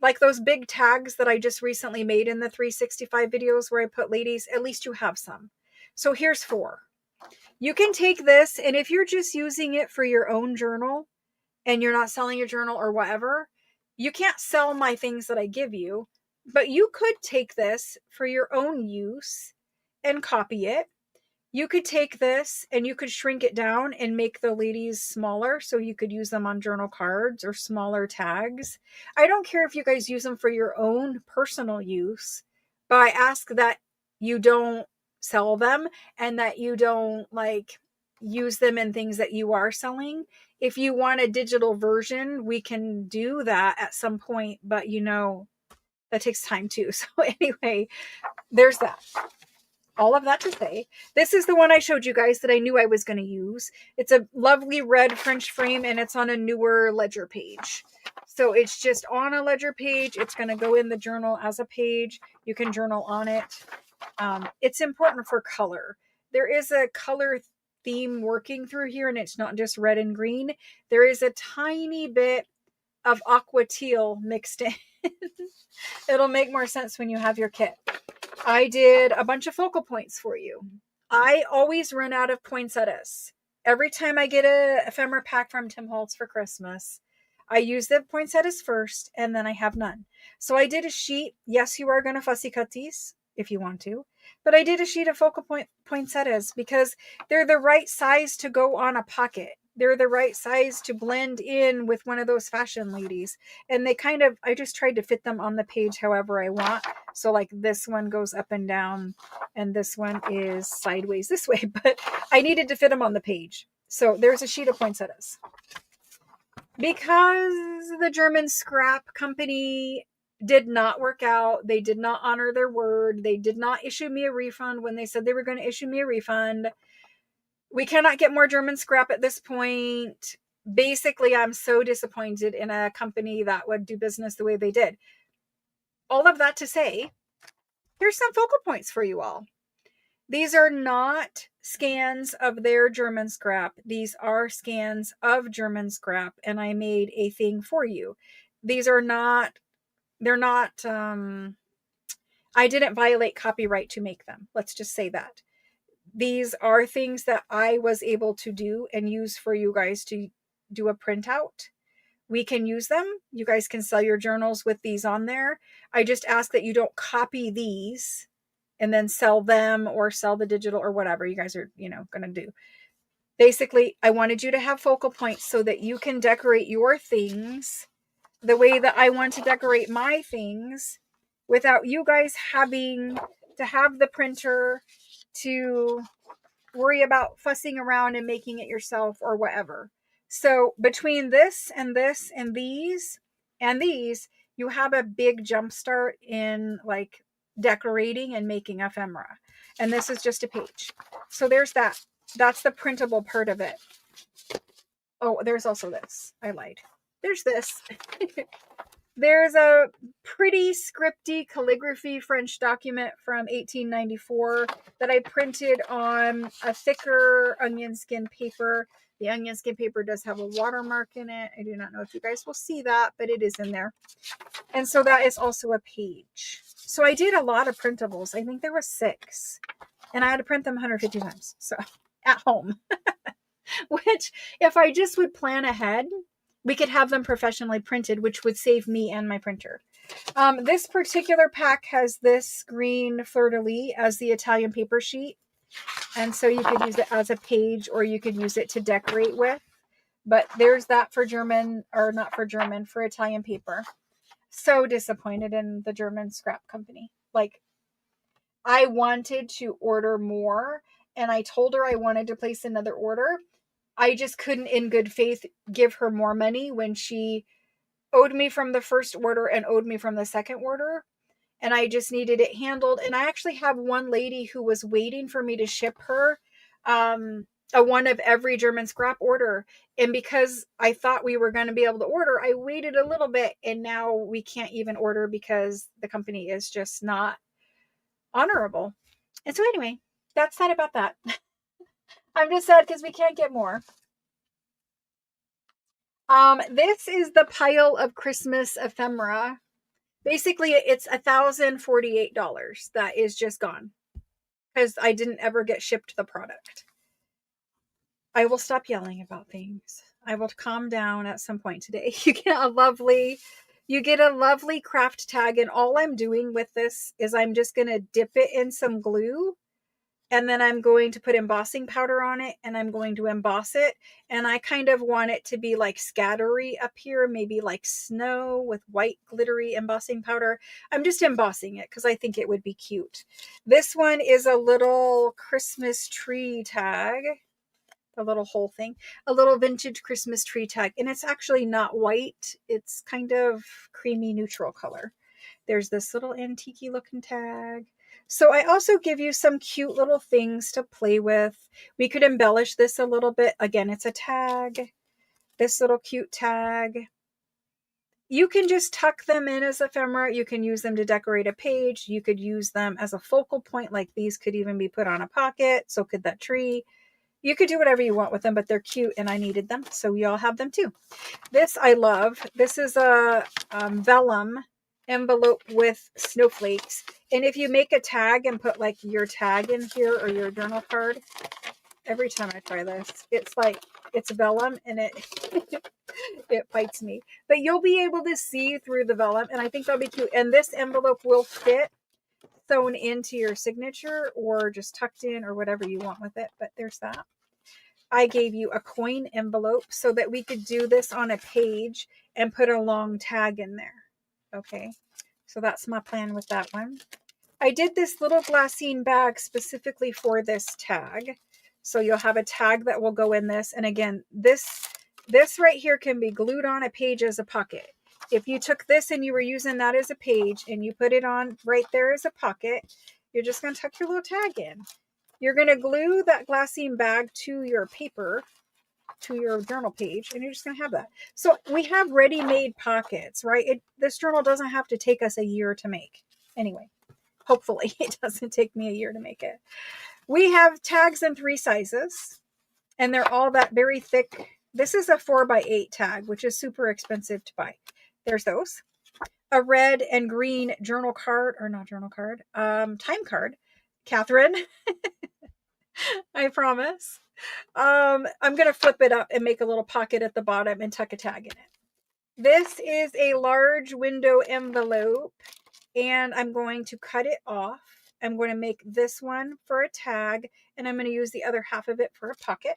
like those big tags that I just recently made in the 365 videos where I put ladies, at least you have some. So here's 4. You can take this, and if you're just using it for your own journal and you're not selling your journal or whatever, you can't sell my things that I give you, but you could take this for your own use and copy it. You could take this and you could shrink it down and make the ladies smaller so you could use them on journal cards or smaller tags. I don't care if you guys use them for your own personal use, but I ask that you don't sell them and that you don't like use them in things that you are selling. If you want a digital version, we can do that at some point, but you know, that takes time too. So anyway, there's that. All of that to say, this is the one I showed you guys that I knew I was going to use. It's a lovely red French frame and it's on a newer ledger page. So it's just on a ledger page. It's going to go in the journal as a page. You can journal on it. It's important for color. There is a color theme working through here and it's not just red and green. There is a tiny bit of aqua teal mixed in. It'll make more sense when you have your kit. I did a bunch of focal points for you. I always run out of poinsettias. Every time I get a ephemera pack from Tim Holtz for Christmas, I use the poinsettias first and then I have none. So I did a sheet. Yes, you are going to fussy cut these if you want to, but I did a sheet of focal poinsettias because they're the right size to go on a pocket. They're the right size to blend in with one of those fashion ladies. And they kind of, I just tried to fit them on the page however I want. So like this one goes up and down and this one is sideways this way, but I needed to fit them on the page. So there's a sheet of poinsettias. Because the German scrap company did not work out, they did not honor their word, they did not issue me a refund when they said they were going to issue me a refund. We cannot get more German scrap at this point. Basically, I'm so disappointed in a company that would do business the way they did. All of that to say, here's some focal points for you all. These are not scans of their German scrap. These are scans of German scrap, and I made a thing for you. These are not, they're not, I didn't violate copyright to make them. Let's just say that. These are things that I was able to do and use for you guys to do a printout. We can use them. You guys can sell your journals with these on there. I just ask that you don't copy these and then sell them or sell the digital or whatever you guys are, going to do. Basically, I wanted you to have focal points so that you can decorate your things the way that I want to decorate my things without you guys having to have the printer to worry about fussing around and making it yourself or whatever. So between this and this and these, you have a big jump start in like decorating and making ephemera. And this is just a page. So there's that. That's the printable part of it. Oh, there's also this. I lied. There's this. There's a pretty scripty calligraphy French document from 1894 that I printed on a thicker onion skin paper. The onion skin paper does have a watermark in it. I do not know if you guys will see that, but it is in there. And so that is also a page. So I did a lot of printables. I think there were 6. And I had to print them 150 times. So at home. Which, if I just would plan ahead, we could have them professionally printed, which would save me and my printer. This particular pack has this green fleur-de-lis as the Italian paper sheet. And so you could use it as a page or you could use it to decorate with. But there's that for German, or not for German, for Italian paper. So disappointed in the German scrap company. Like, I wanted to order more and I told her I wanted to place another order. I just couldn't in good faith give her more money when she owed me from the first order and owed me from the second order. And I just needed it handled. And I actually have one lady who was waiting for me to ship her a one of every German scrap order. And because I thought we were going to be able to order, I waited a little bit and now we can't even order because the company is just not honorable. And so anyway, that's sad about that. I'm just sad because we can't get more. This is the pile of Christmas ephemera. Basically, it's $1,048 that is just gone because I didn't ever get shipped the product. I will stop yelling about things. I will calm down at some point today. You get a lovely craft tag, and all I'm doing with this is I'm just going to dip it in some glue. And then I'm going to put embossing powder on it and I'm going to emboss it. And I kind of want it to be like scattery up here, maybe like snow with white glittery embossing powder. I'm just embossing it because I think it would be cute. This one is a little Christmas tree tag, a little whole thing, a little vintage Christmas tree tag. And it's actually not white. It's kind of creamy neutral color. There's this little antique looking tag. So I also give you some cute little things to play with. We could embellish this a little bit. Again, it's a tag. This little cute tag. You can just tuck them in as ephemera. You can use them to decorate a page. You could use them as a focal point. Like these could even be put on a pocket. So could that tree. You could do whatever you want with them, but they're cute and I needed them. So we all have them too. This I love. This is a vellum envelope with snowflakes. And if you make a tag and put like your tag in here or your journal card, every time I try this, it's like, it's vellum and it bites me. But you'll be able to see through the vellum and I think that'll be cute. And this envelope will fit sewn into your signature or just tucked in or whatever you want with it. But there's that. I gave you a coin envelope so that we could do this on a page and put a long tag in there. Okay, so that's my plan with that one. I did this little glassine bag specifically for this tag. So you'll have a tag that will go in this. And again, this right here can be glued on a page as a pocket. If you took this and you were using that as a page and you put it on right there as a pocket, you're just going to tuck your little tag in. You're going to glue that glassine bag to your paper, to your journal page, and you're just going to have that. So we have ready-made pockets, right? This journal doesn't have to take us a year to make. Anyway, hopefully it doesn't take me a year to make it. We have tags in 3 sizes, and they're all that very thick. This is a 4x8 tag, which is super expensive to buy. There's those. A red and green journal card, or not journal card, time card. Catherine, I promise. I'm going to flip it up and make a little pocket at the bottom and tuck a tag in it. This is a large window envelope, and I'm going to cut it off. I'm going to make this one for a tag, and I'm going to use the other half of it for a pocket.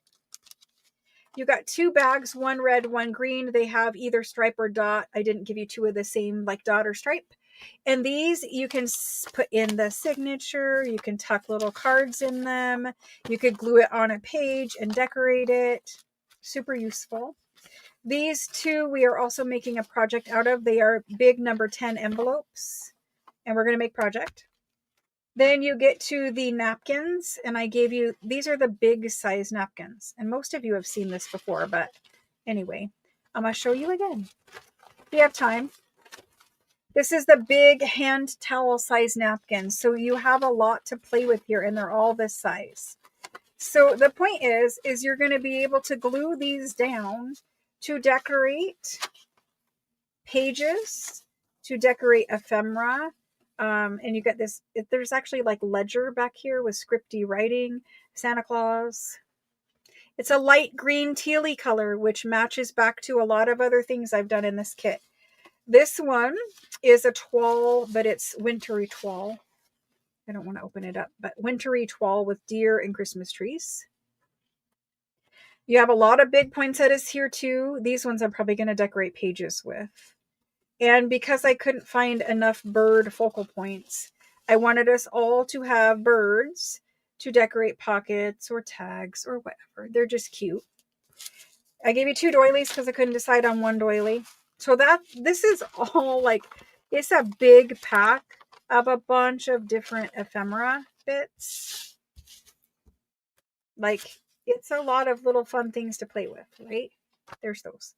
You got 2 bags, one red, one green. They have either stripe or dot. I didn't give you 2 of the same, like dot or stripe. And these you can put in the signature. You can tuck little cards in them. You could glue it on a page and decorate it. Super useful. These 2 we are also making a project out of. They are big number 10 envelopes. And we're going to make project. Then you get to the napkins, and I gave you, these are the big size napkins. And most of you have seen this before, but anyway, I'm going to show you again. If you have time. This is the big hand towel size napkins. So you have a lot to play with here, and they're all this size. So the point is you're going to be able to glue these down to decorate pages, to decorate ephemera. And you get this, there's actually like ledger back here with scripty writing, Santa Claus. It's a light green tealy color, which matches back to a lot of other things I've done in this kit. This one is a toile, but it's wintry toile. I don't want to open it up, but wintry toile with deer and Christmas trees. You have a lot of big poinsettias here too. These ones I'm probably going to decorate pages with. And because I couldn't find enough bird focal points, I wanted us all to have birds to decorate pockets or tags or whatever. They're just cute. I gave you 2 doilies because I couldn't decide on one doily. So this is all like, it's a big pack of a bunch of different ephemera bits. Like, it's a lot of little fun things to play with, right? There's those.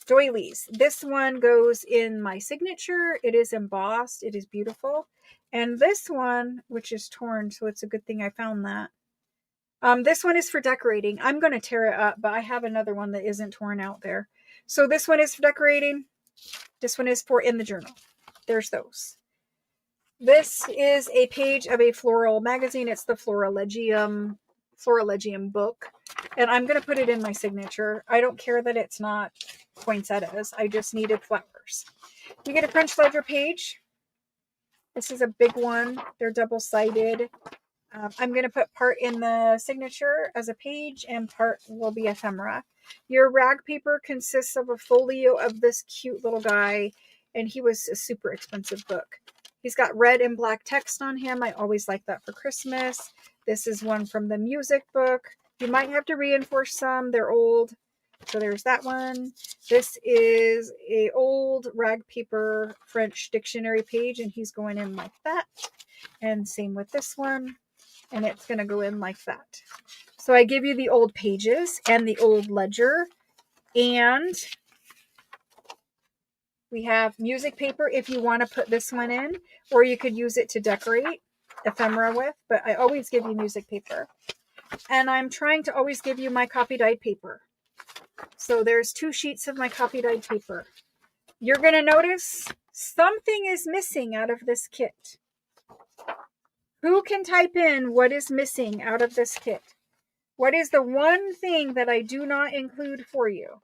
Doilies. This one goes in my signature. It is embossed. It is beautiful. And this one, which is torn, so it's a good thing I found that. This one is for decorating. I'm going to tear it up, but I have another one that isn't torn out there. So this one is for decorating. This one is for in the journal. There's those. This is a page of a floral magazine. It's the Florilegium book. And I'm going to put it in my signature. I don't care that it's not poinsettias. I just needed flowers. You get a French ledger page. This is a big one. They're double-sided. I'm going to put part in the signature as a page, and part will be ephemera. Your rag paper consists of a folio of this cute little guy, and he was a super expensive book. He's got red and black text on him. I always like that for Christmas. This is one from the music book. You might have to reinforce some. They're old. So there's that one. This is a old rag paper French dictionary page, and he's going in like that. And same with this one. And it's going to go in like that. So I give you the old pages and the old ledger. And we have music paper if you want to put this one in, or you could use it to decorate ephemera with, but I always give you music paper. And I'm trying to always give you my copy dyed paper. So there's 2 sheets of my copy dyed paper. You're going to notice something is missing out of this kit. Who can type in what is missing out of this kit? What is the one thing that I do not include for you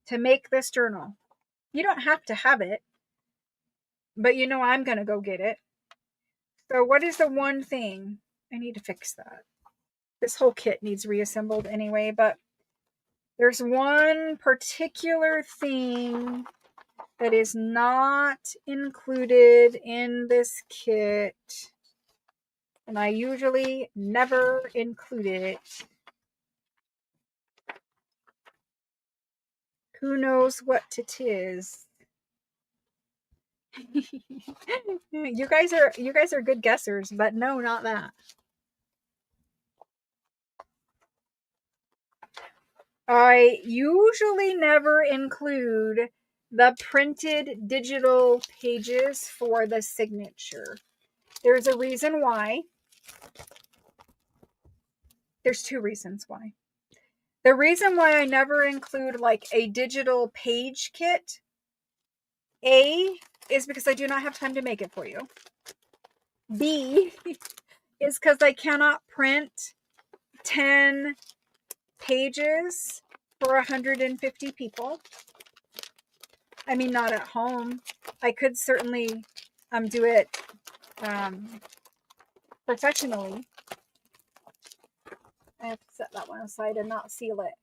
to make this journal? You don't have to have it, but you know I'm going to go get it. So what is the one thing? I need to fix that. This whole kit needs reassembled anyway, but there's one particular thing that is not included in this kit, and I usually never include it. Who knows what it is? You guys are good guessers, but no, not that. I usually never include the printed digital pages for the signature. There's a reason why. There's two reasons why. The reason why I never include like a digital page kit, A, is because I do not have time to make it for you. B, is because I cannot print 10 pages for 150 people. I mean, not at home. I could certainly do it professionally. I have to set that one aside and not seal it.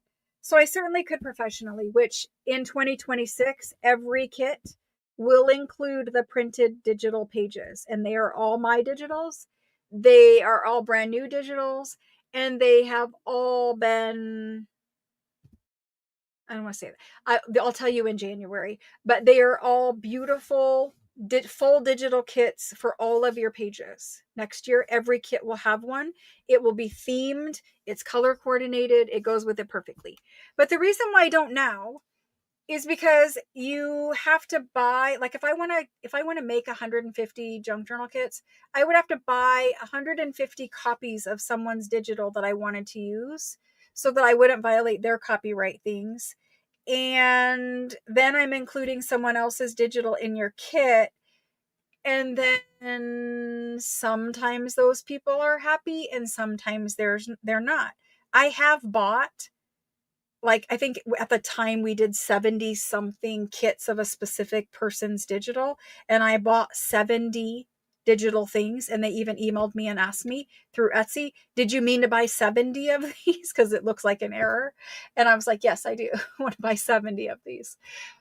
So I certainly could professionally, which in 2026, every kit will include the printed digital pages. And they are all my digitals. They are all brand new digitals. And they have all been, I don't want to say that. I'll tell you in January. But they are all beautiful full digital kits for all of your pages. Next year, every kit will have one. It will be themed. It's color coordinated. It goes with it perfectly. But the reason why I don't now is because you have to buy, like if I want to make 150 junk journal kits, I would have to buy 150 copies of someone's digital that I wanted to use so that I wouldn't violate their copyright things. And then I'm including someone else's digital in your kit. And then sometimes those people are happy and sometimes they're not. I have bought, like, I think at the time we did 70 something kits of a specific person's digital, and I bought 70 digital things, and they even emailed me and asked me through Etsy, did you mean to buy 70 of these? Because it looks like an error. And I was like, yes, I do. I want to buy 70 of these.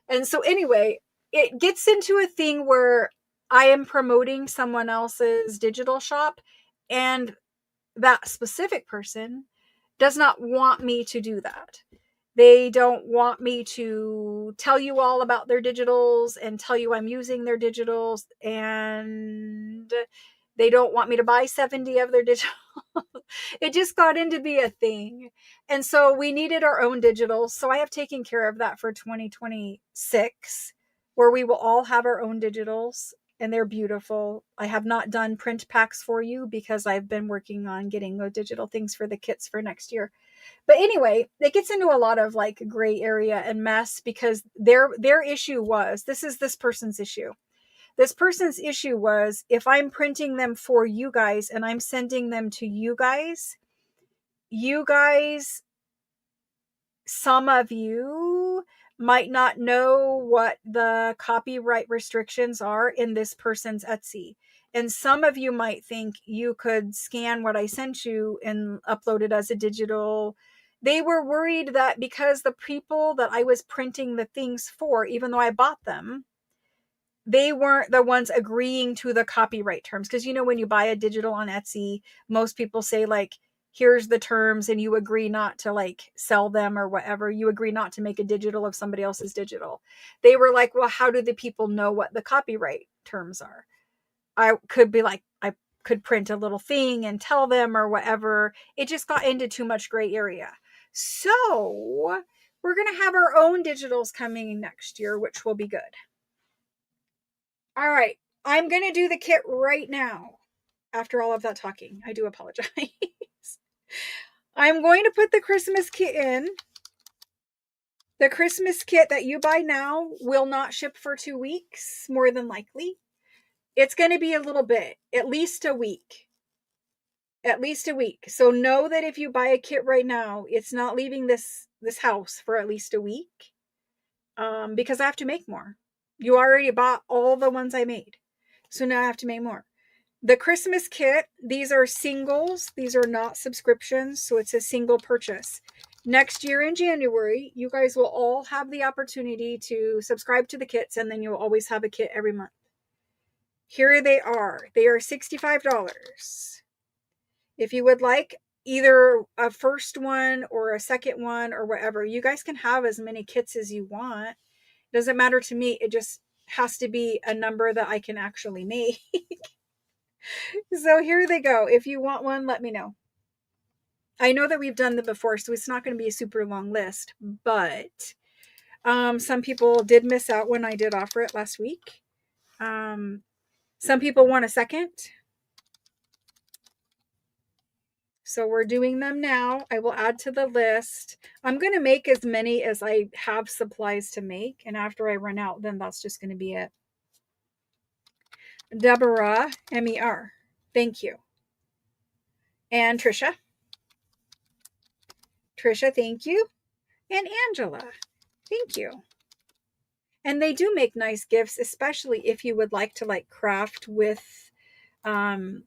And so anyway, it gets into a thing where I am promoting someone else's digital shop, and that specific person does not want me to do that. They don't want me to tell you all about their digitals and tell you I'm using their digitals, and they don't want me to buy 70 of their digitals. It just got into be a thing. And so we needed our own digitals. So I have taken care of that for 2026, where we will all have our own digitals, and they're beautiful. I have not done print packs for you because I've been working on getting the digital things for the kits for next year. But anyway, it gets into a lot of like gray area and mess because their issue was, this is this person's issue. This person's issue was, if I'm printing them for you guys and I'm sending them to you guys, some of you might not know what the copyright restrictions are in this person's Etsy. And some of you might think you could scan what I sent you and upload it as a digital. They were worried that because the people that I was printing the things for, even though I bought them, they weren't the ones agreeing to the copyright terms. Because, you know, when you buy a digital on Etsy, most people say, like, here's the terms, and you agree not to like sell them or whatever. You agree not to make a digital of somebody else's digital. They were like, well, how do the people know what the copyright terms are? I could be like, I could print a little thing and tell them or whatever. It just got into too much gray area. So we're going to have our own digitals coming next year, which will be good. All right. I'm going to do the kit right now. After all of that talking, I do apologize. I'm going to put the Christmas kit in. The Christmas kit that you buy now will not ship for 2 weeks, more than likely. It's going to be a little bit, at least a week. At least a week. So know that if you buy a kit right now, it's not leaving this house for at least a week. Because I have to make more. You already bought all the ones I made. So now I have to make more. The Christmas kit, these are singles. These are not subscriptions, so it's a single purchase. Next year in January, you guys will all have the opportunity to subscribe to the kits, and then you'll always have a kit every month. Here they are. They are $65. If you would like either a first one or a second one or whatever, you guys can have as many kits as you want. It doesn't matter to me. It just has to be a number that I can actually make. So here they go. If you want one, let me know. I know that we've done them before, so it's not going to be a super long list, but some people did miss out when I did offer it last week. Some people want a second. So we're doing them now. I will add to the list. I'm going to make as many as I have supplies to make. And after I run out, then that's just going to be it. Deborah, MER. Thank you. And Trisha. Trisha, thank you. And Angela, thank you. And they do make nice gifts, especially if you would like to like craft with um,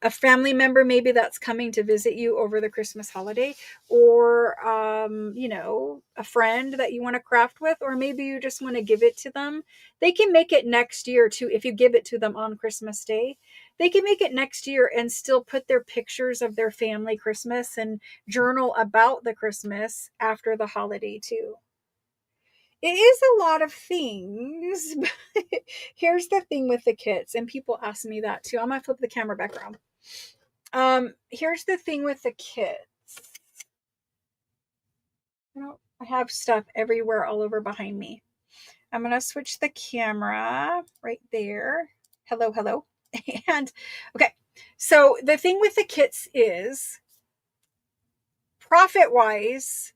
a family member maybe that's coming to visit you over the Christmas holiday, or a friend that you want to craft with, or maybe you just want to give it to them. They can make it next year too. If you give it to them on Christmas Day, they can make it next year and still put their pictures of their family Christmas and journal about the Christmas after the holiday too. It is a lot of things. Here's the thing with the kits, and people ask me that too. I'm gonna flip the camera back around. Here's the thing with the kits. I have stuff everywhere all over behind me. I'm gonna switch the camera right there. Hello, hello. And okay, so the thing with the kits is profit wise,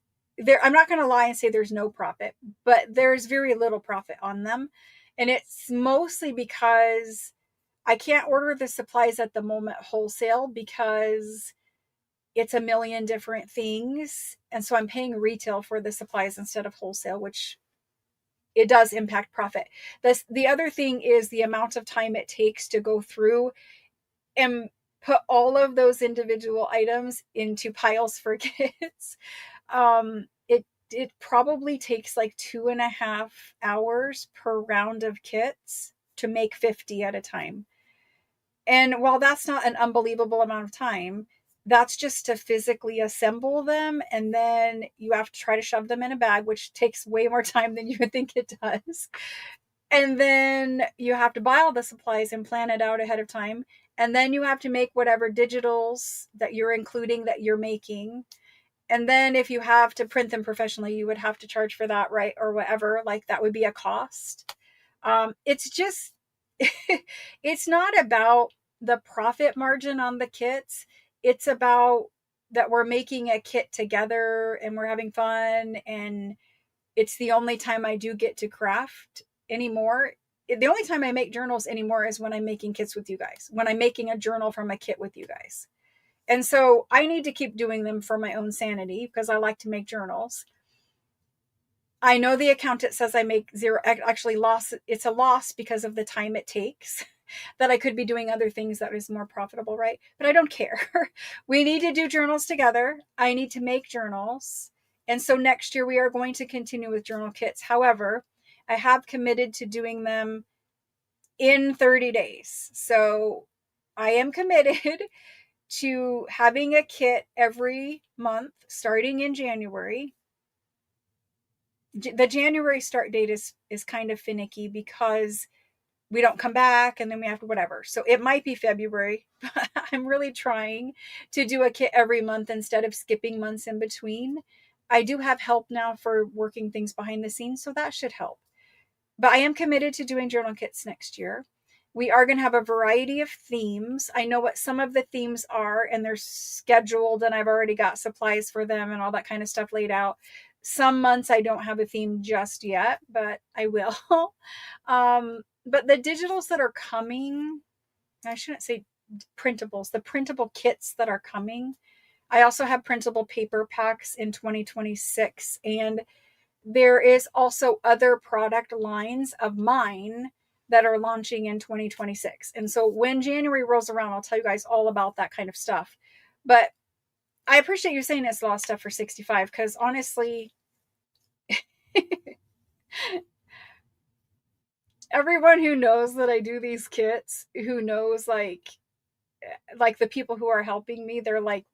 I'm not going to lie and say there's no profit, but there's very little profit on them. And it's mostly because I can't order the supplies at the moment wholesale because it's a million different things. And so I'm paying retail for the supplies instead of wholesale, which it does impact profit. The other thing is the amount of time it takes to go through and put all of those individual items into piles for kids. It probably takes like 2.5 hours per round of kits to make 50 at a time. And while that's not an unbelievable amount of time, that's just to physically assemble them. And then you have to try to shove them in a bag, which takes way more time than you would think it does. And then you have to buy all the supplies and plan it out ahead of time. And then you have to make whatever digitals that you're including that you're making. And then if you have to print them professionally, you would have to charge for that, right? Or whatever, like that would be a cost. It's just, it's not about the profit margin on the kits. It's about that we're making a kit together and we're having fun. And it's the only time I do get to craft anymore. The only time I make journals anymore is when I'm making kits with you guys, when I'm making a journal from a kit with you guys. And so I need to keep doing them for my own sanity because I like to make journals. I know the accountant says I make zero, actually loss. It's a loss because of the time it takes that I could be doing other things that is more profitable, right? But I don't care. We need to do journals together. I need to make journals. And so next year we are going to continue with journal kits. However, I have committed to doing them in 30 days. So I am committed to having a kit every month starting in January. The January start date is kind of finicky because we don't come back and then we have to whatever. So it might be February. I'm really trying to do a kit every month instead of skipping months in between. I do have help now for working things behind the scenes, so that should help. But I am committed to doing journal kits next year. We are going to have a variety of themes. I know what some of the themes are, and they're scheduled, and I've already got supplies for them and all that kind of stuff laid out. Some months I don't have a theme just yet, but I will. But the digitals that are coming, I shouldn't say printables, the printable kits that are coming. I also have printable paper packs in 2026, and there is also other product lines of mine that are launching in 2026. And so when January rolls around, I'll tell you guys all about that kind of stuff. But I appreciate you saying it's a lot of stuff for 65 because honestly, everyone who knows that I do these kits, who knows like the people who are helping me, they're like,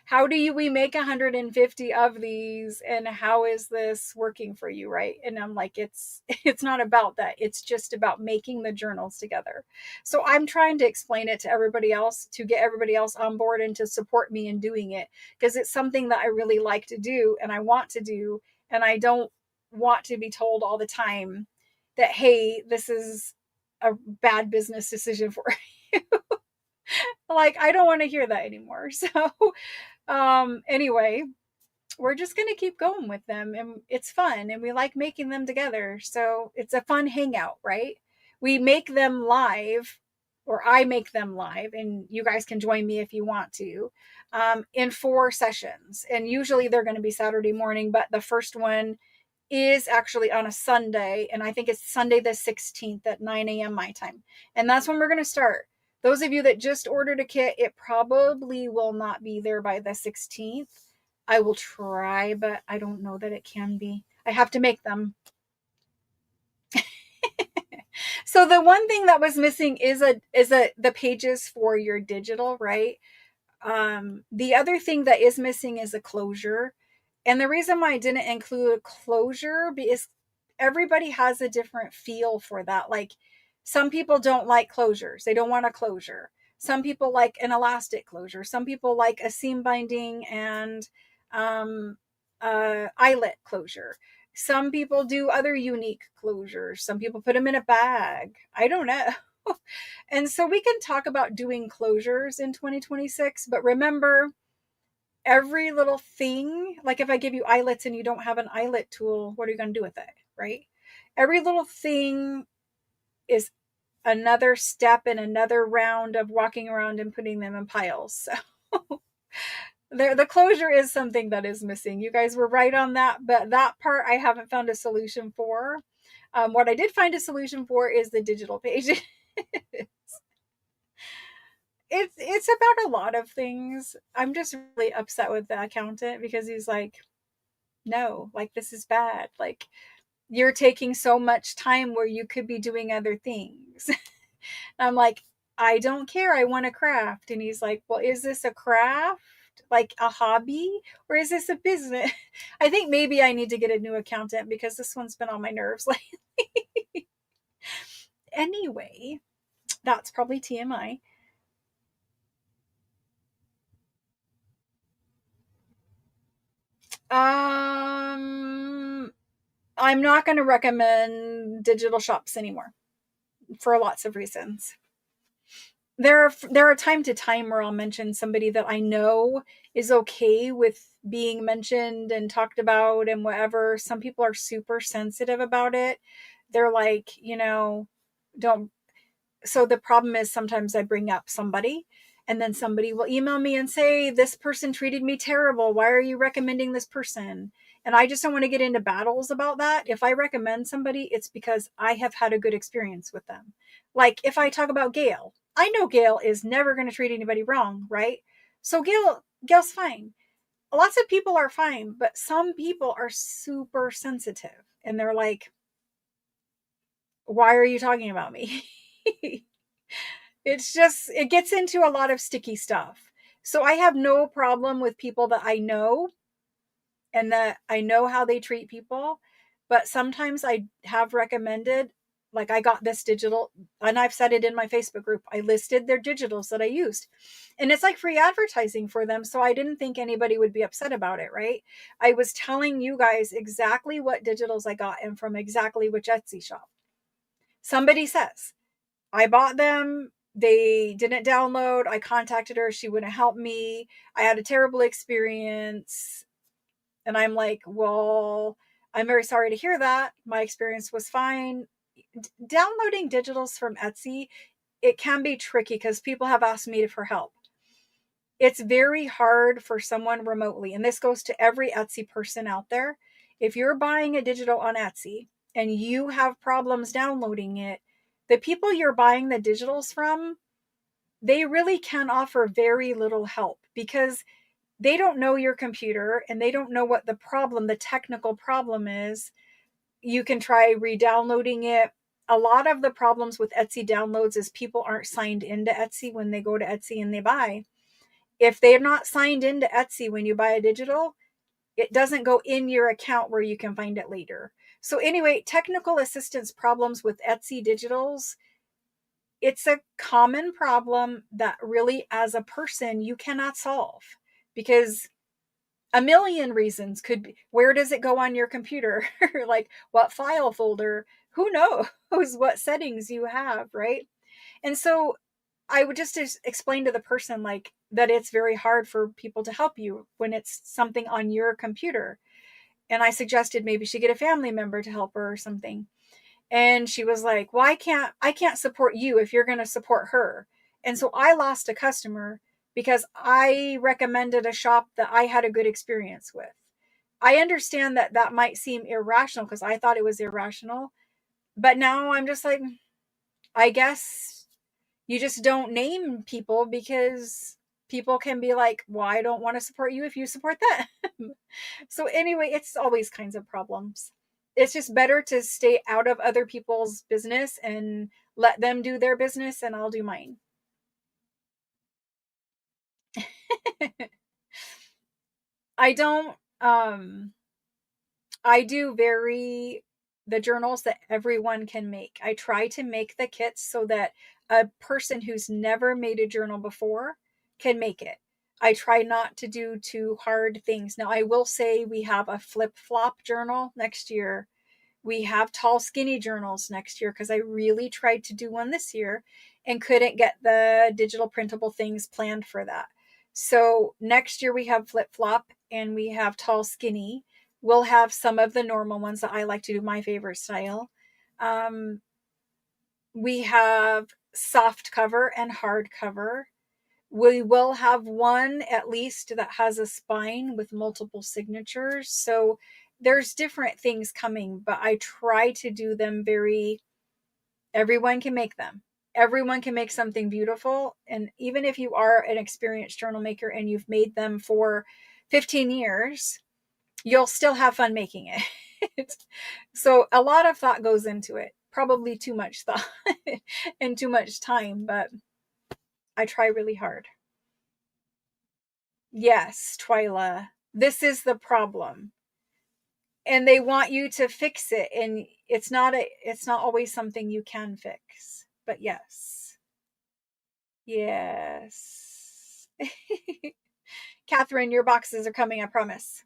how do we make 150 of these, and how is this working for you, right? And I'm like, it's not about that. It's just about making the journals together. So I'm trying to explain it to everybody else, to get everybody else on board and to support me in doing it, because it's something that I really like to do and I want to do, and I don't want to be told all the time that, hey, this is a bad business decision for you. Like, I don't want to hear that anymore. So anyway, we're just going to keep going with them, and it's fun and we like making them together. So it's a fun hangout, right? We make them live, or I make them live, and you guys can join me if you want to, in 4 sessions. And usually they're going to be Saturday morning, but the first one is actually on a Sunday, and I think it's Sunday the 16th at 9 a.m. my time. And that's when we're going to start. Those of you that just ordered a kit, it probably will not be there by the 16th. I will try, but I don't know that it can be. I have to make them. So the one thing that was missing is the pages for your digital, right? The other thing that is missing is a closure. And the reason why I didn't include a closure is everybody has a different feel for that. Like, some people don't like closures. They don't want a closure. Some people like an elastic closure. Some people like a seam binding and eyelet closure. Some people do other unique closures. Some people put them in a bag. I don't know. And so we can talk about doing closures in 2026, but remember, every little thing, like if I give you eyelets and you don't have an eyelet tool, what are you going to do with it, right? Every little thing is another step and another round of walking around and putting them in piles. So the closure is something that is missing. You guys were right on that, but that part I haven't found a solution for. What I did find a solution for is the digital page. It's about a lot of things. I'm just really upset with the accountant because he's like, no, like, this is bad. Like, you're taking so much time where you could be doing other things. I'm like, I don't care. I want to craft. And he's like, well, is this a craft? Like a hobby? Or is this a business? I think maybe I need to get a new accountant because this one's been on my nerves lately. Anyway, that's probably TMI. I'm not going to recommend digital shops anymore for lots of reasons. There are time to time where I'll mention somebody that I know is okay with being mentioned and talked about and whatever. Some people are super sensitive about it. They're like, don't. So the problem is, sometimes I bring up somebody and then somebody will email me and say, this person treated me terrible. Why are you recommending this person? And I just don't want to get into battles about that. If I recommend somebody, it's because I have had a good experience with them. Like, if I talk about Gail, I know Gail is never going to treat anybody wrong, right? So Gail's fine. Lots of people are fine, but some people are super sensitive and they're like, why are you talking about me? It's just, it gets into a lot of sticky stuff. So I have no problem with people that I know and that I know how they treat people. But sometimes I have recommended, like, I got this digital, and I've said it in my Facebook group. I listed their digitals that I used, and it's like free advertising for them. So I didn't think anybody would be upset about it, right? I was telling you guys exactly what digitals I got and from exactly which Etsy shop. Somebody says, I bought them. They didn't download. I contacted her. She wouldn't help me. I had a terrible experience. And I'm like, well, I'm very sorry to hear that. My experience was fine. Downloading digitals from Etsy, it can be tricky because people have asked me for help. It's very hard for someone remotely, and this goes to every Etsy person out there. If you're buying a digital on Etsy and you have problems downloading it, the people you're buying the digitals from, they really can offer very little help because they don't know your computer and they don't know what the technical problem is. You can try re-downloading it. A lot of the problems with Etsy downloads is people aren't signed into Etsy when they go to Etsy and they buy. If they're not signed into Etsy when you buy a digital, it doesn't go in your account where you can find it later. So anyway, technical assistance problems with Etsy digitals, it's a common problem that really as a person you cannot solve, because a million reasons could be, where does it go on your computer? Like what file folder? Who knows what settings you have, right? And so I would just explain to the person like that it's very hard for people to help you when it's something on your computer. And I suggested maybe she get a family member to help her or something. And she was like, "Well, I can't support you if you're going to support her." And so I lost a customer because I recommended a shop that I had a good experience with. I understand that that might seem irrational because I thought it was irrational, but now I'm just like, I guess you just don't name people because people can be like, "Well, I don't want to support you if you support them." So anyway, it's always kinds of problems. It's just better to stay out of other people's business and let them do their business and I'll do mine. I don't I do very the journals that everyone can make. I try to make the kits so that a person who's never made a journal before can make it. I try not to do too hard things. Now, I will say we have a flip flop journal next year. We have tall, skinny journals next year because I really tried to do one this year and couldn't get the digital printable things planned for that. So next year we have flip flop and we have tall, skinny. We'll have some of the normal ones that I like to do, my favorite style. Um, we have soft cover and hard cover. We will have one at least that has a spine with multiple signatures. So there's different things coming, but I try to do them very, everyone can make them. Everyone can make something beautiful. And even if you are an experienced journal maker and you've made them for 15 years, you'll still have fun making it. So a lot of thought goes into it. Probably too much thought and too much time, but I try really hard. Yes, Twyla. This is the problem. And they want you to fix it and it's not always something you can fix. But yes. Yes. Catherine, your boxes are coming, I promise.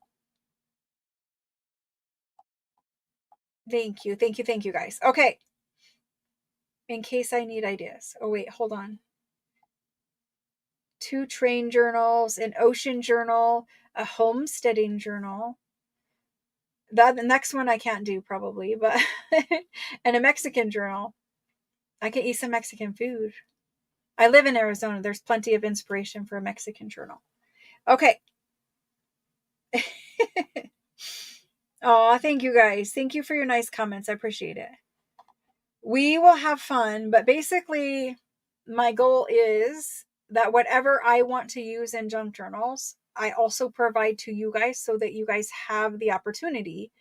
Thank you. Thank you. Thank you guys. Okay. In case I need ideas. Oh wait, hold on. 2 train journals, an ocean journal, a homesteading journal. The next one I can't do probably, but and a Mexican journal. I can eat some Mexican food. I live in Arizona. There's plenty of inspiration for a Mexican journal. Okay. Oh, thank you guys. Thank you for your nice comments. I appreciate it. We will have fun, but basically, my goal is that whatever I want to use in junk journals, I also provide to you guys so that you guys have the opportunity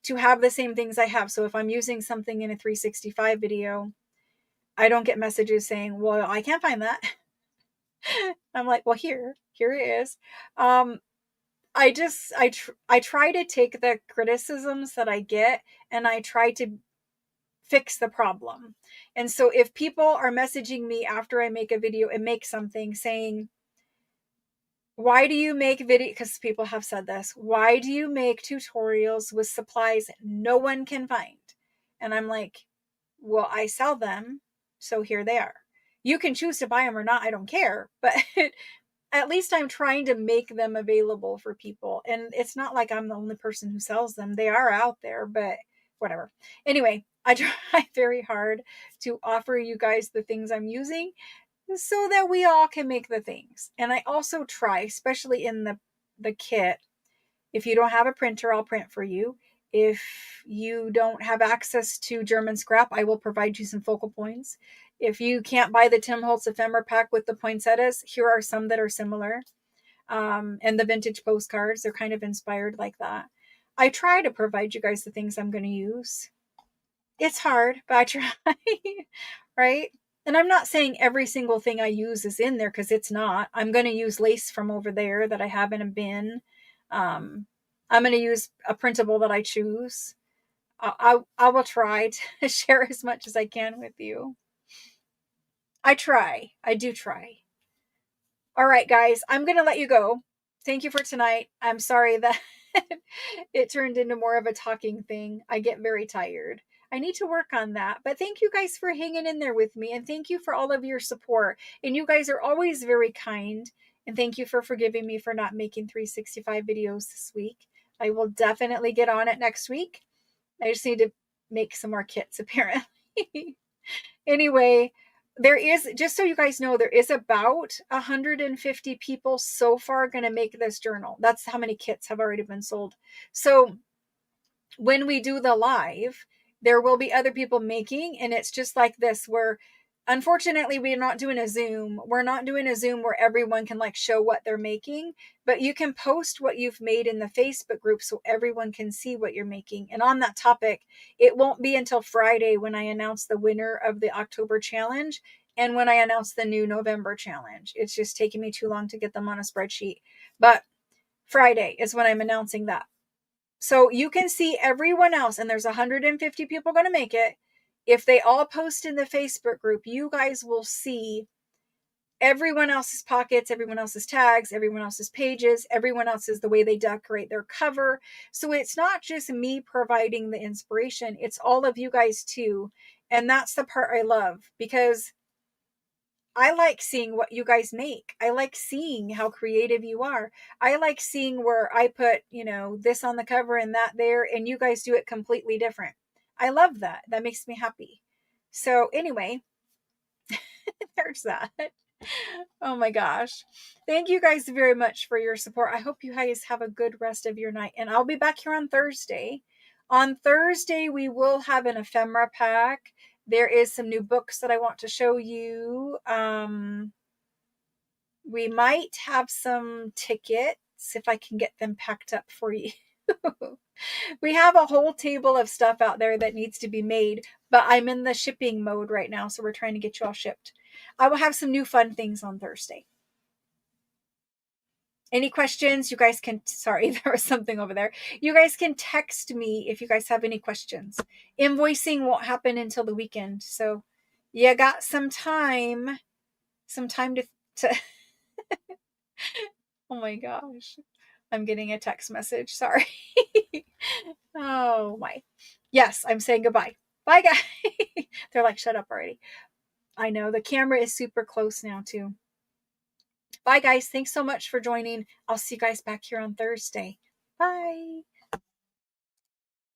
to have the same things I have. So if I'm using something in a 365 video, I don't get messages saying, "Well, I can't find that." I'm like, "Well, here it is." I try to take the criticisms that I get and I try to fix the problem. And so if people are messaging me after I make a video and make something saying, "Why do you make video?" Because people have said this. "Why do you make tutorials with supplies no one can find?" And I'm like, "Well, I sell them, so here they are. You can choose to buy them or not. I don't care, but at least I'm trying to make them available for people. And it's not like I'm the only person who sells them. They are out there, but whatever. Anyway, I try very hard to offer you guys the things I'm using so that we all can make the things. And I also try, especially in the kit, if you don't have a printer, I'll print for you. If you don't have access to German scrap, I will provide you some focal points. If you can't buy the Tim Holtz ephemera pack with the poinsettias, here are some that are similar. And the vintage postcards, they're kind of inspired like that. I try to provide you guys the things I'm going to use. It's hard, but I try, right? And I'm not saying every single thing I use is in there, because it's not. I'm going to use lace from over there that I have in a bin. I'm going to use a printable that I choose. I will try to share as much as I can with you. I try. I do try. All right, guys, I'm going to let you go. Thank you for tonight. I'm sorry that it turned into more of a talking thing. I get very tired. I need to work on that. But thank you guys for hanging in there with me. And thank you for all of your support. And you guys are always very kind. And thank you for forgiving me for not making 365 videos this week. I will definitely get on it next week. I just need to make some more kits, apparently. Anyway, there is, just so you guys know, there is about 150 people so far going to make this journal. That's how many kits have already been sold. So when we do the live, there will be other people making, and it's just like this, where unfortunately we're not doing a Zoom. We're not doing a Zoom where everyone can like show what they're making, but you can post what you've made in the Facebook group so everyone can see what you're making. And on that topic, it won't be until Friday when I announce the winner of the October challenge and when I announce the new November challenge. It's just taking me too long to get them on a spreadsheet. But Friday is when I'm announcing that. So you can see everyone else, and there's 150 people going to make it. If they all post in the Facebook group, you guys will see everyone else's pockets, everyone else's tags, everyone else's pages, everyone else's, the way they decorate their cover. So it's not just me providing the inspiration, it's all of you guys too. And that's the part I love, because I like seeing what you guys make. I like seeing how creative you are. I like seeing where I put, this on the cover and that there, and you guys do it completely different. I love that. That makes me happy. So anyway, there's that. Oh my gosh. Thank you guys very much for your support. I hope you guys have a good rest of your night. And I'll be back here on Thursday. On Thursday, we will have an ephemera pack. There is some new books that I want to show you. We might have some tickets if I can get them packed up for you. We have a whole table of stuff out there that needs to be made, but I'm in the shipping mode right now, so we're trying to get you all shipped. I will have some new fun things on Thursday. Any questions? You guys can, sorry, there was something over there. You guys can text me if you guys have any questions. Invoicing won't happen until the weekend, so you got some time to oh my gosh. I'm getting a text message. Sorry. Oh my. Yes, I'm saying goodbye. Bye, guys. They're like, shut up already. I know the camera is super close now too. Bye, guys. Thanks so much for joining. I'll see you guys back here on Thursday. Bye.